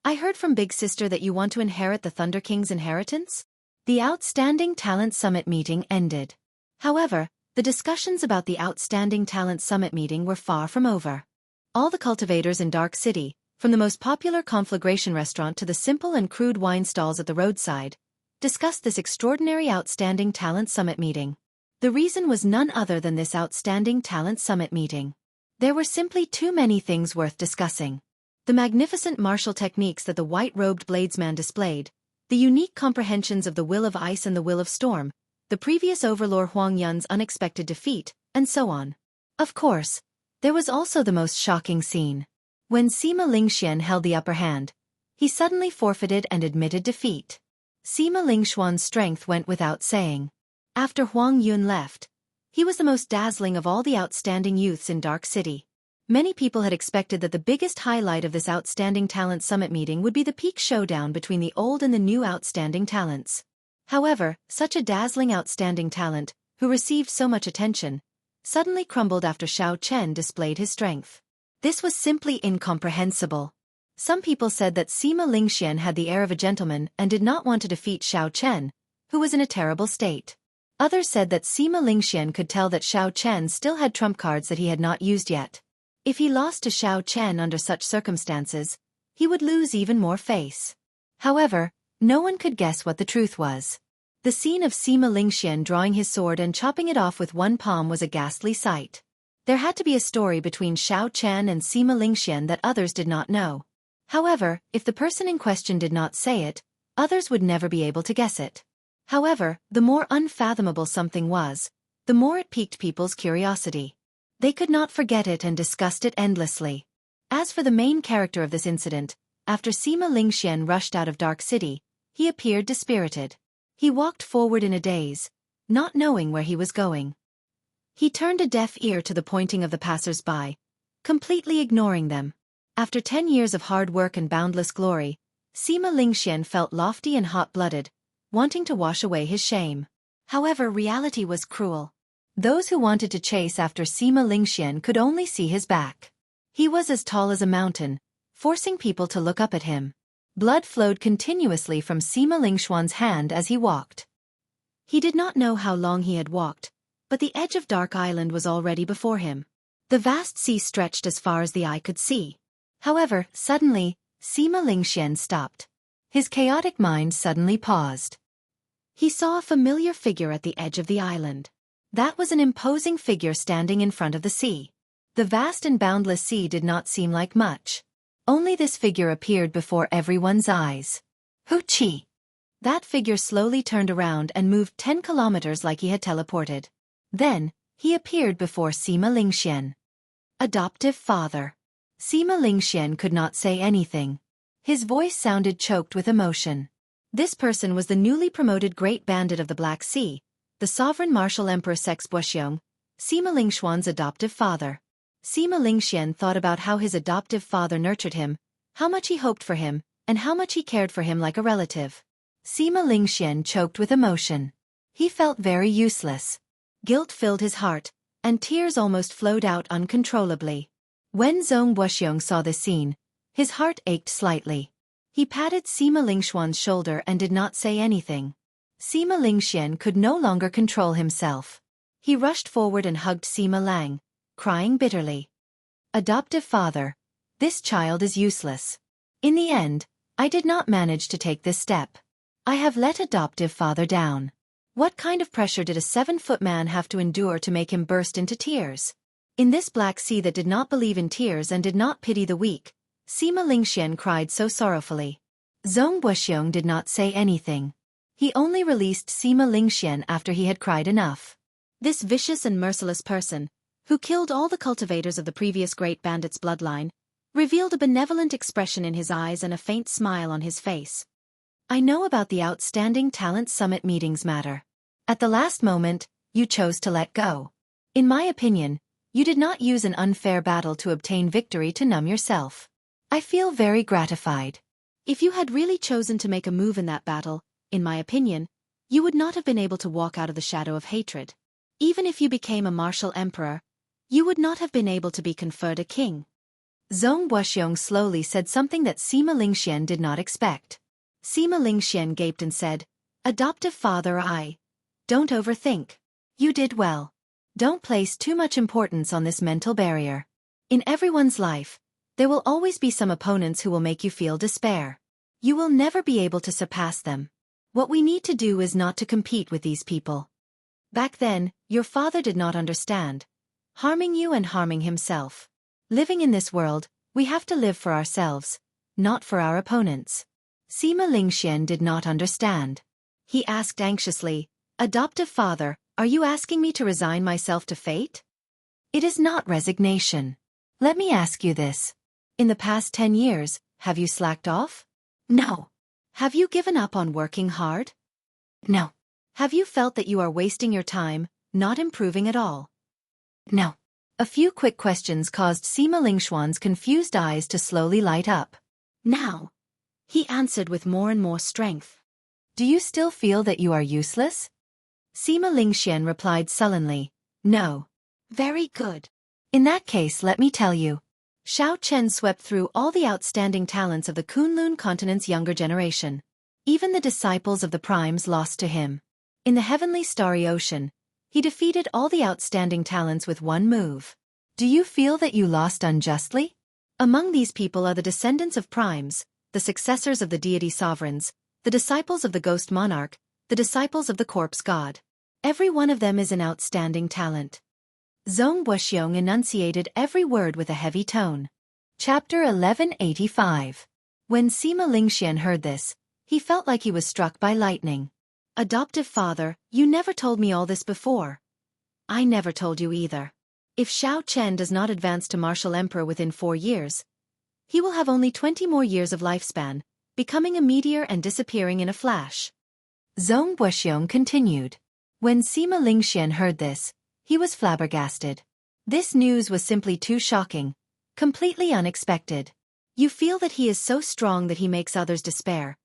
I heard from Big Sister that you want to inherit the Thunder King's inheritance? The Outstanding Talent Summit meeting ended. However, the discussions about the Outstanding Talent Summit meeting were far from over. All the cultivators in Dark City, from the most popular conflagration restaurant to the simple and crude wine stalls at the roadside, discussed this extraordinary Outstanding Talent Summit meeting. The reason was none other than this Outstanding Talent Summit meeting. There were simply too many things worth discussing. The magnificent martial techniques that the white-robed bladesman displayed, the unique comprehensions of the will of ice and the will of storm, the previous overlord Huang Yun's unexpected defeat, and so on. Of course, there was also the most shocking scene. When Sima Lingxian held the upper hand, he suddenly forfeited and admitted defeat. Sima Lingshuan's strength went without saying. After Huang Yun left, he was the most dazzling of all the outstanding youths in Dark City. Many people had expected that the biggest highlight of this Outstanding Talent Summit meeting would be the peak showdown between the old and the new outstanding talents. However, such a dazzling outstanding talent, who received so much attention, suddenly crumbled after Xiao Chen displayed his strength. This was simply incomprehensible. Some people said that Sima Lingxian had the air of a gentleman and did not want to defeat Xiao Chen, who was in a terrible state. Others said that Sima Lingxian could tell that Xiao Chen still had trump cards that he had not used yet. If he lost to Xiao Chen under such circumstances, he would lose even more face. However, no one could guess what the truth was. The scene of Sima Lingxian drawing his sword and chopping it off with one palm was a ghastly sight. There had to be a story between Xiao Chen and Sima Lingxian that others did not know. However, if the person in question did not say it, others would never be able to guess it. However, the more unfathomable something was, the more it piqued people's curiosity. They could not forget it and discussed it endlessly. As for the main character of this incident, after Sima Lingxian rushed out of Dark City, he appeared dispirited. He walked forward in a daze, not knowing where he was going. He turned a deaf ear to the pointing of the passers-by, completely ignoring them. After 10 years of hard work and boundless glory, Sima Lingxian felt lofty and hot-blooded, wanting to wash away his shame. However, reality was cruel. Those who wanted to chase after Sima Lingxian could only see his back. He was as tall as a mountain, forcing people to look up at him. Blood flowed continuously from Sima Lingshuan's hand as he walked. He did not know how long he had walked, but the edge of Dark Island was already before him. The vast sea stretched as far as the eye could see. However, suddenly, Sima Lingxian stopped. His chaotic mind suddenly paused. He saw a familiar figure at the edge of the island. That was an imposing figure standing in front of the sea. The vast and boundless sea did not seem like much. Only this figure appeared before everyone's eyes. Wuxia. That figure slowly turned around and moved 10 kilometers like he had teleported. Then, he appeared before Sima Lingxian. Adoptive father. Sima Lingxian could not say anything. His voice sounded choked with emotion. This person was the newly promoted Great Bandit of the Black Sea, the sovereign martial emperor Sex Buxiong, Sima Lingshuan's adoptive father. Sima Lingxian thought about how his adoptive father nurtured him, how much he hoped for him, and how much he cared for him like a relative. Sima Lingxian choked with emotion. He felt very useless. Guilt filled his heart, and tears almost flowed out uncontrollably. When Zhong Buxiong saw this scene, his heart ached slightly. He patted Sima Lingshuan's shoulder and did not say anything. Sima Lingxian could no longer control himself. He rushed forward and hugged Sima Lang, crying bitterly. Adoptive father, this child is useless. In the end, I did not manage to take this step. I have let adoptive father down. What kind of pressure did a 7-foot man have to endure to make him burst into tears? In this black sea that did not believe in tears and did not pity the weak, Sima Lingxian cried so sorrowfully. Zhong Buxiong did not say anything. He only released Sima Lingxian after he had cried enough. This vicious and merciless person, who killed all the cultivators of the previous Great Bandit's bloodline, revealed a benevolent expression in his eyes and a faint smile on his face. I know about the Outstanding Talent Summit meetings matter. At the last moment, you chose to let go. In my opinion, you did not use an unfair battle to obtain victory to numb yourself. I feel very gratified. If you had really chosen to make a move in that battle, in my opinion, you would not have been able to walk out of the shadow of hatred. Even if you became a martial emperor, you would not have been able to be conferred a king. Zhong Buxiong slowly said something that Sima Lingxian did not expect. Sima Lingxian gaped and said, Adoptive father, don't overthink. You did well. Don't place too much importance on this mental barrier. In everyone's life, There will always be some opponents who will make you feel despair. You will never be able to surpass them. What we need to do is not to compete with these people. Back then, your father did not understand, harming you and harming himself. Living in this world, we have to live for ourselves, not for our opponents. Sima Lingxian did not understand. He asked anxiously, "Adoptive father, are you asking me to resign myself to fate?" It is not resignation. Let me ask you this. In the past 10 years, have you slacked off? No. Have you given up on working hard? No. Have you felt that you are wasting your time, not improving at all? No. A few quick questions caused Sima Lingxuan's confused eyes to slowly light up. Now, he answered with more and more strength. Do you still feel that you are useless? Sima Lingxian replied sullenly, No. Very good. In that case, let me tell you. Xiao Chen swept through all the outstanding talents of the Kunlun continent's younger generation. Even the disciples of the primes lost to him. In the heavenly starry ocean, he defeated all the outstanding talents with one move. Do you feel that you lost unjustly? Among these people are the descendants of primes, the successors of the deity sovereigns, the disciples of the ghost monarch, the disciples of the corpse god. Every one of them is an outstanding talent. Zhong Buxiong enunciated every word with a heavy tone. Chapter 1185. When Sima Lingxian heard this, he felt like he was struck by lightning. Adoptive father, you never told me all this before. I never told you either. If Xiao Chen does not advance to martial emperor within 4 years, he will have only 20 more years of lifespan, becoming a meteor and disappearing in a flash. Zhong Buxiong continued. When Sima Lingxian heard this, he was flabbergasted. This news was simply too shocking, completely unexpected. You feel that he is so strong that he makes others despair,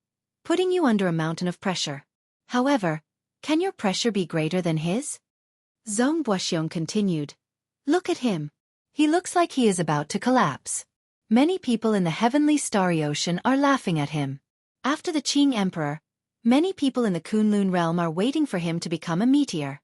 putting you under a mountain of pressure. However, can your pressure be greater than his? Zhong Buxiong continued. Look at him. He looks like he is about to collapse. Many people in the heavenly starry ocean are laughing at him. After the Qing Emperor, many people in the Kunlun realm are waiting for him to become a meteor.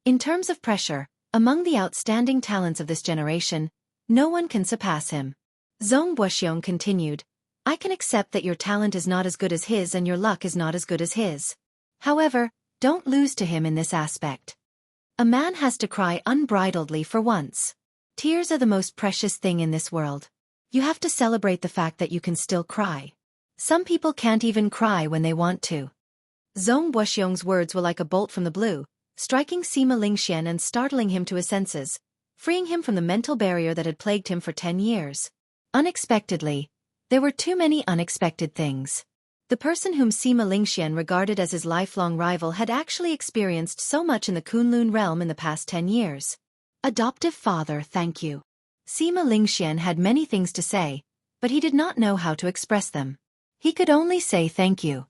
In terms of pressure, among the outstanding talents of this generation, no one can surpass him. Zhong Buxiong continued. I can accept that your talent is not as good as his and your luck is not as good as his. However, don't lose to him in this aspect. A man has to cry unbridledly for once. Tears are the most precious thing in this world. You have to celebrate the fact that you can still cry. Some people can't even cry when they want to. Zhong Buxiong's words were like a bolt from the blue, striking Sima Lingxian and startling him to his senses, freeing him from the mental barrier that had plagued him for 10 years. Unexpectedly, there were too many unexpected things. The person whom Sima Lingxian regarded as his lifelong rival had actually experienced so much in the Kunlun realm in the past 10 years. Adoptive father, thank you. Sima Lingxian had many things to say, but he did not know how to express them. He could only say thank you.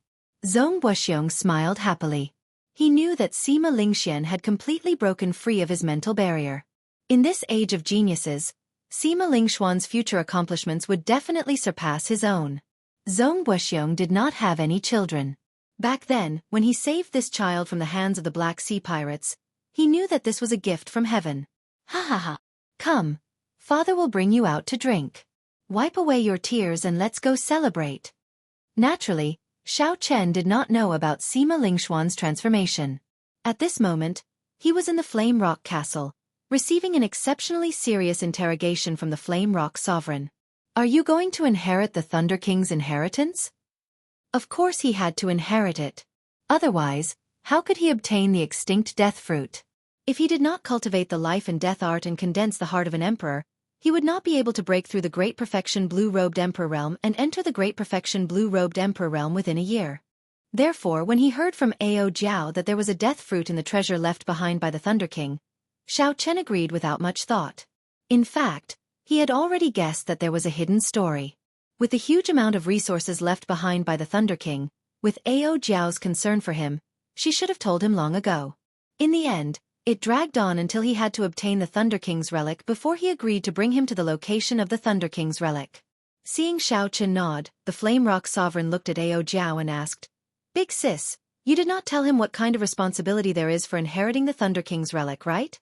Zhong Buxiong smiled happily. He knew that Sima Lingxian had completely broken free of his mental barrier. In this age of geniuses, Sima Lingxuan's future accomplishments would definitely surpass his own. Zhong Buxiong did not have any children. Back then, when he saved this child from the hands of the Black Sea pirates, he knew that this was a gift from heaven. Ha ha ha. Come, father will bring you out to drink. Wipe away your tears and let's go celebrate. Naturally, Xiao Chen did not know about Sima Lingxuan's transformation. At this moment, he was in the Flame Rock Castle, receiving an exceptionally serious interrogation from the Flame Rock Sovereign. Are you going to inherit the Thunder King's inheritance? Of course he had to inherit it. Otherwise, how could he obtain the extinct death fruit? If he did not cultivate the life and death art and condense the heart of an emperor, he would not be able to break through the Great Perfection Blue-Robed Emperor realm and enter the Great Perfection Blue-Robed Emperor realm within a year. Therefore, when he heard from Ao Jiao that there was a death fruit in the treasure left behind by the Thunder King, Xiao Chen agreed without much thought. In fact, he had already guessed that there was a hidden story. With the huge amount of resources left behind by the Thunder King, with Ao Jiao's concern for him, she should have told him long ago. In the end, it dragged on until he had to obtain the Thunder King's relic before he agreed to bring him to the location of the Thunder King's relic. Seeing Xiao Chen nod, the Flame Rock Sovereign looked at Ao Jiao and asked, Big sis, you did not tell him what kind of responsibility there is for inheriting the Thunder King's relic, right?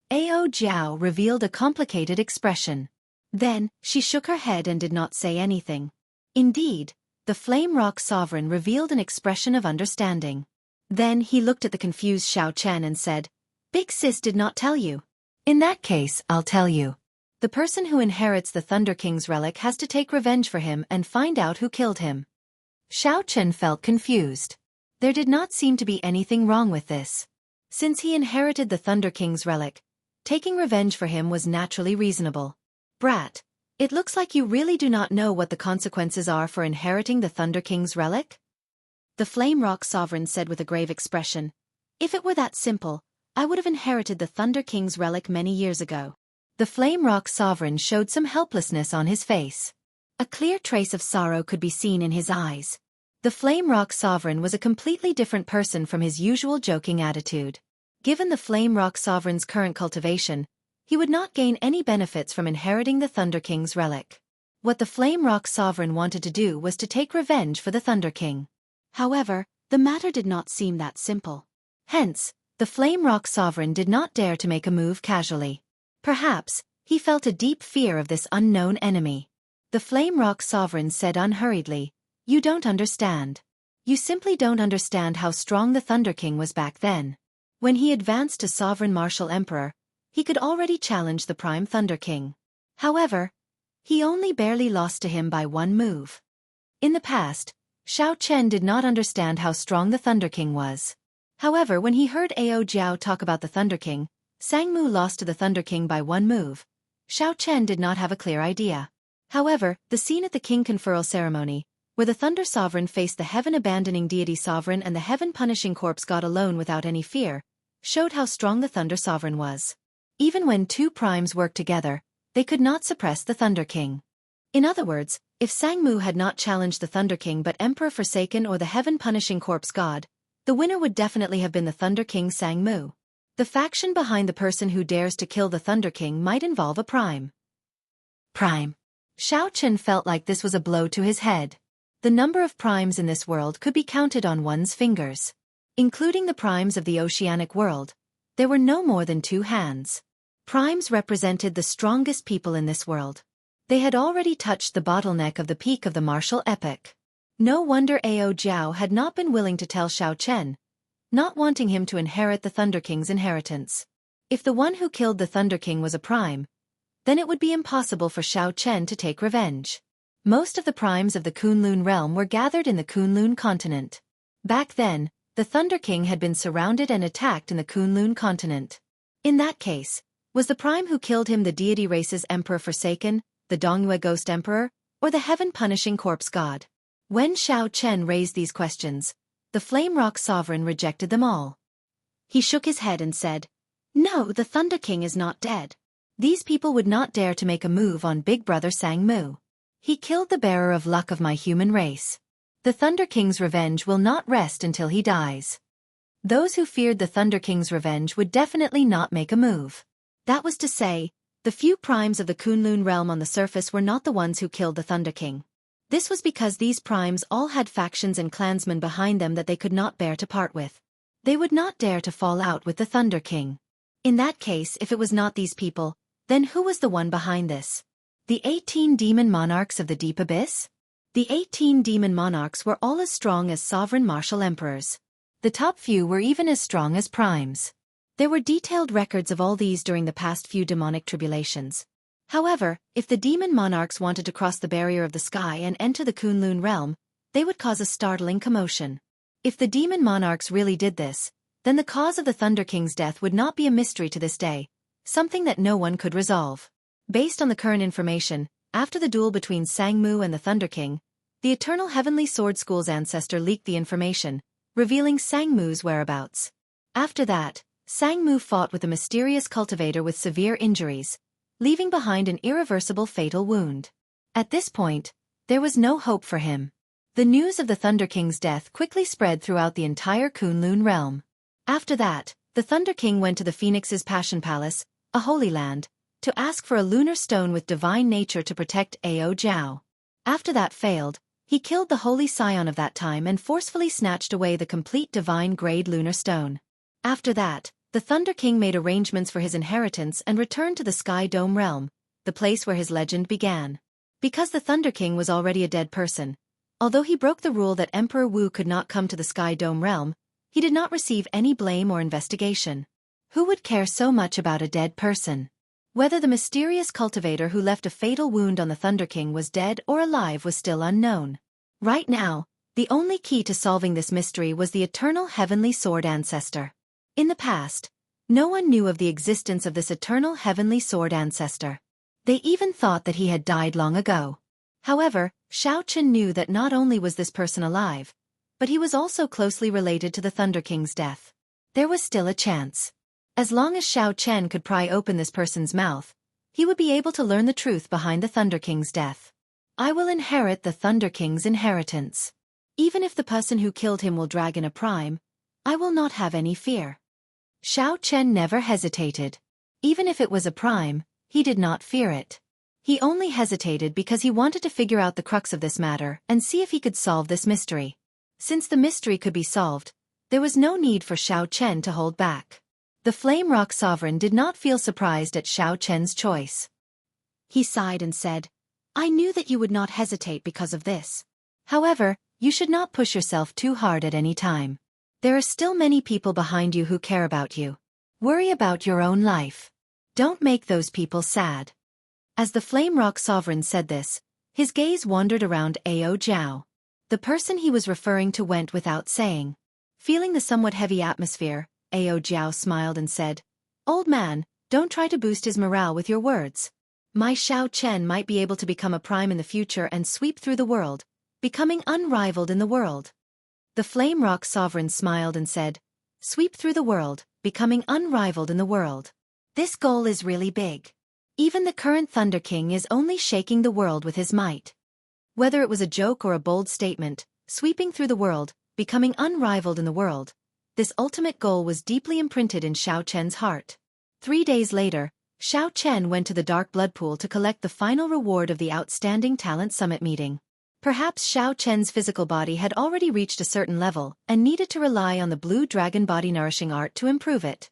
Ao Jiao revealed a complicated expression. Then, she shook her head and did not say anything. Indeed, the Flame Rock Sovereign revealed an expression of understanding. Then he looked at the confused Xiao Chen and said, "Big Sis did not tell you. In that case, I'll tell you. The person who inherits the Thunder King's relic has to take revenge for him and find out who killed him." Xiao Chen felt confused. There did not seem to be anything wrong with this. Since he inherited the Thunder King's relic, taking revenge for him was naturally reasonable. "Brat, it looks like you really do not know what the consequences are for inheriting the Thunder King's relic?" The Flame Rock Sovereign said with a grave expression. "If it were that simple, I would have inherited the Thunder King's relic many years ago." The Flame Rock Sovereign showed some helplessness on his face. A clear trace of sorrow could be seen in his eyes. The Flame Rock Sovereign was a completely different person from his usual joking attitude. Given the Flame Rock Sovereign's current cultivation, he would not gain any benefits from inheriting the Thunder King's relic. What the Flame Rock Sovereign wanted to do was to take revenge for the Thunder King. However, the matter did not seem that simple. Hence, the Flame Rock Sovereign did not dare to make a move casually. Perhaps, he felt a deep fear of this unknown enemy. The Flame Rock Sovereign said unhurriedly, "You don't understand. You simply don't understand how strong the Thunder King was back then. When he advanced to Sovereign Martial Emperor, he could already challenge the Prime Thunder King. However, he only barely lost to him by one move." In the past, Xiao Chen did not understand how strong the Thunder King was. However, when he heard Ao Jiao talk about the Thunder King, Sang Mu lost to the Thunder King by one move, Xiao Chen did not have a clear idea. However, the scene at the King Conferral ceremony, where the Thunder Sovereign faced the Heaven-abandoning Deity Sovereign and the Heaven-punishing Corpse God alone without any fear, showed how strong the Thunder Sovereign was. Even when two primes worked together, they could not suppress the Thunder King. In other words, if Sang Mu had not challenged the Thunder King but Emperor Forsaken or the Heaven-punishing Corpse God, the winner would definitely have been the Thunder King Sang Mu. The faction behind the person who dares to kill the Thunder King might involve a prime. Xiao Chen felt like this was a blow to his head. The number of primes in this world could be counted on one's fingers. Including the primes of the oceanic world, there were no more than 2 hands. Primes represented the strongest people in this world. They had already touched the bottleneck of the peak of the martial epic. No wonder Ao Jiao had not been willing to tell Xiao Chen, not wanting him to inherit the Thunder King's inheritance. If the one who killed the Thunder King was a prime, then it would be impossible for Xiao Chen to take revenge. Most of the primes of the Kunlun realm were gathered in the Kunlun continent. Back then, the Thunder King had been surrounded and attacked in the Kunlun continent. In that case, was the prime who killed him the deity race's Emperor Forsaken, the Dongyue Ghost Emperor, or the Heaven-punishing Corpse God? When Xiao Chen raised these questions, the Flame Rock Sovereign rejected them all. He shook his head and said, "No, the Thunder King is not dead. These people would not dare to make a move on Big Brother Sang Mu. He killed the bearer of luck of my human race. The Thunder King's revenge will not rest until he dies." Those who feared the Thunder King's revenge would definitely not make a move. That was to say, the few primes of the Kunlun realm on the surface were not the ones who killed the Thunder King. This was because these primes all had factions and clansmen behind them that they could not bear to part with. They would not dare to fall out with the Thunder King. In that case, if it was not these people, then who was the one behind this? The 18 demon monarchs of the deep abyss? The 18 demon monarchs were all as strong as sovereign martial emperors. The top few were even as strong as primes. There were detailed records of all these during the past few demonic tribulations. However, if the demon monarchs wanted to cross the barrier of the sky and enter the Kunlun realm, they would cause a startling commotion. If the demon monarchs really did this, then the cause of the Thunder King's death would not be a mystery to this day, something that no one could resolve. Based on the current information, after the duel between Sang Mu and the Thunder King, the Eternal Heavenly Sword School's ancestor leaked the information, revealing Sang Mu's whereabouts. After that, Sang Mu fought with a mysterious cultivator with severe injuries, leaving behind an irreversible fatal wound. At this point, there was no hope for him. The news of the Thunder King's death quickly spread throughout the entire Kunlun realm. After that, the Thunder King went to the Phoenix's Passion Palace, a holy land, to ask for a lunar stone with divine nature to protect Ao Jiao. After that failed, he killed the holy scion of that time and forcefully snatched away the complete divine-grade lunar stone. After that, the Thunder King made arrangements for his inheritance and returned to the Sky Dome realm, the place where his legend began. Because the Thunder King was already a dead person, although he broke the rule that Emperor Wu could not come to the Sky Dome realm, he did not receive any blame or investigation. Who would care so much about a dead person? Whether the mysterious cultivator who left a fatal wound on the Thunder King was dead or alive was still unknown. Right now, the only key to solving this mystery was the eternal heavenly sword ancestor. In the past, no one knew of the existence of this eternal heavenly sword ancestor. They even thought that he had died long ago. However, Xiao Chen knew that not only was this person alive, but he was also closely related to the Thunder King's death. There was still a chance. As long as Xiao Chen could pry open this person's mouth, he would be able to learn the truth behind the Thunder King's death. I will inherit the Thunder King's inheritance. Even if the person who killed him will drag in a prime, I will not have any fear. Xiao Chen never hesitated. Even if it was a prime, he did not fear it. He only hesitated because he wanted to figure out the crux of this matter and see if he could solve this mystery. Since the mystery could be solved, there was no need for Xiao Chen to hold back. The Flame Rock Sovereign did not feel surprised at Xiao Chen's choice. He sighed and said, "I knew that you would not hesitate because of this. However, you should not push yourself too hard at any time. There are still many people behind you who care about you. Worry about your own life. Don't make those people sad." As the Flame Rock Sovereign said this, his gaze wandered around Ao Jiao. The person he was referring to went without saying. Feeling the somewhat heavy atmosphere, Ao Jiao smiled and said, "Old man, don't try to boost his morale with your words. My Xiao Chen might be able to become a prime in the future and sweep through the world, becoming unrivaled in the world." The Flame Rock Sovereign smiled and said, "Sweep through the world, becoming unrivaled in the world. This goal is really big. Even the current Thunder King is only shaking the world with his might." Whether it was a joke or a bold statement, sweeping through the world, becoming unrivaled in the world, this ultimate goal was deeply imprinted in Xiao Chen's heart. 3 days later, Xiao Chen went to the Dark Blood Pool to collect the final reward of the Outstanding Talent Summit meeting. Perhaps Xiao Chen's physical body had already reached a certain level and needed to rely on the Blue Dragon Body Nourishing Art to improve it.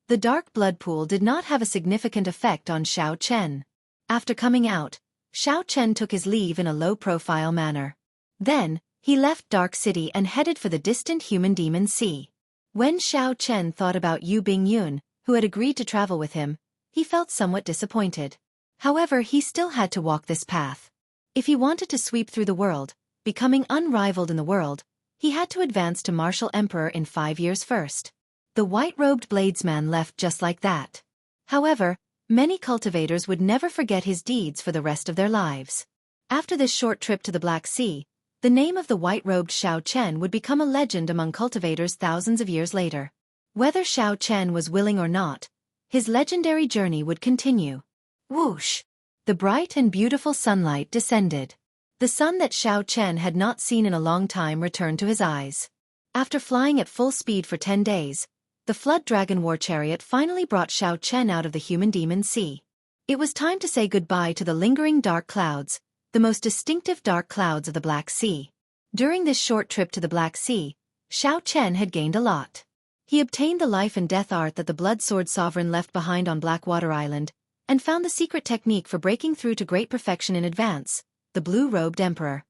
The Dark Blood Pool did not have a significant effect on Xiao Chen. After coming out, Xiao Chen took his leave in a low-profile manner. Then, he left Dark City and headed for the distant Human Demon Sea. When Xiao Chen thought about Yu Bingyun, who had agreed to travel with him, he felt somewhat disappointed. However, he still had to walk this path. If he wanted to sweep through the world, becoming unrivaled in the world, he had to advance to Martial Emperor in 5 years first. The white-robed bladesman left just like that. However, many cultivators would never forget his deeds for the rest of their lives. After this short trip to the Black Sea, the name of the white-robed Xiao Chen would become a legend among cultivators thousands of years later. Whether Xiao Chen was willing or not, his legendary journey would continue. Whoosh! The bright and beautiful sunlight descended. The sun that Xiao Chen had not seen in a long time returned to his eyes. After flying at full speed for 10 days, the Flood Dragon War Chariot finally brought Xiao Chen out of the Human Demon Sea. It was time to say goodbye to the lingering dark clouds, the most distinctive dark clouds of the Black Sea. During this short trip to the Black Sea, Xiao Chen had gained a lot. He obtained the life and death art that the Blood Sword Sovereign left behind on Blackwater Island, and found the secret technique for breaking through to great perfection in advance, the Blue-Robed Emperor.